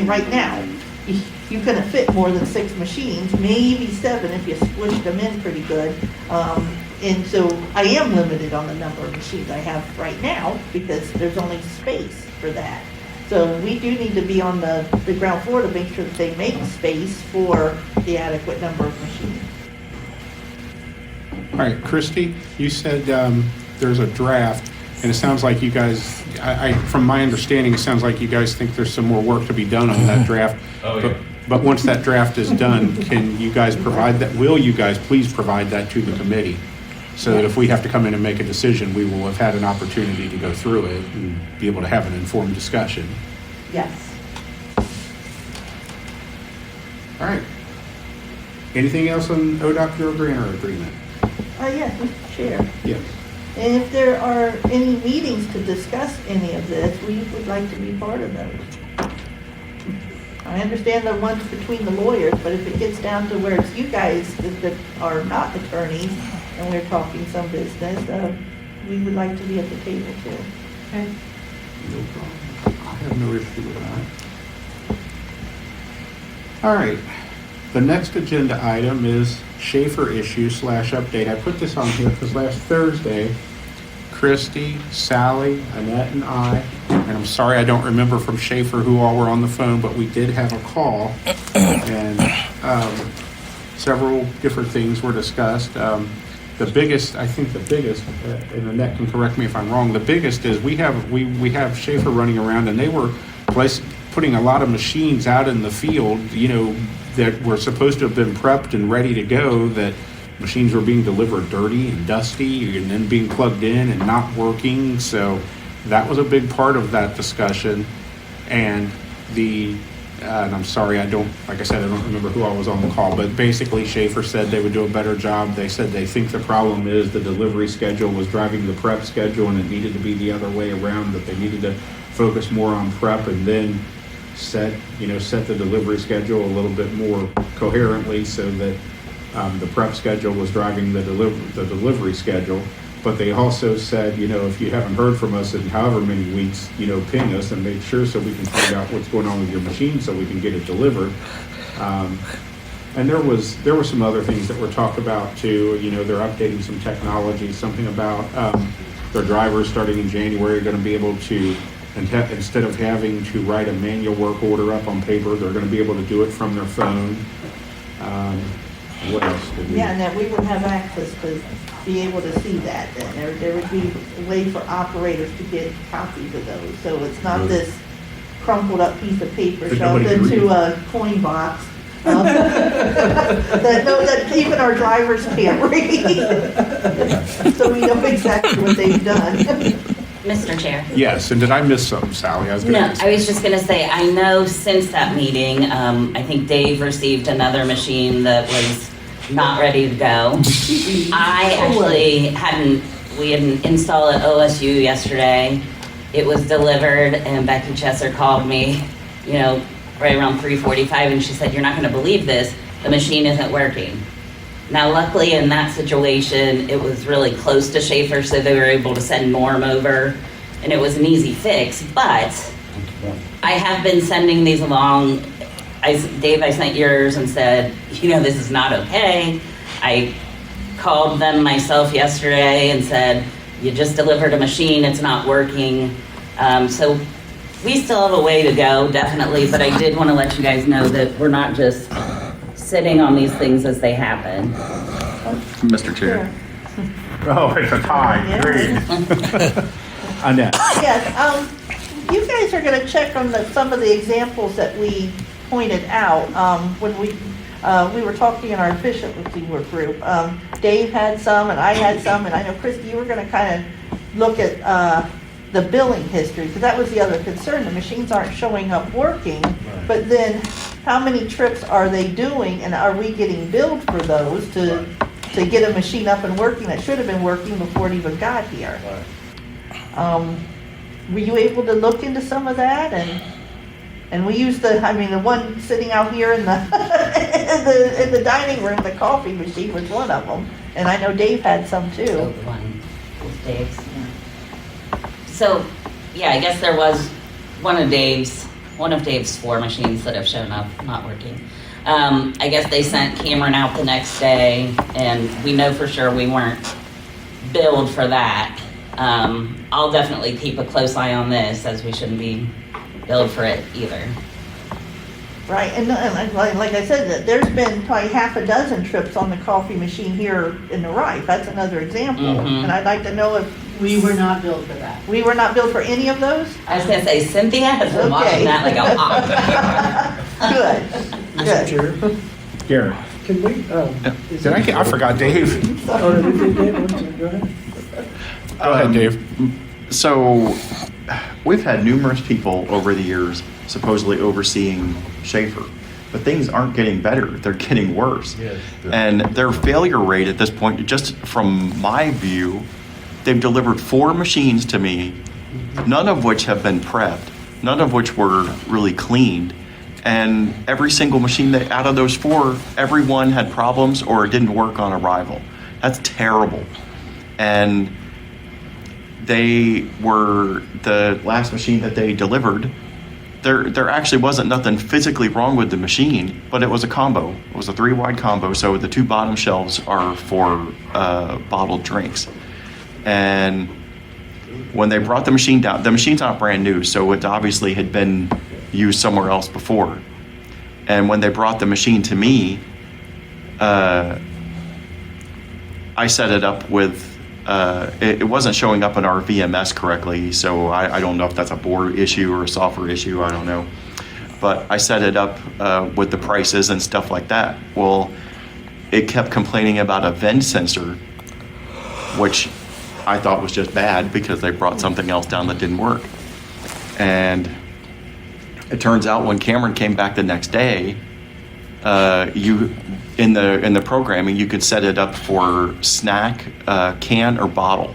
right now, you couldn't fit more than 6 machines, maybe 7 if you switched them in pretty good. And so I am limited on the number of machines I have right now because there's only space for that. So we do need to be on the ground floor to make sure that they make space for the adequate number of machines. All right, Christy, you said there's a draft, and it sounds like you guys, from my understanding, it sounds like you guys think there's some more work to be done on that draft. Oh, yeah. But once that draft is done, can you guys provide that? Will you guys please provide that to the committee? So that if we have to come in and make a decision, we will have had an opportunity to go through it and be able to have an informed discussion. Yes. All right. Anything else on ODOT or Grantor agreement? Yes, Mr. Chair. Yes. And if there are any meetings to discuss any of this, we would like to be part of those. I understand the ones between the lawyers, but if it gets down to where it's you guys that are not attorneys and we're talking some business, we would like to be at the table too. Okay. No problem. I have no issue with that. All right. The next agenda item is Schaefer issue / update. I put this on here because last Thursday, Christy, Sally, Annette, and I, and I'm sorry I don't remember from Schaefer who all were on the phone, but we did have a call, and several different things were discussed. The biggest, and Annette can correct me if I'm wrong, the biggest is we have Schaefer running around, and they were putting a lot of machines out in the field, that were supposed to have been prepped and ready to go, that machines were being delivered dirty and dusty and then being plugged in and not working. So that was a big part of that discussion. And and I'm sorry, like I said, I don't remember who all was on the call, but basically Schaefer said they would do a better job. They said they think the problem is the delivery schedule was driving the prep schedule, and it needed to be the other way around, that they needed to focus more on prep and then set the delivery schedule a little bit more coherently, so that the prep schedule was driving the delivery schedule. But they also said, if you haven't heard from us in however many weeks, ping us and make sure so we can find out what's going on with your machine so we can get it delivered. And there were some other things that were talked about too. They're updating some technology, something about their drivers starting in January are going to be able to, instead of having to write a manual work order up on paper, they're going to be able to do it from their phone. What else did we? Yeah, and that we would have access to be able to see that. Then there would be a way for operators to get copies of those. So it's not this crumpled up piece of paper But shoved nobody into reads. a coin box that even our drivers can't read. So we know exactly what they've done. Mr. Chair. Yes, and did I miss something, Sally? I was No, gonna I was just gonna say, I know since that meeting, I think Dave received another machine that was not ready to go. I actually we hadn't installed at OSU yesterday. It was delivered and Becky Chesser called me, right around 3:45 and she said, "You're not gonna believe this, the machine isn't working." Now, luckily in that situation, it was really close to Schaefer, so they were able to send Norm over, and it was an easy fix, but I have been sending these along. Dave, I sent yours and said, this is not okay. I called them myself yesterday and said, you just delivered a machine, it's not working. So we still have a way to go, definitely, but I did want to let you guys know that we're not just sitting on these things as they happen. Mr. Chair. Oh, it's a tie. Great. Annette. Yes, you guys are gonna check on some of the examples that we pointed out, when we were talking in our efficiency work group. Dave had some and I had some, and I know Christy, you were gonna kind of look at, the billing history, because that was the other concern. The machines aren't showing up working, but then how many trips are they doing, and are we getting billed for those to get a machine up and working that should have been working before it even got here? Were you able to look into some of that? And we used the one sitting out here in the in the dining room, the coffee machine was one of them, and I know Dave had some too. The one was Dave's. So, yeah, I guess there was one of Dave's 4 machines that have shown up not working. I guess they sent Cameron out the next day, and we know for sure we weren't billed for that. I'll definitely keep a close eye on this, as we shouldn't be billed for it either. Right, and like I said, there's been probably half a dozen trips on the coffee machine here in the Rife. That's another example. Mhm. And I'd like to know if We were not billed for that. we were not billed for any of those? I was gonna say, Cynthia has been watching that like a hawk. Good, Mr. good. Chair, Gary. can we, Did I forgot Dave. Oh, did you, Dave? Go ahead. Go ahead, Dave. So we've had numerous people over the years supposedly overseeing Schaefer, but things aren't getting better, they're getting worse. And their failure rate at this point, just from my view, they've delivered 4 machines to me, none of which have been prepped, none of which were really cleaned. And every single machine out of those 4, every one had problems or it didn't work on arrival. That's terrible. And the last machine that they delivered, there actually wasn't nothing physically wrong with the machine, but it was a combo. It was a 3-wide combo, so the 2 bottom shelves are for bottled drinks. And when they brought the machine down, the machine's not brand new, so it obviously had been used somewhere else before. And when they brought the machine to me, I set it up with, it wasn't showing up in our VMS correctly, so I don't know if that's a board issue or a software issue, I don't know. But I set it up with the prices and stuff like that. Well, it kept complaining about a vent sensor, which I thought was just bad because they brought something else down that didn't work. And it turns out when Cameron came back the next day, in the programming, you could set it up for snack, can, or bottle.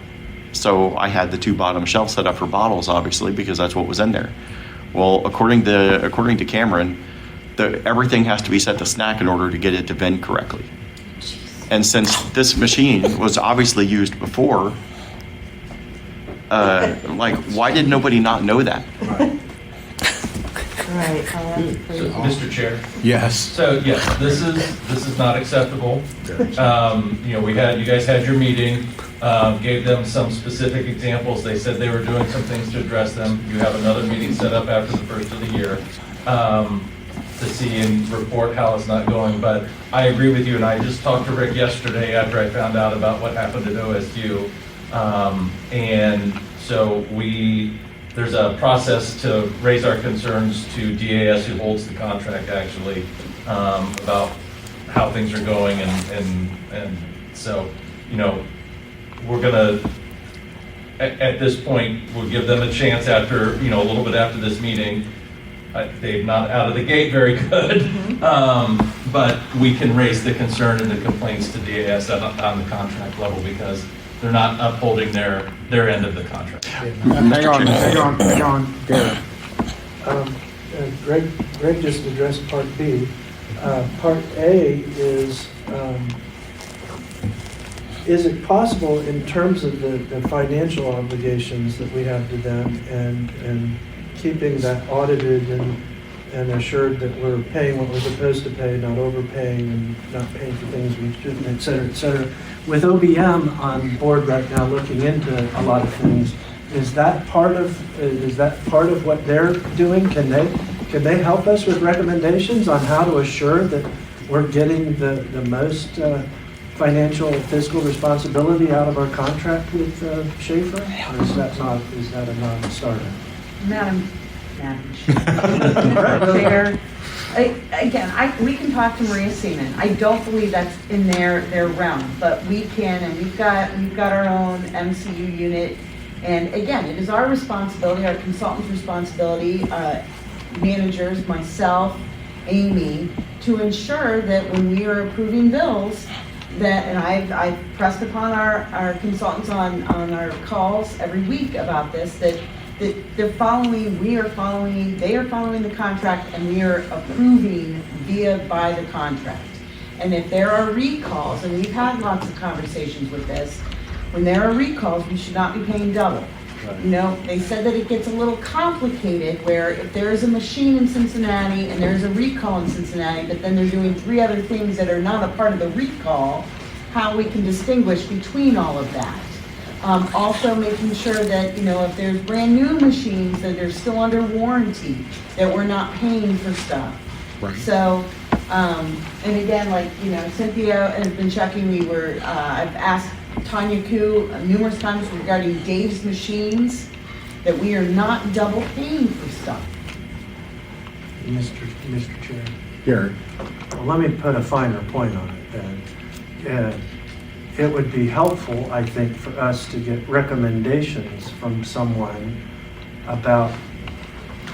So I had the 2 bottom shelves set up for bottles, obviously, because that's what was in there. Well, according to Cameron, everything has to be set to snack in order to get it to vend correctly. And since this machine was obviously used before, why did nobody not know that? Right. So, Mr. Chair. Yes. So yes, this is not acceptable. You guys had your meeting, gave them some specific examples. They said they were doing some things to address them. You have another meeting set up after the first of the year to see and report how it's not going. But I agree with you, and I just talked to Rick yesterday after I found out about what happened at OSU, and so there's a process to raise our concerns to DAS, who holds the contract actually, about how things are going, and so, you know, we're gonna, at this point, we'll give them a chance after, you know, a little bit after this meeting. They're not out of the gate very good, but we can raise the concern and the complaints to DAS on the contract level because they're not upholding their end of the contract. Hang on, Derek. Greg just addressed Part B. Part A is it possible in terms of the financial obligations that we have to them and keeping that audited and assured that we're paying what we're supposed to pay, not overpaying and not paying for things we shouldn't, et cetera, et cetera. With OBM on board right now looking into a lot of things, is that part of what they're doing? Can they help us with recommendations on how to assure that we're getting the most financial fiscal responsibility out of our contract with Schaefer? Or is that a non-starter? Madam Chair, we can talk to Maria Seaman. I don't believe that's in their realm, but we can, and we've got our own MCU unit. And again, it is our responsibility, our consultant's responsibility, managers, myself, Amy, to ensure that when we are approving bills, that, and I've pressed upon our consultants on our calls every week about this, that they are following the contract, and we are approving by the contract. And if there are recalls, and we've had lots of conversations with this, when there are recalls, we should not be paying double. Right. You know, they said that it gets a little complicated where if there is a machine in Cincinnati and there's a recall in Cincinnati, but then they're doing 3 other things that are not a part of the recall, how we can distinguish between all of that. Also making sure that, you know, if there's brand new machines that are still under warranty, that we're not paying for stuff. Right. So, and again, like, you know, Cynthia has been checking, I've asked Tanya Koo numerous times regarding Dave's machines, that we are not double paying for stuff. Mr. Chair. Derek. Well, let me put a finer point on it then. It would be helpful, I think, for us to get recommendations from someone about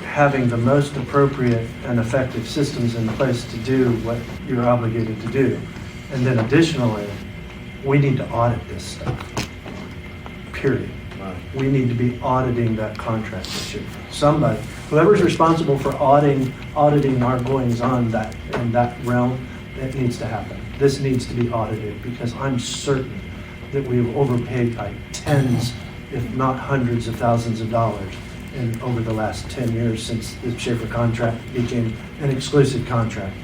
having the most appropriate and effective systems in place to do what you're obligated to do. And then additionally, we need to audit this stuff, period. Right. We need to be auditing that contract issue. Somebody, whoever's responsible for auditing our goings on in that realm, it needs to happen. This needs to be audited because I'm certain that we've overpaid by tens, if not hundreds of thousands of dollars over the last 10 years since the Schaefer contract became an exclusive contract.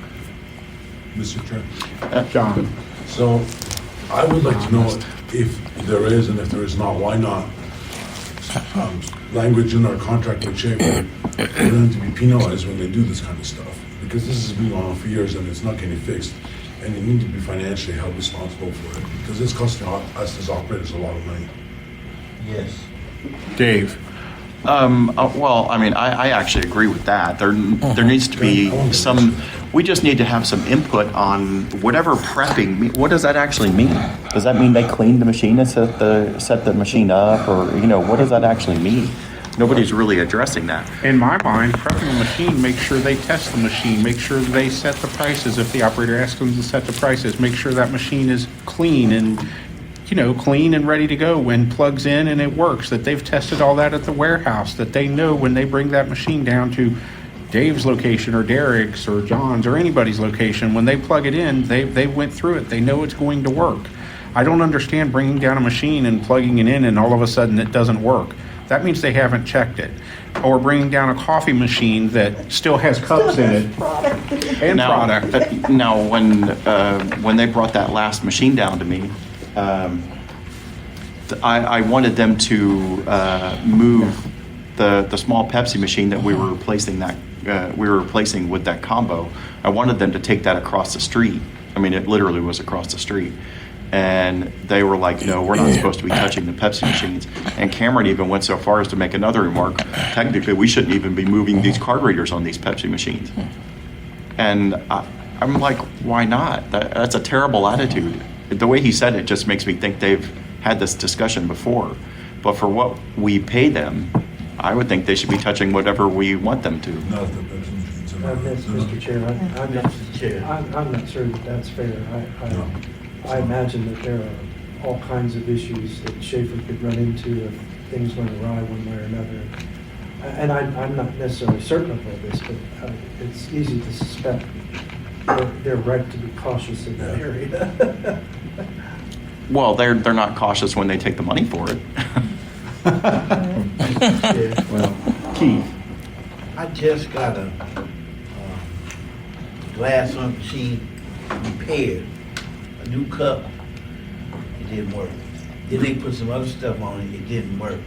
Mr. Chair. John. So I would like to know if there is and if there is not, why not? Language in our contract with Schaefer for them to be penalized when they do this kind of stuff. Because this has been going on for years and it's not getting fixed. And you need to be financially held responsible for it because it's costing us as operators a lot of money. Yes. Dave. Well, I mean, I actually agree with that. There needs to be we just need to have some input on whatever prepping, what does that actually mean? Does that mean they clean the machine and set the machine up, or, you know, what does that actually mean? Nobody's really addressing that. In my mind, prepping a machine, make sure they test the machine, make sure they set the prices if the operator asks them to set the prices, make sure that machine is clean and, you know, clean and ready to go when plugs in and it works, that they've tested all that at the warehouse, that they know when they bring that machine down to Dave's location or Derek's or John's or anybody's location, when they plug it in, they went through it, they know it's going to work. I don't understand bringing down a machine and plugging it in and all of a sudden it doesn't work. That means they haven't checked it. Or bringing down a coffee machine that still has cups in it and product. Now, when they brought that last machine down to me, I wanted them to move the small Pepsi machine that we were replacing with that combo. I wanted them to take that across the street. I mean, it literally was across the street. And they were like, no, we're not supposed to be touching the Pepsi machines. And Cameron even went so far as to make another remark, technically we shouldn't even be moving these card readers on these Pepsi machines. And I'm like, why not? That's a terrible attitude. The way he said it just makes me think they've had this discussion before. But for what we pay them, I would think they should be touching whatever we want them to. Mr. Chair, I'm not sure that that's fair. I imagine that there are all kinds of issues that Schaefer could run into if things went awry one way or another. And I'm not necessarily certain of all this, but it's easy to suspect they're right to be cautious in that area. Well, they're not cautious when they take the money for it. Well, Keith. I just got a glass on machine repaired, a new cup. It didn't work. Then they put some other stuff on it. It didn't work.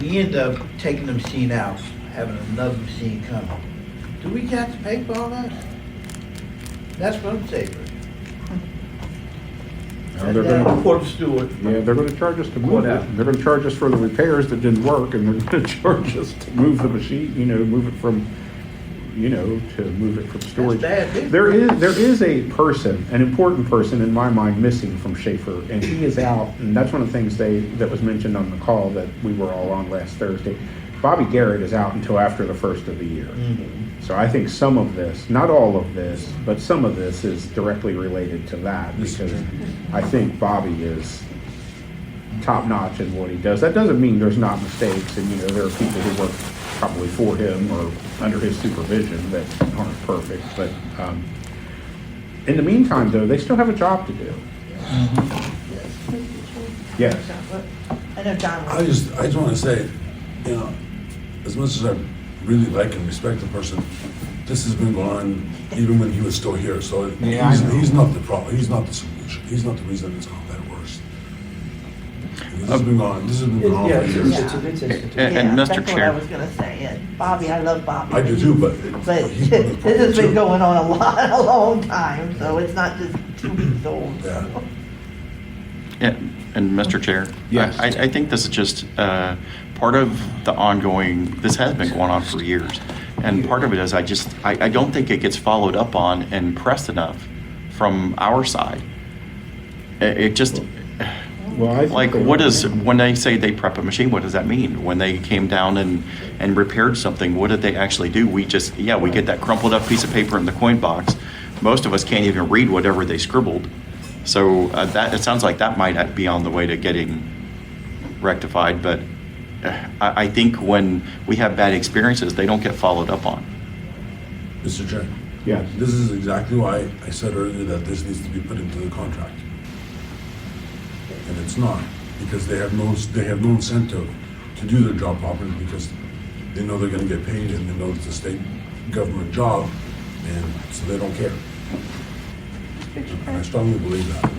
We end up taking the machine out, having another machine come. Do we have to pay for all that? That's from Sabre. They're gonna, Port Stewart. yeah, they're gonna charge us to move it. They're gonna charge us for the repairs that didn't work, and they're gonna charge us to move the machine, move it from, to move it from storage. That's bad. There is a person, an important person in my mind, missing from Schaefer, and he is out, and that's one of the things that was mentioned on the call that we were all on last Thursday. Bobby Garrett is out until after the first of the year. Mm-hmm. So I think some of this, not all of this, but some of this is directly related to that, because I think Bobby is top notch in what he does. That doesn't mean there's not mistakes, and there are people who work probably for him or under his supervision that aren't perfect. But in the meantime, though, they still have a job to do. Yes. I know John. I just want to say, as much as I really like and respect the person, this has been going on even when he was still here. So he's not the problem. He's not the solution. He's not the reason it's gone that worse. This has been going on. This has been going on for years. And Mr. That's what I Chair. was gonna say. And Bobby, I love Bobby. I do too, but But this has been going on a long time, so it's not just 2 weeks old. Yeah. Yeah, and Mr. Chair. Yes. I think this is just part of the ongoing, this has been going on for years. And part of it is I don't think it gets followed up on and pressed enough from our side. It just, Well, I think when they say they prep a machine, what does that mean? When they came down and repaired something, what did they actually do? We get that crumpled up piece of paper in the coin box. Most of us can't even read whatever they scribbled. So it sounds like that might be on the way to getting rectified, but I think when we have bad experiences, they don't get followed up on. Mr. Chair. Yes. This is exactly why I said earlier that this needs to be put into the contract. And it's not, because they have no incentive to do their job properly, because they know they're going to get paid and they know it's a state government job, and so they don't care. And I strongly believe that.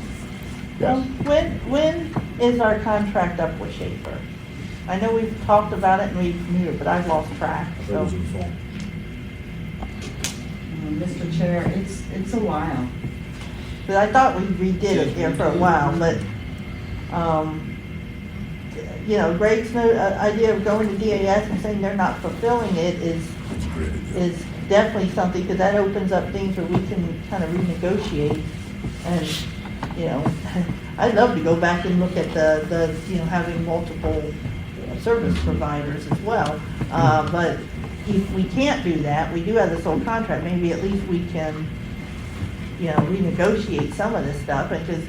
Yes. When is our contract up with Schaefer? I know we've talked about it and we've knew it, but I've lost track, That so. was in fall. Mr. Chair, it's a while. But I thought we redid it there for a while, but, Greg's idea of going to DAS and saying they're not fulfilling it is definitely something, because that opens up things where we can kind of renegotiate. And, I'd love to go back and look at the having multiple service providers as well. But if we can't do that, we do have this old contract, maybe at least we can, renegotiate some of this stuff. Because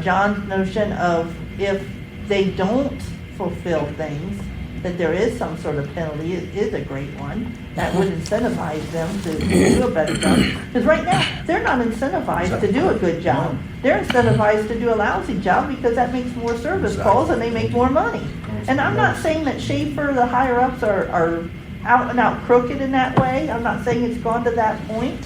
John's notion of if they don't fulfill things, that there is some sort of penalty is a great one. That would incentivize them to do a better job. Because right now, they're not incentivized to do a good job. They're incentivized to do a lousy job because that makes more service calls and they make more money. And I'm not saying that Schaefer, the higher ups, are out and out crooked in that way. I'm not saying it's gone to that point.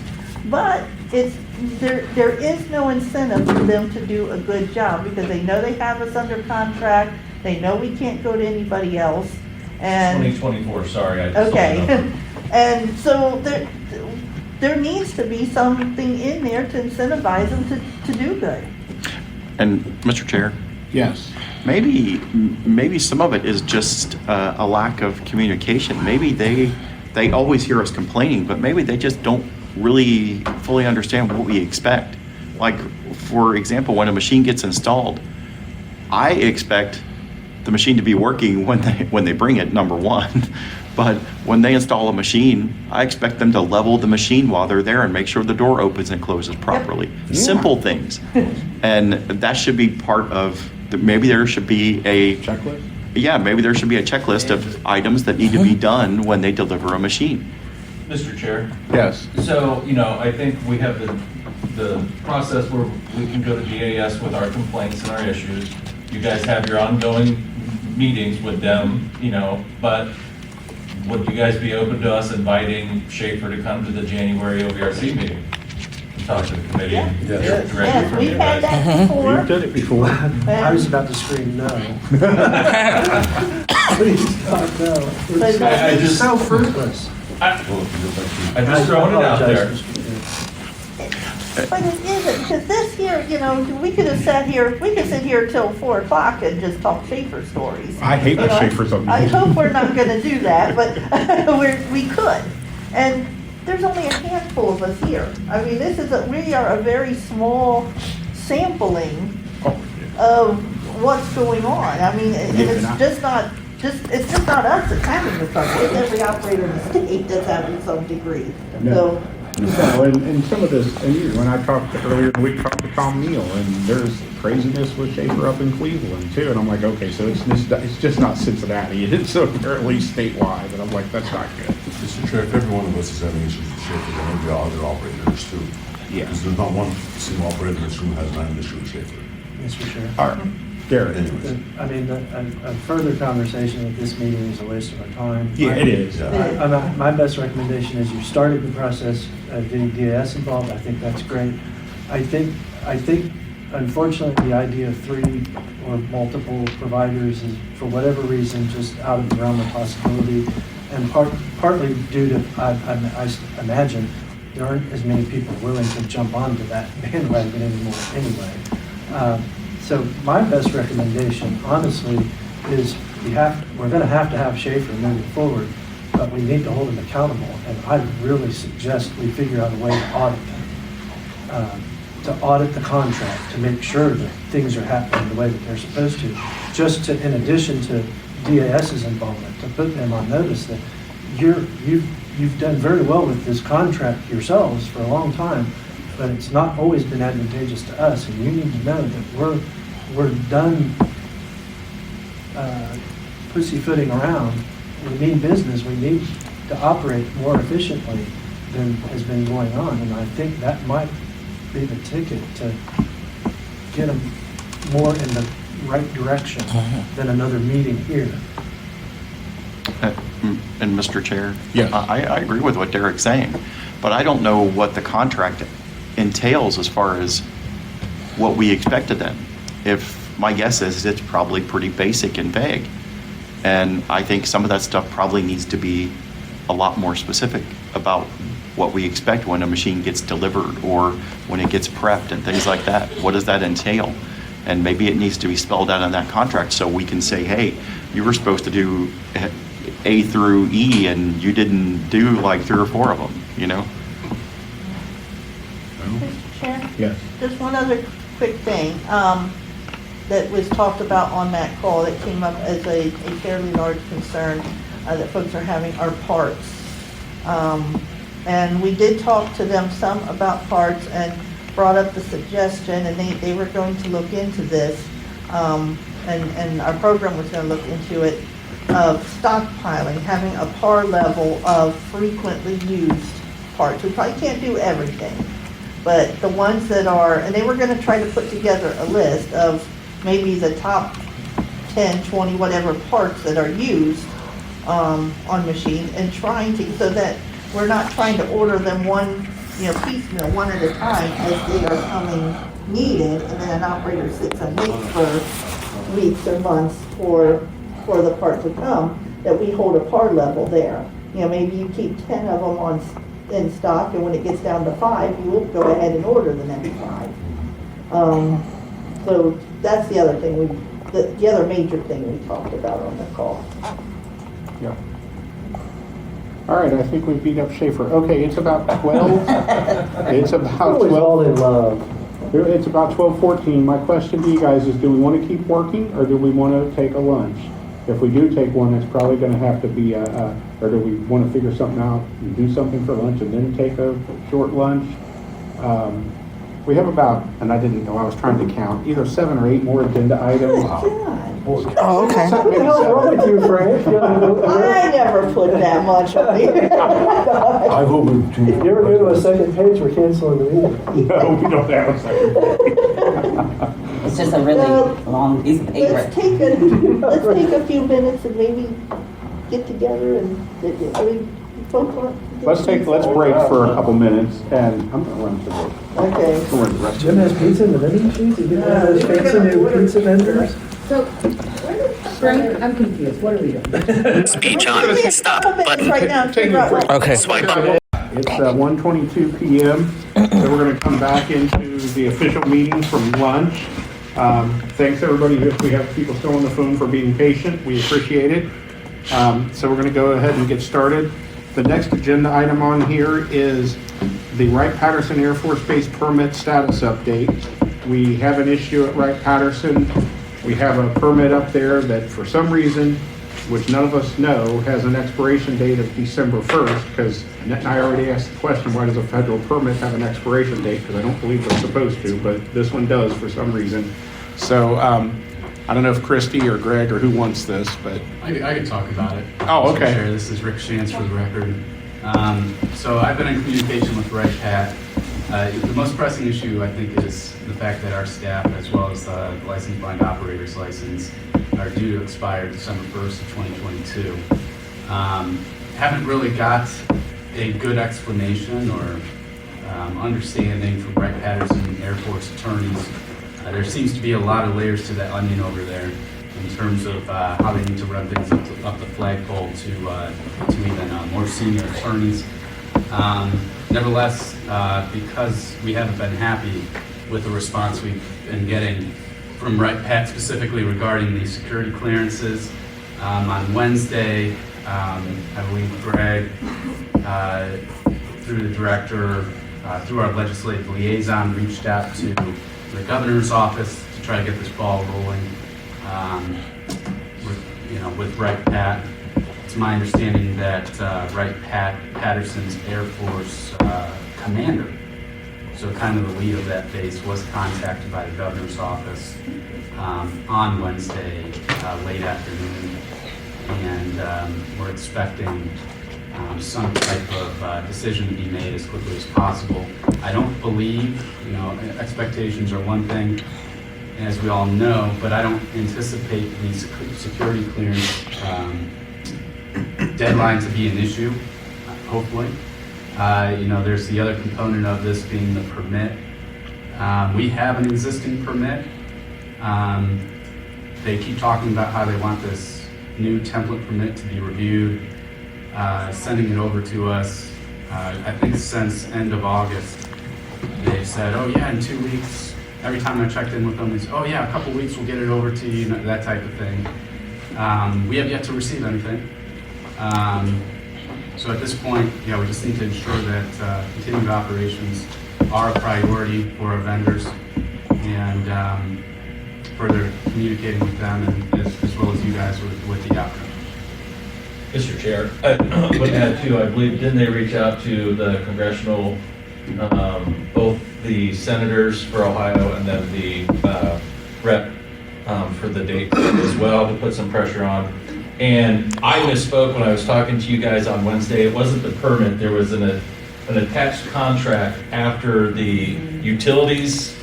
But there is no incentive for them to do a good job, because they know they have us under contract. They know we can't go to anybody else. And 2024, sorry. I just okay. saw the number. And so there needs to be something in there to incentivize them to do good. And Mr. Chair? Yes. Maybe some of it is just a lack of communication. Maybe they always hear us complaining, but maybe they just don't really fully understand what we expect. Like, for example, when a machine gets installed, I expect the machine to be working when they bring it, number one. But when they install a machine, I expect them to level the machine while they're there and make sure the door opens and closes properly. Simple things. And that should be part of, maybe there should be a checklist. Yeah, maybe there should be a checklist of items that need to be done when they deliver a machine. Mr. Chair? Yes. So, I think we have the process where we can go to DAS with our complaints and our issues. You guys have your ongoing meetings with them, but would you guys be open to us inviting Schaefer to come to the January OVRC meeting? And talk to the committee and hear directly from you We've had guys. that before. We've done it before. I was about to scream no. Please, God, no. It's I just- so fruitless. I'm just throwing it out there. But it isn't, because this here, we could have sat here, we could sit here till 4 o'clock and just talk Schaefer stories. I hate my Schaefer something. I hope we're not gonna do that, but we could. And there's only a handful of us here. I mean, we are a very small sampling of what's going on. I mean, and it's just not us that's having the trouble. It's every operator in the state that's having some degree. So, No, and some of this, and when I talked earlier in the week, talked to Tom Neal, and there's craziness with Schaefer up in Cleveland too, and I'm like, okay, so it's just not Cincinnati, it's apparently statewide, and I'm like, that's not good. Mr. Chair, if every one of us is having issues with Schaefer, then maybe all other operators too. Yeah. Because there's not one single operator in this room has not an issue with Schaefer. Mr. Chair. All right, Garrett. Anyways. I mean, a further conversation at this meeting is a waste of our time. Yeah, it is. My best recommendation is you started the process of getting DAS involved. I think that's great. I think, unfortunately, the idea of 3 or multiple providers is, for whatever reason, just out of the realm of possibility. And partly due to, I imagine, there aren't as many people willing to jump onto that bandwagon anymore anyway. So my best recommendation, honestly, is we're going to have Schaefer moving forward, but we need to hold him accountable. And I really suggest we figure out a way to audit him, to audit the contract, to make sure that things are happening the way that they're supposed to. Just to, in addition to DAS's involvement, to put them on notice that you've done very well with this contract yourselves for a long time, but it's not always been advantageous to us, and you need to know that we're done pussyfooting around. We mean business. We need to operate more efficiently than has been going on, and I think that might be the ticket to get them more in the right direction than another meeting here. And Mr. Chair? Yes. I agree with what Derek's saying, but I don't know what the contract entails as far as what we expect of them. If my guess is it's probably pretty basic and vague. And I think some of that stuff probably needs to be a lot more specific about what we expect when a machine gets delivered or when it gets prepped and things like that. What does that entail? And maybe it needs to be spelled out in that contract so we can say, hey, you were supposed to do A through E and you didn't do like 3 or 4 of them, Mr. Chair? Yes. Just one other quick thing that was talked about on that call that came up as a fairly large concern that folks are having are parts. And we did talk to them some about parts and brought up the suggestion, and they were going to look into this, and our program was going to look into it, of stockpiling, having a par level of frequently used parts. We probably can't do everything, but the ones that are, and they were going to try to put together a list of maybe the top 10, 20, whatever parts that are used on machines, and trying to, so that we're not trying to order them piecemeal, one at a time as they are coming needed, and then an operator sits and waits for weeks or months for the part to come, that we hold a par level there. Maybe you keep 10 of them in stock, and when it gets down to 5, you will go ahead and order the next 5. So that's the other thing the other major thing we talked about on the call. Yeah. All right, I think we beat up Schaefer. Okay, it's about 12. It's about 12. All in love. It's about 12:14. My question to you guys is, do we want to keep working or do we want to take a lunch? If we do take one, it's probably going to have to be or do we want to figure something out and do something for lunch and then take a short lunch? We have about, and I didn't know, I was trying to count, either 7 or 8 more agenda items. Oh, okay. What the hell's wrong with you, Frank? I never put that much on here. I vote with If you ever go to a second page, we're canceling the meeting. No, we don't have a second. It's just a really long piece of paper. Let's take a few minutes and maybe get together and, I mean, folks want. Let's break for a couple minutes and I'm going to run to the. Okay. Jim has pizza in the vending machines? You get one of those fancy new pizza vendors? So, Frank, I'm confused. What are we doing? Speech on. Stop button. Right now. Okay. It's 1:22 p.m. So we're going to come back into the official meeting from lunch. Thanks everybody. We have people still on the phone for being patient. We appreciate it. So we're going to go ahead and get started. The next agenda item on here is the Wright-Patterson Air Force Base permit status update. We have an issue at Wright-Patterson. We have a permit up there that for some reason, which none of us know, has an expiration date of December 1st, because Annette and I already asked the question, why does a federal permit have an expiration date? Because I don't believe it's supposed to, but this one does for some reason. So I don't know if Christy or Greg or who wants this, but. I can talk about it. Oh, okay. Sure. This is Rick Shantz for the record. So I've been in communication with Wright Pat. The most pressing issue, I think, is the fact that our staff, as well as the licensed blind operator's license, are due to expire December 1st of 2022. Haven't really got a good explanation or understanding from Wright Patterson Air Force attorneys. There seems to be a lot of layers to that onion over there in terms of how they need to run things up the flagpole to even more senior attorneys. Nevertheless, because we haven't been happy with the response we've been getting from Wright Pat specifically regarding the security clearances, on Wednesday, I believe Greg, through the director, through our legislative liaison, reached out to the governor's office to try to get this ball rolling with Wright Pat. It's my understanding that Wright Patterson's Air Force commander, so kind of the lead of that base, was contacted by the governor's office on Wednesday late afternoon, and we're expecting some type of decision to be made as quickly as possible. I don't believe, expectations are one thing, as we all know, but I don't anticipate the security clearance deadline to be an issue, hopefully. There's the other component of this being the permit. We have an existing permit. They keep talking about how they want this new template permit to be reviewed, sending it over to us. I think since end of August, they've said, oh yeah, in 2 weeks. Every time I checked in with them, they said, oh yeah, a couple weeks we'll get it over to you, that type of thing. We have yet to receive anything. So at this point, we just need to ensure that continued operations are a priority for our vendors, and further communicating with them and as well as you guys with the outcome. Mr. Chair, I would add too, I believe, didn't they reach out to the congressional, both the senators for Ohio and then the rep for the date as well, to put some pressure on? And I misspoke when I was talking to you guys on Wednesday. It wasn't the permit. There was an attached contract after the utilities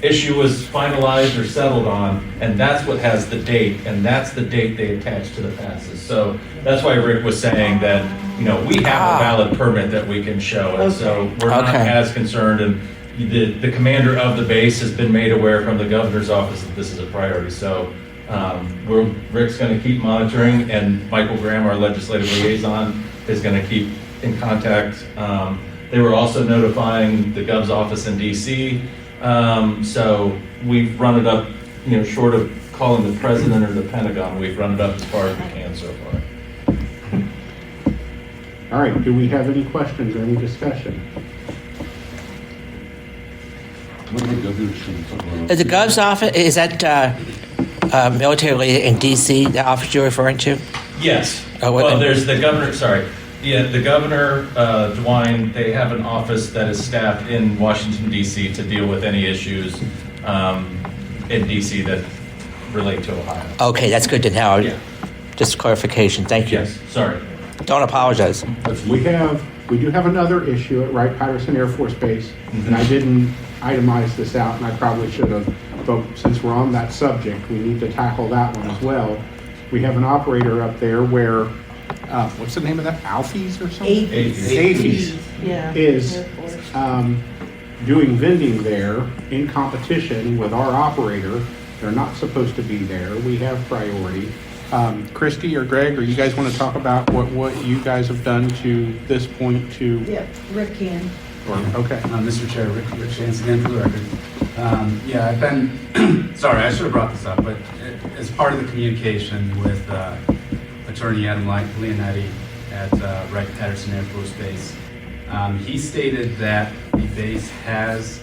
issue was finalized or settled on, and that's what has the date, and that's the date they attached to the passes. So that's why Rick was saying that, we have a valid permit that we can show, and so we're not as concerned, and the commander of the base has been made aware from the governor's office that this is a priority. So Rick's going to keep monitoring, and Michael Graham, our legislative liaison, is going to keep in contact. They were also notifying the Gov's office in DC. So we've run it up, short of calling the president or the Pentagon, we've run it up as far as we can so far. All right, do we have any questions or any discussion? Is the Gov's office, is that military in D.C., the office you're referring to? Yes. Oh, Well, there's the governor, sorry. Yeah, the governor, DeWine, they have an office that is staffed in Washington DC to deal with any issues in DC that relate to Ohio. Okay, that's good to know. Yeah. Just clarification, thank you. Yes, sorry. Don't apologize. We do have another issue at Wright-Patterson Air Force Base, and I didn't itemize this out, and I probably should have, but since we're on that subject, we need to tackle that one as well. We have an operator up there where, what's the name of that, Alfie's or something? AFES. Yeah. Is Air Force. doing vending there in competition with our operator. They're not supposed to be there. We have priority. Christy or Greg, or you guys want to talk about what you guys have done to this point to? Yeah, Rick can. Okay. Mr. Chair, Rick Chance again for the record. Yeah, I've been, sorry, I should have brought this up, but as part of the communication with Attorney Adam Leonetti at Wright-Patterson Air Force Base, he stated that the base has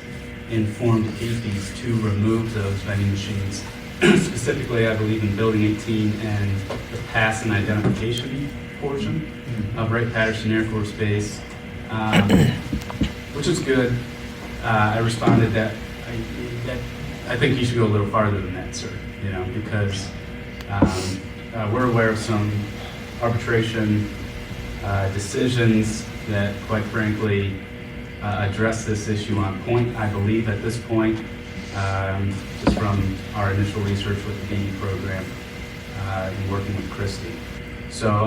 informed AFES to remove those vending machines, specifically, I believe, in Building 18 and the pass and identification portion of Wright-Patterson Air Force Base, which is good. I responded that I think you should go a little farther than that, sir, because we're aware of some arbitration decisions that, quite frankly, address this issue on point. I believe at this point, just from our initial research with the BE program and working with Christy. So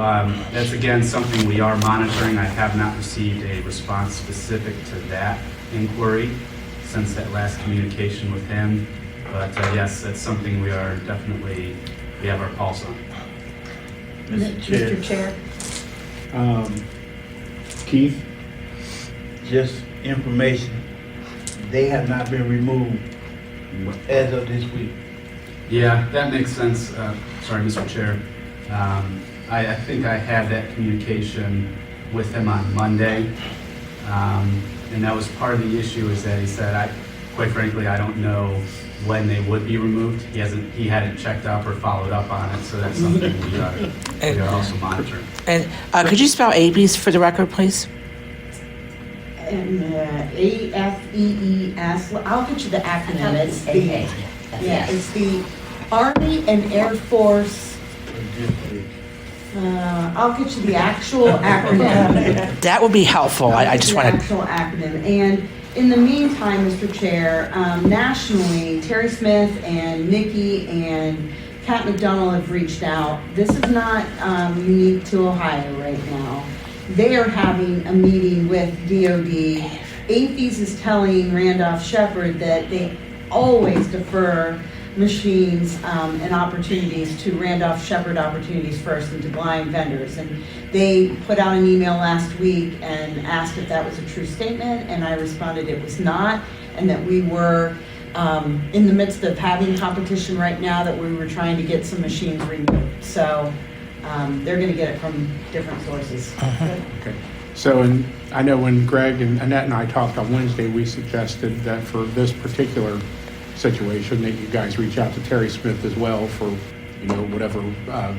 that's, again, something we are monitoring. I have not received a response specific to that inquiry since that last communication with him. But yes, that's something we have our pulse on. Mr. Chair. Keith? Just information, they have not been removed as of this week. Yeah, that makes sense. Sorry, Mr. Chair. I think I had that communication with him on Monday. And that was part of the issue, is that he said, quite frankly, I don't know when they would be removed. He hadn't checked up or followed up on it, so that's something we are also monitoring. And could you spell ABs for the record, please? And AFEES, I'll get you the acronym. It's the, it's the Army and Air Force. I'll get you the actual acronym. That would be helpful. I just want to. Actual acronym. And in the meantime, Mr. Chair, nationally, Terry Smith and Nikki and Kat McDonald have reached out. This is not unique to Ohio right now. They are having a meeting with DOD. AFES is telling Randolph Shepherd that they always defer machines and opportunities to Randolph Shepherd opportunities first and to blind vendors. And they put out an email last week and asked if that was a true statement, and I responded it was not, and that we were in the midst of having competition right now, that we were trying to get some machines removed. So they're going to get it from different sources. Okay. So, and I know when Greg and Annette and I talked on Wednesday, we suggested that for this particular situation, that you guys reach out to Terry Smith as well for, whatever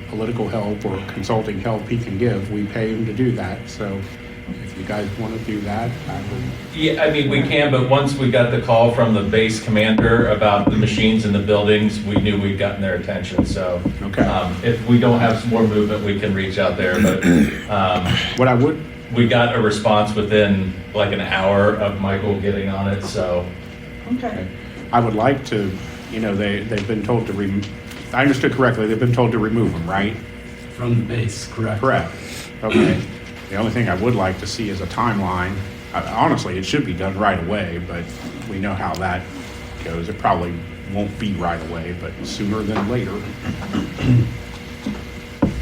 political help or consulting help he can give. We pay him to do that. So if you guys want to do that, I would. Yeah, I mean, we can, but once we got the call from the base commander about the machines in the buildings, we knew we'd gotten their attention. So if we don't have some more movement, we can reach out there. But we got a response within like an hour of Michael getting on it. So okay. I would like to, they've been told to I understood correctly, they've been told to remove them, right? From the base, correct. Correct. Okay. The only thing I would like to see is a timeline. Honestly, it should be done right away, but we know how that goes. It probably won't be right away, but sooner than later.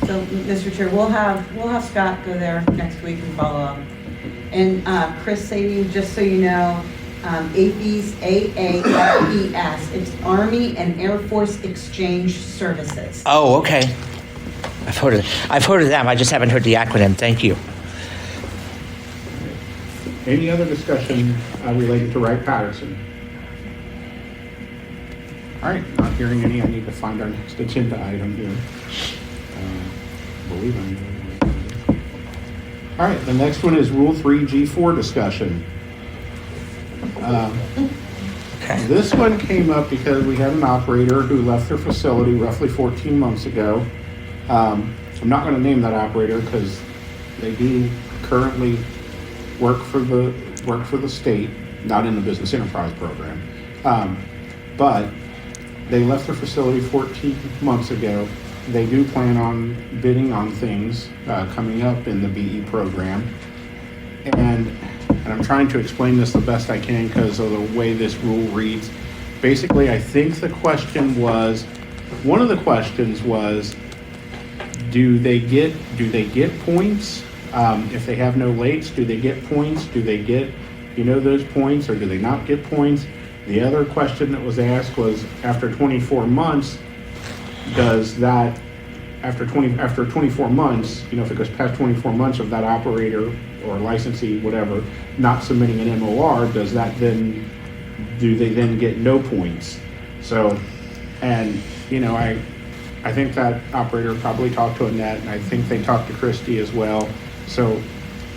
So, Mr. Chair, we'll have Scott go there next week and follow up. And Chris Sabine, just so you know, AFES, AAFES, it's Army and Air Force Exchange Services. Oh, okay. I've heard of them. I just haven't heard the acronym. Thank you. Any other discussion related to Wright Patterson? All right, not hearing any, I need to find our next agenda item here. Believe I know. All right, the next one is Rule 3G4 discussion. This one came up because we had an operator who left their facility roughly 14 months ago. I'm not going to name that operator because they do currently work for the state, not in the business enterprise program. But they left their facility 14 months ago. They do plan on bidding on things coming up in the BE program. And I'm trying to explain this the best I can because of the way this rule reads. Basically, I think one of the questions was, do they get points? If they have no lates, do they get points? Do they get, those points, or do they not get points? The other question that was asked was, after 24 months, after 24 months, if it goes past 24 months of that operator or licensee, whatever, not submitting an MOR, do they then get no points? So, and, I think that operator probably talked to Annette, and I think they talked to Christy as well. So,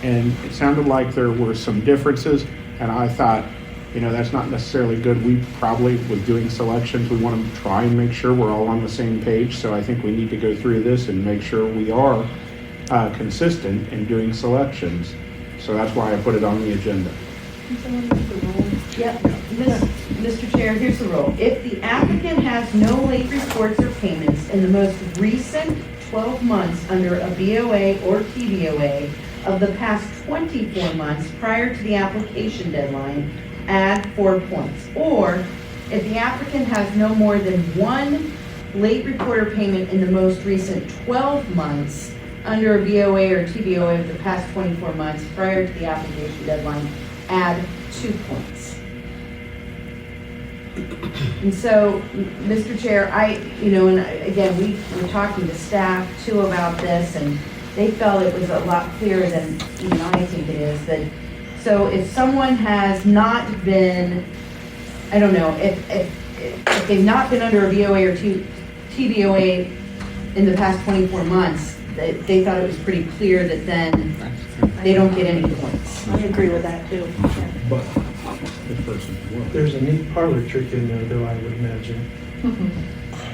and it sounded like there were some differences, and I thought, that's not necessarily good. We probably, with doing selections, we want to try and make sure we're all on the same page. So I think we need to go through this and make sure we are consistent in doing selections. So that's why I put it on the agenda. Yep, Mr. Chair, here's the rule. If the applicant has no late reports or payments in the most recent 12 months under a BOA or TBOA of the past 24 months prior to the application deadline, add 4 points. Or if the applicant has no more than one late report or payment in the most recent 12 months under a BOA or TBOA of the past 24 months prior to the application deadline, add 2 points. And so, Mr. Chair, and again, we were talking to staff too about this, and they felt it was a lot clearer than even I think it is. That so if someone has not been, I don't know, if they've not been under a BOA or TBOA in the past 24 months, they thought it was pretty clear that then they don't get any points. I agree with that too. But this person's work. There's a neat parlor trick in there, though, I would imagine,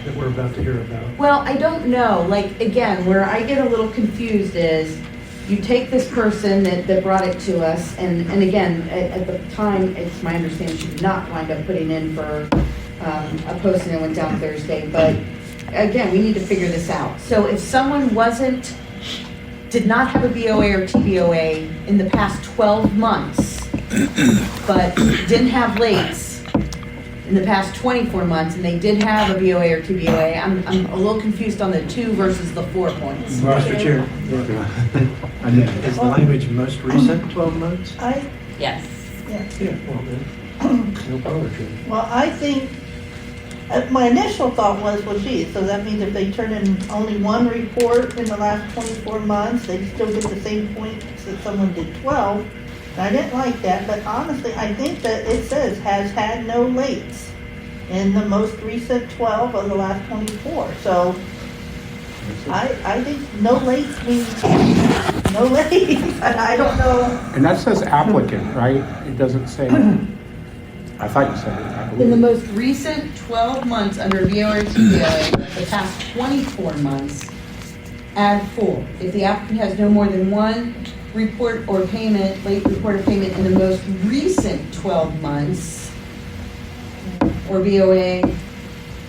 that we're about to hear about. Well, I don't know. Like, again, where I get a little confused is you take this person that brought it to us, and again, at the time, it's my understanding she did not wind up putting in for a posting that went down Thursday, but again, we need to figure this out. So if someone did not have a BOA or TBOA in the past 12 months, but didn't have lates in the past 24 months, and they did have a BOA or TBOA, I'm a little confused on the 2 versus the 4 points. Mr. Chair, is the language most recent 12 months? Yes. Yeah, well then, no parlor trick. Well, I think, my initial thought was, well, gee, so that means if they turn in only one report in the last 24 months, they still get the same points that someone did 12. And I didn't like that, but honestly, I think that it says has had no lates in the most recent 12 of the last 24. So I think no lates means no lates, and I don't know. And that says applicant, right? It doesn't say, I thought you said it, I believe. In the most recent 12 months under BOA or TBOA, the past 24 months, add 4. If the applicant has no more than one report or payment, late report or payment in the most recent 12 months, or BOA,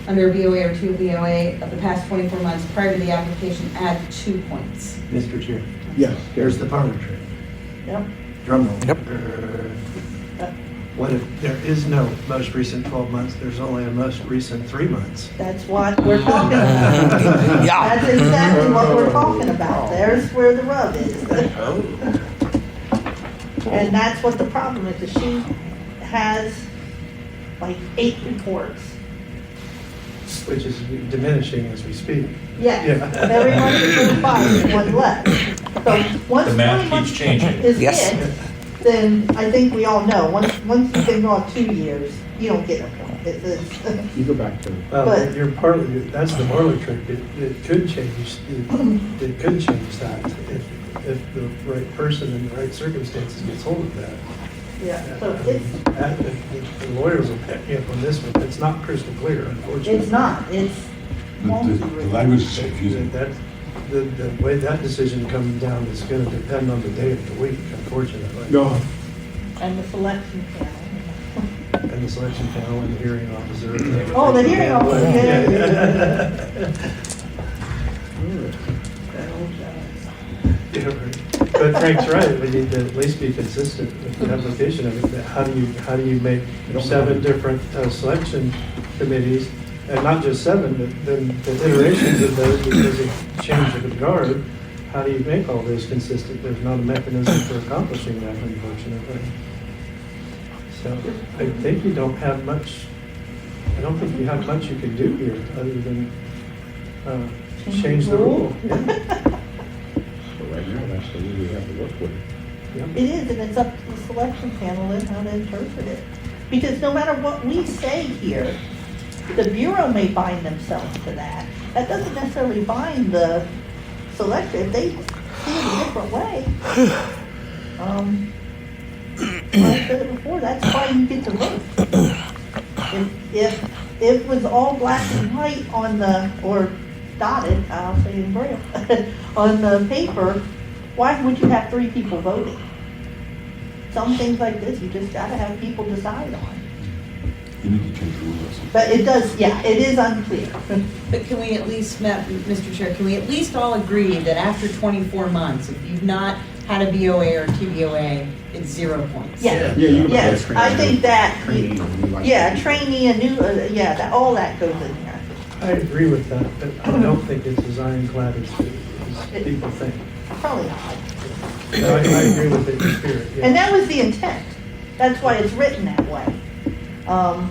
under a BOA or TBOA of the past 24 months prior to the application, add 2 points. Mr. Chair. Yes. There's the parlor trick. Yep. Drum roll. Yep. What if there is no most recent 12 months, there's only a most recent 3 months? That's what we're talking about. Yeah. That's exactly what we're talking about. There's where the rub is. And that's what the problem is, that she has like 8 reports. Which is diminishing as we speak. Yes, every month it goes by, there's one less. So once The math 20 months keeps changing. is Yes. hit, then I think we all know, once you've been gone 2 years, you don't get a point. It's, You go back to. Well, But- you're partly, that's the Marla trick, it could change, it could change that if the right person in the right circumstances gets hold of that. yeah, so it's, The lawyers will back me up on this one, it's not crystal clear, unfortunately. it's not, it's The multi-rated. language is confusing. The way that decision comes down is gonna depend on the day of the week, unfortunately. No. And the selection panel. And the selection panel and the hearing officer. Oh, the hearing officer, yeah. Yeah, right. But Frank's right, we need to at least be consistent with the application of it. How do you make 7 different selection committees, and not just 7, but then the iterations of those because of change of the guard? How do you make all those consistent? There's not a mechanism for accomplishing that, unfortunately. So I think you don't have much, I don't think you have much you can do here other than change the rule. Yeah. So right now, that's the rule we have to work with. It is, and it's up to the selection panel and how to interpret it. Because no matter what we say here, the Bureau may bind themselves to that. That doesn't necessarily bind the selected, they see it a different way. I said it before, that's why you get to vote. If it was all black and white on the, or dotted, I'll say in Braille, on the paper, why would you have 3 people voting? Some things like this, you just gotta have people decide on. You need to change the rules. But it does, yeah, it is unclear. But can we at least, Mr. Chair, can we at least all agree that after 24 months, if you've not had a BOA or TBOA, it's 0 points? Yes, Yeah, you yes, I think that, Trainee, you like- yeah, trainee, a new, yeah, all that goes in there. I agree with that, but I don't think it's as ironclad as people think. Probably not. I agree with the spirit, yeah. And that was the intent. That's why it's written that way.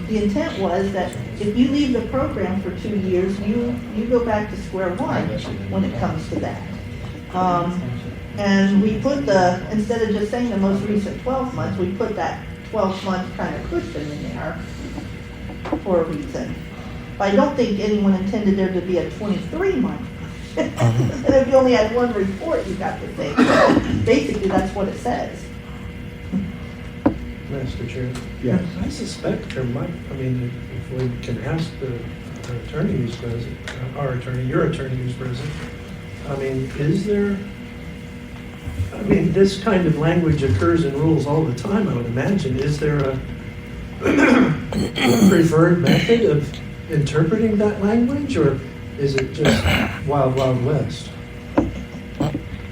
The intent was that if you leave the program for 2 years, you go back to square one when it comes to that. And we put instead of just saying the most recent 12 months, we put that 12-month kind of cushion in there for a reason. But I don't think anyone intended there to be a 23-month. And if you only had one report, you got to say. Basically, that's what it says. Mr. Chair. Yes. I suspect there might, I mean, if we can ask the attorney who's present, our attorney, your attorney who's present, I mean, is there, I mean, this kind of language occurs in rules all the time, I would imagine. Is there a preferred method of interpreting that language, or is it just wild, wild west?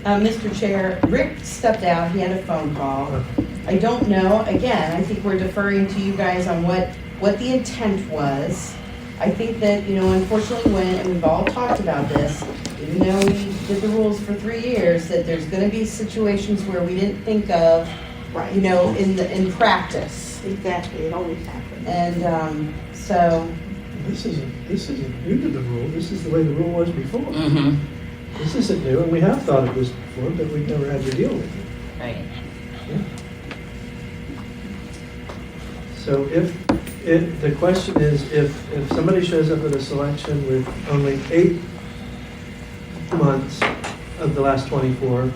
Mr. Chair, Rick stepped out, he had a phone call. I don't know, again, I think we're deferring to you guys on what the intent was. I think that, unfortunately and we've all talked about this, even though we did the rules for 3 years, that there's gonna be situations where we didn't think of, Right. in practice. Exactly, it always happens. And, so, This isn't new to the rule, this is the way the rule was before. Mm-hmm. This isn't new, and we have thought of this before, but we've never had to deal with it. Right. So the question is, if somebody shows up at a selection with only 8 months of the last 24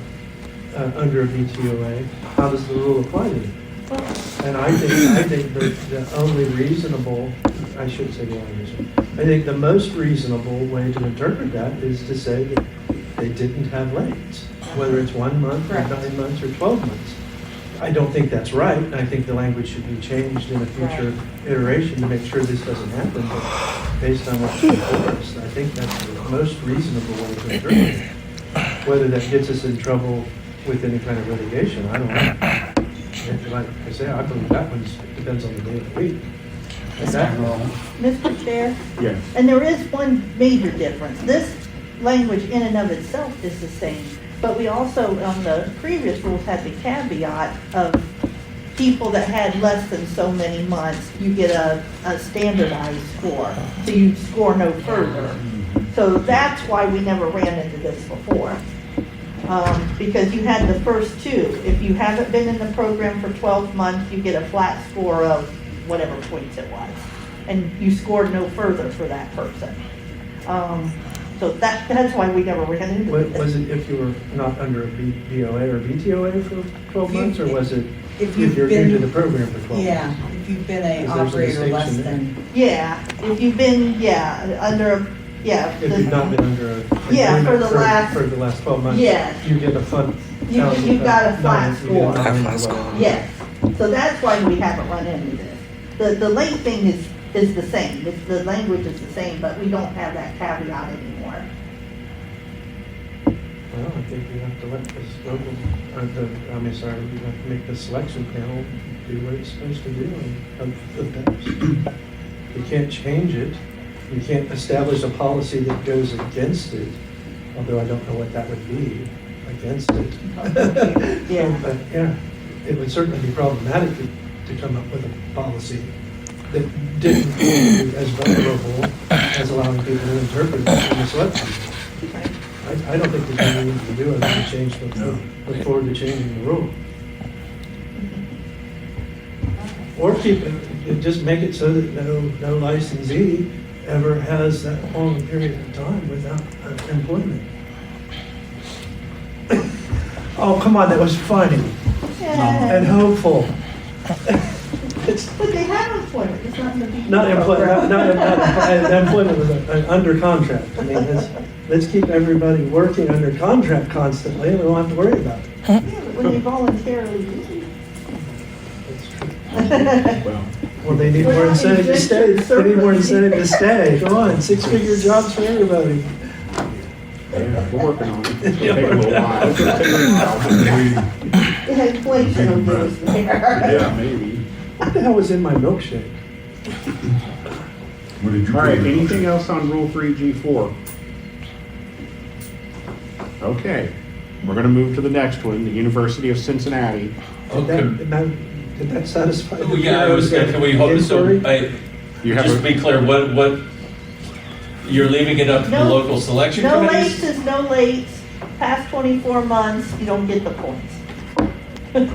under a VTOA, how does the rule apply to them? And I think the only reasonable, I should say the only reasonable, I think the most reasonable way to interpret that is to say that they didn't have legs, whether it's 1 month, or 9 months, or 12 months. I don't think that's right. I think the language should be changed in a future iteration to make sure this doesn't happen, but based on what's before us, I think that's the most reasonable way to interpret it. Whether that gets us in trouble with any kind of litigation, I don't know. And like I say, I believe that one depends on the day of the week. Mr. Chair? Yes. And there is one major difference. This language in and of itself is the same, but we also, on the previous rules, had the caveat of people that had less than so many months, you get a standardized score, so you score no further. So that's why we never ran into this before. Because you had the first two. If you haven't been in the program for 12 months, you get a flat score of whatever points it was. And you scored no further for that person. So that's why we never ran into this. Was it if you were not under a BOA or BTOA for 12 months, or was it if you're new to the program for 12 months? Yeah, if you've been a Because there's a operator less distinction than, Yeah, if you've been, under, If you've not been under a Yeah, agreement for the last- 12 months, Yes. you get a flat. You got a flat score. score. Yes, so that's why we haven't run into this. The late thing is the same, the language is the same, but we don't have that caveat anymore. Well, I think you have to let this local, you have to make the selection panel do what it's supposed to do and hope for the best. You can't change it. You can't establish a policy that goes against it, although I don't know what that would be, against it. Yeah. But yeah, it would certainly be problematic to come up with a policy that didn't be as vulnerable as allowing people to interpret it in the selection. I don't think there's anything we can do other than change look forward to changing the rule. Or keep it, just make it so that no licensee ever has that long period of time without employment. Oh, come on, that was funny Yeah. and hopeful. But they have employment, it's not in the BPO. Not employment was under contract. I mean, let's keep everybody working under contract constantly, and we won't have to worry about it. Yeah, but when you voluntarily leave. Well, they need more incentive to stay. They need more incentive to stay. Come on, 6-figure jobs for everybody. Yeah, we're working on it. It'll take a little while. Yeah, inflation will give us there. Yeah, maybe. What the hell was in my milkshake? What did you All right, put in the anything motion? else on Rule 3G4? Okay, we're going to move to the next one, the University of Cincinnati. Did that satisfy? the Yeah, I was, can we hold this, so, inquiry? a- just to be clear, what, you're leaving it up to the No- local selection No committees? lates is no lates, past 24 months, you don't get the points. That's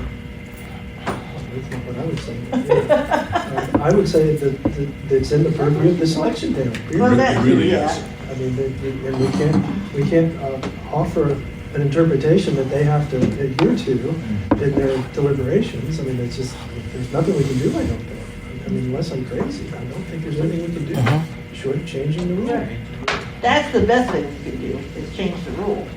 not what I would say. Yeah. I would say that it's in the purview of the selection panel. period. Well, that- It really yeah. is. I mean, and we can't offer an interpretation that they have to adhere to in their deliberations. I mean, it's just, there's nothing we can do, I don't think. I mean, unless I'm crazy, I don't think there's anything we can do, short of changing the rule. That's the best thing you can do, is change the rule.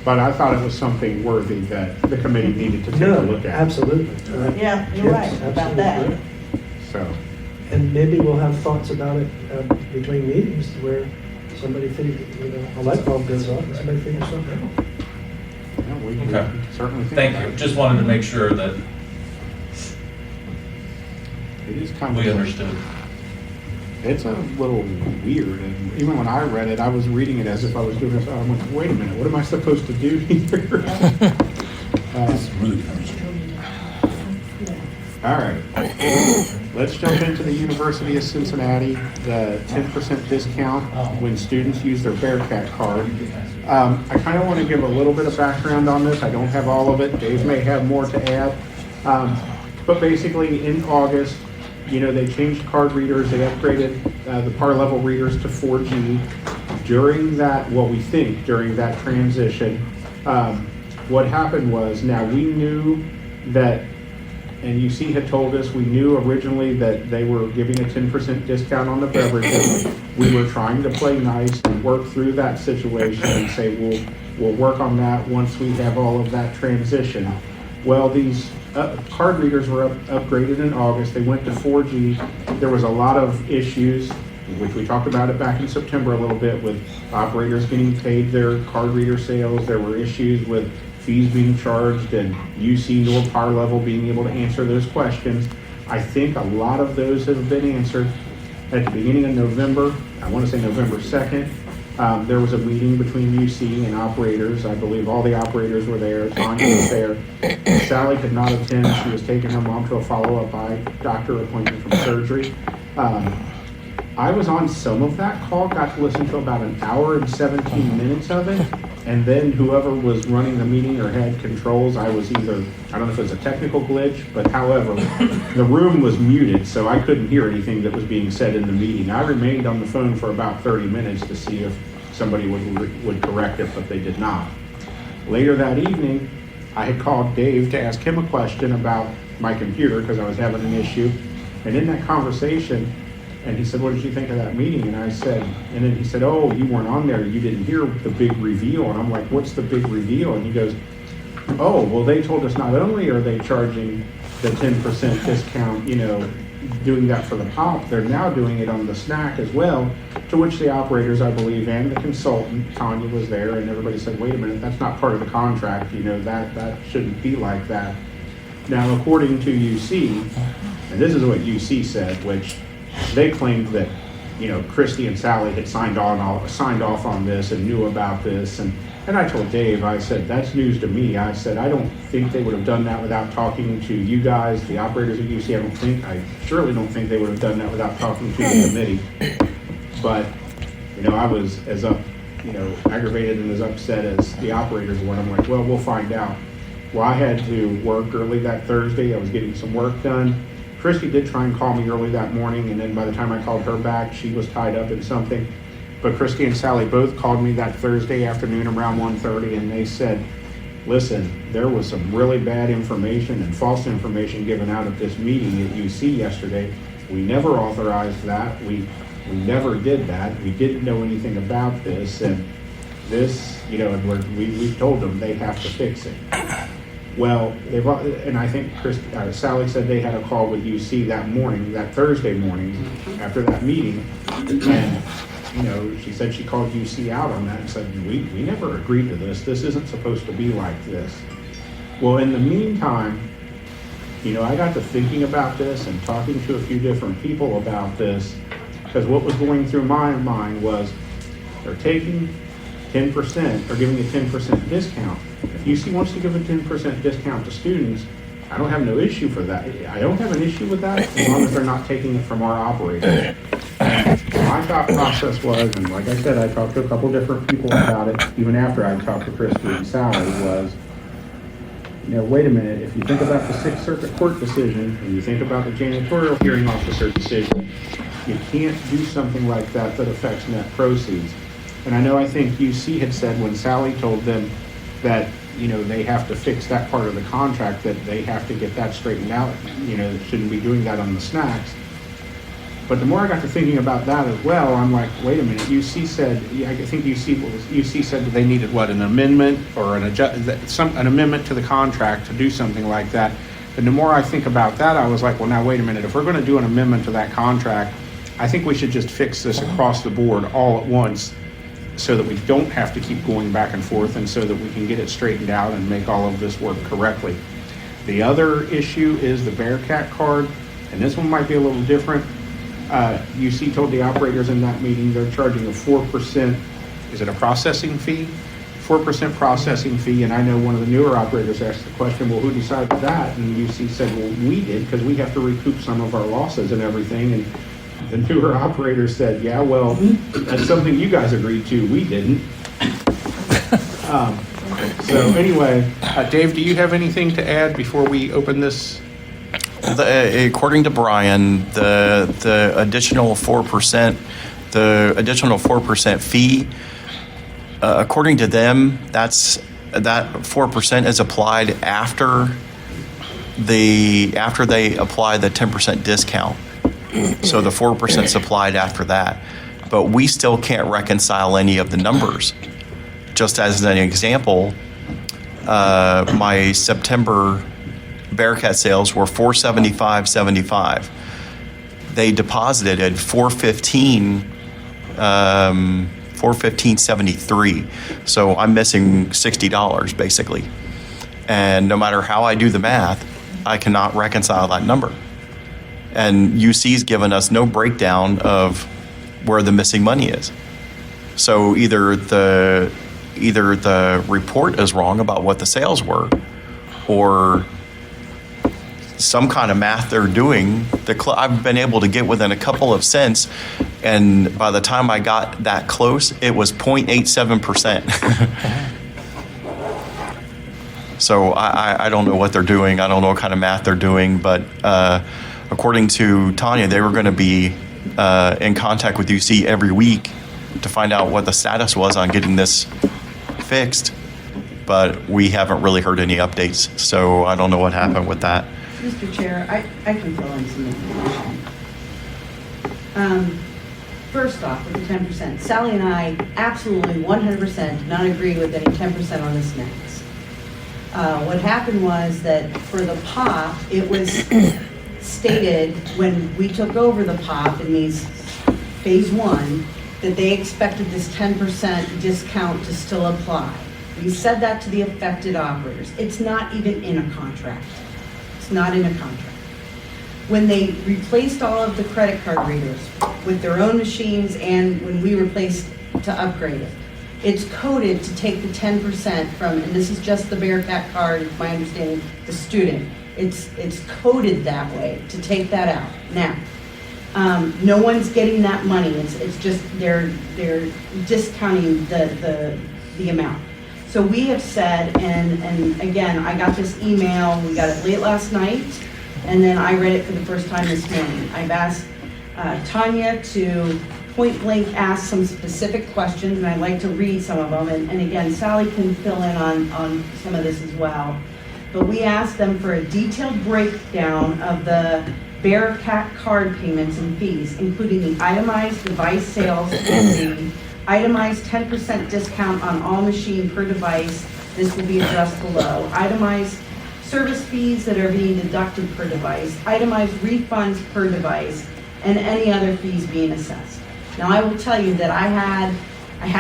But I thought it was something worthy that the committee needed to take a No, look at. absolutely. Yeah, you're Yes, right about absolutely that. correct. So, And maybe we'll have thoughts about it between meetings where somebody figures, a light bulb goes off and somebody figures something out. yeah, we can Okay. certainly think Thank about you, it. just wanted to make sure that It is kind of. we understood. It's a little weird, and even when I read it, I was reading it as if I was doing it. I went, wait a minute, what am I supposed to do here? It's really kind of strange. All right, let's jump into the University of Cincinnati, the 10% discount when students use their Bearcat card. I kind of want to give a little bit of background on this. I don't have all of it. Dave may have more to add. But basically, in August, they changed card readers. They upgraded the par level readers to 4G. During that, we think during that transition, what happened was, now we knew that, and UC had told us, we knew originally that they were giving a 10% discount on the beverages. We were trying to play nice and work through that situation and say, we'll work on that once we have all of that transition. Well, these card readers were upgraded in August. They went to 4G. There was a lot of issues, which we talked about it back in September a little bit, with operators getting paid their card reader sales. There were issues with fees being charged and UC nor par level being able to answer those questions. I think a lot of those have been answered. At the beginning of November, I want to say November 2nd, there was a meeting between UC and operators. I believe all the operators were there. Tanya was there. Sally could not attend. She was taking her mom to a follow-up eye doctor appointment from surgery. I was on some of that call, got to listen to about an hour and 17 minutes of it. And then whoever was running the meeting or had controls, I was either, I don't know if it was a technical glitch, but however, the room was muted, so I couldn't hear anything that was being said in the meeting. I remained on the phone for about 30 minutes to see if somebody would correct it, but they did not. Later that evening, I had called Dave to ask him a question about my computer because I was having an issue. And in that conversation, and he said, what did you think of that meeting? And I said, and then he said, oh, you weren't on there. You didn't hear the big reveal. And I'm like, what's the big reveal? And he goes, oh, well, they told us not only are they charging the 10% discount, you know, doing that for the pop, they're now doing it on the snack as well, to which the operators, I believe, and the consultant, Tanya was there, and everybody said, wait a minute, that's not part of the contract, you know, that shouldn't be like that. Now, according to UC, and this is what UC said, which they claimed that, you know, Christy and Sally had signed off on this and knew about this, and I told Dave, I said, that's news to me. I said, I don't think they would have done that without talking to you guys, the operators at UC. I surely don't think they would have done that without talking to the committee. But, you know, I was as aggravated and as upset as the operators were. I'm like, well, we'll find out. Well, I had to work early that Thursday. I was getting some work done. Christy did try and call me early that morning, and then by the time I called her back, she was tied up in something. But Christy and Sally both called me that Thursday afternoon around 1:30, and they said, listen, there was some really bad information and false information given out at this meeting at UC yesterday. We never authorized that. We never did that. We didn't know anything about this, and this, you know, and we told them they have to fix it. Well, and I think Sally said they had a call with UC that morning, that Thursday morning, after that meeting, and you know, she said she called UC out on that and said, we never agreed to this. This isn't supposed to be like this. Well, in the meantime, you know, I got to thinking about this and talking to a few different people about this, because what was going through my mind was they're taking 10% or giving a 10% discount. If UC wants to give a 10% discount to students, I don't have no issue for that. I don't have an issue with that as long as they're not taking it from our operators. My thought process was, and like I said, I talked to a couple different people about it, even after I talked to Christy and Sally, was, you know, wait a minute, if you think about the Sixth Circuit Court decision, and you think about the janitorial hearing officer decision, you can't do something like that that affects net proceeds. And I think UC had said when Sally told them that, you know, they have to fix that part of the contract, that they have to get that straightened out, you know, shouldn't be doing that on the snacks. But the more I got to thinking about that as well, I'm like, wait a minute, UC said, I think UC said that they needed what, an amendment or an amendment to the contract to do something like that. And the more I think about that, I was like, well, now wait a minute, if we're going to do an amendment to that contract, I think we should just fix this across the board all at once, so that we don't have to keep going back and forth, and so that we can get it straightened out and make all of this work correctly. The other issue is the Bearcat card, and this one might be a little different. UC told the operators in that meeting they're charging a 4%, is it a processing fee? 4% processing fee, and I know one of the newer operators asked the question, well, who decided that? And UC said, well, we did, because we have to recoup some of our losses and everything. And the newer operator said, yeah, well, that's something you guys agreed to, we didn't. So anyway, Dave, do you have anything to add before we open this? According to Brian, the additional 4%, the additional 4% fee, according to them, that 4% is applied after they apply the 10% discount. So the 4% is applied after that. But we still can't reconcile any of the numbers. Just as an example, my September Bearcat sales were $475.75. They deposited at $415.73. So I'm missing $60 basically. And no matter how I do the math, I cannot reconcile that number. And UC's given us no breakdown of where the missing money is. So either the report is wrong about what the sales were, or some kind of math they're doing. I've been able to get within a couple of cents, and by the time I got that close, it was 0.87%. So I don't know what they're doing. I don't know what kind of math they're doing, but according to Tanya, they were going to be in contact with UC every week to find out what the status was on getting this fixed, but we haven't really heard any updates, so I don't know what happened with that. Mr. Chair, I can fill in some information. First off, with the 10%, Sally and I absolutely 100% did not agree with any 10% on this next. What happened was that for the POP, it was stated when we took over the POP in these phase 1 that they expected this 10% discount to still apply. We said that to the affected operators. It's not even in a contract. It's not in a contract. When they replaced all of the credit card readers with their own machines and when we replaced to upgrade it, it's coded to take the 10% from, and this is just the Bearcat card, it's my understanding, the student. It's coded that way to take that out. Now, no one's getting that money. It's just they're discounting the amount. So we have said, and again, I got this email, we got it late last night, and then I read it for the first time this morning. I've asked Tanya to point blank ask some specific questions, and I'd like to read some of them. And again, Sally can fill in on some of this as well. But we asked them for a detailed breakdown of the Bearcat card payments and fees, including the itemized device sales fee, itemized 10% discount on all machine per device. This will be addressed below. Itemized service fees that are being deducted per device, itemized refunds per device, and any other fees being assessed. Now, I will tell you that I had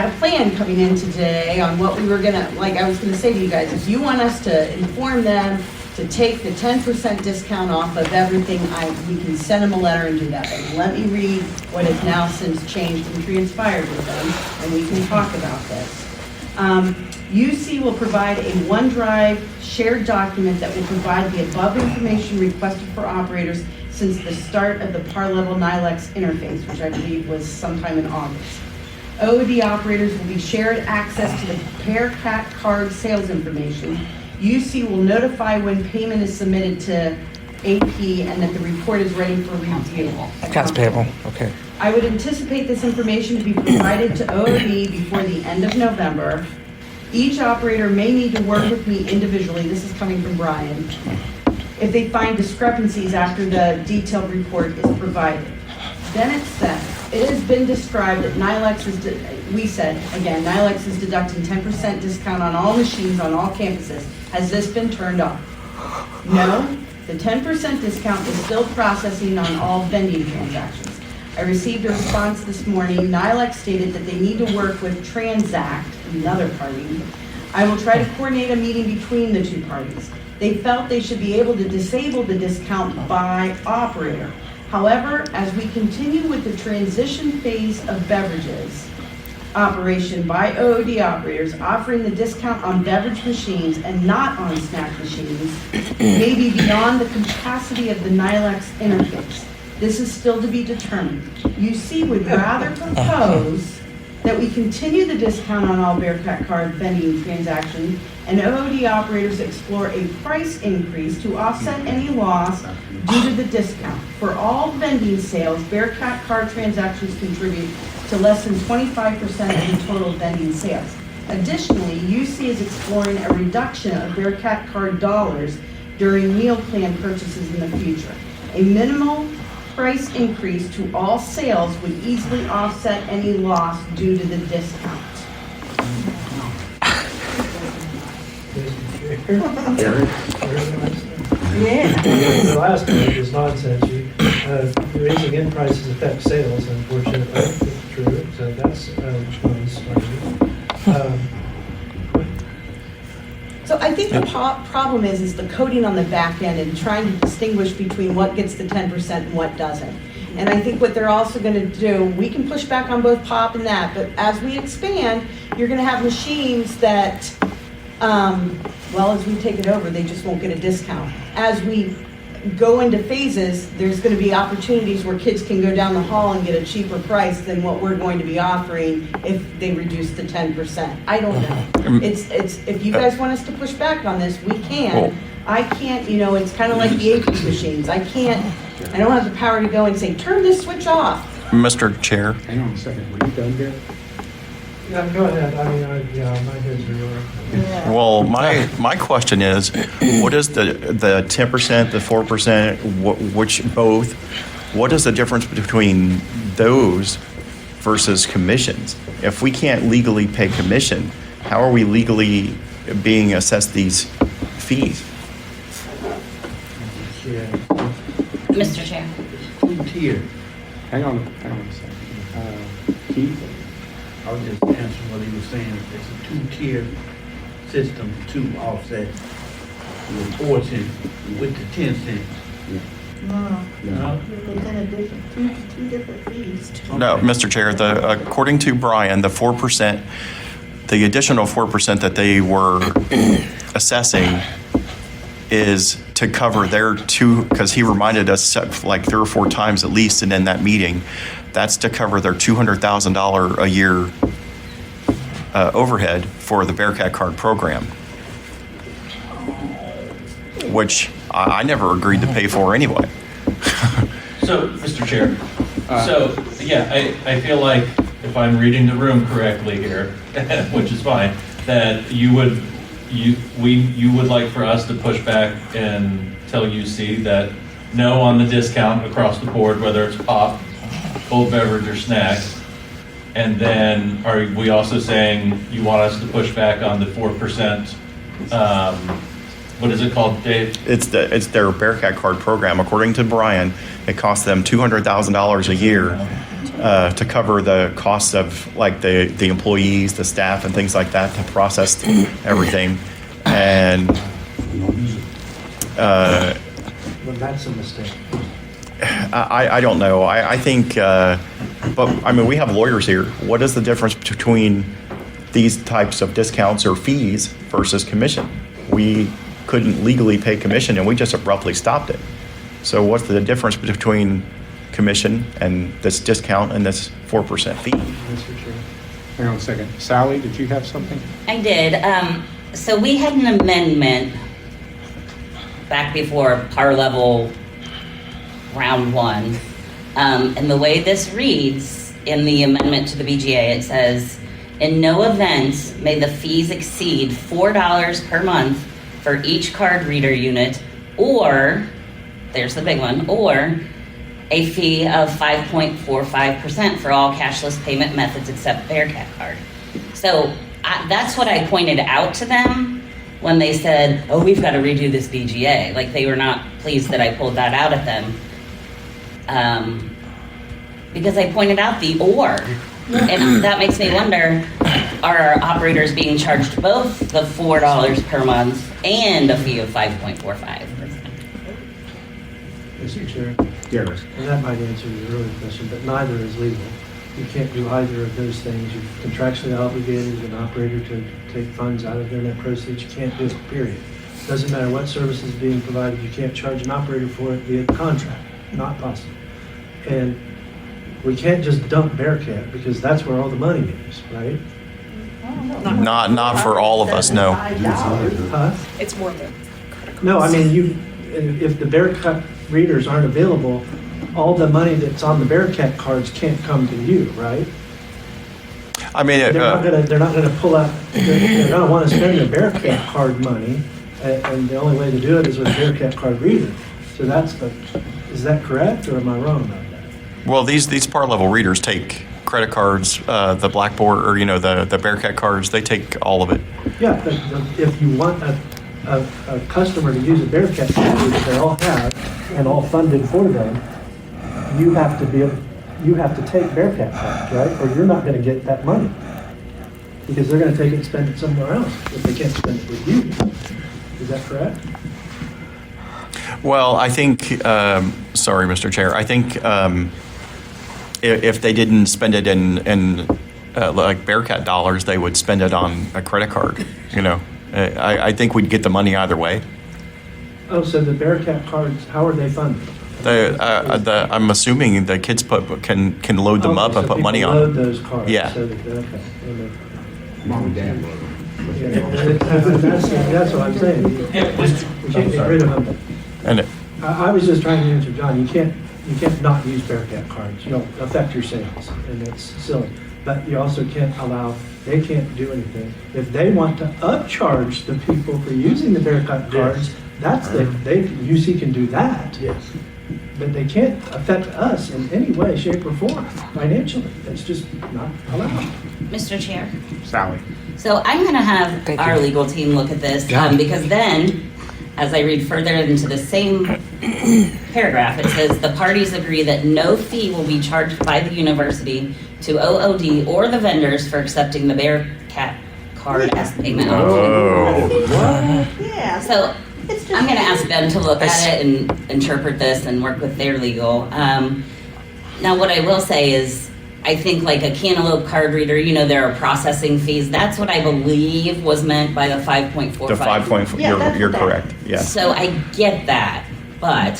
a plan coming in today on what we were gonna, like I was gonna say to you guys, if you want us to inform them to take the 10% discount off of everything, we can send them a letter and do that. But let me read what has now since changed and transpired with them, and we can talk about this. UC will provide a OneDrive shared document that will provide the above information requested for operators since the start of the par level NILEX interface, which I believe was sometime in August. OOD operators will be shared access to the Bearcat card sales information. UC will notify when payment is submitted to AP and that the report is ready for review. Accounts payable, okay. I would anticipate this information to be provided to OOD before the end of November. Each operator may need to work with me individually, this is coming from Brian, if they find discrepancies after the detailed report is provided. Then it says, it has been described that NILEX NILEX is deducting 10% discount on all machines on all campuses. Has this been turned off? No, the 10% discount is still processing on all vending transactions. I received a response this morning. NILEX stated that they need to work with Transact, another party. I will try to coordinate a meeting between the two parties. They felt they should be able to disable the discount by operator. However, as we continue with the transition phase of beverages operation by OOD operators, offering the discount on beverage machines and not on snack machines may be beyond the capacity of the NILEX interface. This is still to be determined. UC would rather propose that we continue the discount on all Bearcat card vending transactions and OOD operators explore a price increase to offset any loss due to the discount. For all vending sales, Bearcat card transactions contribute to less than 25% of the total vending sales. Additionally, UC is exploring a reduction of Bearcat card dollars during meal plan purchases in the future. A minimal price increase to all sales would easily offset any loss due to the discount. Yeah. The last one is nonsense. Raising end prices affect sales, unfortunately. It's true. So that's one story. So I think the problem is the coding on the back end and trying to distinguish between what gets the 10% and what doesn't. And I think what they're also going to do, we can push back on both POP and that, but as we expand, you're going to have machines that, as we take it over, they just won't get a discount. As we go into phases, there's going to be opportunities where kids can go down the hall and get a cheaper price than what we're going to be offering if they reduce to 10%. I don't know. It's if you guys want us to push back on this, we can. I can't, it's kind of like the AP machines. I don't have the power to go and say, turn this switch off. Mr. Chair. Hang on a second, were you done there? Yeah, go ahead. I mean, my head's real. Well, my question is, what is the 10%, the 4%, which both, what is the difference between those versus commissions? If we can't legally pay commission, how are we legally being assessed these fees? Mr. Chair. Two-tier. Hang on a second. Keith? I was just answering what he was saying. It's a two-tier system to offset the 4 cents with the 10 cents. No. It's in addition, two different fees. No, Mr. Chair, according to Brian, the 4%, the additional 4% that they were assessing is to cover their because he reminded us like 3 or 4 times at least, and in that meeting, that's to cover their $200,000 a year overhead for the Bearcat Card program, which I never agreed to pay for anyway. So, Mr. Chair, I feel like if I'm reading the room correctly here, which is fine, that you would like for us to push back and tell UC that no on the discount across the board, whether it's pop, cold beverage, or snacks. And then are we also saying you want us to push back on the 4%? What is it called, Dave? It's their Bearcat Card program. According to Brian, it costs them $200,000 a year to cover the costs of like the employees, the staff, and things like that to process everything. And Well, that's a mistake. I don't know. I think, but I mean, we have lawyers here. What is the difference between these types of discounts or fees versus commission? We couldn't legally pay commission and we just abruptly stopped it. So what's the difference between commission and this discount and this 4% fee? Mr. Chair. Hang on a second. Sally, did you have something? I did. So we had an amendment back before par level round 1. And the way this reads in the amendment to the BGA, it says, in no event may the fees exceed $4 per month for each card reader unit, or, there's the big one, or a fee of 5.45% for all cashless payment methods except Bearcat Card. So that's what I pointed out to them when they said, oh, we've got to redo this BGA. Like, they were not pleased that I pulled that out at them. Because I pointed out the or. And that makes me wonder, are our operators being charged both the $4 per month and a fee of 5.45%? Mr. Chair. Garrett. And that might answer your earlier question, but neither is legal. You can't do either of those things. You're contractually obligated as an operator to take funds out of their net proceeds. You can't do it, period. Doesn't matter what service is being provided, you can't charge an operator for it via contract. Not possible. And we can't just dump Bearcat because that's where all the money is, right? Not for all of us, no. Huh? It's more than. No, I mean, if the Bearcat readers aren't available, all the money that's on the Bearcat cards can't come to you, right? I mean, They're not gonna pull out, they're gonna wanna spend their Bearcat card money, and the only way to do it is with a Bearcat card reader. So is that correct, or am I wrong about that? well, these par level readers take credit cards, the Blackboard, or the Bearcat cards. They take all of it. Yeah, but if you want a customer to use a Bearcat card, which they all have, and all funded for them, you have to take Bearcat cards, right? Or you're not gonna get that money. Because they're gonna take it and spend it somewhere else, if they can't spend it with you. Is that correct? Well, I think, sorry, Mr. Chair, I think if they didn't spend it in like Bearcat dollars, they would spend it on a credit card, I think we'd get the money either way. Oh, so the Bearcat cards, how are they funded? I'm assuming the kids can load them up Okay, and so put money people on load them. those cards. Yeah. So that, okay. Mom and dad load That's what I'm saying. We can't get rid of them. And I was just trying to answer John. You can't not use Bearcat cards. You'll affect your sales, and it's silly. But you also can't allow, they can't do anything. If they want to upcharge the people for using the Bearcat cards, that's UC can do that. Yes. But they can't affect us in any way, shape, or form financially. That's just not allowed. Mr. Chair. Sally. So I'm going to have Thank our you. legal team look at this Yeah. because then, as I read further into the same paragraph, it says the parties agree that no fee will be charged by the university to OOD or the vendors for accepting the Bearcat card as payment option. Yeah. So It's just. I'm going to ask them to look at it and interpret this and work with their legal. Now, what I will say is, I think like a Cantaloupe card reader, there are processing fees. That's what I believe was meant by the 5.45. the 5.4, Yeah, you're that's correct. Yeah. So I get that, but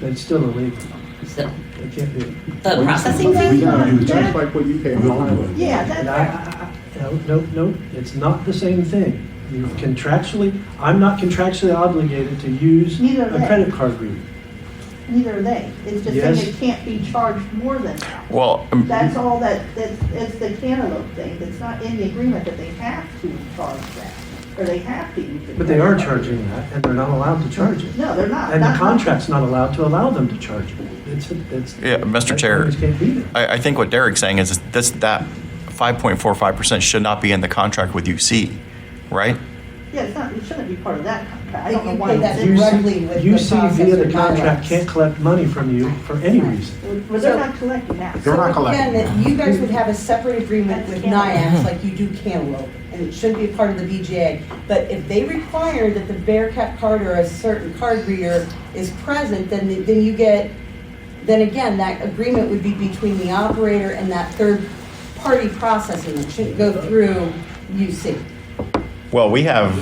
It's still illegal. so They can't do it. the processing We fee? gotta do the That's check. like what you pay We'll on do it. Yeah, And that's. no, it's not the same thing. You contractually, I'm not contractually obligated to use Neither are a they. credit card reader. Neither are they. It's just Yes. saying it can't be charged more than that. Well, That's all it's the Cantaloupe thing. It's not in the agreement that they have to charge that, or they have to use it. But they are charging that, and they're not allowed to charge it. No, they're not. And the Not- contract's not allowed to allow them to charge it. It's. yeah, Mr. that Chair, language can't be there. I think what Derek's saying is that 5.45% should not be in the contract with UC, right? Yeah, it's not, it shouldn't be part of that contract. I But don't know you why pay that it's in there. directly with the UC via the processor contract NIAX. can't collect money from you for any reason. Well, they're not collecting that. They're not So collecting. again, that you guys would have a separate agreement That's with Cantaloupe. NIAX like you do Cantaloupe, and it should be a part of the BGA. But if they require that the Bearcat card or a certain card reader is present, then you get, then again, that agreement would be between the operator and that third party processing. It shouldn't go through UC. Well, we have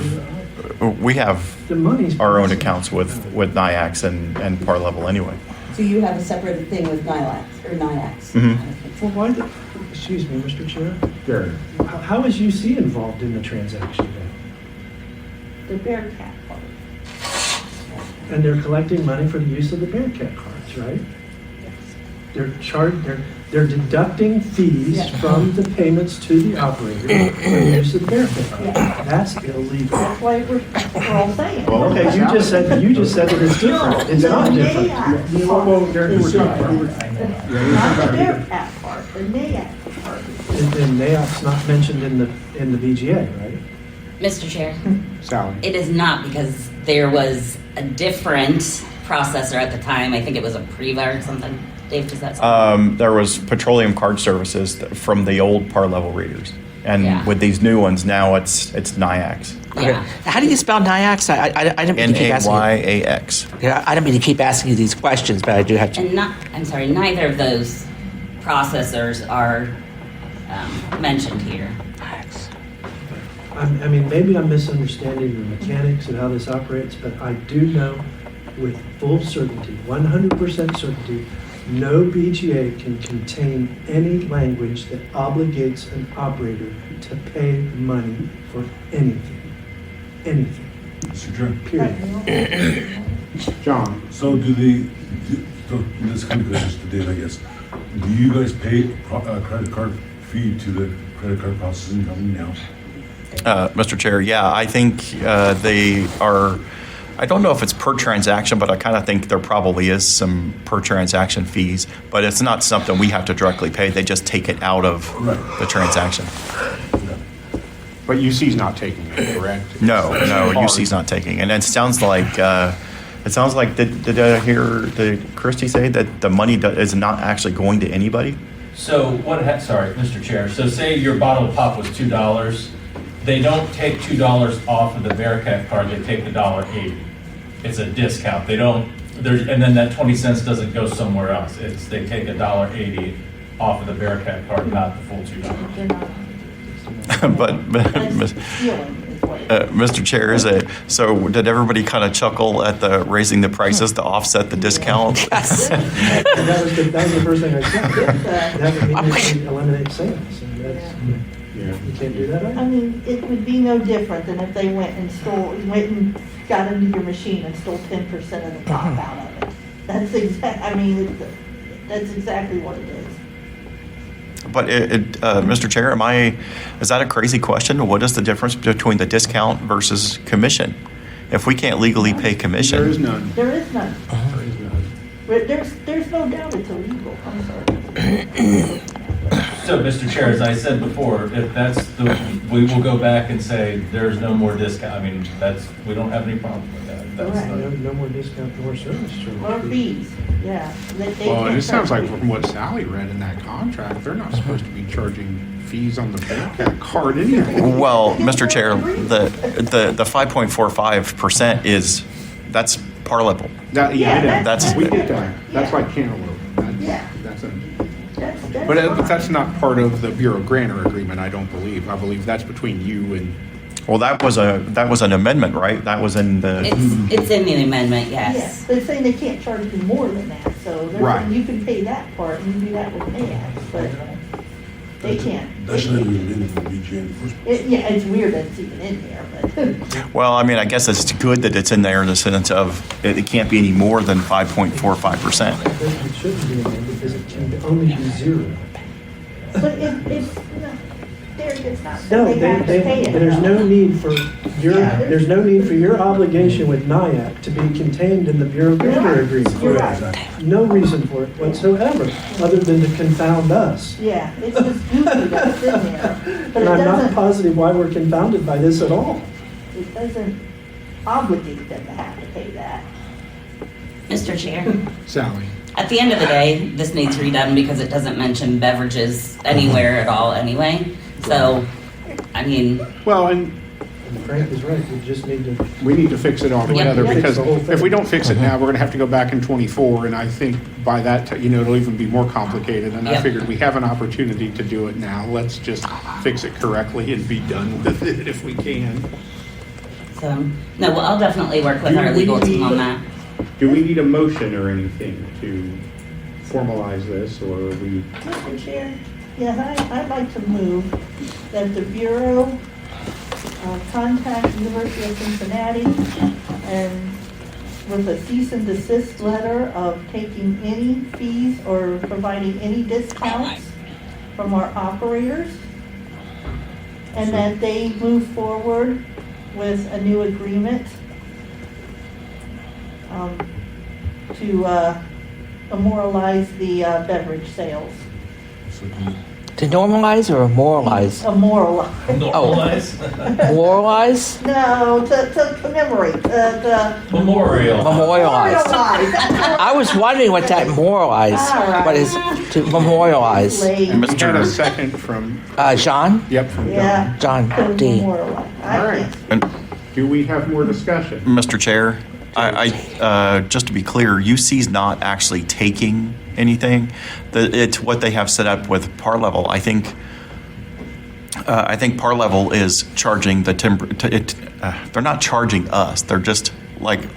The money's. our own accounts with NIAX and Par Level anyway. So you have a separate thing with NIAX. Mhm. Well, why, excuse me, Mr. Chair, Gary. how is UC involved in the transaction then? The Bearcat part. And they're collecting money for the use of the Bearcat cards, right? They're deducting fees Yeah. from the payments to the operator for the use of the Bearcat card. That's illegal. That's why we're all saying. Okay, you just said that it's different. It's not different. NAIAC Whoa, whoa, Gary, we're talking. Not the Bearcat part, the NAIAC part. And NAIC's not mentioned in the BGA, right? Mr. Chair, Sally. it is not because there was a different processor at the time. I think it was a Priva or something. Dave, does that sound? There was Petroleum Card Services from the old Par Level readers. And Yeah. with these new ones, now it's NIAX. Yeah. How do you spell NIAX? I didn't mean to keep asking. NAYAX. Yeah, I didn't mean to keep asking you these questions, but I do have to. And neither of those processors are mentioned here. I mean, maybe I'm misunderstanding the mechanics of how this operates, but I do know with full certainty, 100% certainty, no BGA can contain any language that obligates an operator to pay money for anything. Anything. Mr. Chair. Period. John. So so this kind of goes just to Dave, I guess. Do you guys pay a credit card fee to the credit card processing company now? Mr. Chair, yeah, I think they are, I don't know if it's per transaction, but I kind of think there probably is some per transaction fees, but it's not something we have to directly pay. They just take it out of the transaction. But UC's not taking it, correct? No, Hard. UC's not taking. And it sounds like, did I hear Christie say that the money is not actually going to anybody? So sorry, Mr. Chair. So say your bottle of pop was $2. They don't take $2 off of the Bearcat card, they take the $1.80. It's a discount. They don't, and then that 20 cents doesn't go somewhere else. They take a $1.80 off of the Bearcat card, not the full $2. They're not. But That's stealing is Mr. Chair, so did everybody kind of chuckle at the raising the prices to offset the discount? That was the first thing I said. That would mean you can eliminate sales, and that's, you can't do that I either. mean, it would be no different than if they went and got into your machine and stole 10% of the top out of it. That's that's exactly what it is. But Mr. Chair, is that a crazy question? What is the difference between the discount versus commission? If we can't legally pay commission. There is none. There is none. There is none. There's no doubt it's illegal. I'm sorry. So, Mr. Chair, as I said before, if we will go back and say there's no more discount. I mean, we don't have any problem with that. No more discount, no more service charge. Or fees, yeah. Well, and it sounds like from what Sally read in that contract, they're not supposed to be charging fees on the Bearcat card anyway. Well, Mr. Chair, the 5.45% that's par level. We get that. That's like cantaloupe. But that's not part of the Bureau grantor agreement, I don't believe. I believe that's between you and. Well, that was an amendment, right? That was in the. It's in the amendment, yes. Yes, they're saying they can't charge you more than that, so they're saying you can pay that part and you do that with payouts, but they can't. That shouldn't even be in the BG in the first place. Yeah, it's weird that it's even in there, but. Well, I mean, I guess it's good that it's in there in the sense of it can't be any more than 5.45%. It shouldn't be in there because it can only be zero. But if Derek, it's not, No, they have to pay it. there's no need for Yeah, there's no need for your obligation with NIAC to be contained in the Bureau grantor agreement. You're right. No reason for it whatsoever, other than to confound us. Yeah, it's just goofy that it's in there, but And it I'm not doesn't, positive why we're confounded by this at all. it doesn't obligate them to have to pay that. Mr. Chair, Sally. at the end of the day, this needs redone because it doesn't mention beverages anywhere at all anyway. So, I mean, Well, and Frank is right, we just need to. we need to fix it all together Yep. because Fix the whole thing. if we don't fix it now, we're going to have to go back in 24. And I think by that, it'll even be more complicated. And I Yep. figured we have an opportunity to do it now. Let's just fix it correctly and be done with it if we can. so, no, well, I'll definitely work with our legal team on that. Do we need a motion or anything to formalize this, or are we? Mr. Chair, yes, I'd like to move that the Bureau contact University of Cincinnati and with a cease and desist letter of taking any fees or providing any discounts from our operators, and that they move forward with a new agreement to memorialize the beverage sales. To normalize or moralize? Memorialize. Normalize? Moralize? No, to commemorate, Memorial. Memorialize. Memorialize. I was wondering what that moralize, what is to memorialize. And we had a second from, John? yep, from John. Yeah. John D. Memorialize. All right. Do we have more discussion? Mr. Chair, I just to be clear, UC's not actually taking anything. It's what they have set up with par level. I think par level is charging the timber. They're not charging us. They're just like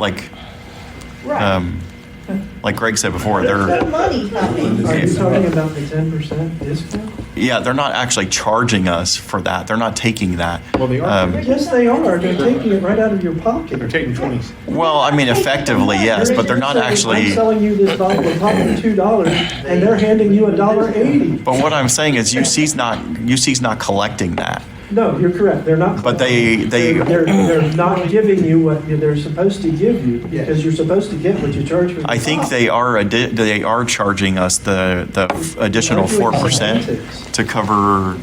Greg said before. There's They're no money coming. Are you talking about the 10% discount? yeah. They're not actually charging us for that. They're not taking that. Well, they are. Yes, they are. They're taking it right out of your pocket. They're taking 20. Well, I mean, effectively, yes, but they're not I'm actually. selling you this bottle of pop for $2, and they're handing you $1.80. But what I'm saying is, UC's not collecting that. No, you're correct. They're not. But they're not giving you what they're supposed to give you because you're supposed to get what you charge for. The I think pop. they are charging us the additional 4% to cover,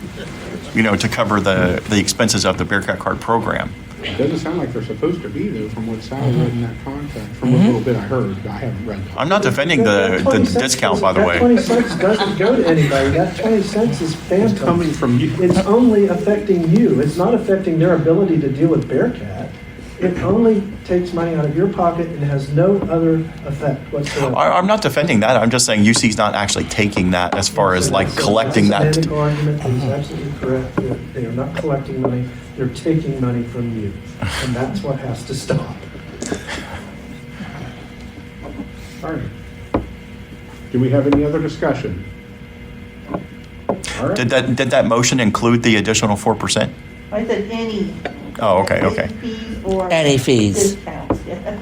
to cover the expenses of the Bearcat Card program. It doesn't sound like they're supposed to be, though, from what Sally read in that contract, from what little bit I heard. I haven't read it. I'm not defending the 20 cents discount, by the that way. 20 cents doesn't go to anybody. That 20 cents is phantom. It's coming from you. It's only affecting you. It's not affecting their ability to deal with Bearcat. It only takes money out of your pocket and has no other effect whatsoever. I'm not defending that. I'm just saying UC's not actually taking that as far as like collecting that. That's a medical argument that is absolutely correct. They are not collecting money, they're taking money from you. And that's what has to stop. All right. Do we have any other discussion? All right. Did that motion include the additional 4%? I said any. Oh, okay. Fees or. Any fees. Discounts, yeah.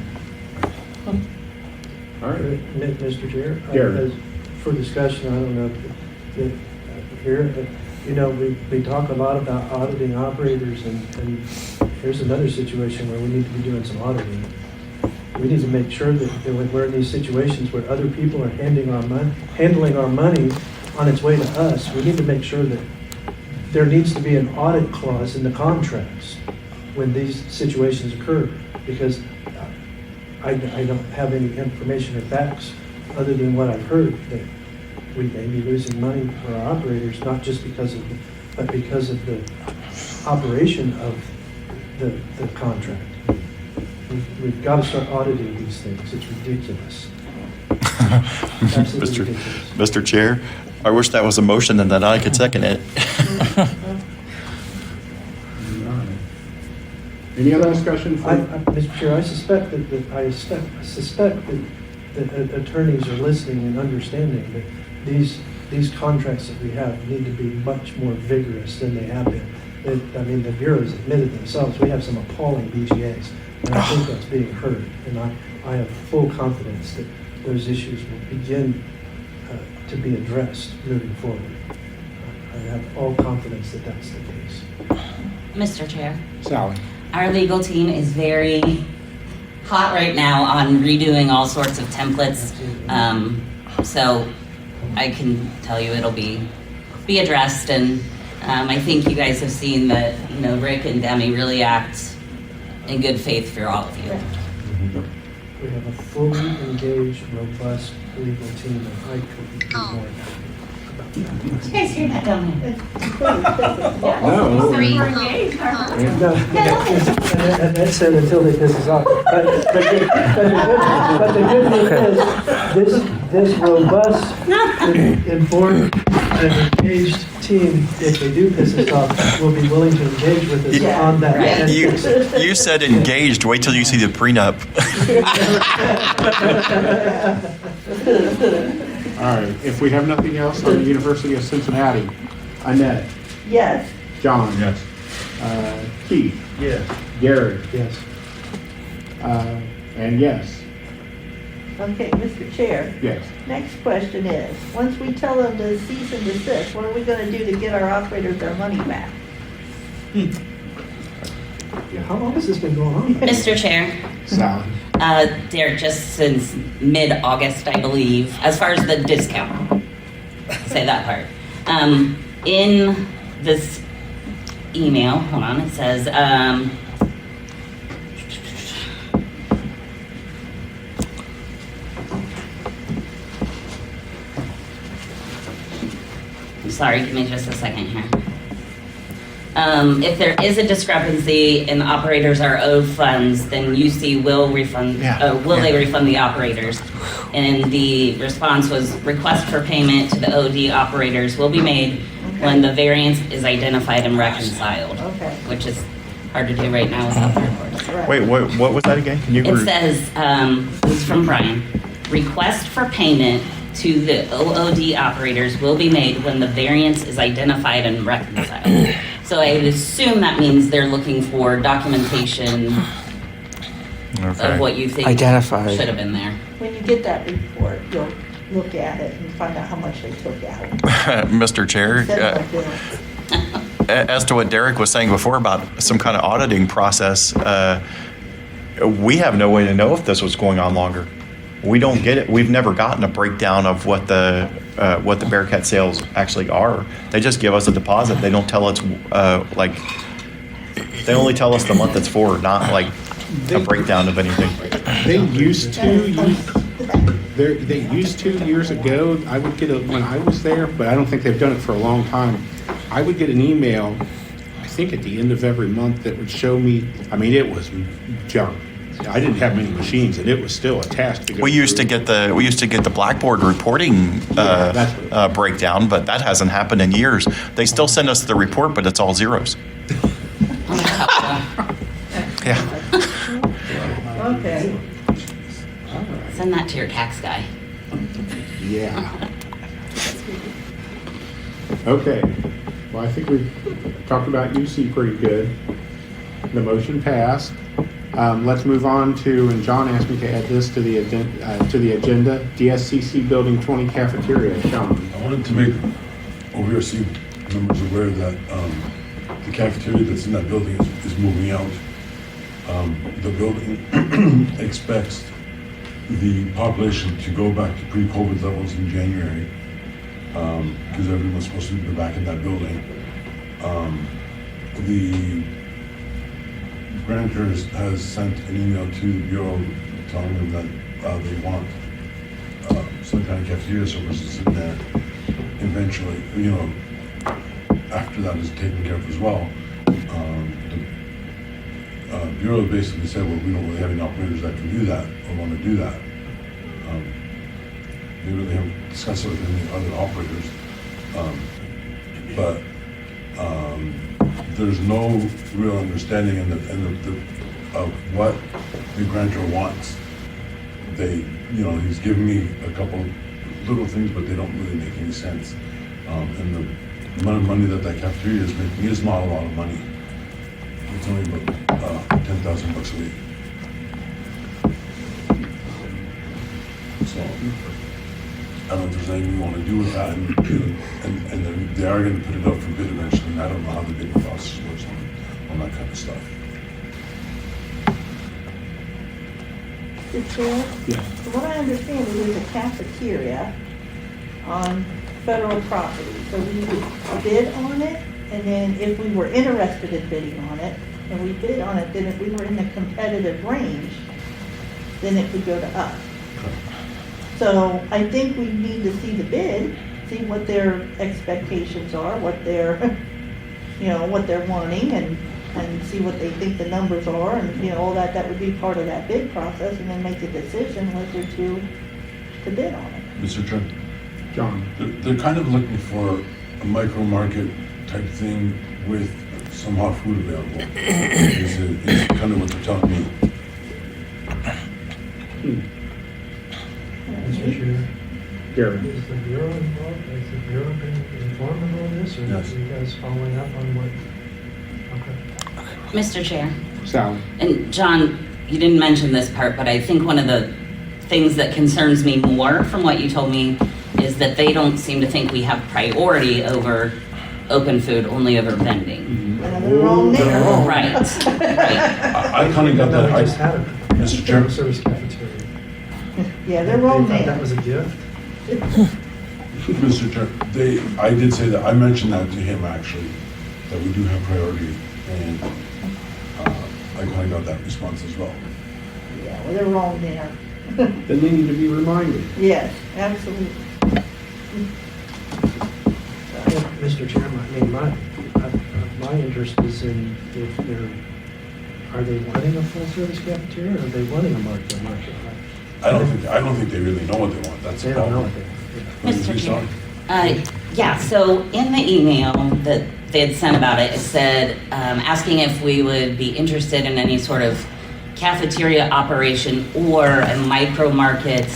All right. Mr. Chair, Gary. for discussion, I don't know if here, but, you know, we talk a lot about auditing operators, and here's another situation where we need to be doing some auditing. We need to make sure that when we're in these situations where other people are handling our money on its way to us, we need to make sure that there needs to be an audit clause in the contracts when these situations occur, because I don't have any information or facts other than what I've heard, that we may be losing money for our operators, not just because of but because of the operation of the contract. We've got to start auditing these things. It's ridiculous. Absolutely ridiculous. Mr. Chair, I wish that was a motion and that I could second it. Any other discussion? Mr. Chair, I suspect that attorneys are listening and understanding that these contracts that we have need to be much more vigorous than they have been. I mean, the bureaus admitted themselves, we have some appalling BGAs, and I think that's being heard. And I have full confidence that those issues will begin to be addressed moving forward. I have all confidence that that's the case. Mr. Chair. Sally. Our legal team is very hot right now on redoing all sorts of templates. So I can tell you it'll be addressed, and I think you guys have seen that, you know, Rick and Demi really act in good faith for all of you. We have a fully engaged, robust legal team, and I couldn't be more happy about that. You guys hear that down there? No. No, and that's said until they piss us off. But the good news is, this robust, informed, and engaged team, if they do piss us off, will be willing to engage with us on that. Right. You said engaged. Wait till you see the prenup. All right. If we have nothing else on the University of Cincinnati, Annette, Yes. John. Yes. Keith. Yes. Gary. Yes. And yes. Okay, Mr. Chair. Yes. Next question is, once we tell them to cease and desist, what are we going to do to get our operators their money back? Yeah, how long has this been going on? Mr. Chair. Sally. They're just since mid-August, I believe, as far as the discount. Say that part. In this email, hold on, it says, sorry, give me just a second here. If there is a discrepancy and the operators are owed funds, then UC will refund, they refund the operators? And the response was, request for payment to the OD operators will be made when the variance is identified and reconciled. Okay. Which is hard to do right now without the reports. Right. Wait, what was that again? Can you It says, this is from Brian, request for payment to the OOD operators will be made when the variance is identified and reconciled. So I would assume that means they're looking for documentation of what you think Identified. should have been there. When you get that report, you'll look at it and find out how much they took out. Mr. Chair, Send them a bill. as to what Derek was saying before about some kind of auditing process, we have no way to know if this was going on longer. We don't get it. We've never gotten a breakdown of what the Bearcat sales actually are. They just give us a deposit. They don't tell us they only tell us the month it's for, not like a breakdown of anything. They used to. They used to years ago. I would get when I was there, but I don't think they've done it for a long time. I would get an email. I think at the end of every month that would show me, I mean, it was junk. I didn't have many machines, and it was still a task to go We used to through. get the Blackboard reporting breakdown, but that hasn't happened in years. They still send us the report, but it's all zeros. Yeah. Okay. Send that to your tax guy. Yeah. Okay. Well, I think we've talked about UC pretty good. The motion passed. Let's move on to, and John asked me to add this to the agenda, DSCC Building 20 cafeteria. John. I wanted to make OVRC members aware that the cafeteria that's in that building is moving out. The building expects the population to go back to pre-COVID levels in January, because everyone's supposed to be back in that building. The grantors has sent an email to the Bureau telling them that they want some kind of cafeteria services in there eventually, after that is taken care of as well. The Bureau basically said, well, we don't really have any operators that can do that or want to do that. They really haven't discussed it with any other operators. But there's no real understanding of what the grantor wants. He's given me a couple little things, but they don't really make any sense. And the amount of money that cafeteria is making is not a lot of money. It's only about $10,000 a week. So I don't know if there's anything you want to do with that, and then they are going to put it up for bid eventually, and I don't know how the bidding process works on that kind of stuff. Mr. Chair? Yeah. From what I understand, it is a cafeteria on federal property. So we would bid on it, and then if we were interested in bidding on it, and we bid on it, then if we were in the competitive range, then it could go to us. So I think we need to see the bid, see what their expectations are, what they're, what they're wanting, and see what they think the numbers are, and, all that would be part of that bid process, and then make a decision whether to bid on it. Mr. Chair? John. They're kind of looking for a micro market type thing with some hot food available. Is kind of what they're telling me. Mr. Chair. Gary. Is the Bureau involved? Has the Bureau been informed of all this, or Yes. are you guys following up on what? Okay. Mr. Chair. Sally. And John, you didn't mention this part, but I think one of the things that concerns me more from what you told me is that they don't seem to think we have priority over open food, only over vending. And they're wrong there. Right. I kind of got that. We just had a Mr. Chair? service cafeteria. Yeah, they're wrong They thought there. that was a gift? Mr. Chair, I did say that, I mentioned that to him actually, that we do have priority, and I kind of got that response as well. Yeah, well, they're wrong there. Then they need to be reminded. Yes, absolutely. Mr. Chairman, my interest is in if are they wanting a full service cafeteria, or are they wanting a market? I don't think they really know what they want, that's the They don't know problem. what they Mr. Chair. Yeah, so in the email that they had sent about it, it said, asking if we would be interested in any sort of cafeteria operation or a micro market.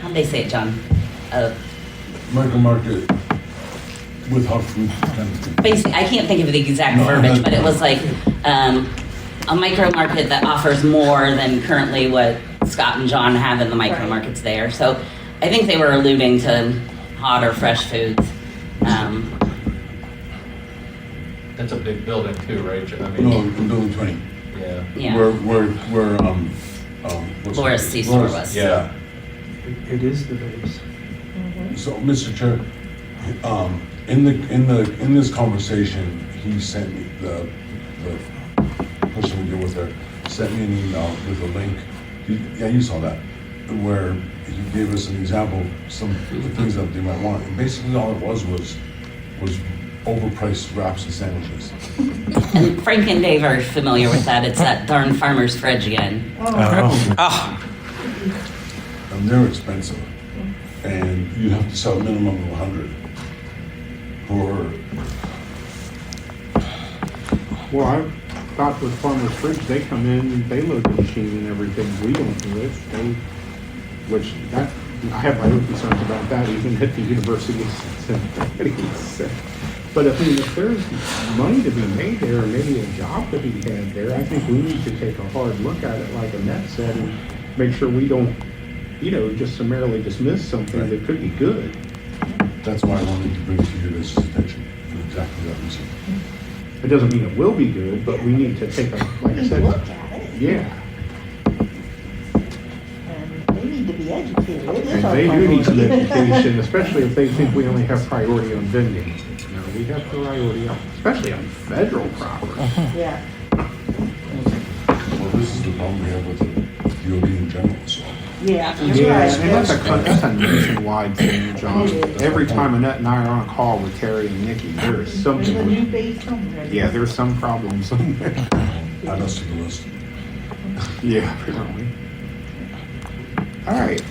How'd they say it, John? Micro market with hot food kind of thing. Basically, I can't think of the exact verbiage, but it was like a micro market that offers more than currently what Scott and John have in the micro markets there. So I think they were alluding to hot or fresh foods. That's a big building too, right? No, in building 20. Yeah. Yeah. Where what's Laura's it? C-store Laura's- was. Yeah. It is the base. So, Mr. Chair, in this conversation, he sent me the person we deal with there sent me an email with a link. You saw that, where he gave us an example of some of the things that they might want. And basically, all it was overpriced wraps and sandwiches. And Frank and Dave are familiar with that. It's that darn farmer's fridge again. Oh, And they're expensive. And you have to sell a minimum of 100 for, Well, I thought with Farmer's Fridge, they come in, they load the machine and everything. We don't do it. I have my own concerns about that, even at the universities. But I mean, if there's money to be made there, or maybe a job to be had there, I think we need to take a hard look at it, like Annette said, and make sure we don't, just summarily dismiss something that could be good. that's why I wanted to bring it to your guys' attention for exactly that reason. It doesn't mean it will be good, but we need to take a, like I said. Look at it. Yeah. And they need to be educated. It is And our they do need some priority. education, especially if they think we only have priority on vending. We have priority on, especially on federal property. Yeah. Well, this is the problem we have with the DOD in general, so. Yeah, you're Yeah, right. and that's a nationwide thing, John. Every time Annette and I are on a call with Terry and Nikki, there is There's a new something. base somewhere. Yeah, there's some problem somewhere. Add us to the list. Yeah, apparently. All right.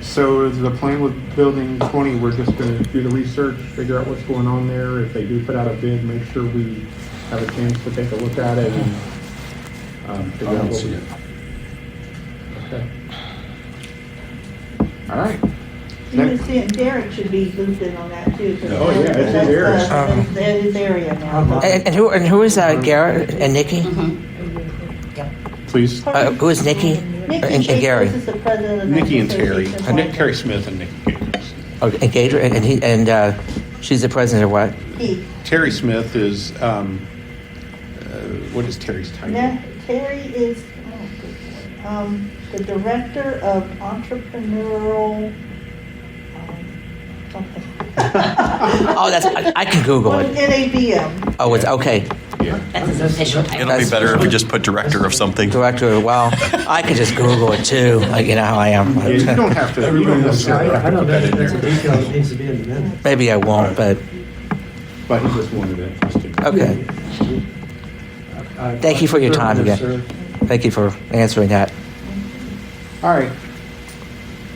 So is the plan with building 20, we're just gonna do the research, figure out what's going on there. If they do put out a bid, make sure we have a chance to take a look at it and I figure out don't what see we. it. Okay. All right. Derek should be looped in on that too. 'cause Oh, yeah, it's his that's, area. That's his area now. and who is Garrett and Nikki? Please. Who is Nikki Nikki and Gary? This is the president of the Nikki and Terry. association. Terry Smith and Nikki Gators. Oh, and Gator, and she's the president of what? He. Terry Smith is, what is Terry's title? Now, Terry is, the director of entrepreneurial, something. Oh, I can Google it. NABM. Oh, it's okay. Yeah. That's his official title. It'll be better if we just put director of something. Director, well, I could just Google it too. You know how I am. Yeah, you don't have to, you don't necessarily have I to don't put know that if in that's a there. detail that needs to be in the minutes. Maybe I won't, but But he just wanted it. just to- okay. Thank you for your time again. Sir. Thank you for answering that. All right.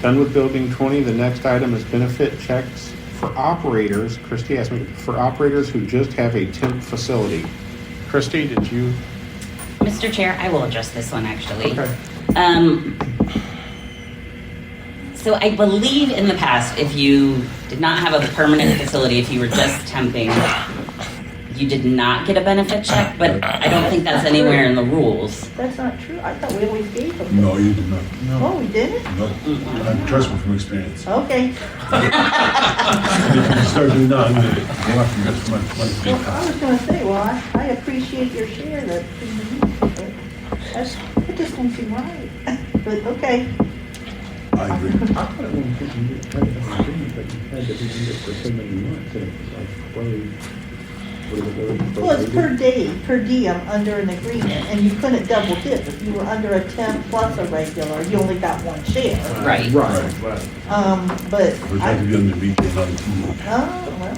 Done with building 20. The next item is benefit checks for operators. Christie asked me, for operators who just have a temp facility. Christie, did you? Mr. Chair, I will address this one actually. Okay. So I believe in the past, if you did not have a permanent facility, if you were just temping, you did not get a benefit check, but I don't think that's anywhere in the rules. That's not true. I thought we always gave them. No, you did not. Oh, we didn't? No, trust me from experience. Okay. If you start doing that, you'll have to get money. Well, I was gonna say, well, I appreciate your share that, but that just don't seem right. But, okay. I agree. I thought at one point you had to have an agreement, but you had to be in it for so many months, and it was like closed. Well, it's per day, per diem under an agreement, and you couldn't double dip. If you were under a temp plus a regular, you only got one share. Right. Right. But We're trying to be on the weekend, not a team. oh, well,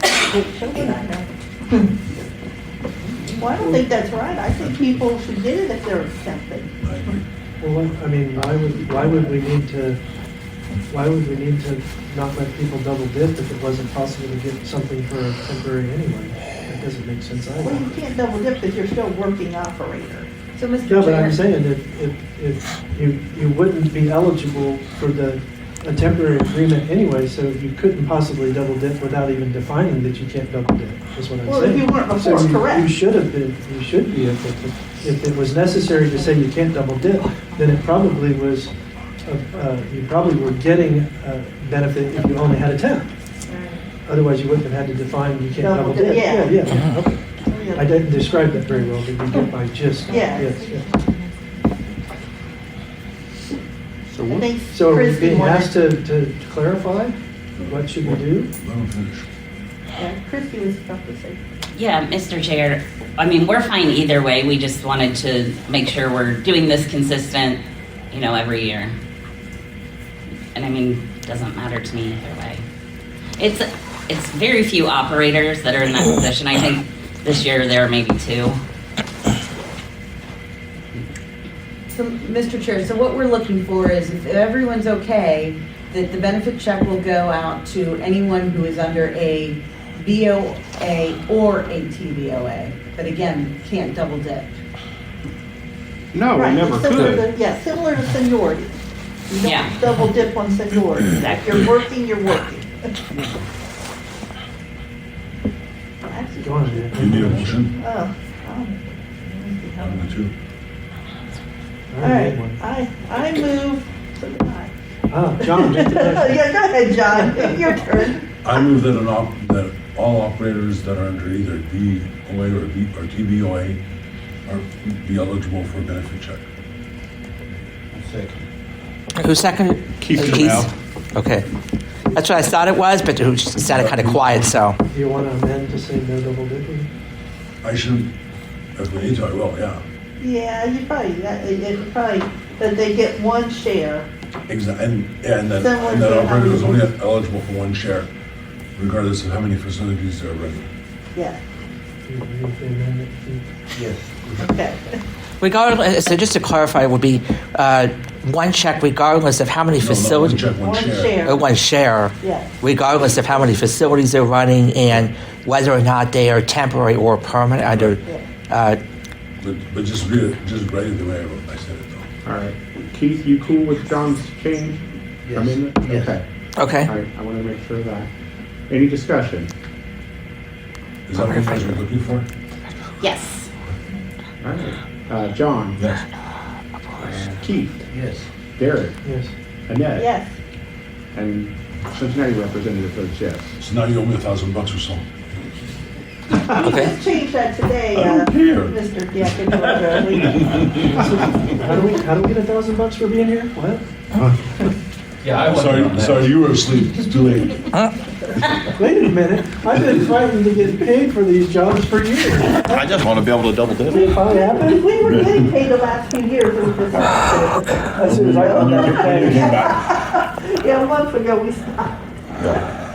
show what I know. Well, I don't think that's right. I think people should get it if they're temping. I agree. Well, I mean, why would we need to not let people double dip if it wasn't possible to get something for a temporary anyway? That doesn't make sense Well, either. you can't double dip because you're still working operator. So, Mr. No, but I'm Chair, saying that if you wouldn't be eligible for a temporary agreement anyway, so you couldn't possibly double dip without even defining that you can't double dip, is what I'm saying. Well, if you weren't before, So correct. you should be able to, if it was necessary to say you can't double dip, then it probably was, you probably were getting a benefit if you only had a temp. Otherwise, you wouldn't have had to define you can't double dip. Yeah. Yeah, okay. I didn't describe that very well, but you get my gist. Yeah. Yes. So I what? think So are we Christie being wanted- asked to clarify? What should we do? Let them finish. Yeah, Christie was about to say. Yeah, Mr. Chair, I mean, we're fine either way. We just wanted to make sure we're doing this consistent, every year. And I mean, it doesn't matter to me either way. it's very few operators that are in that position. I think this year there are maybe 2. So, Mr. Chair, so what we're looking for is if everyone's okay, that the benefit check will go out to anyone who is under a BOA or a TBOA. But again, can't double dip. No, we Right, never it's similar could. to- Yeah, similar to seniority. You Yeah. don't double dip on seniority. If you're working, you're working. Actually, Go on, Dan. You need a motion oh, on the two. all right, I move, so did I. Oh, John, make the motion. Yeah, go ahead, John, your turn. I move that that all operators that are under either BOA or TBOA are be eligible for a benefit check. Who seconded? Keith Keith? Trammell. Okay. That's what I thought it was, but it sounded kind of quiet, so. Do you want to amend to say no double dipping? I should, if we need to, I will, yeah. Yeah, you probably, that they get one share. Exactly, and that Similar and that to how operator is we- only eligible for one share, regardless of how many facilities they're running. Yeah, Do you need to amend it? Yes. okay. Regardless, so just to clarify, it would be one check regardless of how many facilities. One check, one share. Or one share. Yeah. Regardless of how many facilities they're running and whether or not they are temporary or permanent under. But just read it, just write it the way I said it though. All right. Keith, you cool with John's change? Yes. Amendment? Yes. Okay. Okay. All right, I want to make sure of that. Any discussion? Is that what you guys are looking for? Yes. All right. John? Yes. Keith? Yes. Derek? Yes. Annette? Yes. And Cincinnati representative votes yes. So now you owe me $1,000 or so. You just changed that today, I don't care. Mr. Yeah, How do we get $1,000 for being here? What? Yeah, I wasn't on that. Sorry, you were asleep. It's too late. Wait a minute. I've been fighting to get paid for these jobs for years. I just want to be able to double dip. It finally happened. We were getting paid the last few years, it was just. As soon as I got that Yeah, a month ago we stopped.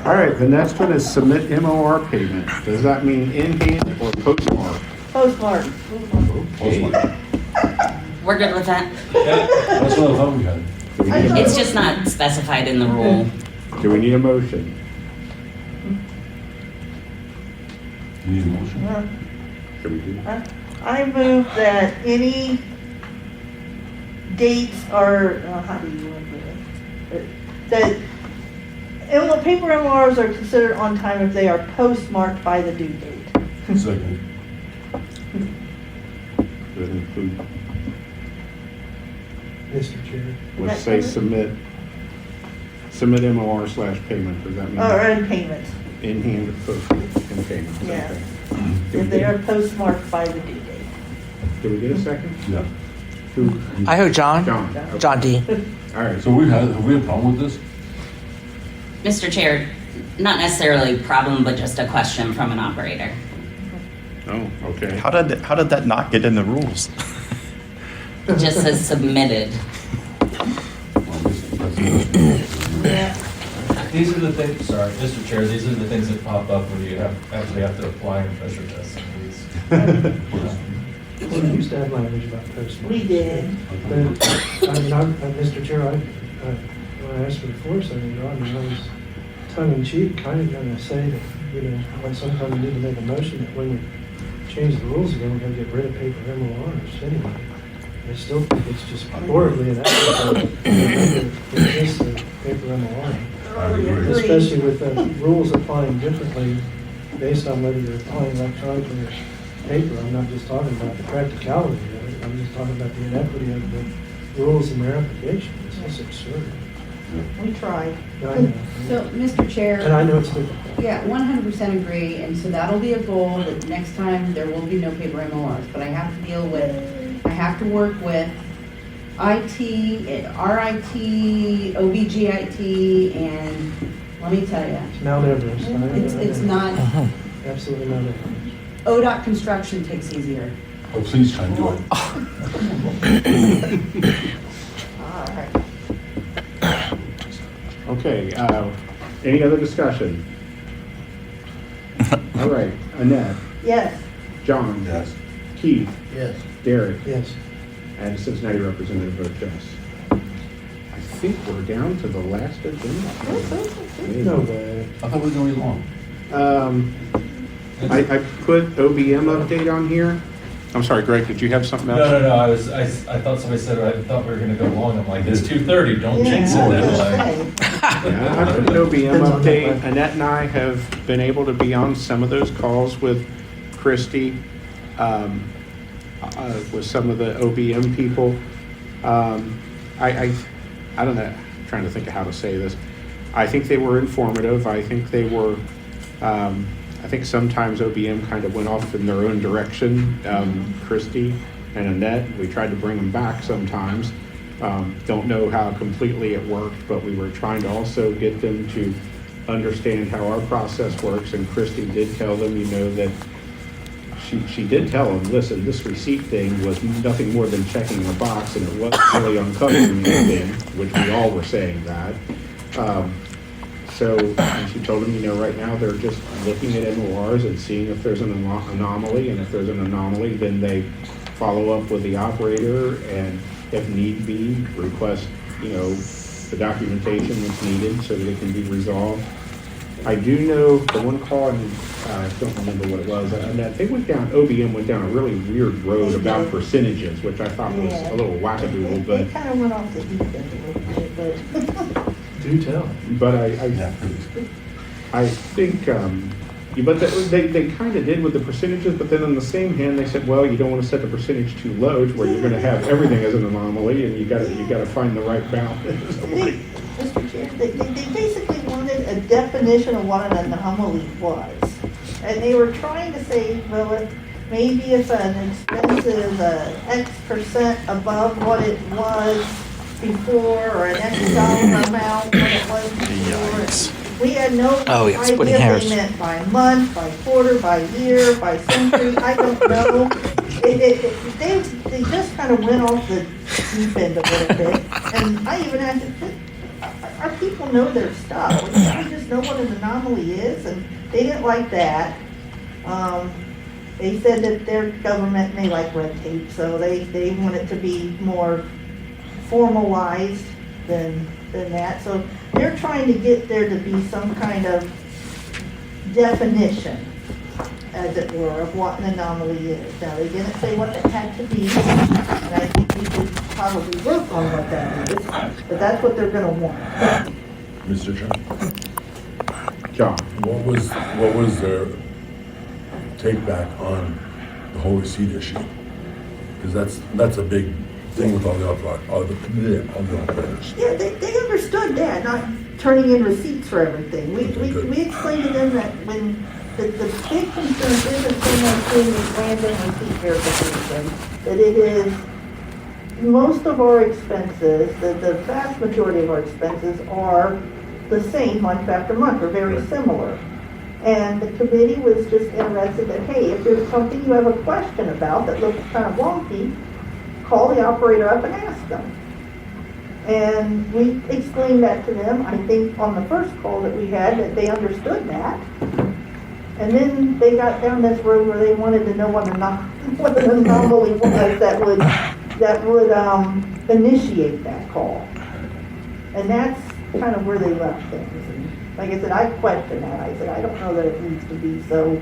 All right, the next one is submit MOR payment. Does that mean in hand or postmark? Postmark. We're good with that. That's what I thought we had. Do we need a It's just not specified in the rule. Do we need a motion? You need a motion? Should we do? I move that any dates are, how do you want to do it? That paper MRs are considered on time if they are postmarked by the due date. Second. Does it include, Mr. Chair. let's say submit MOR/payment, does that mean? Or in payments, In hand or postal in payment? Yeah. Okay. if they are postmarked by the due date. Did we get a second? Yeah. Who? I heard John. John. Okay. John D. All right. So have we had a problem with this? Mr. Chair, not necessarily a problem, but just a question from an operator. Oh, okay. How did that not get in the rules? It just says submitted. Yeah. These are the things, sorry, Mr. Chair, these are the things that pop up when you actually have to apply and pressure test some of these. We used to have language about postmark. We did. But, Mr. Chair, when I asked for the floor second, I was tongue in cheek, kind of going to say that, like sometimes we need to make a motion that when we change the rules again, we're going to get rid of paper MORs anyway. I still think it's just horribly inadequate to exist in paper MOR. Especially with the rules applying differently based on whether you're applying electronically or paper. I'm not just talking about the practicality of it. I'm just talking about the inequity of the rules and their application. It's just absurd. We tried. I know. So, Mr. Chair. And I know it's difficult. Yeah, 100% agree, and so that'll be a goal that next time there will be no paper MORs, but I have to I have to work with IT, RIT, OVGIT, and let me tell you. Mount Everest. It's not, Absolutely Mount Everest. ODOT construction takes easier. Oh, please try and do it. All right. Okay, any other discussion? All right, Annette, Yes. John. Yes. Keith, Yes. Derek, Yes. and a Cincinnati representative votes yes. I think we're down to the last agenda. No way. I thought we were going to be long. I put OBM update on here. I'm sorry, Greg, did you have something else? No, I thought somebody said, I thought we were gonna go long. I'm like, it's 2:30, don't jinx it Yeah, I that was way. gonna say. Yeah, I put an OBM update. Annette and I have been able to be on some of those calls with Christy, with some of the OBM people. I don't know, I'm trying to think of how to say this. I think they were informative. I think they were, I think sometimes OBM kind of went off in their own direction. Christy and Annette, we tried to bring them back sometimes. Don't know how completely it worked, but we were trying to also get them to understand how our process works. And Christy did tell them, that she did tell them, listen, this receipt thing was nothing more than checking a box, and it wasn't really uncovering anything, which we all were saying that. So and she told them, right now they're just looking at MORs and seeing if there's an anomaly, and if there's an anomaly, then they follow up with the operator, and if need be, request, the documentation that's needed so that it can be resolved. I do know the one call, and I don't remember what it was, and that they OBM went down a really weird road about percentages, which I thought was a little wackadoodle, They but kind of went off the deep end a little bit, but. Do tell. But I think, but they kind of did with the percentages, but then on the same hand, they said, well, you don't want to set the percentage too low to where you're going to have everything as an anomaly, and you got to find the right balance. Mr. Chair, they basically wanted a definition of what an anomaly was. And they were trying to say, well, maybe if an expense is X percent above what it was before, or an X dollar amount what it was before. We had no idea they meant by month, by quarter, by year, by century, I don't know. They just kind of went off the deep end a little bit. And I even asked, our people know their stuff. We just know what an anomaly is, and they didn't like that. They said that their government may like red tape, so they want it to be more formalized than that. So they're trying to get there to be some kind of definition, as it were, of what an anomaly is. Now, they didn't say what it had to be, and I think we should probably work on what that is, but that's what they're gonna want. Mr. Chairman? John. What was their take back on the whole receipt issue? Because that's a big thing with all the operators. Yeah, they understood that, not turning in receipts for everything. We explained to them that when the big concern isn't so much doing this random receipt verification, that it is most of our expenses, the vast majority of our expenses are the same month after month, or very similar. And the committee was just interested that, hey, if there's something you have a question about that looks kind of wonky, call the operator up and ask them. And we explained that to them, I think on the first call that we had, that they understood that. And then they got down this road where they wanted to know what an anomaly was that would initiate that call. And that's kind of where they left things. And like I said, I questioned that. I said, I don't know that it needs to be so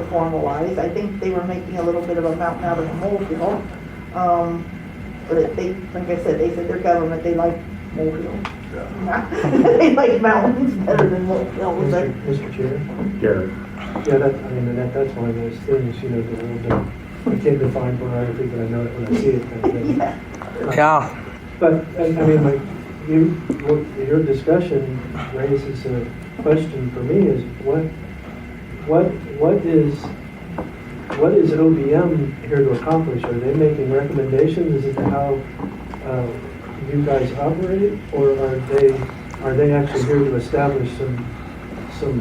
formalized. I think they were making a little bit of a mountain out of a molehill. But they, like I said, they said their government, they like molehills. Yeah. They like mountains better than molehills. Mr. Chair? Gary. Yeah, that's one of those things, that I can't define pornography, but I know it when I see it kind of thing. Yeah. But, your discussion raises a question for me is what is OBM here to accomplish? Are they making recommendations as to how you guys operate, or are they actually here to establish some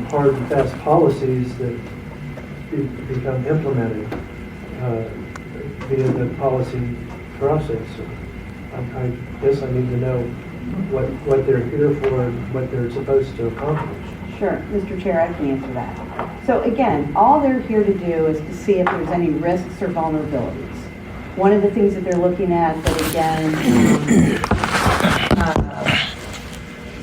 hard and fast policies that become implemented via the policy process? I guess I need to know what they're here for and what they're supposed to accomplish. Sure, Mr. Chair, I can answer that. So again, all they're here to do is to see if there's any risks or vulnerabilities. One of the things that they're looking at, that again,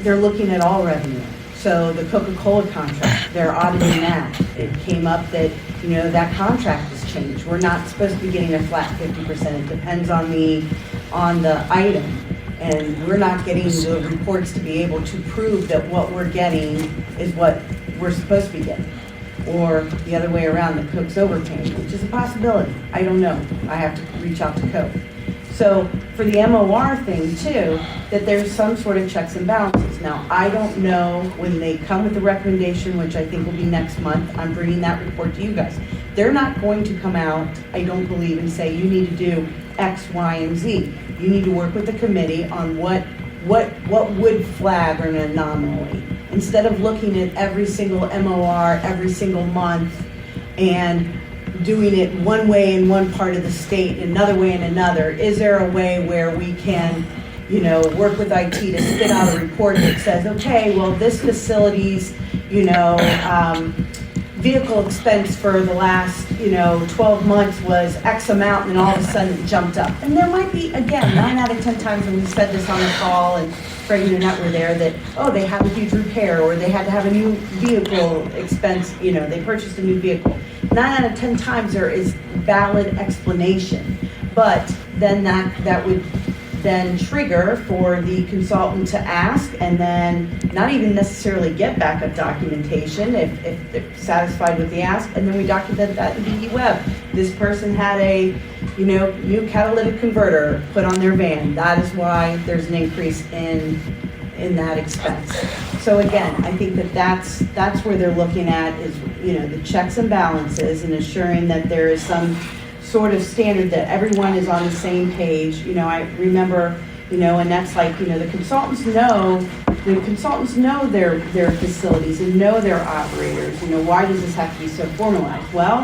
they're looking at all revenue. So the Coca-Cola contract, they're auditing that. It came up that, that contract has changed. We're not supposed to be getting a flat 50%. It depends on the item. And we're not getting the reports to be able to prove that what we're getting is what we're supposed to be getting. Or the other way around, that Coke's overpaying, which is a possibility. I don't know. I have to reach out to Coke. So for the MOR thing too, that there's some sort of checks and balances. Now, I don't know when they come with the recommendation, which I think will be next month, I'm bringing that report to you guys. They're not going to come out, I don't believe, and say you need to do X, Y, and Z. You need to work with the committee on what would flag an anomaly. Instead of looking at every single MOR every single month and doing it one way in one part of the state, another way in another, is there a way where we can, work with IT to spit out a report that says, okay, well, this facility's, vehicle expense for the last, 12 months was X amount, and all of a sudden it jumped up. And there might be, again, 9 out of 10 times when we said this on the call, and Fred and Annette were there, that, they have a huge repair, or they had to have a new vehicle expense, they purchased a new vehicle. 9 out of 10 times there is valid explanation, but then that would then trigger for the consultant to ask, and then not even necessarily get backup documentation if they're satisfied with the ask, and then we document that in DE Web. This person had a new catalytic converter put on their van. That is why there's an increase in that expense. So again, I think that's where they're looking at is the checks and balances, and ensuring that there is some sort of standard that everyone is on the same page. I remember, and that's like, the consultants know their facilities and know their operators. Why does this have to be so formalized? Well,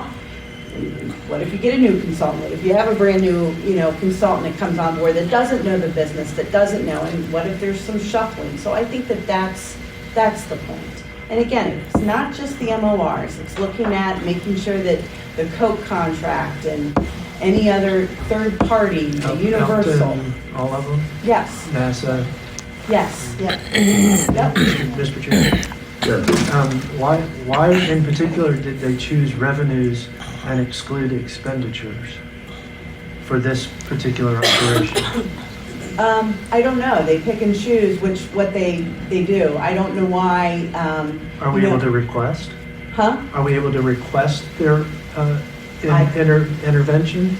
what if you get a new consultant? If you have a brand new, consultant that comes on board that doesn't know the business, that doesn't know, and what if there's some shuffling? So I think that's the point. And again, it's not just the MORs, it's looking at making sure that the Coke contract and any other third party, the Universal. Elton, all of them? Yes, NASA? yes, yep. Yep. Mr. Chair? Sure. Why in particular did they choose revenues and exclude expenditures for this particular operation? I don't know. They pick and choose what they do. I don't know why. Are we able to request? Huh? Are we able to request their intervention?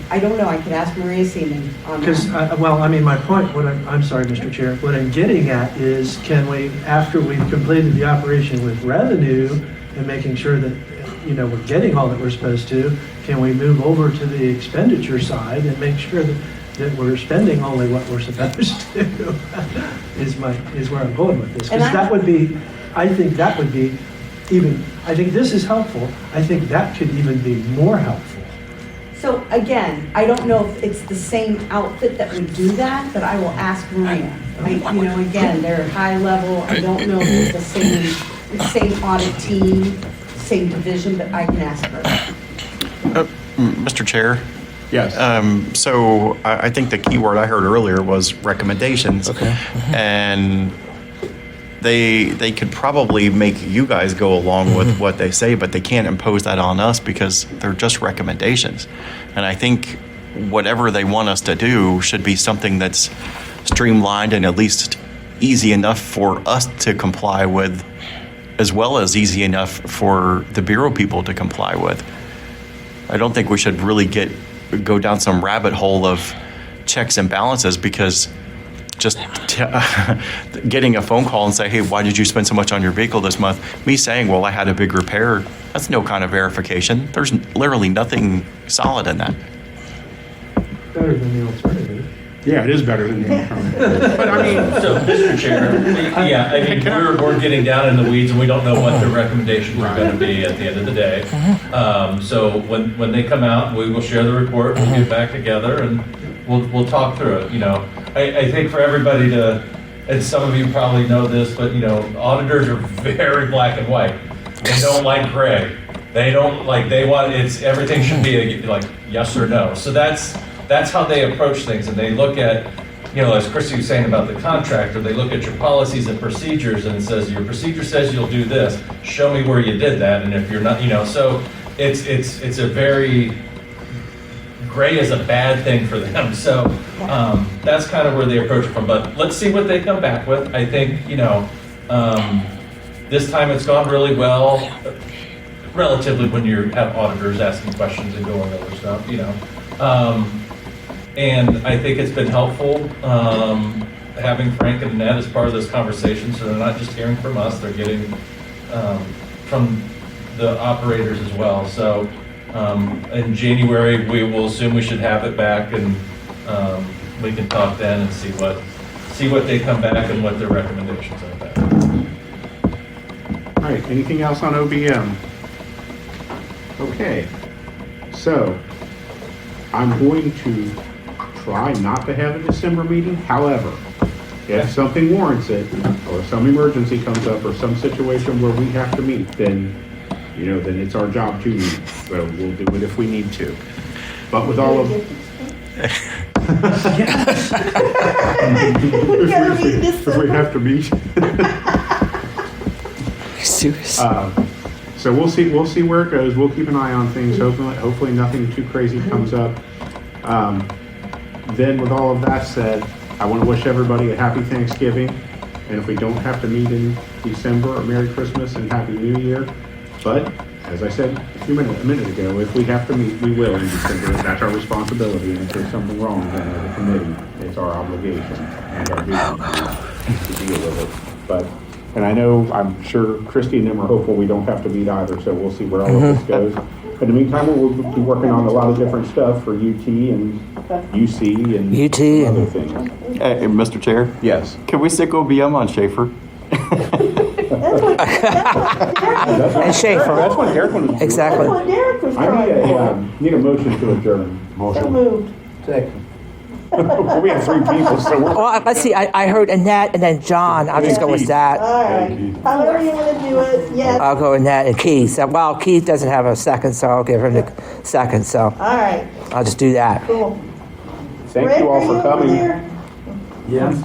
I don't know. I could ask Maria Seaman on Because, that. my point, I'm sorry, Mr. Chair, what I'm getting at is, can we, after we've completed the operation with revenue and making sure that, we're getting all that we're supposed to, can we move over to the expenditure side and make sure that we're spending only what we're supposed to, is where I'm going with this. Because that would be, I think that would be even, I think this is helpful. I think that could even be more helpful. So again, I don't know if it's the same outfit that would do that, but I will ask Maria. Again, they're high level. I don't know if it's the same audit team, same division, but I can ask her. Mr. Chair? Yes. So I think the key word I heard earlier was recommendations. Okay. And they could probably make you guys go along with what they say, but they can't impose that on us because they're just recommendations. And I think whatever they want us to do should be something that's streamlined and at least easy enough for us to comply with, as well as easy enough for the Bureau people to comply with. I don't think we should really go down some rabbit hole of checks and balances, because just getting a phone call and say, hey, why did you spend so much on your vehicle this month? Me saying, well, I had a big repair, that's no kind of verification. There's literally nothing solid in that. Better than the alternative. Yeah, it is better than the alternative. But I mean, So, Mr. Chair, we're getting down in the weeds, and we don't know what the recommendations are going to be at the end of the day. So when they come out, we will share the report, we'll get back together, and we'll talk through it. I think for everybody to and some of you probably know this, but auditors are very black and white. They don't like gray. They don't like, they want, everything should be like yes or no. So that's how they approach things, and they look at, as Christy was saying about the contractor, they look at your policies and procedures, and it says, your procedure says you'll do this, show me where you did that, and if you're not, so it's a very, gray is a bad thing for them, so that's kind of where they approach it from, but let's see what they come back with. I think, this time it's gone really well, relatively, when you have auditors asking questions and going over stuff, and I think it's been helpful having Frank and Annette as part of this conversation, so they're not just hearing from us, they're getting from the operators as well. So in January, we will assume we should have it back, and we can talk then and see what they come back and what their recommendations are. All right, anything else on OBM? Okay, so I'm going to try not to have a December meeting. However, if something warrants it, or some emergency comes up, or some situation where we have to meet, then then it's our job to meet. So we'll do it if we need to. But with all of We gotta meet this if we have to meet. Serious. So we'll see where it goes. We'll keep an eye on things. Hopefully nothing too crazy comes up. Then with all of that said, I want to wish everybody a happy Thanksgiving. And if we don't have to meet in December, a Merry Christmas and Happy New Year. But as I said a minute ago, if we have to meet, we will in December. That's our responsibility. And if there's something wrong, then as a committee, it's our obligation and our duty to deal with it. But and I'm sure Christy and them are hopeful we don't have to meet either, so we'll see where all of this goes. In the meantime, we'll be working on a lot of different stuff for UT and UC and UT other and things. Hey, Mr. Chair? Yes. Can we stick OBM on Schaefer? And Schaefer. That's what Derek was. Exactly. That's what Derek was I trying need a motion to adjourn. So moved. Second. We have 3 people, so we're. Well, let's see. I heard Annette and then John. I'll just go with that. All right. However you want to do it, yes. I'll go with Annette and Keith. Well, Keith doesn't have a second, so I'll give him the second. So All right, I'll just do that. cool. Thank Rick, you all are for over coming. there? Yeah.